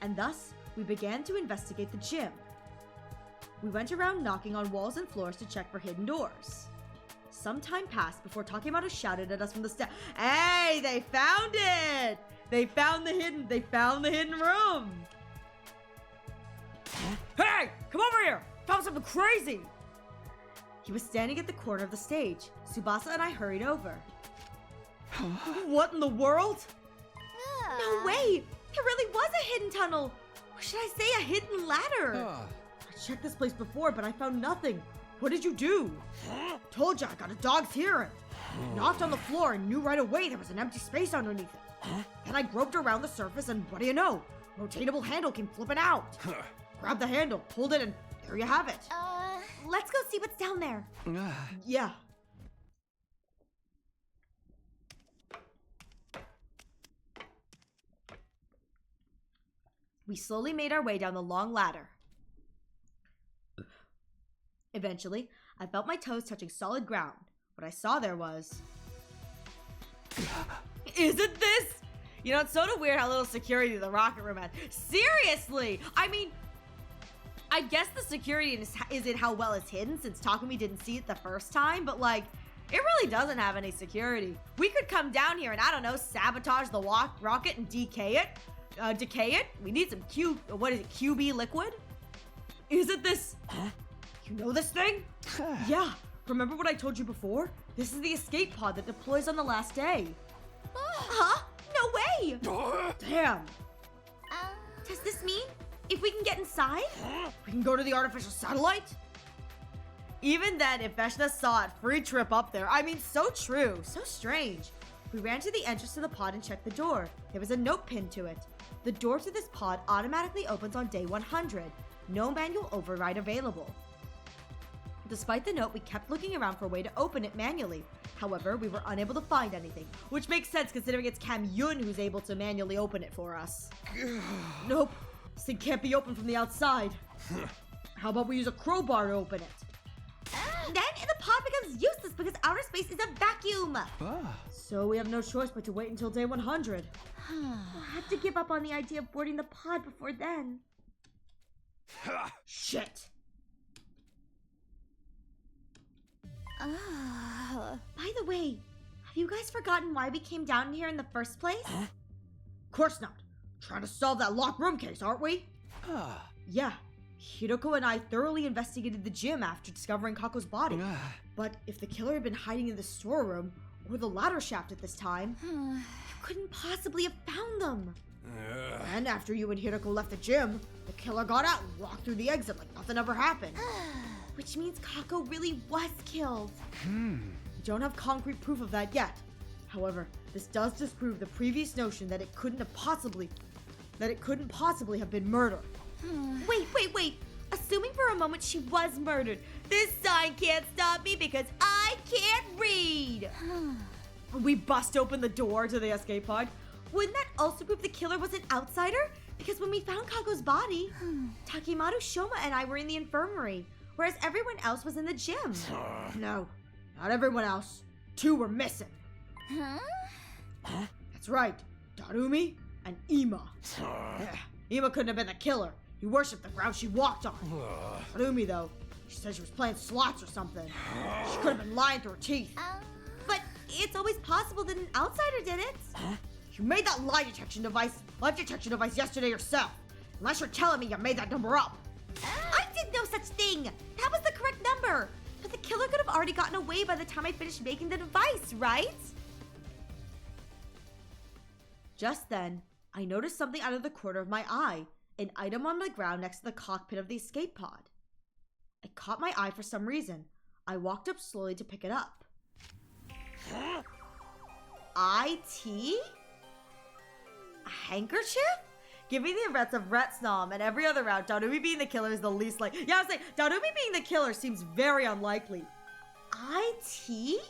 And thus, we began to investigate the gym. We went around knocking on walls and floors to check for hidden doors. Some time passed before Takemaru shouted at us from the step. Hey, they found it! They found the hidden room! Hey, come over here! Found something crazy! He was standing at the corner of the stage. Tsubasa and I hurried over. What in the world? No way! There really was a hidden tunnel! Or should I say a hidden ladder? I checked this place before, but I found nothing. What did you do? Told you I got a dog's hearing. Knocked on the floor and knew right away there was an empty space underneath it. Then I groped around the surface and what do you know? Rotatable handle came flipping out. Grabbed the handle, pulled it, and there you have it. Let's go see what's down there. Yeah. We slowly made our way down the long ladder. Eventually, I felt my toes touching solid ground. What I saw there was... Isn't this? You know, it's sort of weird how little security the rocket room had. Seriously! I mean, I guess the security is in how well it's hidden since Takumi didn't see it the first time, but like, it really doesn't have any security. We could come down here and, I don't know, sabotage the rocket and decay it. We need some QB liquid? Isn't this... You know this thing? Yeah. Remember what I told you before? This is the escape pod that deploys on the last day. Huh? No way! Damn. Does this mean if we can get inside? We can go to the artificial satellite? Even then, if Veshna saw it, free trip up there. I mean, so true. So strange. We ran to the entrance to the pod and checked the door. There was a note pinned to it. The door to this pod automatically opens on day 100. No manual override available. Despite the note, we kept looking around for a way to open it manually. However, we were unable to find anything, which makes sense considering it's Cam Yun who's able to manually open it for us. Nope, this thing can't be opened from the outside. How about we use a crowbar to open it? Then the pod becomes useless because outer space is a vacuum. So we have no choice but to wait until day 100. We'll have to give up on the idea of boarding the pod before then. Shit. By the way, have you guys forgotten why we came down here in the first place? Of course not. Trying to solve that locked room case, aren't we? Yeah. Hiroko and I thoroughly investigated the gym after discovering Kako's body. But if the killer had been hiding in the storeroom or the ladder shaft at this time, you couldn't possibly have found them. And after you and Hiroko left the gym, the killer got out and walked through the exit like nothing ever happened. Which means Kako really was killed. We don't have concrete proof of that yet. However, this does disprove the previous notion that it couldn't possibly have been murder. Wait. Assuming for a moment she was murdered, this sign can't stop me because I can't read. We bust open the door to the escape pod. Wouldn't that also prove the killer was an outsider? Because when we found Kako's body, Takemaru, Shoma, and I were in the infirmary, whereas everyone else was in the gym. No, not everyone else. 2 were missing. That's right, Darumi and Ima. Ima couldn't have been the killer. He worshipped the ground she walked on. Darumi, though, she said she was playing slots or something. She could have been lying through her teeth. But it's always possible that an outsider did it. You made that life detection device yesterday yourself. Unless you're telling me you made that number up. I did no such thing. That was the correct number. But the killer could have already gotten away by the time I finished making the device, right? Just then, I noticed something out of the corner of my eye. An item on the ground next to the cockpit of the escape pod. It caught my eye for some reason. I walked up slowly to pick it up. IT? A handkerchief? Giving the threats of Retsnom and every other route, Darumi being the killer is the least like. Yeah, I was like, Darumi being the killer seems very unlikely. IT?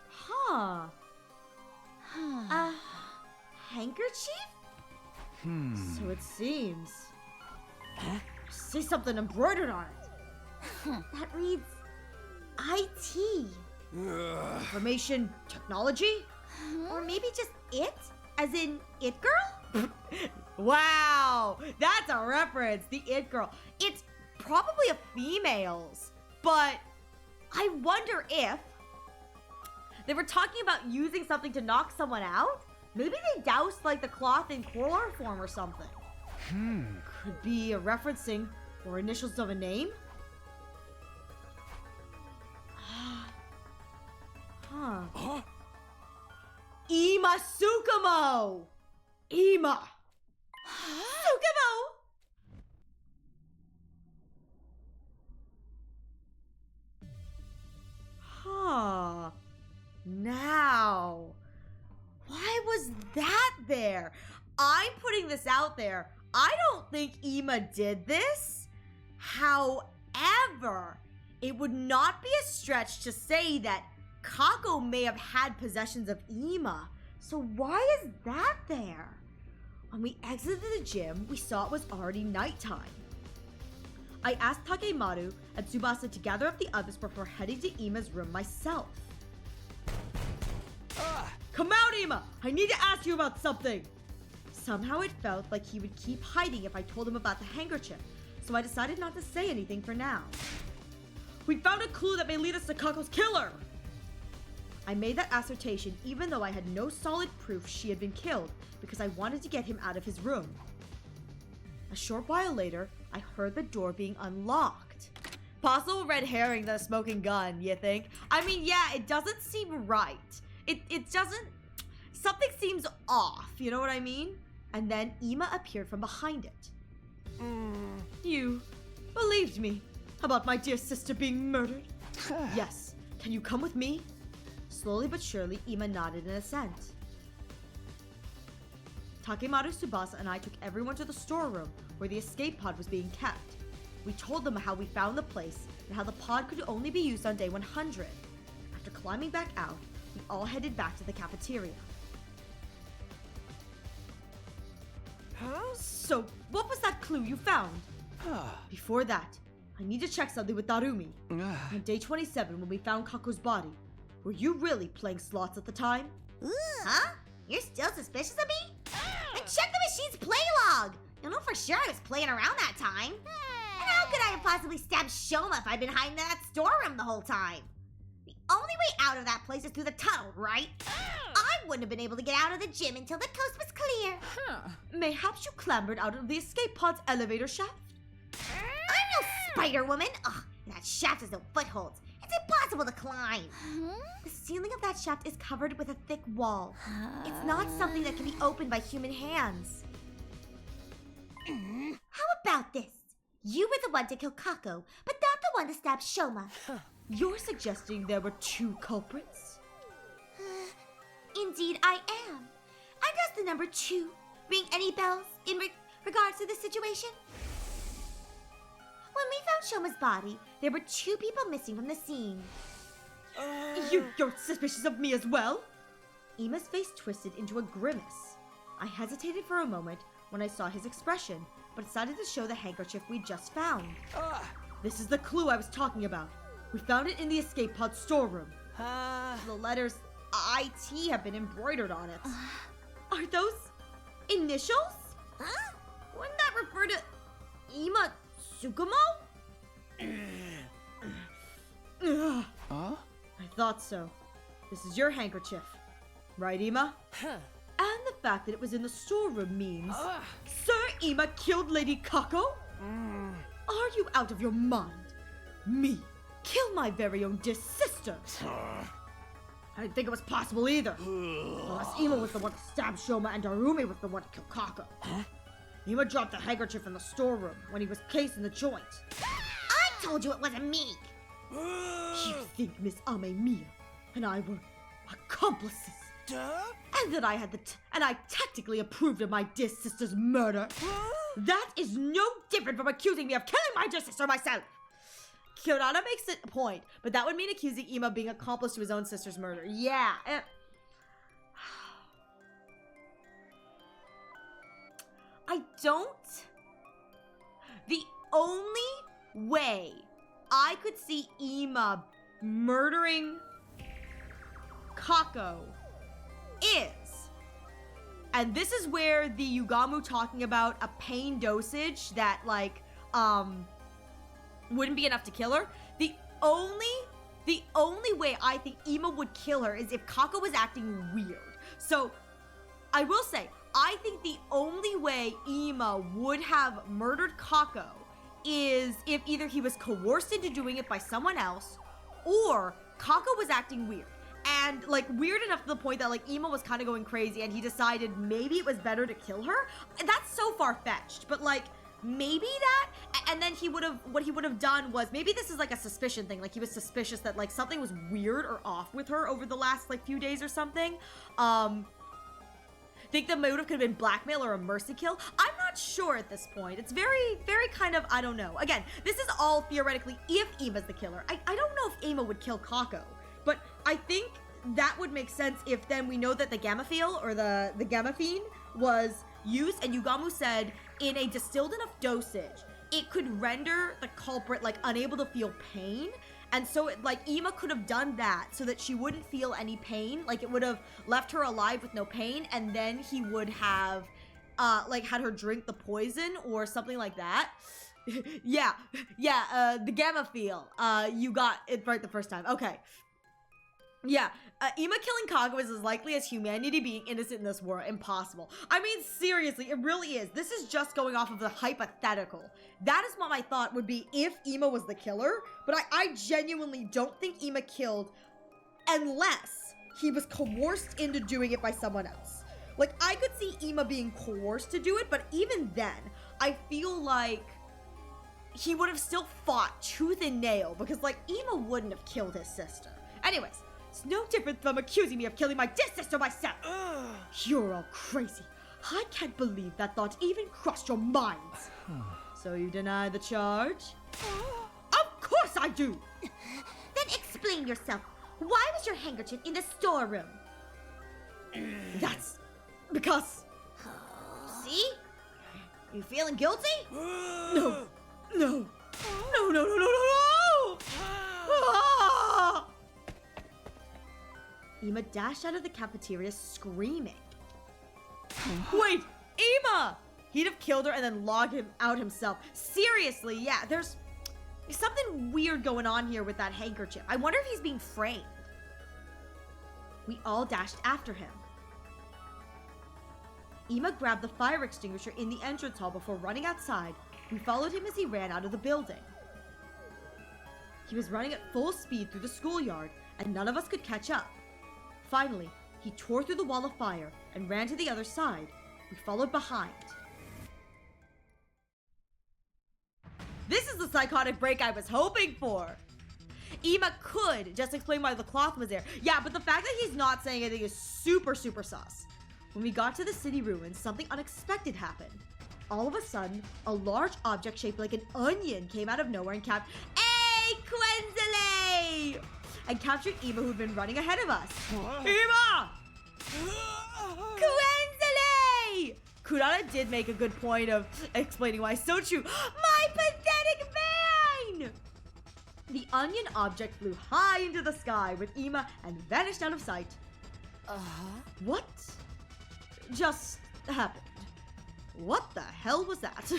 Huh. A handkerchief? So it seems. I see something embroidered on it. That reads IT. Information technology? Or maybe just it? As in It Girl? Wow, that's a reference. The It Girl. It's probably a female's, but I wonder if they were talking about using something to knock someone out. Maybe they doused like the cloth in chloroform or something. Could be a referencing or initials of a name. Huh. Ima Tsukumo! Ima! Tsukumo! Huh. Now, why was that there? I'm putting this out there. I don't think Ima did this. However, it would not be a stretch to say that Kako may have had possessions of Ima. So why is that there? When we exited the gym, we saw it was already nighttime. I asked Takemaru and Tsubasa to gather up the others before heading to Ima's room myself. Come out, Ima! I need to ask you about something! Somehow it felt like he would keep hiding if I told him about the handkerchief, so I decided not to say anything for now. We found a clue that may lead us to Kako's killer! I made that assertion even though I had no solid proof she had been killed because I wanted to get him out of his room. A short while later, I heard the door being unlocked. Possible red herring than a smoking gun, you think? I mean, yeah, it doesn't seem right. It doesn't... Something seems off, you know what I mean? And then Ima appeared from behind it. You believed me about my dear sister being murdered? Yes. Can you come with me? Slowly but surely, Ima nodded in assent. Takemaru, Tsubasa, and I took everyone to the storeroom where the escape pod was being kept. We told them how we found the place and how the pod could only be used on day 100. After climbing back out, we all headed back to the cafeteria. So, what was that clue you found? Before that, I need to check something with Darumi. On day 27, when we found Kako's body, were you really playing slots at the time? Huh? You're still suspicious of me? Then check the machine's play log! You'll know for sure I was playing around that time. And how could I have possibly stabbed Shoma if I'd been hiding in that storeroom the whole time? The only way out of that place is through the tunnel, right? I wouldn't have been able to get out of the gym until the coast was clear. Mayhaps you clambered out of the escape pod's elevator shaft? I'm no spider woman! Ugh, that shaft has no footholds. It's impossible to climb. The ceiling of that shaft is covered with a thick wall. It's not something that can be opened by human hands. How about this? You were the one to kill Kako, but not the one to stab Shoma. You're suggesting there were two culprits? Indeed, I am. And does the number 2 ring any bells in regards to this situation? When we found Shoma's body, there were 2 people missing from the scene. You're suspicious of me as well? Ima's face twisted into a grimace. I hesitated for a moment when I saw his expression, but decided to show the handkerchief we just found. This is the clue I was talking about. We found it in the escape pod storeroom. The letters IT have been embroidered on it. Are those initials? Wouldn't that refer to Ima Tsukumo? I thought so. This is your handkerchief. Right, Ima? And the fact that it was in the storeroom means Sir Ima killed Lady Kako? Are you out of your mind? Me kill my very own dear sister? I didn't think it was possible either. Unless Ima was the one to stab Shoma and Darumi was the one to kill Kako. Ima dropped the handkerchief in the storeroom when he was casing the joint. I told you it wasn't me! You think Miss Amemiya and I were accomplices? Duh? And that I had and I tactically approved of my dear sister's murder? That is no different from accusing me of killing my dear sister myself! Kirana makes a point, but that would mean accusing Ima of being accomplice to his own sister's murder. Yeah. I don't... The only way I could see Ima murdering Kako is, and this is where the Yugamu talking about a pain dosage that, like, wouldn't be enough to kill her. The only way I think Ima would kill her is if Kako was acting weird. So, I will say, I think the only way Ima would have murdered Kako is if either he was coerced into doing it by someone else, or Kako was acting weird. And, like, weird enough to the point that, like, Ima was kind of going crazy and he decided maybe it was better to kill her. That's so far-fetched, but, like, maybe that, and then what he would have done was, maybe this is like a suspicion thing, like he was suspicious that like something was weird or off with her over the last like few days or something. Think the motive could have been blackmail or a mercy kill. I'm not sure at this point. It's very, very kind of, I don't know. Again, this is all theoretically if Ima's the killer. I don't know if Ima would kill Kako, but I think that would make sense if then we know that the Gamafeel or the Gamafine was used, and Yugamu said in a distilled enough dosage, it could render the culprit like unable to feel pain. And so it, like Ima could have done that so that she wouldn't feel any pain. Like it would have left her alive with no pain, and then he would have like had her drink the poison or something like that. yeah, the Gamafeel. You got it right the first time. Okay. Yeah, Ima killing Kako is as likely as humanity being innocent in this war. Impossible. I mean, seriously, it really is. This is just going off of the hypothetical. That is what my thought would be if Ima was the killer, but I genuinely don't think Ima killed unless he was coerced into doing it by someone else. Like, I could see Ima being coerced to do it, but even then, I feel like he would have still fought tooth and nail because, like, Ima wouldn't have killed his sister. Anyways, it's no different from accusing me of killing my dear sister myself. You're all crazy. I can't believe that thought even crossed your minds. So you deny the charge? Of course I do! Then explain yourself. Why was your handkerchief in the storeroom? That's because... See? You feeling guilty? No. Ah! Ima dashed out of the cafeteria screaming. Wait, Ima! He'd have killed her and then logged him out himself. Seriously, yeah, there's something weird going on here with that handkerchief. I wonder if he's being framed. We all dashed after him. Ima grabbed the fire extinguisher in the entrance hall before running outside. We followed him as he ran out of the building. He was running at full speed through the schoolyard, and none of us could catch up. Finally, he tore through the wall of fire and ran to the other side. We followed behind. This is the psychotic break I was hoping for. Ima could just explain why the cloth was there. Yeah, but the fact that he's not saying anything is super, super sus. When we got to the city ruins, something unexpected happened. All of a sudden, a large object shaped like an onion came out of nowhere and captured Quenzele! And captured Ima, who'd been running ahead of us. Ima! Quenzele! Kurana did make a good point of explaining why. So true. My pathetic man! The onion object flew high into the sky with Ima and vanished out of sight. What just happened? What the hell was that?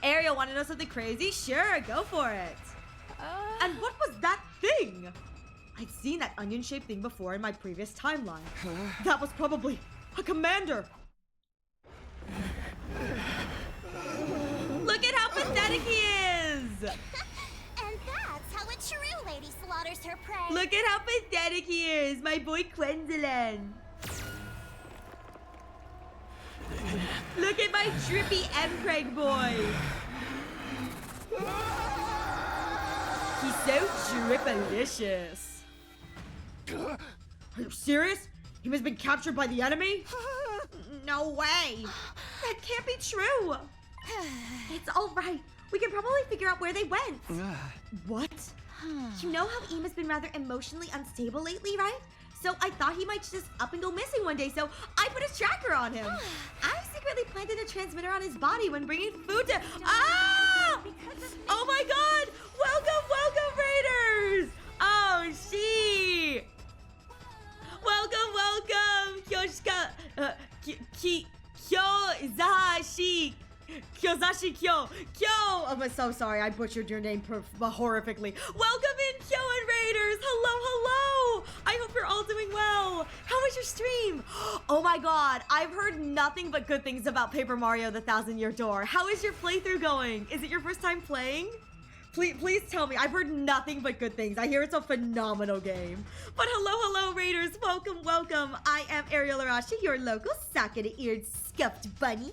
Ariel, want to know something crazy? Sure, go for it. And what was that thing? I'd seen that onion-shaped thing before in my previous timeline. That was probably a commander. Look at how pathetic he is! And that's how a true lady slaughters her prey. Look at how pathetic he is, my boy Quenzelan. Look at my drippy M-Craig boy. He's so drippalicious. Are you serious? He must have been captured by the enemy? No way. That can't be true. It's all right. We can probably figure out where they went. What? You know how Ima's been rather emotionally unstable lately, right? So I thought he might just up and go missing one day, so I put his tracker on him. I secretly planted a transmitter on his body when bringing food to... Ah! Oh my god! Welcome, Raiders! Oh, she! Welcome! Kyoshika... Kyozashi... Kyozashi Kyo! I'm so sorry, I butchered your name horrifically. Welcome in, Kyo and Raiders! Hello! I hope you're all doing well. How was your stream? Oh my god, I've heard nothing but good things about Paper Mario: The Thousand-Year Door. How is your playthrough going? Is it your first time playing? Please tell me. I've heard nothing but good things. I hear it's a phenomenal game. But hello, Raiders. Welcome. I am Ariel Arashi, your local socket-eared scuffed bunny.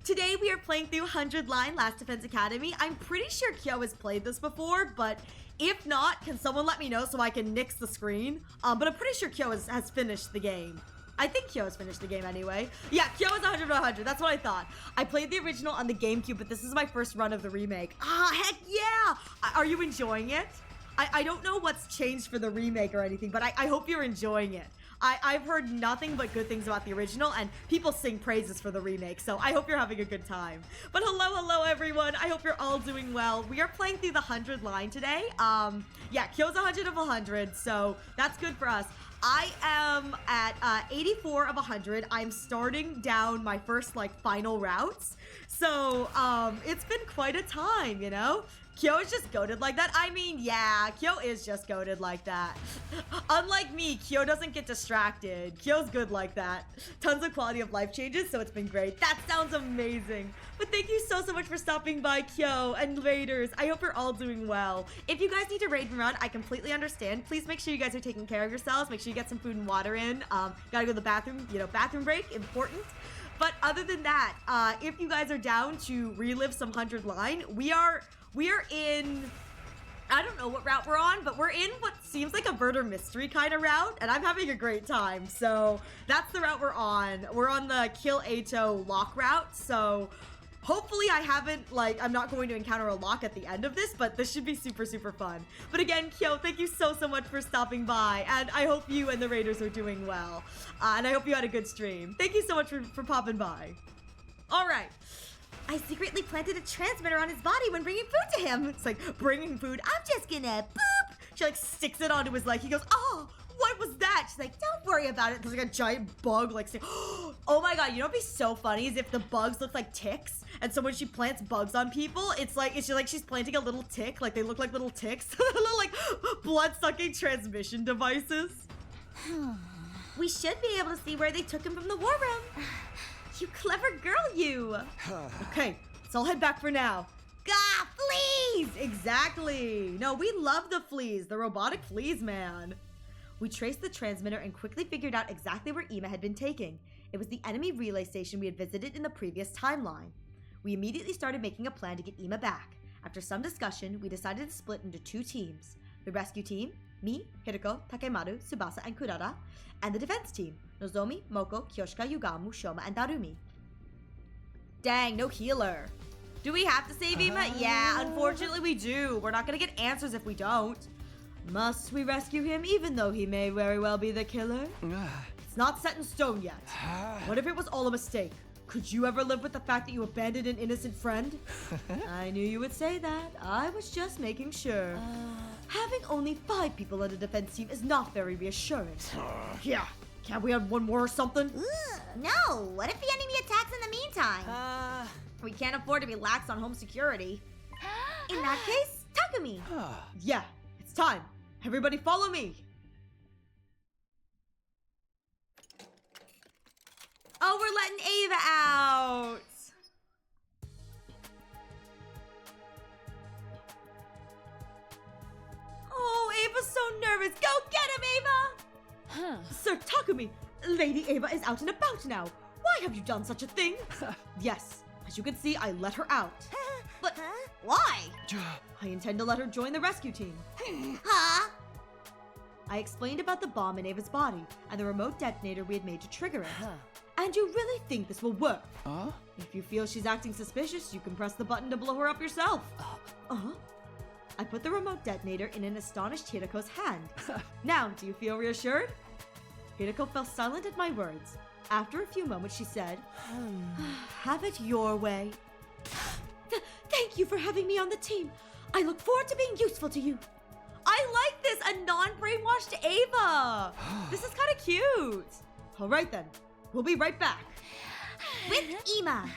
Today we are playing through 100 Line Last Defense Academy. I'm pretty sure Kyo has played this before, but if not, can someone let me know so I can nix the screen? But I'm pretty sure Kyo has finished the game. I think Kyo has finished the game anyway. Yeah, Kyo is 100 100. That's what I thought. I played the original on the GameCube, but this is my first run of the remake. Heck yeah! Are you enjoying it? I don't know what's changed for the remake or anything, but I hope you're enjoying it. I've heard nothing but good things about the original, and people sing praises for the remake, so I hope you're having a good time. But hello, everyone. I hope you're all doing well. We are playing through the 100 line today. Yeah, Kyo's 100 of 100, so that's good for us. I am at 84 of 100. I'm starting down my first, final routes. So, it's been quite a time, you know? Kyo is just goated like that. I mean, yeah, Kyo is just goated like that. Unlike me, Kyo doesn't get distracted. Kyo's good like that. Tons of quality of life changes, so it's been great. That sounds amazing. But thank you so much for stopping by, Kyo and Raiders. I hope you're all doing well. If you guys need to raid and run, I completely understand. Please make sure you guys are taking care of yourselves. Make sure you get some food and water in. Gotta go to the bathroom, bathroom break, important. But other than that, if you guys are down to relive some 100 line, we are in, I don't know what route we're on, but we're in what seems like a murder mystery kind of route, and I'm having a great time. So that's the route we're on. We're on the Kill Ato lock route, so hopefully I'm not going to encounter a lock at the end of this, but this should be super, super fun. But again, Kyo, thank you so much for stopping by, and I hope you and the Raiders are doing well. And I hope you had a good stream. Thank you so much for popping by. All right. I secretly planted a transmitter on his body when bringing food to him. It's like, bringing food, I'm just gonna boop. She sticks it onto his leg. He goes, oh, what was that? She's like, don't worry about it. There's a giant bug oh my god, you know what'd be so funny is if the bugs look like ticks, and so when she plants bugs on people, it's like she's planting a little tick, they look like little ticks. Little blood-sucking transmission devices. We should be able to see where they took him from the war room. You clever girl, you! Okay, so I'll head back for now. Gah, fleas! Exactly! No, we love the fleas. The robotic fleas, man. We traced the transmitter and quickly figured out exactly where Ima had been taken. It was the enemy relay station we had visited in the previous timeline. We immediately started making a plan to get Ima back. After some discussion, we decided to split into two teams. The rescue team, me, Hiriko, Takemaru, Tsubasa, and Kurara, and the defense team, Nozomi, Moko, Kyoshika, Yugamu, Shoma, and Darumi. Dang, no healer. Do we have to save Ima? Yeah, unfortunately we do. We're not gonna get answers if we don't. Must we rescue him even though he may very well be the killer? It's not set in stone yet. What if it was all a mistake? Could you ever live with the fact that you abandoned an innocent friend? I knew you would say that. I was just making sure. Having only 5 people on the defense team is not very reassuring. Yeah, can't we have one more or something? No, what if the enemy attacks in the meantime? We can't afford to be lax on home security. In that case, Takumi. Yeah, it's time. Everybody follow me. Oh, we're letting Ava out. Oh, Ava's so nervous. Go get him, Ava! Sir Takumi, Lady Ava is out and about now. Why have you done such a thing? Yes, as you can see, I let her out. But why? I intend to let her join the rescue team. Huh? I explained about the bomb in Ava's body and the remote detonator we had made to trigger it. And you really think this will work? If you feel she's acting suspicious, you can press the button to blow her up yourself. I put the remote detonator in an astonished Hideko's hand. Now, do you feel reassured? Hideko fell silent at my words. After a few moments, she said, have it your way. Thank you for having me on the team. I look forward to being useful to you. I like this, a non-brainwashed Ava. This is kind of cute. All right then, we'll be right back. With Ima.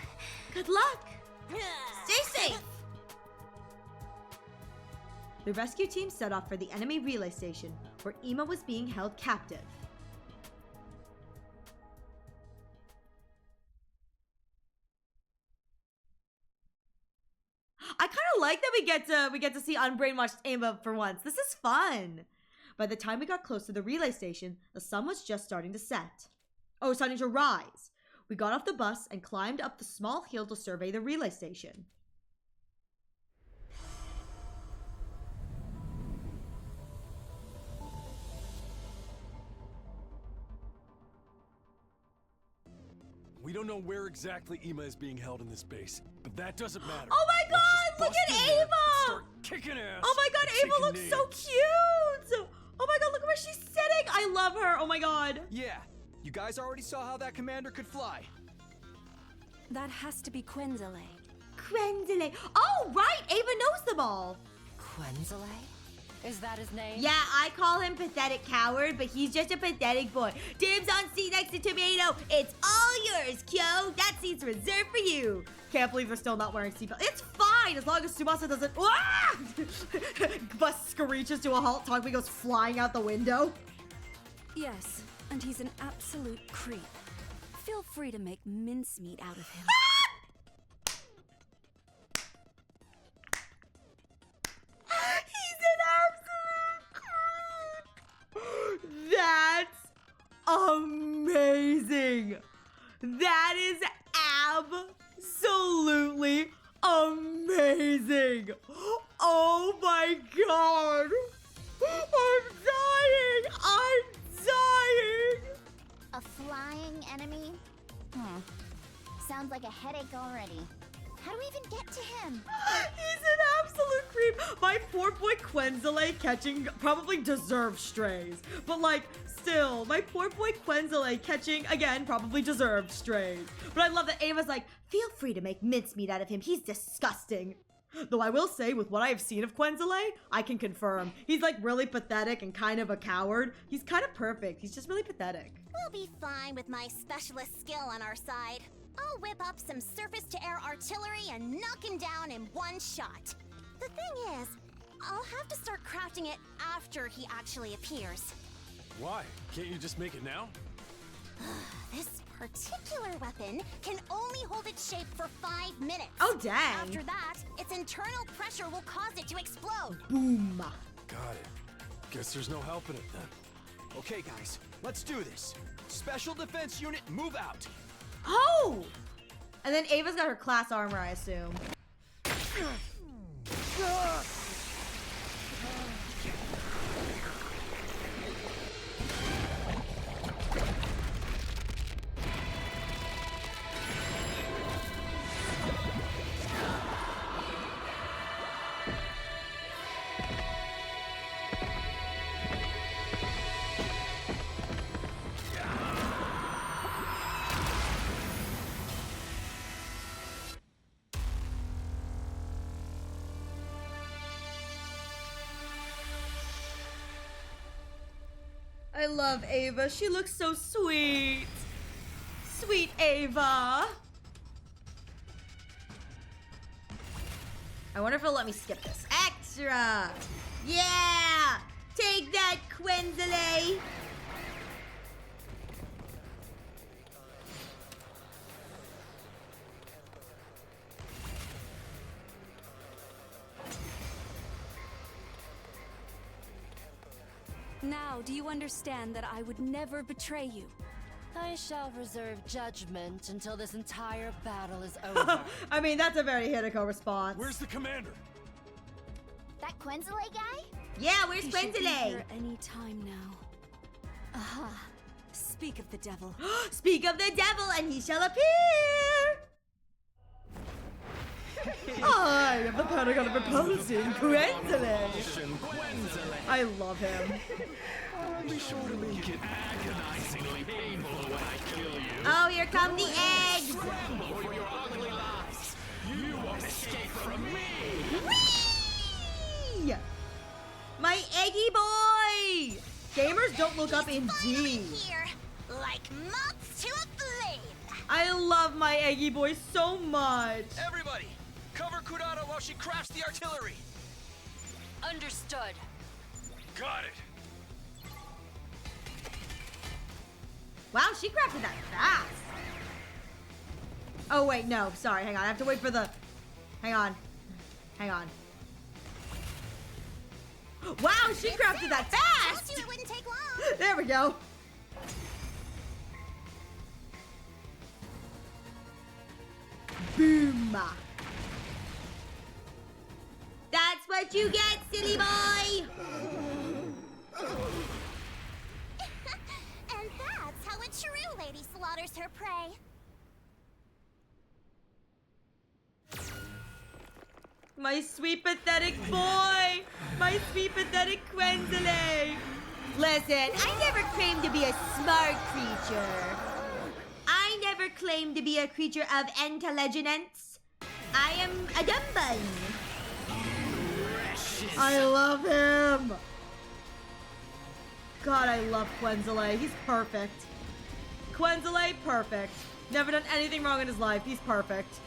Good luck. Stay safe. The rescue team set off for the enemy relay station, where Ima was being held captive. I kind of like that we get to see unbrainwashed Ava for once. This is fun. By the time we got close to the relay station, the sun was just starting to set. Oh, starting to rise. We got off the bus and climbed up the small hill to survey the relay station. We don't know where exactly Ima is being held in this base, but that doesn't matter. Oh my god, look at Ava! Start kicking ass. Oh my god, Ava looks so cute! Oh my god, look at where she's sitting! I love her, oh my god. Yeah, you guys already saw how that commander could fly. That has to be Quenzele. Quenzele. Oh, right, Ava knows them all. Quenzele? Is that his name? Yeah, I call him Pathetic Coward, but he's just a pathetic boy. Dibs on seat next to Tomato. It's all yours, Kyo. That seat's reserved for you. Can't believe they're still not wearing seatbelts. It's fine as long as Tsubasa doesn't. Ah! Bus screeches to a halt. Takumi goes flying out the window. Yes, and he's an absolute creep. Feel free to make mincemeat out of him. That's amazing. That is absolutely amazing. Oh my god. I'm dying. A flying enemy? Sounds like a headache already. How do we even get to him? He's an absolute creep. My poor boy Quenzele catching probably deserves strays. But like, still, my poor boy Quenzele catching, again, probably deserved strays. But I love that Ava's like, feel free to make mincemeat out of him. He's disgusting. Though I will say, with what I have seen of Quenzele, I can confirm. He's like really pathetic and kind of a coward. He's kind of perfect. He's just really pathetic. We'll be fine with my specialist skill on our side. I'll whip up some surface-to-air artillery and knock him down in one shot. The thing is, I'll have to start crafting it after he actually appears. Why? Can't you just make it now? This particular weapon can only hold its shape for 5 minutes. Oh, dang. After that, its internal pressure will cause it to explode. Boom. Got it. Guess there's no helping it then. Okay, guys, let's do this. Special Defense Unit, move out. Oh! And then Ava's got her class armor, I assume. I love Ava. She looks so sweet. Sweet Ava. I wonder if it'll let me skip this. Extra. Yeah. Take that, Quenzele. Now, do you understand that I would never betray you? I shall reserve judgment until this entire battle is over. I mean, that's a very Hideko response. Where's the commander? That Quenzele guy? Yeah, where's He should be Quenzele? here any time now. Aha. Speak of the devil. Speak of the devil, and he shall appear. I am the paragon of repulsion, Quenzele. I love him. I'll be sure to make it agonizingly painful when I kill you. Oh, here come the eggs. Scramble for your ugly lives. You won't escape from me. Whee! My eggy boy. Gamers don't look up indeed. Here, like moths to a flame. I love my eggy boy so much. Everybody, cover Kurata while she crafts the artillery. Understood. Got it. Wow, she crafted that fast. Oh, wait, no. Sorry, hang on. I have to wait for the... Hang on. Hang on. Wow, she crafted that fast! Told you it wouldn't take long. There we go. Boom. That's what you get, silly boy! And that's how a true lady slaughters her prey. My sweet, pathetic boy! My sweet, pathetic Quenzele! Listen, I never claimed to be a smart creature. I never claimed to be a creature of intelligence. I am a dumb bun. I love him! God, I love Quenzele. He's perfect. Quenzele, perfect. Never done anything wrong in his life. He's perfect.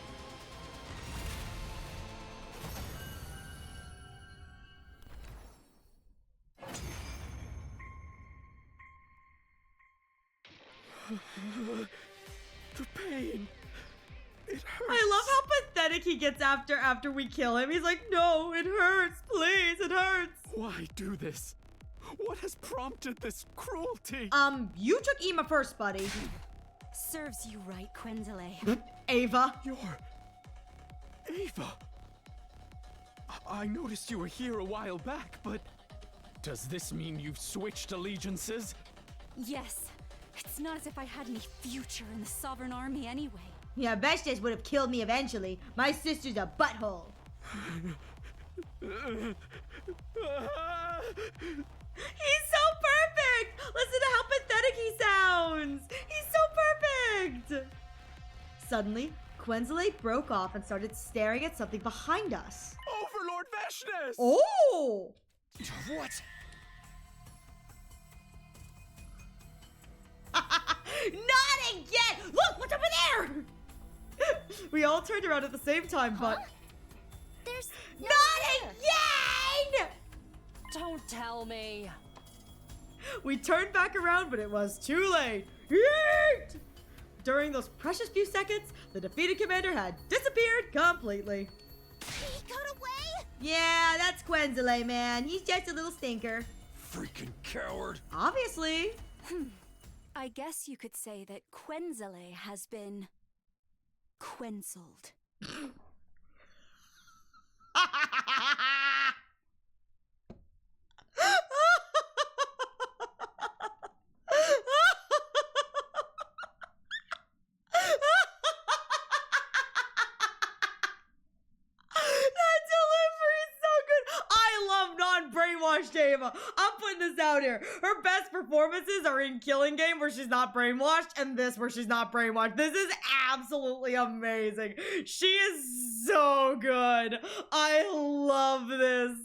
The pain. It hurts. I love how pathetic he gets after we kill him. He's like, no, it hurts. Please, it hurts. Why do this? What has prompted this cruelty? You took Ima first, buddy. Serves you right, Quenzele. Ava. You're... Ava. I noticed you were here a while back, but... Does this mean you've switched allegiances? Yes. It's not as if I had any future in the Sovereign Army anyway. Yeah, Bestes would have killed me eventually. My sister's a butthole. He's so perfect! Listen to how pathetic he sounds! He's so perfect! Suddenly, Quenzele broke off and started staring at something behind us. Overlord Veshnes! Oh! What? Not again! Look, what's over there? We all turned around at the same time, but... There's Not again! Don't tell me. We turned back around, but it was too late. Yeet! During those precious few seconds, the defeated commander had disappeared completely. He got away? Yeah, that's Quenzele, man. He's just a little stinker. Freaking coward. Obviously. I guess you could say that Quenzele has been... Quenzled. brainwashed Ava. I'm putting this out here. Her best performances are in Killing Game where she's not brainwashed and this where she's not brainwashed. This is absolutely amazing. She is so good. I love this.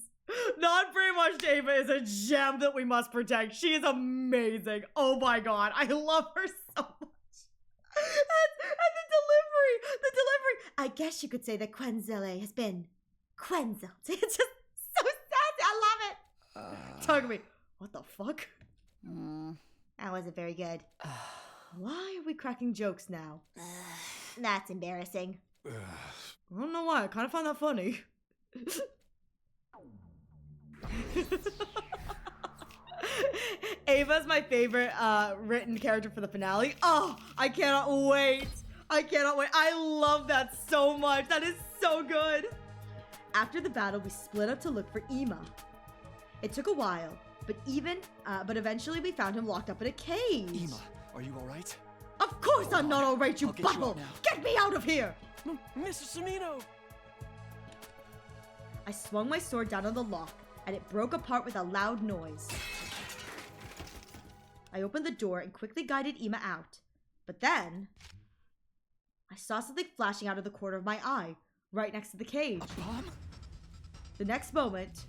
Non-brainwashed Ava is a gem that we must protect. She is amazing. Oh my god. I love her so much. And the delivery. I guess you could say that Quenzele has been Quenzled. It's just so sassy. I love it. Talk to me. What the fuck? That wasn't very good. Why are we cracking jokes now? That's embarrassing. I don't know why. I kind of find that funny. Ava's my favorite written character for the finale. Oh, I cannot wait. I cannot wait. I love that so much. That is so good. After the battle, we split up to look for Ima. It took a while, but eventually we found him locked up in a cage. Ima, are you all right? Of course I'm not all right, you I'll get you bubble. out now. Get me out of here. Mr. Samino! I swung my sword down on the lock, and it broke apart with a loud noise. I opened the door and quickly guided Ima out. But then, I saw something flashing out of the corner of my eye, right next to the cage. A bomb? The next moment...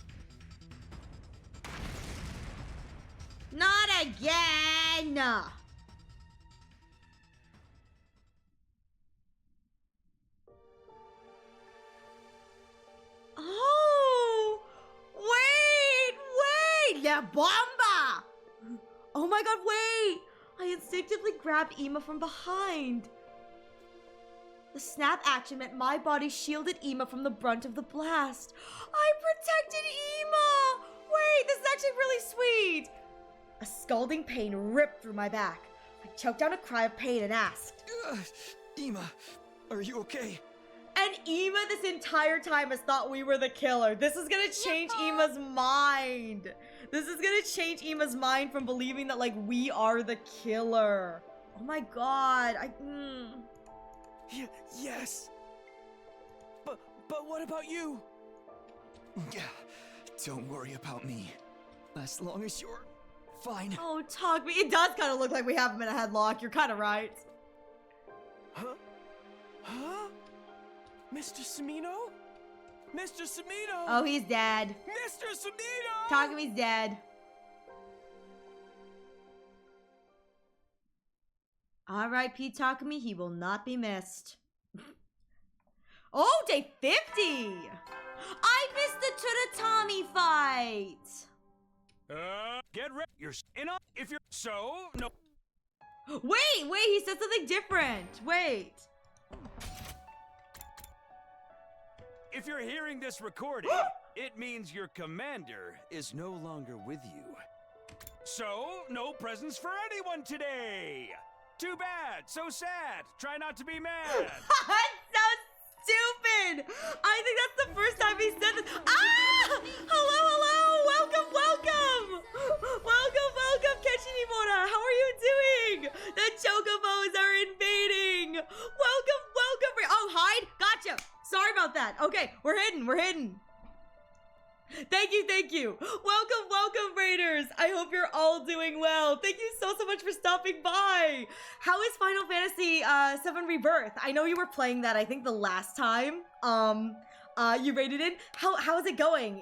Not again! Oh! Wait! La bomba! Oh my god, wait! I instinctively grabbed Ima from behind. The snap action meant my body shielded Ima from the brunt of the blast. I protected Ima! Wait, this is actually really sweet! A scalding pain ripped through my back. I choked down a cry of pain and asked, Ima, are you okay? And Ima this entire time has thought we were the killer. This is gonna change Ima's mind. This is gonna change Ima's mind from believing that, like, we are the killer. Oh my god, Yes! But what about you? Yeah, don't worry about me. As long as you're fine. Oh, Talk Me. It does kind of look like we have him in a headlock. You're kind of right. Huh? Huh? Mr. Samino? Mr. Samino! Oh, he's dead. Mr. Samino! Takumi's dead. R.I.P. Takumi, he will not be missed. Oh, day 50! I missed the Turatami fight! Get ready. You're in on if you're no. Wait, he said something different. Wait. If you're hearing this recording, it means your commander is no longer with you. So, no presents for anyone today. Too bad, so sad. Try not to be mad. That's so stupid. I think that's the first time he said this. Ah! Hello. Welcome. Welcome, Kenshinimura. How are you doing? The chocobos are invading. Welcome. Oh, hide. Gotcha. Sorry about that. Okay, we're hidden. Thank you. Welcome, Raiders. I hope you're all doing well. Thank you so much for stopping by. How is Final Fantasy VII Rebirth? I know you were playing that, I think, the last time you rated it. How is it going?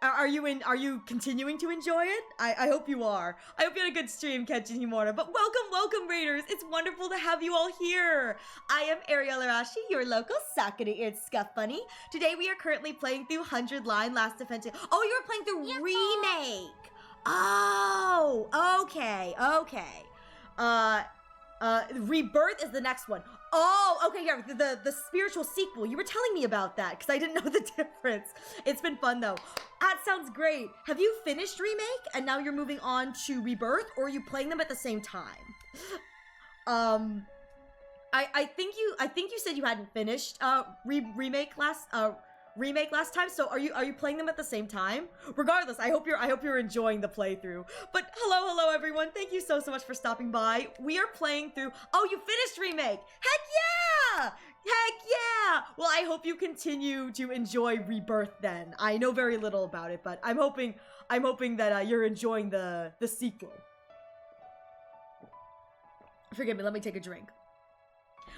Are you continuing to enjoy it? I hope you are. I hope you had a good stream, Kenshin Himura. But welcome, Raiders. It's wonderful to have you all here. I am Ariel Arashi, your local Sakura-eared Scuff Bunny. Today we are currently playing through 100 Line Last Defense. Oh, you were playing through Remake. Oh, okay. Rebirth is the next one. Oh, okay, yeah, the spiritual sequel. You were telling me about that because I didn't know the difference. It's been fun though. That sounds great. Have you finished Remake and now you're moving on to Rebirth, or are you playing them at the same time? I think you said you hadn't finished Remake last time. So are you playing them at the same time? Regardless, I hope you're enjoying the playthrough. But hello everyone. Thank you so much for stopping by. We are playing through. Oh, you finished Remake. Heck yeah! Well, I hope you continue to enjoy Rebirth then. I know very little about it, but I'm hoping that you're enjoying the sequel. Forgive me, let me take a drink.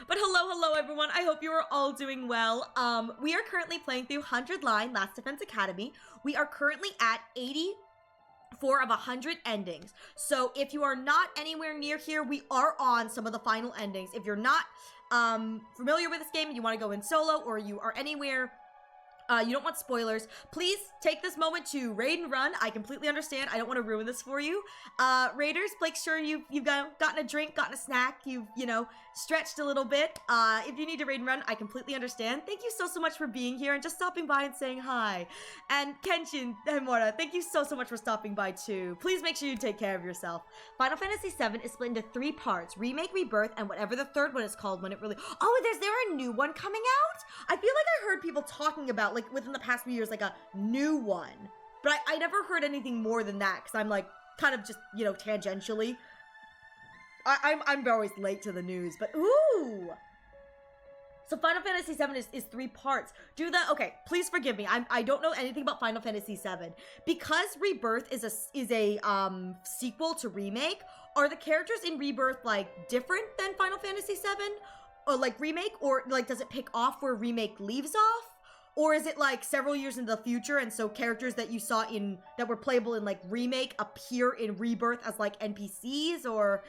But hello everyone, I hope you are all doing well. We are currently playing through 100 Line Last Defense Academy. We are currently at 84 of 100 endings. So if you are not anywhere near here, we are on some of the final endings. If you're not familiar with this game and you want to go in solo, or you are anywhere You don't want spoilers. Please take this moment to raid and run. I completely understand. I don't want to ruin this for you. Raiders, make sure you've gotten a drink, gotten a snack, you've, stretched a little bit. If you need to raid and run, I completely understand. Thank you so much for being here and just stopping by and saying hi. And Kenshin Himura, thank you so much for stopping by too. Please make sure you take care of yourself. Final Fantasy VII is split into 3 parts: Remake, Rebirth, and whatever the third one is called when it really— oh, is there a new one coming out? I feel like I heard people talking about, like, within the past few years, like, a new one. But I never heard anything more than that, because I'm, like, kind of just, tangentially. I'm always late to the news, but ooh! So Final Fantasy VII is 3 parts. Okay, please forgive me. I don't know anything about Final Fantasy VII. Because Rebirth is a sequel to Remake, are the characters in Rebirth, like, different than Final Fantasy VII? Or, like, Remake? Or, like, does it pick off where Remake leaves off? Or is it, like, several years into the future, and so characters that you saw that were playable in, like, Remake appear in Rebirth as, like, NPCs? Or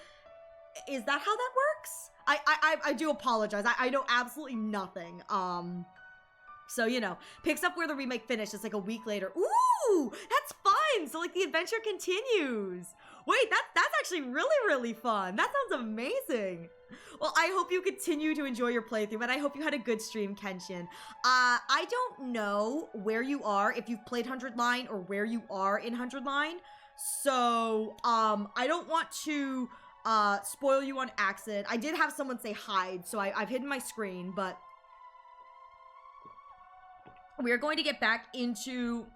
is that how that works? I do apologize. I know absolutely nothing. So, picks up where the remake finished. It's like a week later. Ooh, that's fun. So, like, the adventure continues. Wait, that's actually really, really fun. That sounds amazing. Well, I hope you continue to enjoy your playthrough, and I hope you had a good stream, Kenshin. I don't know where you are, if you've played 100 Line or where you are in 100 Line. So, I don't want to spoil you on accident. I did have someone say hide, so I've hidden my screen, but we are going to get back into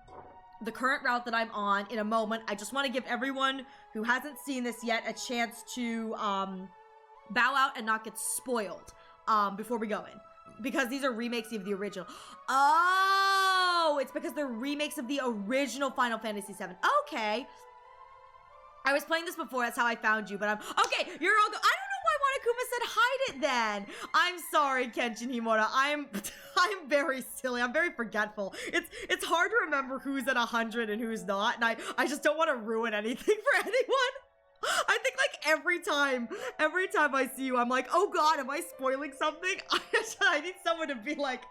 the current route that I'm on in a moment. I just want to give everyone who hasn't seen this yet a chance to bow out and not get spoiled before we go in, because these are remakes of the original. Oh, it's because they're remakes of the original Final Fantasy VII. Okay. I was playing this before, that's how I found you, but okay, you're all I don't know why Wanakuma said hide it then. I'm sorry, Kenshin Himura. I'm very silly. I'm very forgetful. It's hard to remember who's at 100 and who's not, and I just don't want to ruin anything for anyone. I think, like, every time I see you, I'm like, oh god, am I spoiling something? I need someone to be like,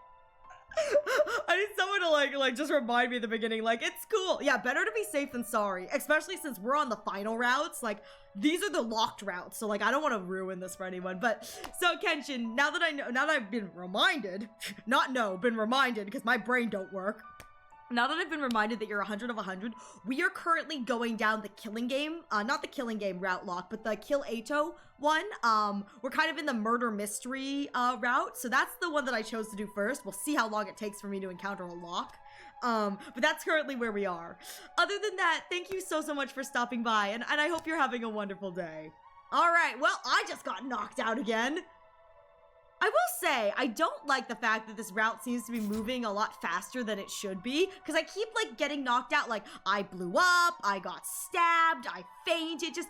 I need someone to like just remind me at the beginning, like, it's cool. Yeah, better to be safe than sorry, especially since we're on the final routes. Like, these are the locked routes, so, like, I don't want to ruin this for anyone. But so Kenshin, now that I've been reminded, been reminded, because my brain don't work. Now that I've been reminded that you're 100 of 100, we are currently going down the killing game, not the killing game route lock, but the Kill Ato one. We're kind of in the murder mystery route, so that's the one that I chose to do first. We'll see how long it takes for me to encounter a lock. But that's currently where we are. Other than that, thank you so much for stopping by, and I hope you're having a wonderful day. All right, well, I just got knocked out again. I will say, I don't like the fact that this route seems to be moving a lot faster than it should be, because I keep, like, getting knocked out. Like, I blew up, I got stabbed, I fainted. Just,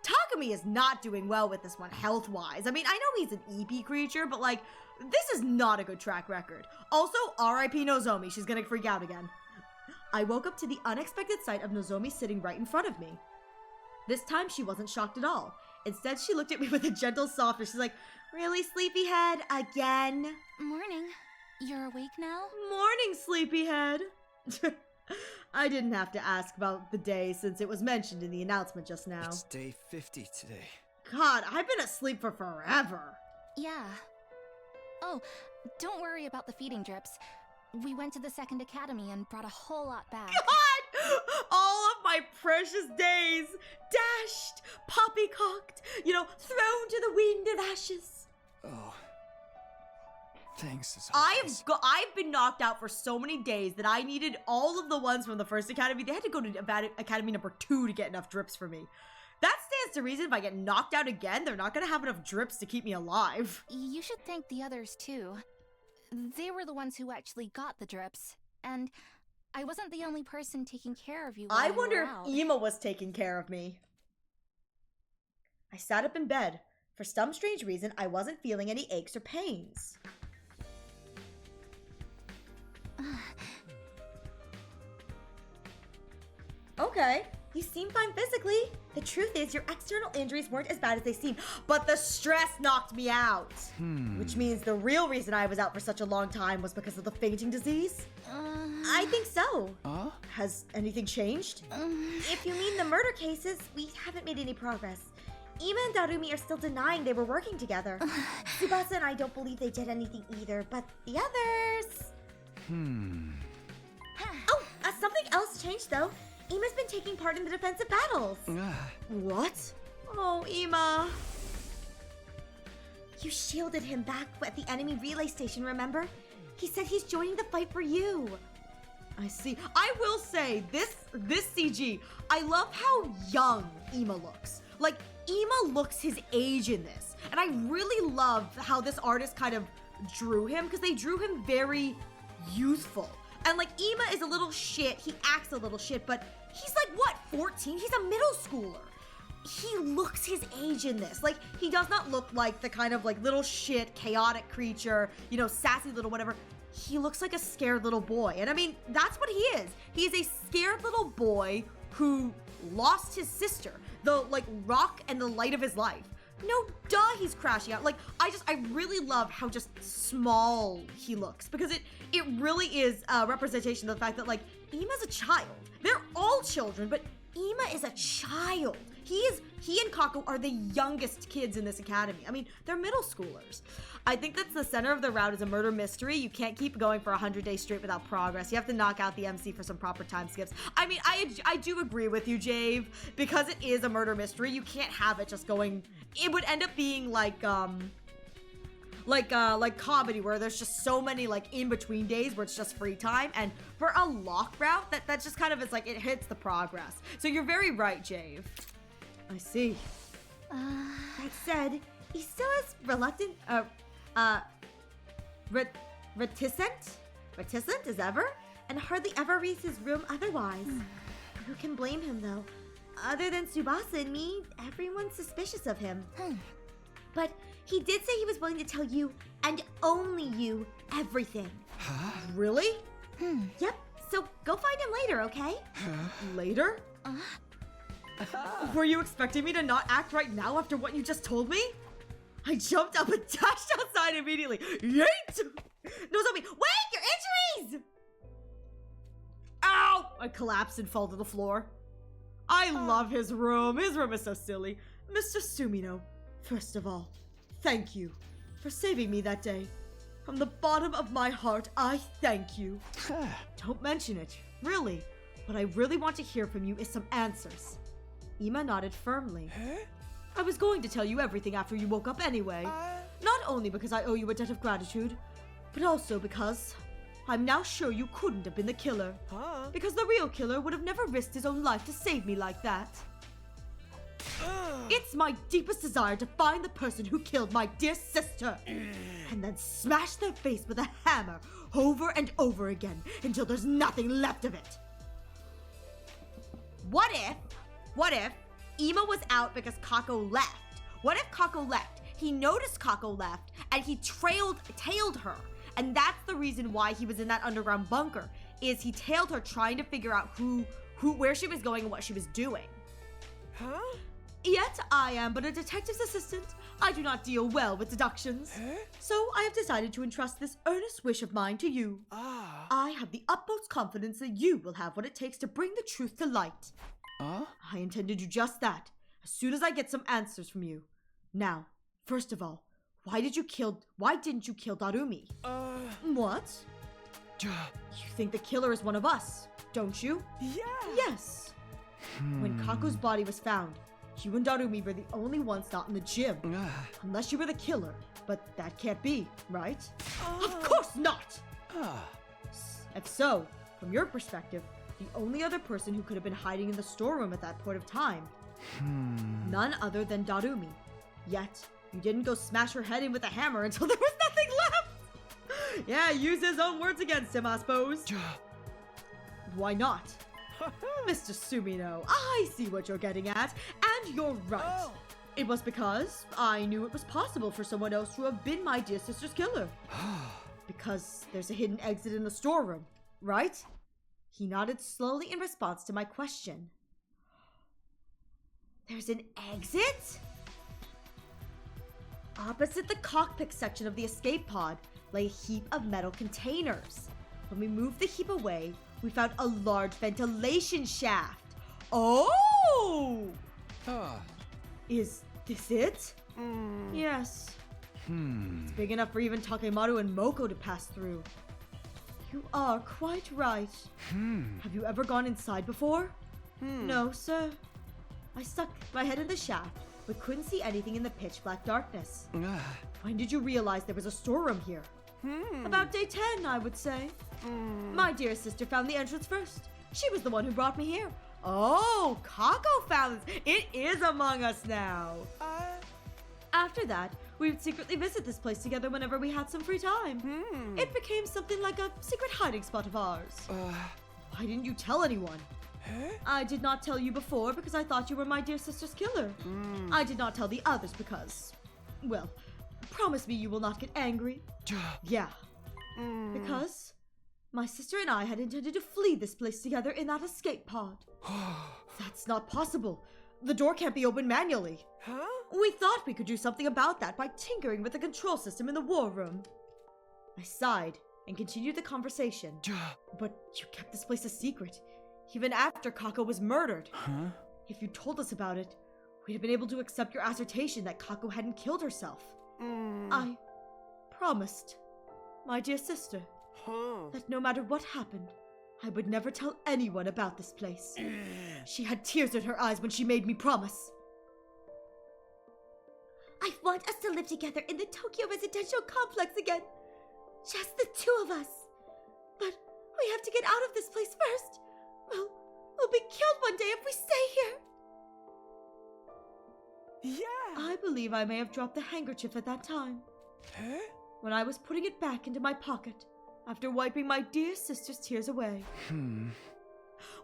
Takumi is not doing well with this one health-wise. I mean, I know he's an EP creature, but, like, this is not a good track record. Also, RIP Nozomi, she's gonna freak out again. I woke up to the unexpected sight of Nozomi sitting right in front of me. This time, she wasn't shocked at all. Instead, she looked at me with a gentle softness. She's like, really, sleepyhead? Again? Morning. You're awake now? Morning, sleepyhead. I didn't have to ask about the day since it was mentioned in the announcement just now. It's day 50 today. God, I've been asleep for forever. Yeah. Oh, don't worry about the feeding drips. We went to the second academy and brought a whole lot back. God! All of my precious days dashed, poppycocked, thrown to the wind of ashes. Oh. Thanks as always. I've been knocked out for so many days that I needed all of the ones from the first academy. They had to go to academy number 2 to get enough drips for me. That stands to reason if I get knocked out again, they're not gonna have enough drips to keep me alive. You should thank the others too. They were the ones who actually got the drips, and I wasn't the only person taking care of you while I wonder if you Ema was taking care of me. I sat up in bed. For some strange reason, I wasn't feeling any aches or pains. Okay, you seem fine physically. The truth is, your external injuries weren't as bad as they seem, but the stress knocked me out. Which means the real reason I was out for such a long time was because of the fainting disease? I think so. Has anything changed? If you mean the murder cases, we haven't made any progress. Ima and Darumi are still denying they were working together. Tsubasa and I don't believe they did anything either, but the others... Oh, something else changed though. Ima's been taking part in the defensive battles. What? Oh, Ima. You shielded him back at the enemy relay station, remember? He said he's joining the fight for you. I see. I will say, this CG, I love how young Ima looks. Like, Ima looks his age in this. And I really love how this artist kind of drew him, because they drew him very youthful. And like, Ima is a little shit, he acts a little shit, but he's like, what, 14? He's a middle schooler. He looks his age in this. Like, he does not look like the kind of like little shit, chaotic creature, you know, sassy little whatever. He looks like a scared little boy. And I mean, that's what he is. He is a scared little boy who lost his sister, the like rock and the light of his life. No duh, he's crashing out. Like, I really love how just small he looks, because it really is a representation of the fact that like, Ima's a child. They're all children, but Ima is a child. He and Kako are the youngest kids in this academy. I mean, they're middle schoolers. I think that's the center of the route is a murder mystery. You can't keep going for 100 days straight without progress. You have to knock out the MC for some proper time skips. I mean, I do agree with you, Jave. Because it is a murder mystery, you can't have it just going... It would end up being like comedy, where there's just so many like in-between days where it's just free time. And for a lock route, that just kind of is like, it hits the progress. So you're very right, Jave. I see. That said, he still is reticent as ever, and hardly ever reads his room otherwise. Who can blame him though? Other than Tsubasa and me, everyone's suspicious of him. But he did say he was willing to tell you, and only you, everything. Really? Yep, so go find him later, okay? Later? Were you expecting me to not act right now after what you just told me? I jumped up and dashed outside immediately. Yeet! Nozomi, wait! Your injuries! Ow! I collapsed and fell to the floor. I love his room. His room is so silly. Mr. Sumino, first of all, thank you for saving me that day. From the bottom of my heart, I thank you. Don't mention it, really. What I really want to hear from you is some answers. Ima nodded firmly. I was going to tell you everything after you woke up anyway. Not only because I owe you a debt of gratitude, but also because I'm now sure you couldn't have been the killer. Because the real killer would have never risked his own life to save me like that. It's my deepest desire to find the person who killed my dear sister, and then smash their face with a hammer over and over again until there's nothing left of it. What if Ima was out because Kako left? What if Kako left? He noticed Kako left and he tailed her. And that's the reason why he was in that underground bunker, is he tailed her trying to figure out where she was going and what she was doing. Yet I am but a detective's assistant. I do not deal well with deductions. So I have decided to entrust this earnest wish of mine to you. I have the utmost confidence that you will have what it takes to bring the truth to light. I intend to do just that, as soon as I get some answers from you. Now, first of all, why didn't you kill Darumi? What? You think the killer is one of us, don't you? Yeah! Yes! When Kako's body was found, you and Darumi were the only ones not in the gym. Unless you were the killer, but that can't be, right? Of course not! If so, from your perspective, the only other person who could have been hiding in the storeroom at that point of time. None other than Darumi. Yet, you didn't go smash her head in with a hammer until there was nothing left! Yeah, use his own words against him, I suppose. Why not? Mr. Sumino, I see what you're getting at, and you're right. It was because I knew it was possible for someone else to have been my dear sister's killer. Because there's a hidden exit in the storeroom, right? He nodded slowly in response to my question. There's an exit? Opposite the cockpit section of the escape pod lay a heap of metal containers. When we moved the heap away, we found a large ventilation shaft. Oh! Is this it? Yes. It's big enough for even Takemaru and Moko to pass through. You are quite right. Have you ever gone inside before? No, sir. I stuck my head in the shaft, but couldn't see anything in the pitch black darkness. When did you realize there was a storeroom here? About day 10, I would say. My dear sister found the entrance first. She was the one who brought me here. Oh, Kako found this. It is among us now. After that, we would secretly visit this place together whenever we had some free time. It became something like a secret hiding spot of ours. Why didn't you tell anyone? I did not tell you before because I thought you were my dear sister's killer. I did not tell the others because, well, promise me you will not get angry. Yeah. Because my sister and I had intended to flee this place together in that escape pod. That's not possible. The door can't be opened manually. We thought we could do something about that by tinkering with the control system in the war room. I sighed and continued the conversation. But you kept this place a secret, even after Kako was murdered. If you told us about it, we'd have been able to accept your assertion that Kako hadn't killed herself. I promised, my dear sister, that no matter what happened, I would never tell anyone about this place. She had tears in her eyes when she made me promise. I want us to live together in the Tokyo residential complex again. Just the two of us. But we have to get out of this place first. We'll be killed one day if we stay here. Yeah! I believe I may have dropped the handkerchief at that time. When I was putting it back into my pocket, after wiping my dear sister's tears away.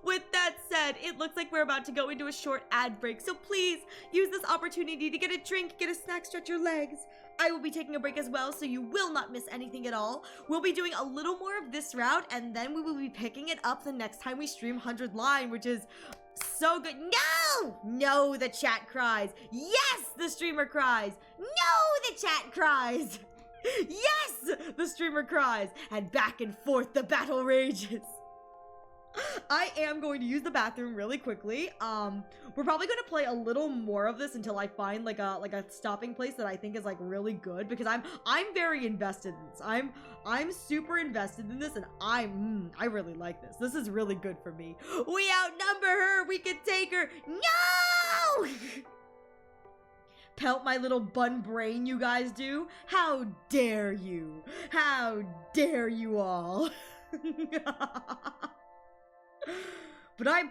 With that said, it looks like we're about to go into a short ad break, so please use this opportunity to get a drink, get a snack, stretch your legs. I will be taking a break as well, so you will not miss anything at all. We'll be doing a little more of this route, and then we will be picking it up the next time we stream 100 Line, which is so good. No! No, the chat cries. Yes, the streamer cries. No, the chat cries. Yes, the streamer cries. And back and forth the battle rages. I am going to use the bathroom really quickly. We're probably going to play a little more of this until I find like a stopping place that I think is like really good, because I'm very invested in this. I'm super invested in this, and I really like this. This is really good for me. We outnumber her. We can take her. No! Pelt my little bun brain, you guys do. How dare you? How dare you all? But I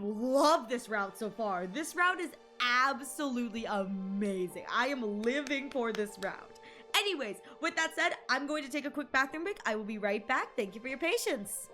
love this route so far. This route is absolutely amazing. I am living for this route. Anyways, with that said, I'm going to take a quick bathroom break. I will be right back. Thank you for your patience.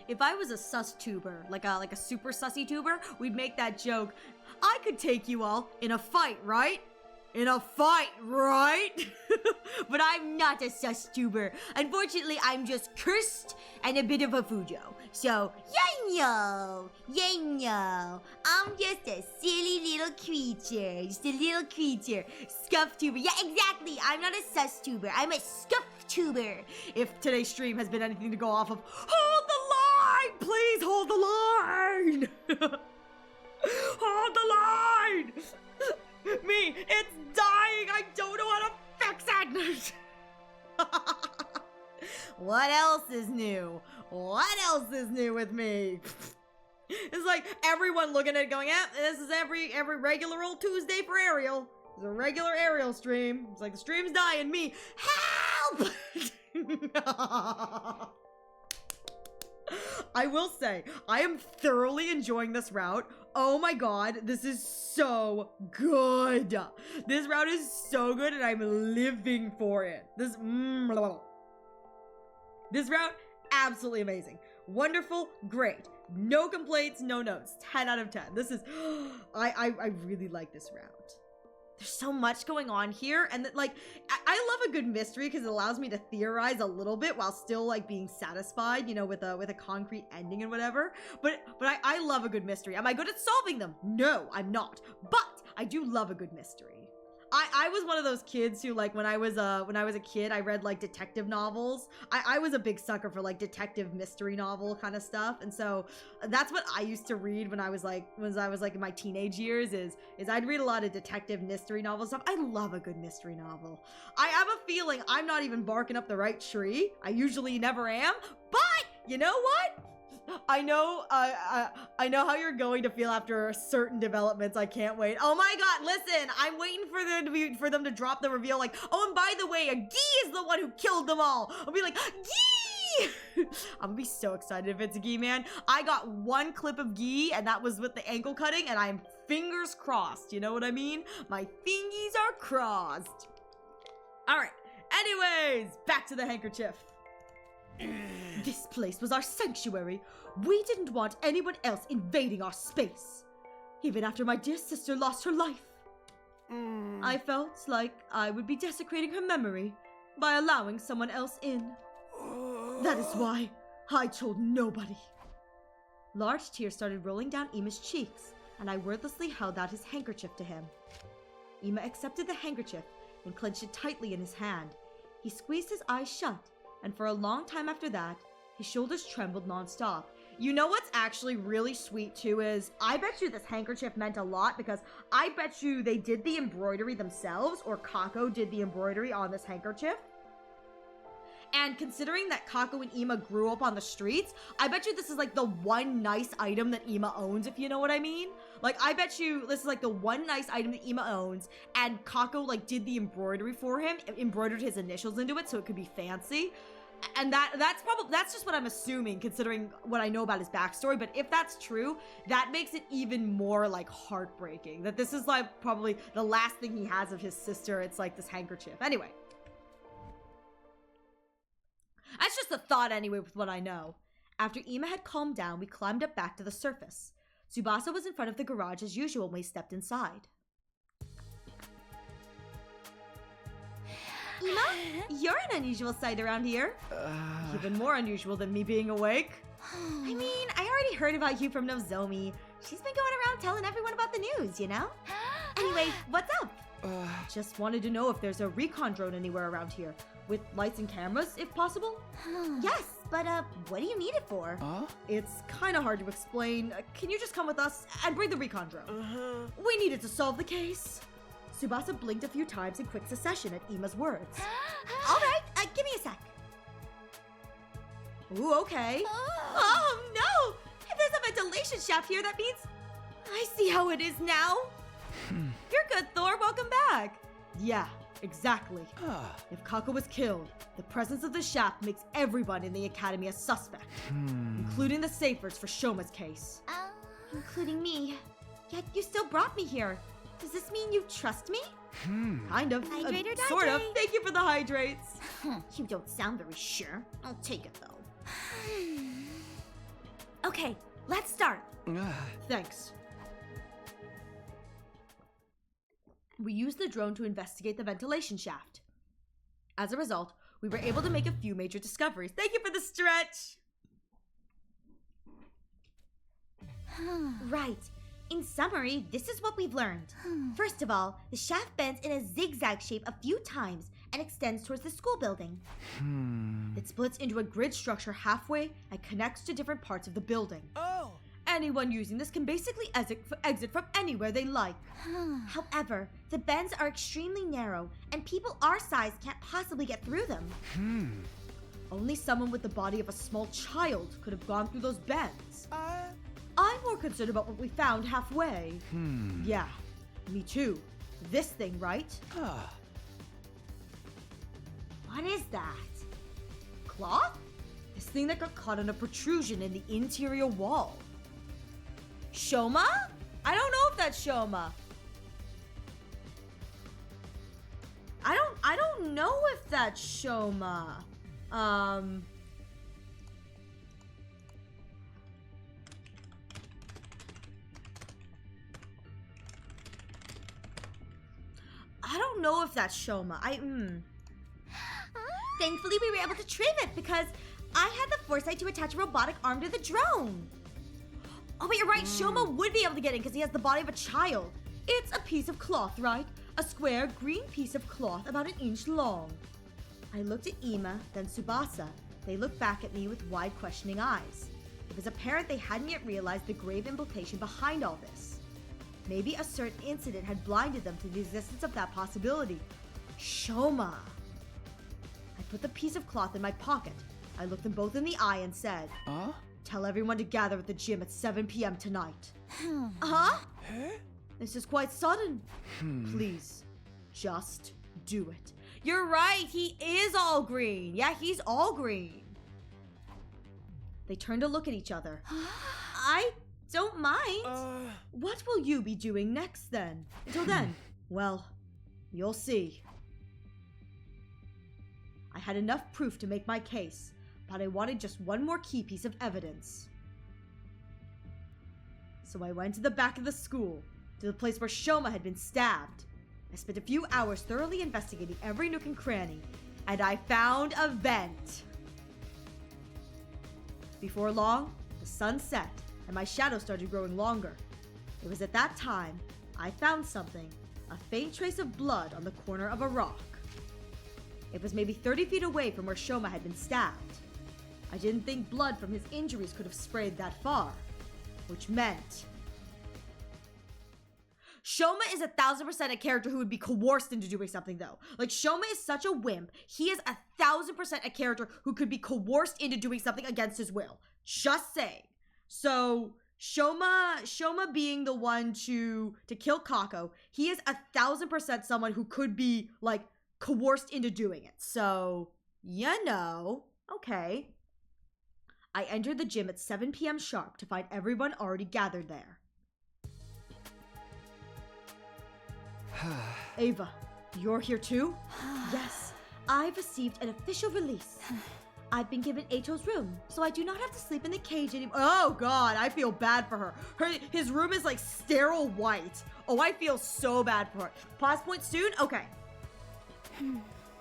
If I was a sus tuber, like a super sussy tuber, we'd make that joke. I could take you all in a fight, right? In a fight, right? But I'm not a sus tuber. Unfortunately, I'm just cursed and a bit of a fujo. So, you know, I'm just a silly little creature. Just a little creature. Scuff tuber. Yeah, exactly. I'm not a sus tuber. I'm a scuff tuber. If today's stream has been anything to go off of, hold the line! Please hold the line! Hold the line! What else is new? What else is new with me? It's like everyone looking at it going, yeah, this is every regular old Tuesday for Ariel. It's a regular Ariel stream. It's like the stream's dying. Me, help! I will say, I am thoroughly enjoying this route. Oh my god, this is so good. This route is so good and I'm living for it. This route, absolutely amazing. Wonderful, great. No complaints, no notes. 10 out of 10. This is, I really like this route. There's so much going on here, and like, I love a good mystery because it allows me to theorize a little bit while still like being satisfied, you know, with a concrete ending and whatever. But I love a good mystery. Am I good at solving them? No, I'm not. But I do love a good mystery. I was one of those kids who, like, when I was a kid, I read like detective novels. I was a big sucker for like detective mystery novel kind of stuff, and so that's what I used to read when I was like in my teenage years. Is I'd read a lot of detective mystery novel stuff. I love a good mystery novel. I have a feeling I'm not even barking up the right tree. I usually never am, but you know what? I know how you're going to feel after certain developments. I can't wait. Oh my god, listen, I'm waiting for them to drop the reveal like, oh, and by the way, a Gee is the one who killed them all. I'll be like, Gee! I'm gonna be so excited if it's a Gee, man. I got one clip of Gee, and that was with the ankle cutting, and I'm fingers crossed, you know what I mean? My fingies are crossed. Alright, anyways, back to the handkerchief. This place was our sanctuary. We didn't want anyone else invading our space. Even after my dear sister lost her life. I felt like I would be desecrating her memory by allowing someone else in. That is why I told nobody. Large tears started rolling down Ima's cheeks, and I wordlessly held out his handkerchief to him. Ima accepted the handkerchief and clenched it tightly in his hand. He squeezed his eyes shut, and for a long time after that, his shoulders trembled nonstop. You know what's actually really sweet too is, I bet you this handkerchief meant a lot because I bet you they did the embroidery themselves, or Kako did the embroidery on this handkerchief. And considering that Kako and Ima grew up on the streets, I bet you this is like the one nice item that Ima owns, if you know what I mean. Like, I bet you this is like the one nice item that Ima owns, and Kako like did the embroidery for him, embroidered his initials into it so it could be fancy. And that's just what I'm assuming, considering what I know about his backstory. But if that's true, that makes it even more like heartbreaking that this is like probably the last thing he has of his sister. It's like this handkerchief. Anyway, that's just a thought anyway with what I know. After Ima had calmed down, we climbed up back to the surface. Tsubasa was in front of the garage as usual when we stepped inside. Ima, you're an unusual sight around here. Even more unusual than me being awake. I mean, I already heard about you from Nozomi. She's been going around telling everyone about the news, you know? Anyway, what's up? Just wanted to know if there's a recon drone anywhere around here. With lights and cameras, if possible? Yes, but what do you need it for? It's kind of hard to explain. Can you just come with us and bring the recon drone? We needed to solve the case. Tsubasa blinked a few times in quick succession at Ima's words. All right, give me a sec. Ooh, okay. Oh no! If there's a ventilation shaft here, that means I see how it is now. You're good, Thor. Welcome back. Yeah, exactly. If Kako was killed, the presence of the shaft makes everyone in the academy a suspect, including the Safers for Shoma's case. Including me. Yet you still brought me here. Does this mean you trust me? Kind of. Hydrate or sort of. dihydrate? Thank you for the hydrates. You don't sound very sure. I'll take it though. Okay, let's start. Thanks. We used the drone to investigate the ventilation shaft. As a result, we were able to make a few major discoveries. Thank you for the stretch! Right. In summary, this is what we've learned. First of all, the shaft bends in a zigzag shape a few times and extends towards the school building. It splits into a grid structure halfway and connects to different parts of the building. Anyone using this can basically exit from anywhere they like. However, the bends are extremely narrow, and people our size can't possibly get through them. Only someone with the body of a small child could have gone through those bends. I'm more concerned about what we found halfway. Yeah, me too. This thing, right? What is that? Cloth? This thing that got caught on a protrusion in the interior wall. Shoma? I don't know if that's Shoma. I don't know if that's Shoma. I don't know if that's Shoma. Thankfully, we were able to trim it because I had the foresight to attach a robotic arm to the drone. Oh, but you're right. Shoma would be able to get in because he has the body of a child. It's a piece of cloth, right? A square green piece of cloth about 1 inch long. I looked at Ima, then Tsubasa. They looked back at me with wide, questioning eyes. It was apparent they hadn't yet realized the grave implication behind all this. Maybe a certain incident had blinded them to the existence of that possibility. Shoma. I put the piece of cloth in my pocket. I looked them both in the eye and said, Tell everyone to gather at the gym at 7 p.m. tonight. This is quite sudden. Please, just do it. You're right, he is all green. Yeah, he's all green. They turned to look at each other. I don't mind. What will you be doing next then? Until then, well, you'll see. I had enough proof to make my case, but I wanted just one more key piece of evidence. So I went to the back of the school, to the place where Shoma had been stabbed. I spent a few hours thoroughly investigating every nook and cranny, and I found a vent. Before long, the sun set, and my shadow started growing longer. It was at that time I found something, a faint trace of blood on the corner of a rock. It was maybe 30 feet away from where Shoma had been stabbed. I didn't think blood from his injuries could have sprayed that far, which meant Shoma is 1,000% a character who would be coerced into doing something, though. Like, Shoma is such a wimp. He is 1,000% a character who could be coerced into doing something against his will. Just saying. So, Shoma being the one to kill Kako, he is 1,000% someone who could be, like, coerced into doing it. So, you know. Okay. I entered the gym at 7 p.m. sharp to find everyone already gathered there. Ava, you're here too? Yes, I've received an official release. I've been given Ato's room, so I do not have to sleep in the cage anymore. Oh god, I feel bad for her. His room is like sterile white. Oh, I feel so bad for her. Pause point soon? Okay.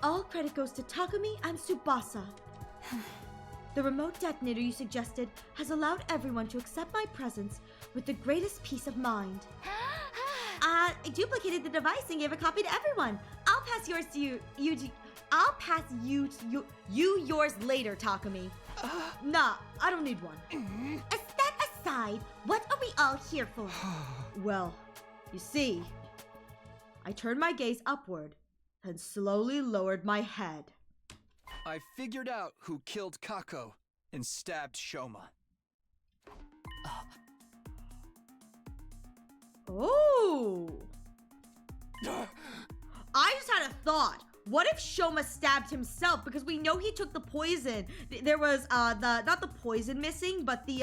All credit goes to Takumi and Tsubasa. The remote detonator you suggested has allowed everyone to accept my presence with the greatest peace of mind. I duplicated the device and gave a copy to everyone. I'll pass yours to I'll pass you yours later, Takumi. Nah, I don't need one. That aside, what are we all here for? Well, you see, I turned my gaze upward and slowly lowered my head. I figured out who killed Kako and stabbed Shoma. Oh! I just had a thought. What if Shoma stabbed himself? Because we know he took the poison. There was not the poison missing, but the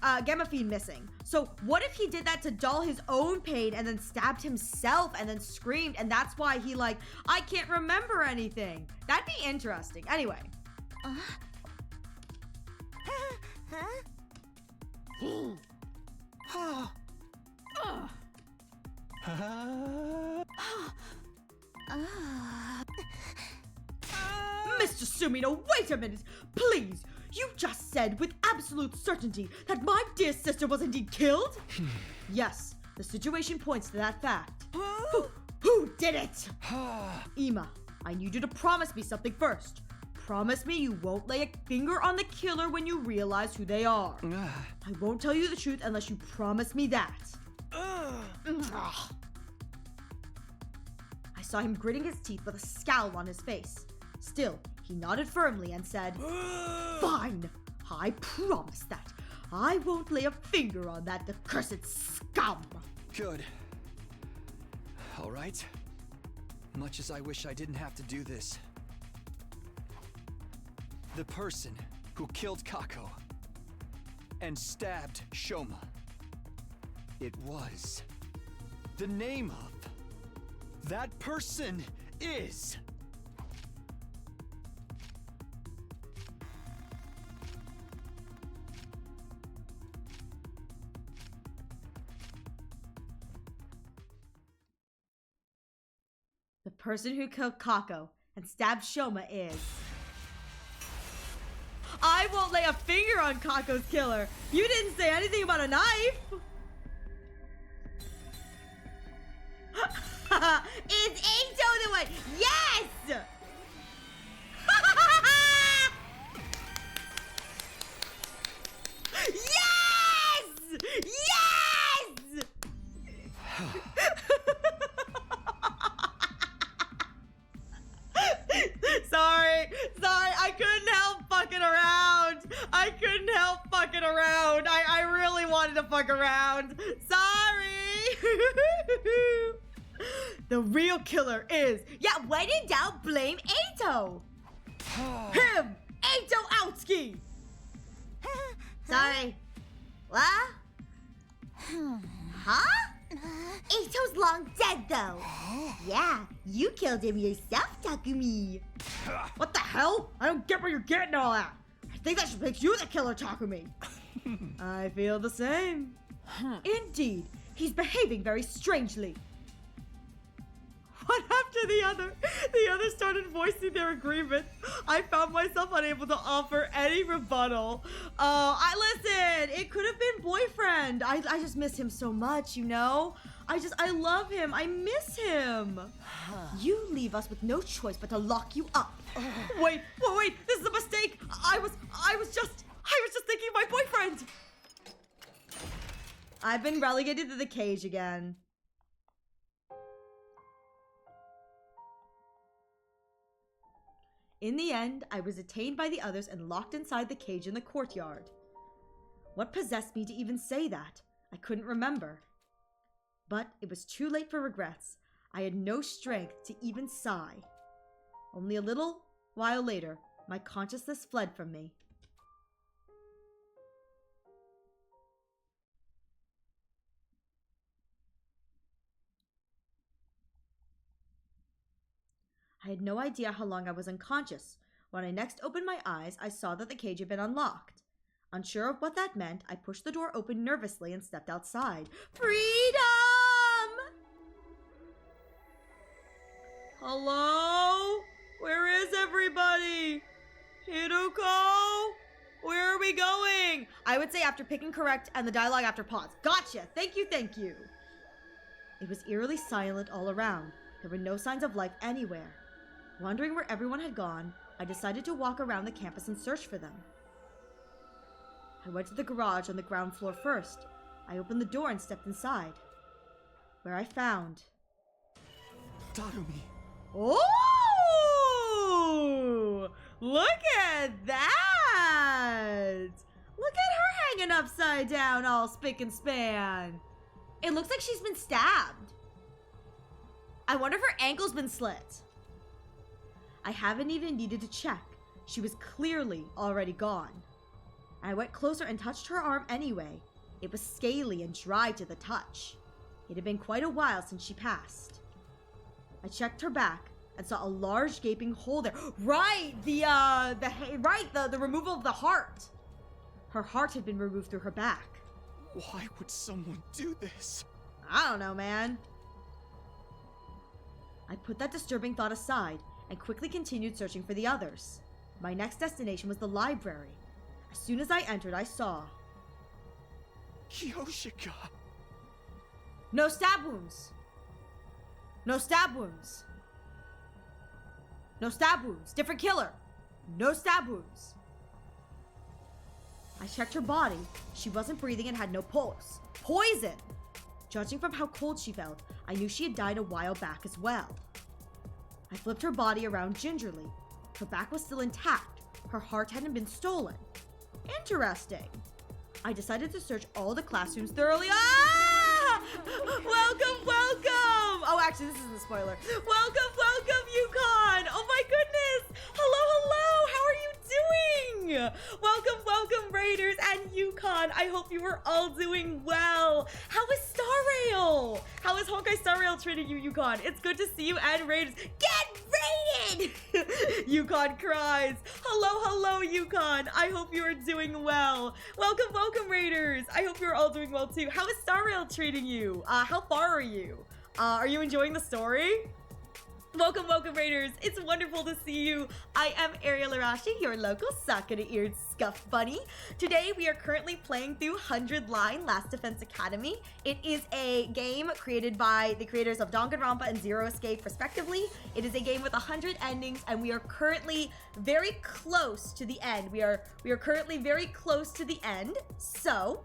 gammaphene missing. So what if he did that to dull his own pain and then stabbed himself and then screamed, and that's why he like, I can't remember anything. That'd be interesting. Anyway. Mr. Sumino, wait a minute, please. You just said with absolute certainty that my dear sister was indeed killed? Yes, the situation points to that fact. Who did it? Ima, I need you to promise me something first. Promise me you won't lay a finger on the killer when you realize who they are. I won't tell you the truth unless you promise me that. I saw him gritting his teeth with a scowl on his face. Still, he nodded firmly and said, "Fine, I promise that. I won't lay a finger on that accursed scum." Good. All right. Much as I wish I didn't have to do this. The person who killed Kako and stabbed Shoma. It was. The name of that person is... The person who killed Kako and stabbed Shoma is... I won't lay a finger on Kako's killer. You didn't say anything about a knife. It's Eito the one. Yes! Yes! Yes! Sorry, I couldn't help fucking around. I couldn't help fucking around. I really wanted to fuck around. Sorry. The real killer is... Yeah, when in doubt, blame Eito. Him! Eito Outski! Sorry. What? Huh? Eito's long dead, though. Yeah, you killed him yourself, Takumi. What the hell? I don't get where you're getting all that. I think that should make you the killer, Takumi. I feel the same. Indeed, he's behaving very strangely. One after the other started voicing their agreement. I found myself unable to offer any rebuttal. Listen, it could have been boyfriend. I just miss him so much, you know? I love him. I miss him. You leave us with no choice but to lock you up. Wait, this is a mistake. I was just thinking of my boyfriend. I've been relegated to the cage again. In the end, I was detained by the others and locked inside the cage in the courtyard. What possessed me to even say that? I couldn't remember. But it was too late for regrets. I had no strength to even sigh. Only a little while later, my consciousness fled from me. I had no idea how long I was unconscious. When I next opened my eyes, I saw that the cage had been unlocked. Unsure of what that meant, I pushed the door open nervously and stepped outside. Freedom! Hello? Where is everybody? Hiruko? Where are we going? I would say after picking correct and the dialogue after pause. Gotcha! Thank you. It was eerily silent all around. There were no signs of life anywhere. Wondering where everyone had gone, I decided to walk around the campus and search for them. I went to the garage on the ground floor first. I opened the door and stepped inside, where I found... Takumi. Oh! Look at that! Look at her hanging upside down, all spick and span. It looks like she's been stabbed. I wonder if her ankle's been slit. I haven't even needed to check. She was clearly already gone. I went closer and touched her arm anyway. It was scaly and dry to the touch. It had been quite a while since she passed. I checked her back and saw a large gaping hole there. Right, the removal of the heart. Her heart had been removed through her back. Why would someone do this? I don't know, man. I put that disturbing thought aside and quickly continued searching for the others. My next destination was the library. As soon as I entered, I saw... Yoshika! No stab wounds! No stab wounds! No stab wounds! Different killer! No stab wounds! I checked her body. She wasn't breathing and had no pulse. Poison! Judging from how cold she felt, I knew she had died a while back as well. I flipped her body around gingerly. Her back was still intact. Her heart hadn't been stolen. Interesting. I decided to search all the classrooms thoroughly. Ah! Welcome, welcome! Oh, actually, this isn't a spoiler. Welcome, Yukon! Oh my goodness! Hello! How are you doing? Welcome, Raiders and Yukon. I hope you are all doing well. How is Star Rail? How is Honkai Star Rail treating you, Yukon? It's good to see you and Raiders. Get raided! Yukon cries. Hello, Yukon. I hope you are doing well. Welcome, Raiders. I hope you're all doing well too. How is Star Rail treating you? How far are you? Are you enjoying the story? Welcome, Raiders. It's wonderful to see you. I am Ariel Arashi, your local Sakura-eared Scuff Bunny. Today, we are currently playing through 100 Line Last Defense Academy. It is a game created by the creators of Danganronpa and Zero Escape, respectively. It is a game with 100 endings, and we are currently very close to the end. We are currently very close to the end. So,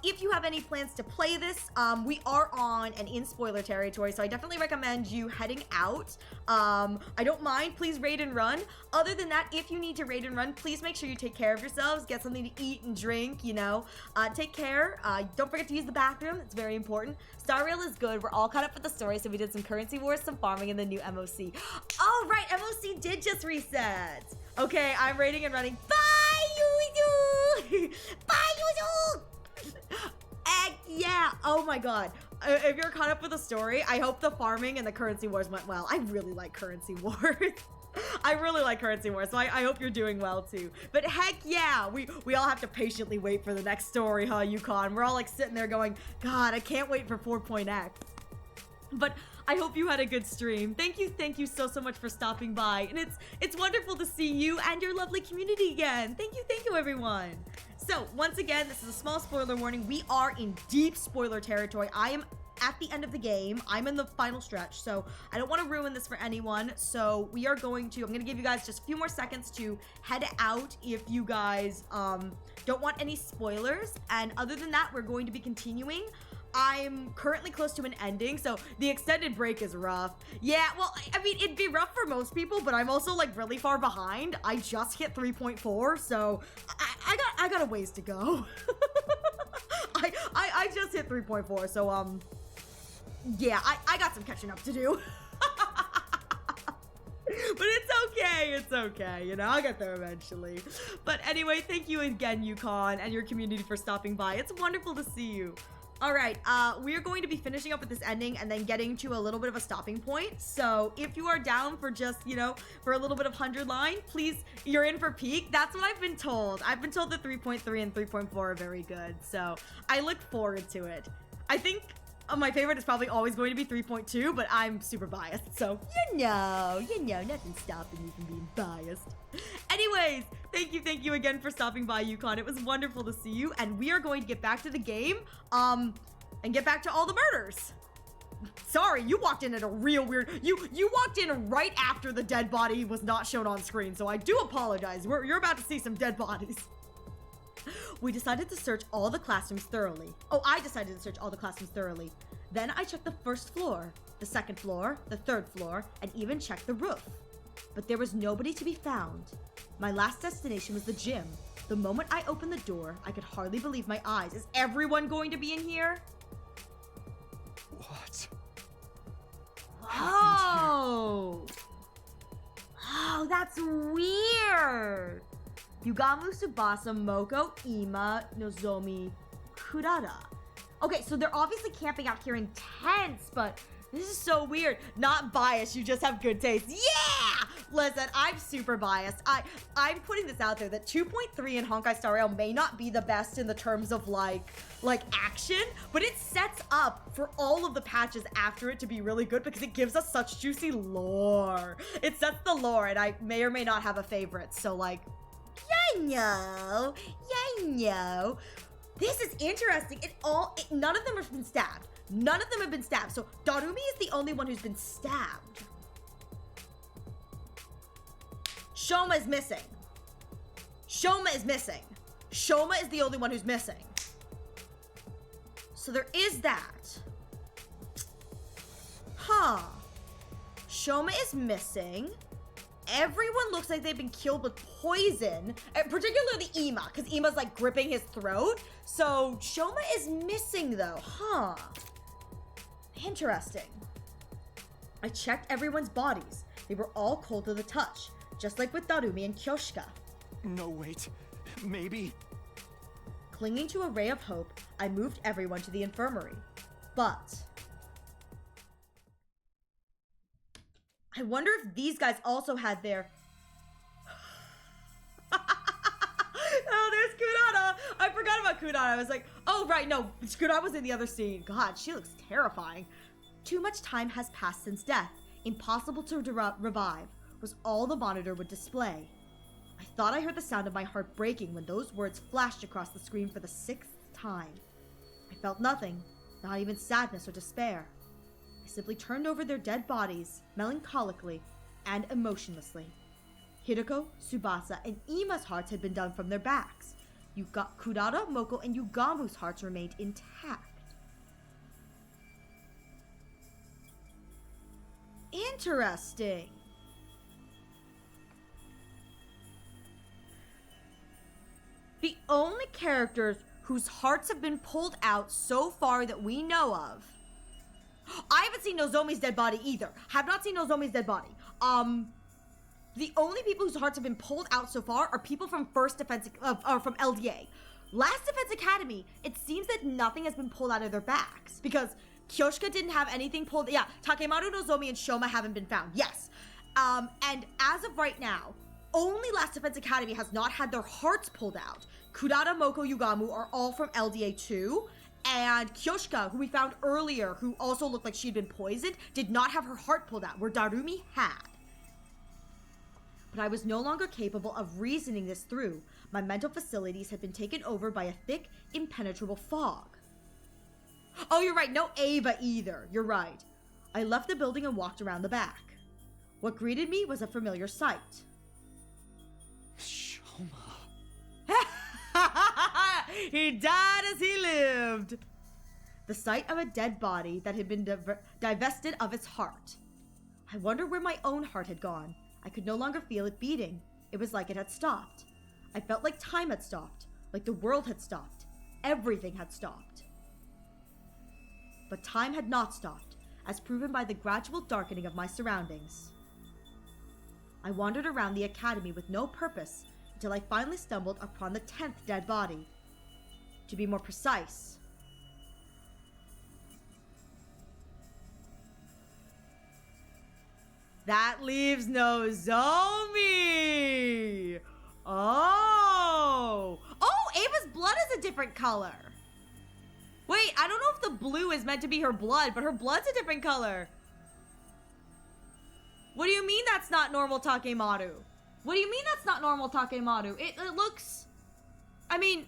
if you have any plans to play this, we are on and in spoiler territory, so I definitely recommend you heading out. I don't mind, please raid and run. Other than that, if you need to raid and run, please make sure you take care of yourselves, get something to eat and drink, you know. Take care. Don't forget to use the bathroom, it's very important. Star Rail is good, we're all caught up with the story, so we did some currency wars, some farming, and the new MOC. Oh, right, MOC did just reset. Okay, I'm raiding and running. Bye, Yuzu! Bye, Yuzu! Yeah, oh my god. If you're caught up with the story, I hope the farming and the currency wars went well. I really like currency wars. I really like currency wars, so I hope you're doing well too. But heck yeah, we all have to patiently wait for the next story, huh, Yukon? We're all like sitting there going, God, I can't wait for 4.x. But I hope you had a good stream. Thank you so much for stopping by. And it's wonderful to see you and your lovely community again. Thank you everyone. So, once again, this is a small spoiler warning. We are in deep spoiler territory. I am at the end of the game. I'm in the final stretch, so I don't want to ruin this for anyone. So, I'm going to give you guys just a few more seconds to head out if you guys don't want any spoilers. And other than that, we're going to be continuing. I'm currently close to an ending, so the extended break is rough. Yeah, well, I mean, it'd be rough for most people, but I'm also like really far behind. I just hit 3.4, so I got a ways to go. I just hit 3.4, so yeah, I got some catching up to do. But it's okay, you know, I'll get there eventually. But anyway, thank you again, Yukon, and your community for stopping by. It's wonderful to see you. All right, we're going to be finishing up with this ending and then getting to a little bit of a stopping point. So if you are down for just, you know, for a little bit of 100 Line, please, you're in for peak. That's what I've been told. I've been told that 3.3 and 3.4 are very good. So I look forward to it. I think my favorite is probably always going to be 3.2, but I'm super biased. So, you know, nothing's stopping you from being biased. Anyways, thank you again for stopping by, Yukon. It was wonderful to see you, and we are going to get back to the game, and get back to all the murders. Sorry, you walked in at a real weird... You walked in right after the dead body was not shown on screen, so I do apologize. You're about to see some dead bodies. We decided to search all the classrooms thoroughly. Oh, I decided to search all the classrooms thoroughly. Then I checked the first floor, the second floor, the third floor, and even checked the roof. But there was nobody to be found. My last destination was the gym. The moment I opened the door, I could hardly believe my eyes. Is everyone going to be in here? What? Oh! Oh, that's weird! Yugamu, Tsubasa, Moko, Ima, Nozomi, Kurada. Okay, so they're obviously camping out here in tents, but this is so weird. Not biased, you just have good taste. Yeah! Listen, I'm super biased. I'm putting this out there that 2.3 in Honkai Star Rail may not be the best in the terms of like action, but it sets up for all of the patches after it to be really good because it gives us such juicy lore. It sets the lore, and I may or may not have a favorite, so like, yeah, no. This is interesting. None of them have been stabbed. None of them have been stabbed. So Darumi is the only one who's been stabbed. Shoma is missing. Shoma is missing. Shoma is the only one who's missing. So there is that. Huh. Shoma is missing. Everyone looks like they've been killed with poison, particularly Ima, because Ima's like gripping his throat. So Shoma is missing though, huh? Interesting. I checked everyone's bodies. They were all cold to the touch, just like with Darumi and Kyoshika. No, wait. Maybe. Clinging to a ray of hope, I moved everyone to the infirmary. But I wonder if these guys also had their... Oh, there's Kurata! I forgot about Kurata. I was like, oh, right, no. Kurata was in the other scene. God, she looks terrifying. Too much time has passed since death. Impossible to revive was all the monitor would display. I thought I heard the sound of my heart breaking when those words flashed across the screen for the 6th time. I felt nothing, not even sadness or despair. I simply turned over their dead bodies, melancholically and emotionlessly. Hideko, Tsubasa, and Ima's hearts had been done from their backs. Kurata, Moko, and Yugamu's hearts remained intact. Interesting. The only characters whose hearts have been pulled out so far that we know of. I haven't seen Nozomi's dead body either. Have not seen Nozomi's dead body. The only people whose hearts have been pulled out so far are people from from LDA. Last Defense Academy, it seems that nothing has been pulled out of their backs because Kyoshika didn't have anything pulled. Yeah, Takemaru, Nozomi, and Shoma haven't been found. Yes. And as of right now, only Last Defense Academy has not had their hearts pulled out. Kurata, Moko, Yugamu are all from LDA 2. And Kyoshika, who we found earlier, who also looked like she'd been poisoned, did not have her heart pulled out, where Darumi had. But I was no longer capable of reasoning this through. My mental facilities had been taken over by a thick, impenetrable fog. Oh, you're right, no Ava either. You're right. I left the building and walked around the back. What greeted me was a familiar sight. He died as he lived. The sight of a dead body that had been divested of its heart. I wonder where my own heart had gone. I could no longer feel it beating. It was like it had stopped. I felt like time had stopped, like the world had stopped. Everything had stopped. But time had not stopped, as proven by the gradual darkening of my surroundings. I wandered around the academy with no purpose until I finally stumbled upon the 10th dead body. To be more precise, that leaves Nozomi! Oh! Oh, Ava's blood is a different color! Wait, I don't know if the blue is meant to be her blood, but her blood's a different color. What do you mean that's not normal Takemaru? What do you mean that's not normal Takemaru? It looks... I mean...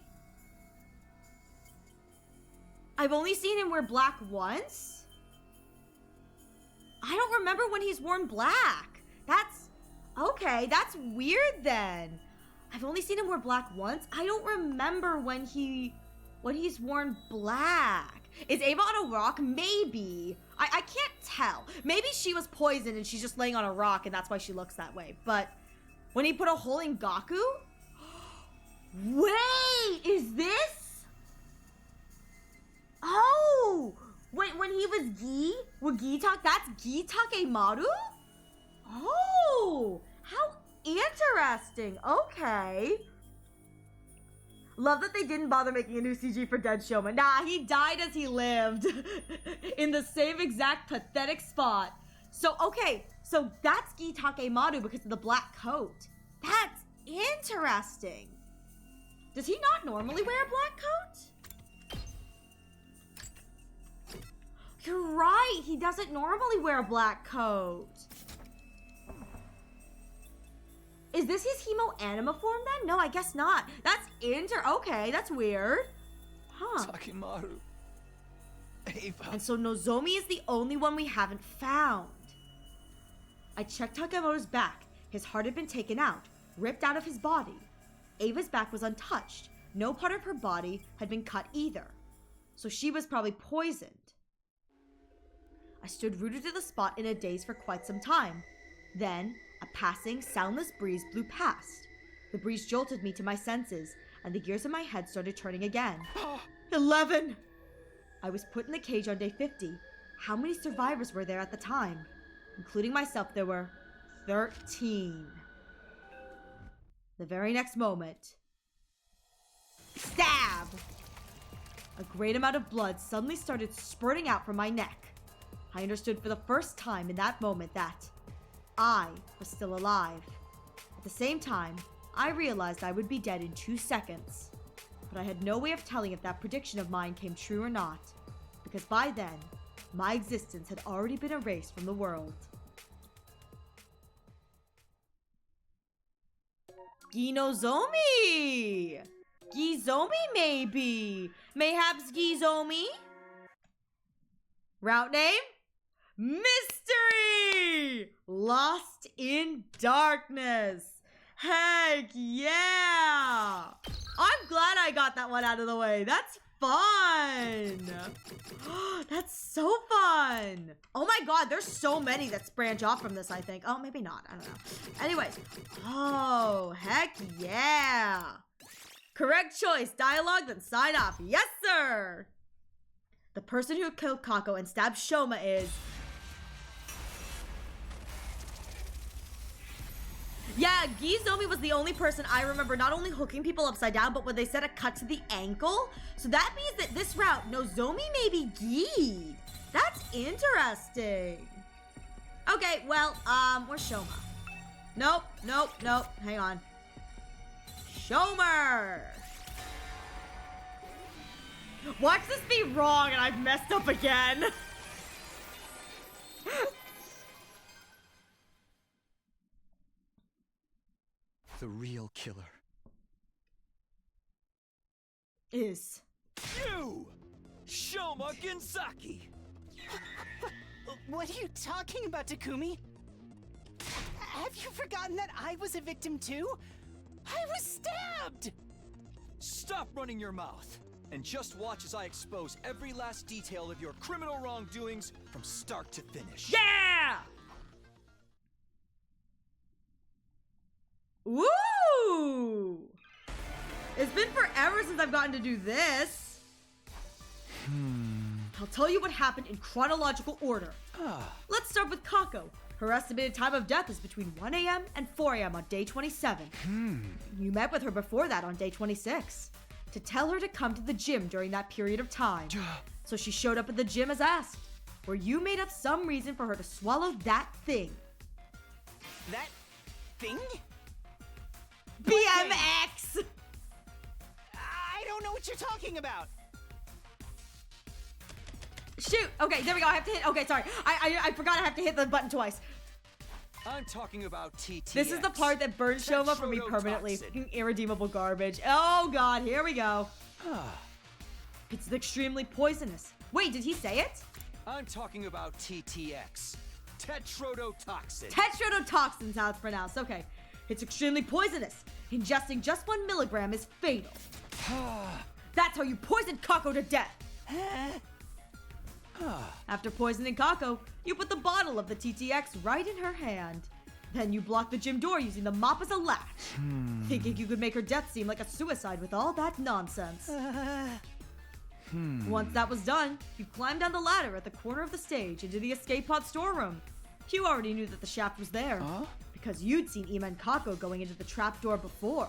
I've only seen him wear black once? I don't remember when he's worn black. That's... Okay, that's weird then. I've only seen him wear black once. I don't remember when he's worn black. Is Ava on a rock? Maybe. I can't tell. Maybe she was poisoned and she's just laying on a rock and that's why she looks that way. But when he put a hole in Gaku? Wait, is this? Oh, when he was Gi? With Gitak? That's Takemaru? Oh, how interesting. Okay. Love that they didn't bother making a new CG for Dead Shoma. Nah, he died as he lived. In the same exact pathetic spot. So, okay, so that's Takemaru because of the black coat. That's interesting. Does he not normally wear a black coat? You're right, he doesn't normally wear a black coat. Is this his Hemo Anima form then? No, I guess not. That's okay, that's weird. Huh. Takemaru. Ava. And so Nozomi is the only one we haven't found. I checked Takemaru's back. His heart had been taken out, ripped out of his body. Ava's back was untouched. No part of her body had been cut either. So she was probably poisoned. I stood rooted to the spot in a daze for quite some time. Then, a passing, soundless breeze blew past. The breeze jolted me to my senses, and the gears in my head started turning again. 11! I was put in the cage on day 50. How many survivors were there at the time? Including myself, there were 13. The very next moment, stab! A great amount of blood suddenly started spurting out from my neck. I understood for the first time in that moment that I was still alive. At the same time, I realized I would be dead in 2 seconds. But I had no way of telling if that prediction of mine came true or not, because by then, my existence had already been erased from the world. Ginozomi! Gizomi, maybe? Mayhaps Gizomi? Route name? Mystery! Lost in Darkness. Heck yeah! I'm glad I got that one out of the way. That's fun. That's so fun. Oh my god, there's so many that branch off from this, I think. Oh, maybe not. I don't know. Anyways. Oh, heck yeah. Correct choice. Dialogue, then sign off. Yes, sir. The person who killed Kako and stabbed Shoma is... Yeah, Gizomi was the only person I remember not only hooking people upside down, but when they said a cut to the ankle. So that means that this route, Nozomi may be Gi'd. That's interesting. Okay, well, where's Shoma? Nope. Hang on. Shomer! Watch this be wrong and I've messed up again. The real killer is you, Shoma Gensaki. What are you talking about, Takumi? Have you forgotten that I was a victim too? I was stabbed! Stop running your mouth and just watch as I expose every last detail of your criminal wrongdoings from start to finish. Yeah! Ooh! It's been forever since I've gotten to do this. I'll tell you what happened in chronological order. Let's start with Kako. Her estimated time of death is between 1 a.m. and 4 a.m. on day 27. You met with her before that on day 26 to tell her to come to the gym during that period of time. So she showed up at the gym as asked, where you made up some reason for her to swallow that thing. That thing? BMX! I don't know what you're talking about. Shoot! Okay, there we go. I have to hit. Okay, sorry. I forgot I have to hit the button twice. I'm talking about TTX. This is the part that burns Shoma for me permanently. Fucking irredeemable garbage. Oh god, here we go. It's extremely poisonous. Wait, did he say it? I'm talking about TTX. Tetrodotoxin. Tetrodotoxin's how it's pronounced. Okay. It's extremely poisonous. Ingesting just 1 milligram is fatal. That's how you poisoned Kako to death. After poisoning Kako, you put the bottle of the TTX right in her hand. Then you blocked the gym door using the mop as a latch, thinking you could make her death seem like a suicide with all that nonsense. Once that was done, you climbed down the ladder at the corner of the stage into the escape pod storeroom. You already knew that the shaft was there, because you'd seen Ima and Kako going into the trapdoor before.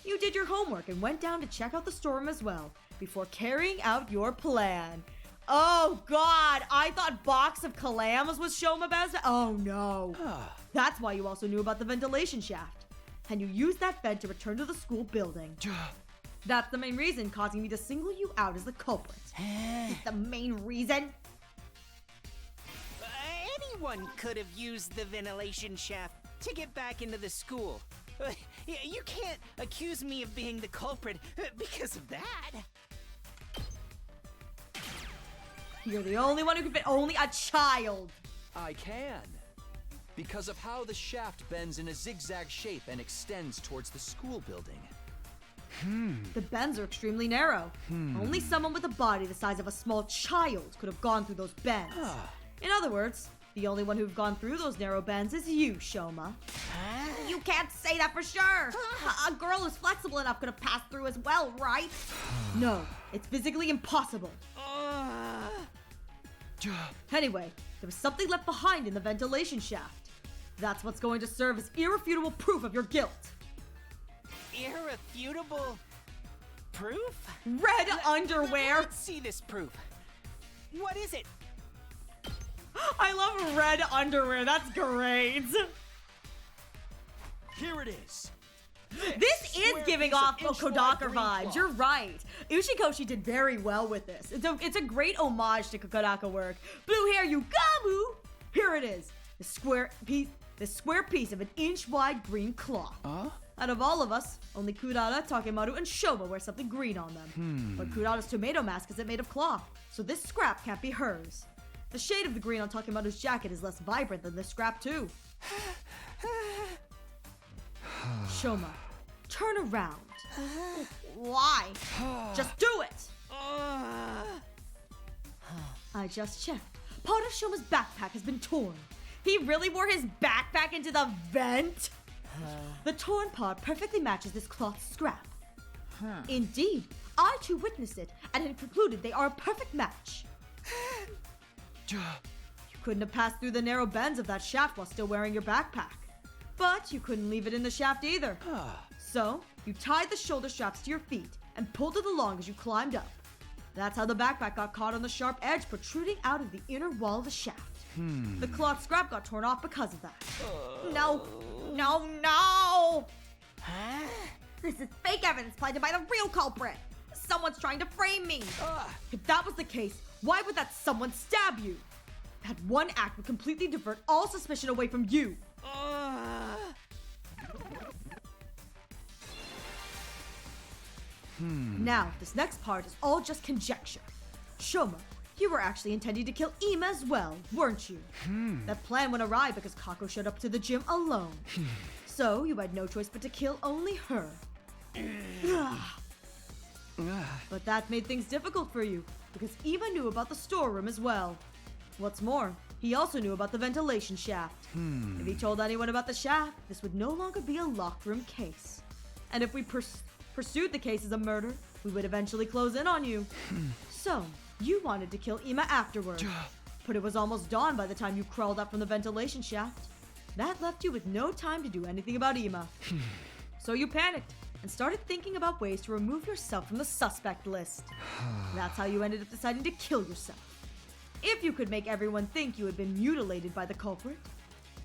You did your homework and went down to check out the storeroom as well, before carrying out your plan. Oh god, I thought Box of Kalams was Shoma Bez. Oh no. That's why you also knew about the ventilation shaft. And you used that vent to return to the school building. That's the main reason causing me to single you out as the culprit. It's the main reason. Anyone could have used the ventilation shaft to get back into the school. You can't accuse me of being the culprit because of that. You're the only one who can fit only a child. I can. Because of how the shaft bends in a zigzag shape and extends towards the school building. The bends are extremely narrow. Only someone with a body the size of a small child could have gone through those bends. In other words, the only one who've gone through those narrow bends is you, Shoma. You can't say that for sure. A girl who's flexible enough could have passed through as well, right? No, it's physically impossible. Anyway, there was something left behind in the ventilation shaft. That's what's going to serve as irrefutable proof of your guilt. Irrefutable proof? Red underwear! Let's see this proof. What is it? I love red underwear, that's great! Here it is. This is giving off Kodaka vibes, you're right. Ushikoshi did very well with this. It's a great homage to Kodaka work. Blue hair, you gamu! Here it is, this square piece of an inch-wide green cloth. Out of all of us, only Kurara, Takemaru, and Shoma wear something green on them. But Kurara's tomato mask isn't made of cloth, so this scrap can't be hers. The shade of the green on Takemaru's jacket is less vibrant than this scrap too. Shoma, turn around. Why? Just do it! I just checked. Part of Shoma's backpack has been torn. He really wore his backpack into the vent? The torn part perfectly matches this cloth scrap. Indeed, I too witnessed it and have concluded they are a perfect match. You couldn't have passed through the narrow bends of that shaft while still wearing your backpack. But you couldn't leave it in the shaft either. So, you tied the shoulder straps to your feet and pulled it along as you climbed up. That's how the backpack got caught on the sharp edge protruding out of the inner wall of the shaft. The cloth scrap got torn off because of that. No! This is fake evidence planted by the real culprit. Someone's trying to frame me. If that was the case, why would that someone stab you? That one act would completely divert all suspicion away from you. Now, this next part is all just conjecture. Shoma, you were actually intending to kill Ima as well, weren't you? That plan went awry because Kako showed up to the gym alone. So, you had no choice but to kill only her. But that made things difficult for you, because Ima knew about the storeroom as well. What's more, he also knew about the ventilation shaft. If he told anyone about the shaft, this would no longer be a locked room case. And if we pursued the case as a murder, we would eventually close in on you. So, you wanted to kill Ima afterward. But it was almost dawn by the time you crawled up from the ventilation shaft. That left you with no time to do anything about Ima. So you panicked and started thinking about ways to remove yourself from the suspect list. That's how you ended up deciding to kill yourself. If you could make everyone think you had been mutilated by the culprit,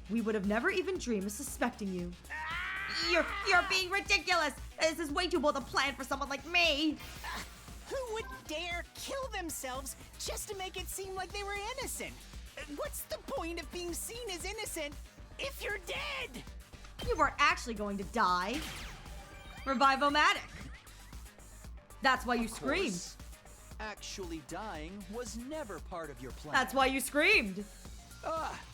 we would have never even dreamed of suspecting you. You're being ridiculous. This is way too bold a plan for someone like me. Who would dare kill themselves just to make it seem like they were innocent? What's the point of being seen as innocent if you're dead? You were actually going to die. Revive-o-matic. That's why you screamed. Actually dying was never part of your plan. That's why you screamed.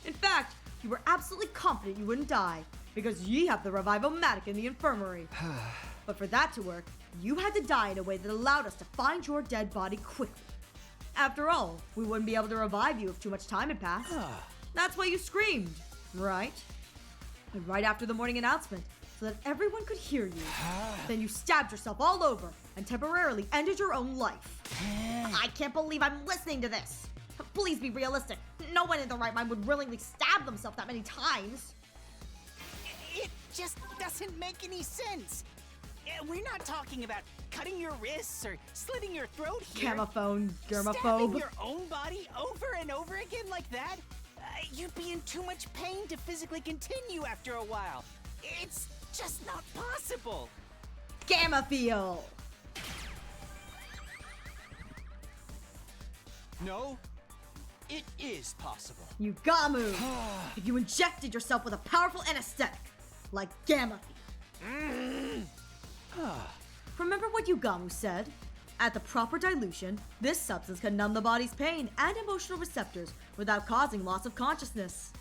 In fact, you were absolutely confident you wouldn't die, because ye have the Revive-o-matic in the infirmary. But for that to work, you had to die in a way that allowed us to find your dead body quickly. After all, we wouldn't be able to revive you if too much time had passed. That's why you screamed, right? And right after the morning announcement, so that everyone could hear you. Then you stabbed yourself all over and temporarily ended your own life. I can't believe I'm listening to this. Please be realistic. No one in their right mind would willingly stab themselves that many times. It just doesn't make any sense. We're not talking about cutting your wrists or slitting your throat here. Camophone, germaphobe. Stabbing your own body over and over again like that? You'd be in too much pain to physically continue after a while. It's just not possible. Gamma feel. No, it is possible. You gamu. If you injected yourself with a powerful anesthetic, like gamma. Remember what Yugamu said? At the proper dilution, this substance can numb the body's pain and emotional receptors without causing loss of consciousness.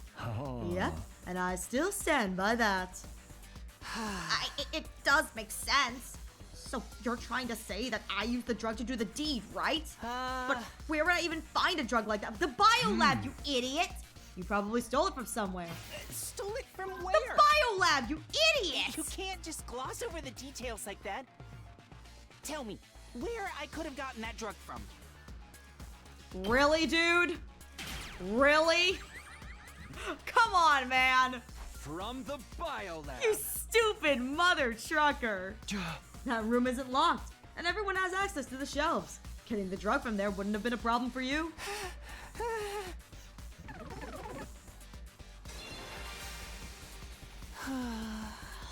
Yep, and I still stand by that. It does make sense. So you're trying to say that I used the drug to do the deed, right? But where would I even find a drug like that? The biolab, you idiot! You probably stole it from somewhere. Stole it from where? The biolab, you idiot! You can't just gloss over the details like that. Tell me, where I could have gotten that drug from. Really, dude? Really? Come on, man! From the biolab. You stupid mother trucker! That room isn't locked, and everyone has access to the shelves. Getting the drug from there wouldn't have been a problem for you.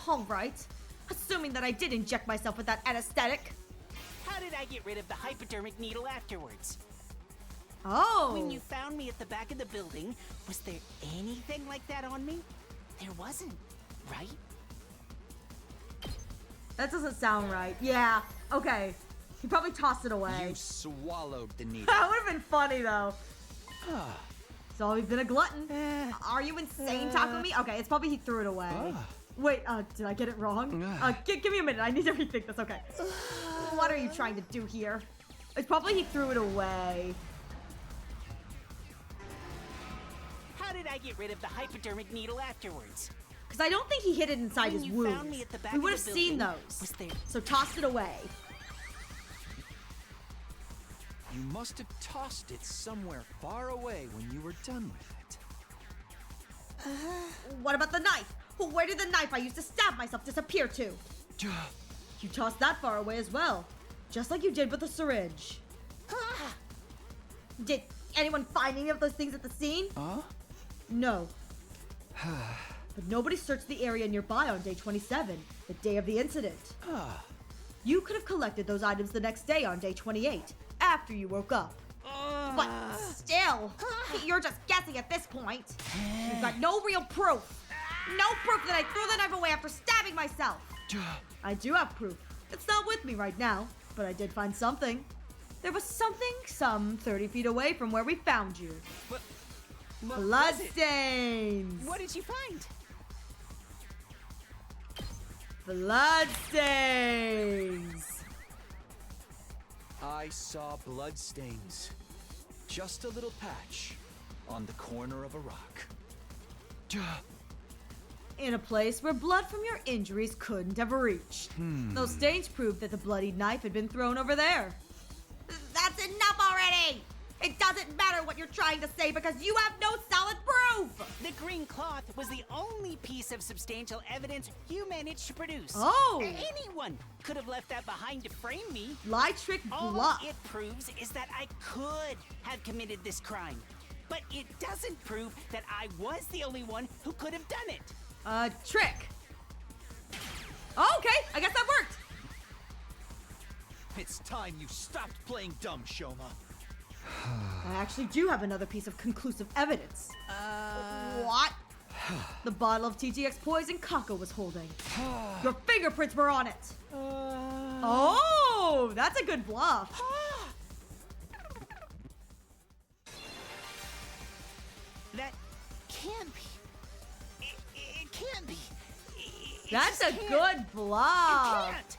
Alright. Assuming that I did inject myself with that anesthetic. How did I get rid of the hypodermic needle afterwards? Oh! When you found me at the back of the building, was there anything like that on me? There wasn't, right? That doesn't sound right. Yeah, okay. He probably tossed it away. You swallowed the needle. That would have been funny, though. So he's been a glutton. Are you insane, Taco Me? Okay, it's probably he threw it away. Wait, did I get it wrong? Give me a minute. I need to rethink this. Okay. What are you trying to do here? It's probably he threw it away. How did I get rid of the hypodermic needle afterwards? Because I don't think he hid it inside When his you wounds. found me at the back We of would the have seen building, those. was there- So tossed it away. You must have tossed it somewhere far away when you were done with it. What about the knife? Where did the knife I used to stab myself disappear to? You tossed that far away as well. Just like you did with the syringe. Did anyone find any of those things at the scene? No. But nobody searched the area nearby on day 27, the day of the incident. You could have collected those items the next day on day 28, after you woke up. But still, you're just guessing at this point. You've got no real proof. No proof that I threw the knife away after stabbing myself. I do have proof. It's not with me right now, but I did find something. There was something some 30 feet away from where we found you. Bloodstains! What did you find? Bloodstains! I saw bloodstains. Just a little patch on the corner of a rock. In a place where blood from your injuries couldn't have reached. Those stains proved that the bloodied knife had been thrown over there. That's enough already! It doesn't matter what you're trying to say because you have no solid proof! The green cloth was the only piece of substantial evidence you managed to produce. Oh! Anyone could have left that behind to frame me. Lie, trick, All bluff. it proves is that I could have committed this crime. But it doesn't prove that I was the only one who could have done it. Trick. Oh, okay, I guess that worked. It's time you stopped playing dumb, Shoma. I actually do have another piece of conclusive evidence. What? The bottle of TTX poison Kako was holding. Your fingerprints were on it. Oh, that's a good bluff. That can't be. It can't be. That's a good bluff. It can't.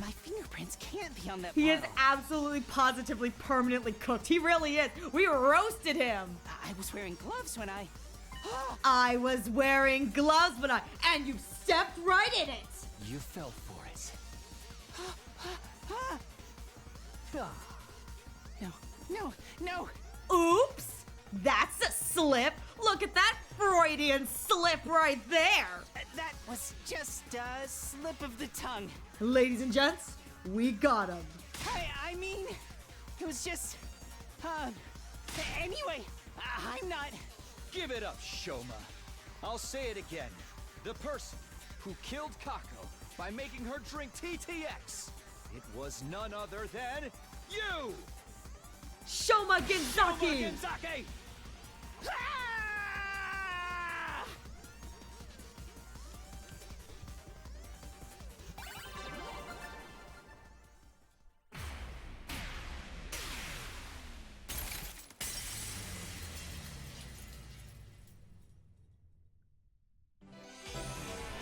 My fingerprints can't be on that He is bottle. absolutely positively permanently cooked. He really is. We roasted him. I was wearing gloves when I... I was wearing gloves when and you stepped right in it. You fell for it. No. Oops. That's a slip. Look at that Freudian slip right there. That was just a slip of the tongue. Ladies and gents, we got him. I mean, it was just... anyway, I'm not... Give it up, Shoma. I'll say it again. The person who killed Kako by making her drink TTX. It was none other than you! Shoma Ginzaki! Shoma Ginzaki!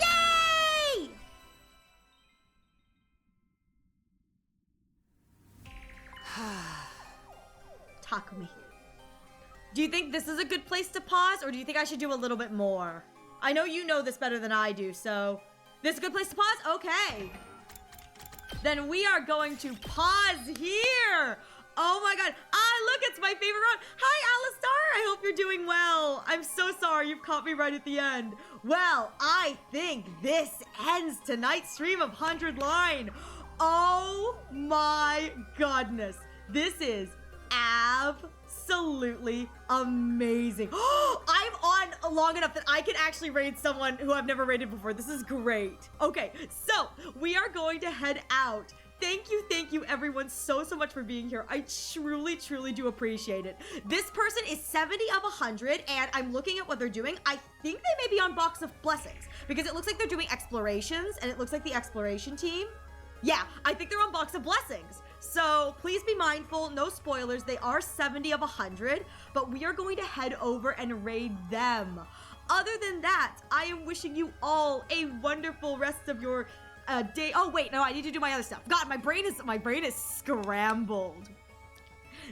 Yay! Takumi. Do you think this is a good place to pause, or do you think I should do a little bit more? I know you know this better than I do, so... This is a good place to pause? Okay. Then we are going to pause here. Oh my god. Look, it's my favorite round. Hi, Alistar. I hope you're doing well. I'm so sorry you've caught me right at the end. Well, I think this ends tonight's stream of 100 Line. Oh my goodness. This is absolutely amazing. I'm on long enough that I can actually raid someone who I've never raided before. This is great. Okay, so we are going to head out. Thank you everyone so much for being here. I truly do appreciate it. This person is 70 of 100 and I'm looking at what they're doing. I think they may be on Box of Blessings because it looks like they're doing explorations and it looks like the exploration team. Yeah, I think they're on Box of Blessings. So please be mindful, no spoilers. They are 70 of 100, but we are going to head over and raid them. Other than that, I am wishing you all a wonderful rest of your day. Oh wait, no, I need to do my other stuff. God, my brain is scrambled.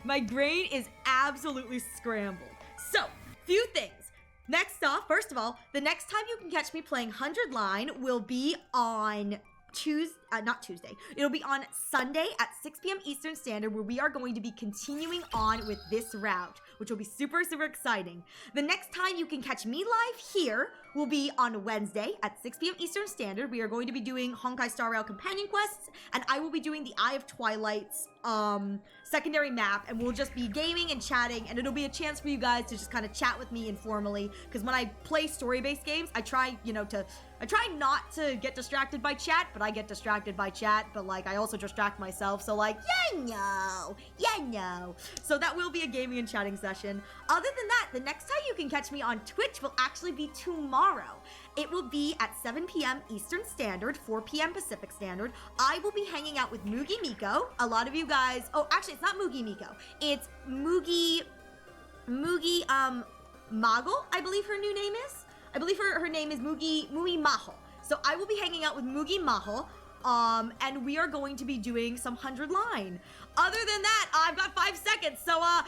My brain is absolutely scrambled. So, few things. Next off, first of all, the next time you can catch me playing 100 Line will be on not Tuesday. It'll be on Sunday at 6 p.m. Eastern Standard, where we are going to be continuing on with this route, which will be super exciting. The next time you can catch me live here will be on Wednesday at 6 p.m. Eastern Standard. We are going to be doing Honkai Star Rail companion quests, and I will be doing the Eye of Twilight's secondary map, and we'll just be gaming and chatting, and it'll be a chance for you guys to just kind of chat with me informally, because when I play story-based games, I try, I try not to get distracted by chat, but I get distracted by chat, but like I also distract myself, so like, you know. So that will be a gaming and chatting session. Other than that, the next time you can catch me on Twitch will actually be tomorrow. It will be at 7 p.m. Eastern Standard, 4 p.m. Pacific Standard. I will be hanging out with Mugi Miko. A lot of you guys, oh, actually it's not Mugi Miko. It's Mugi Mago, I believe her new name is. I believe her name is Mugi Maho. So I will be hanging out with Mugi Maho, and we are going to be doing some 100 Line. Other than that, I've got 5 seconds, so sorry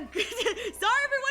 everyone.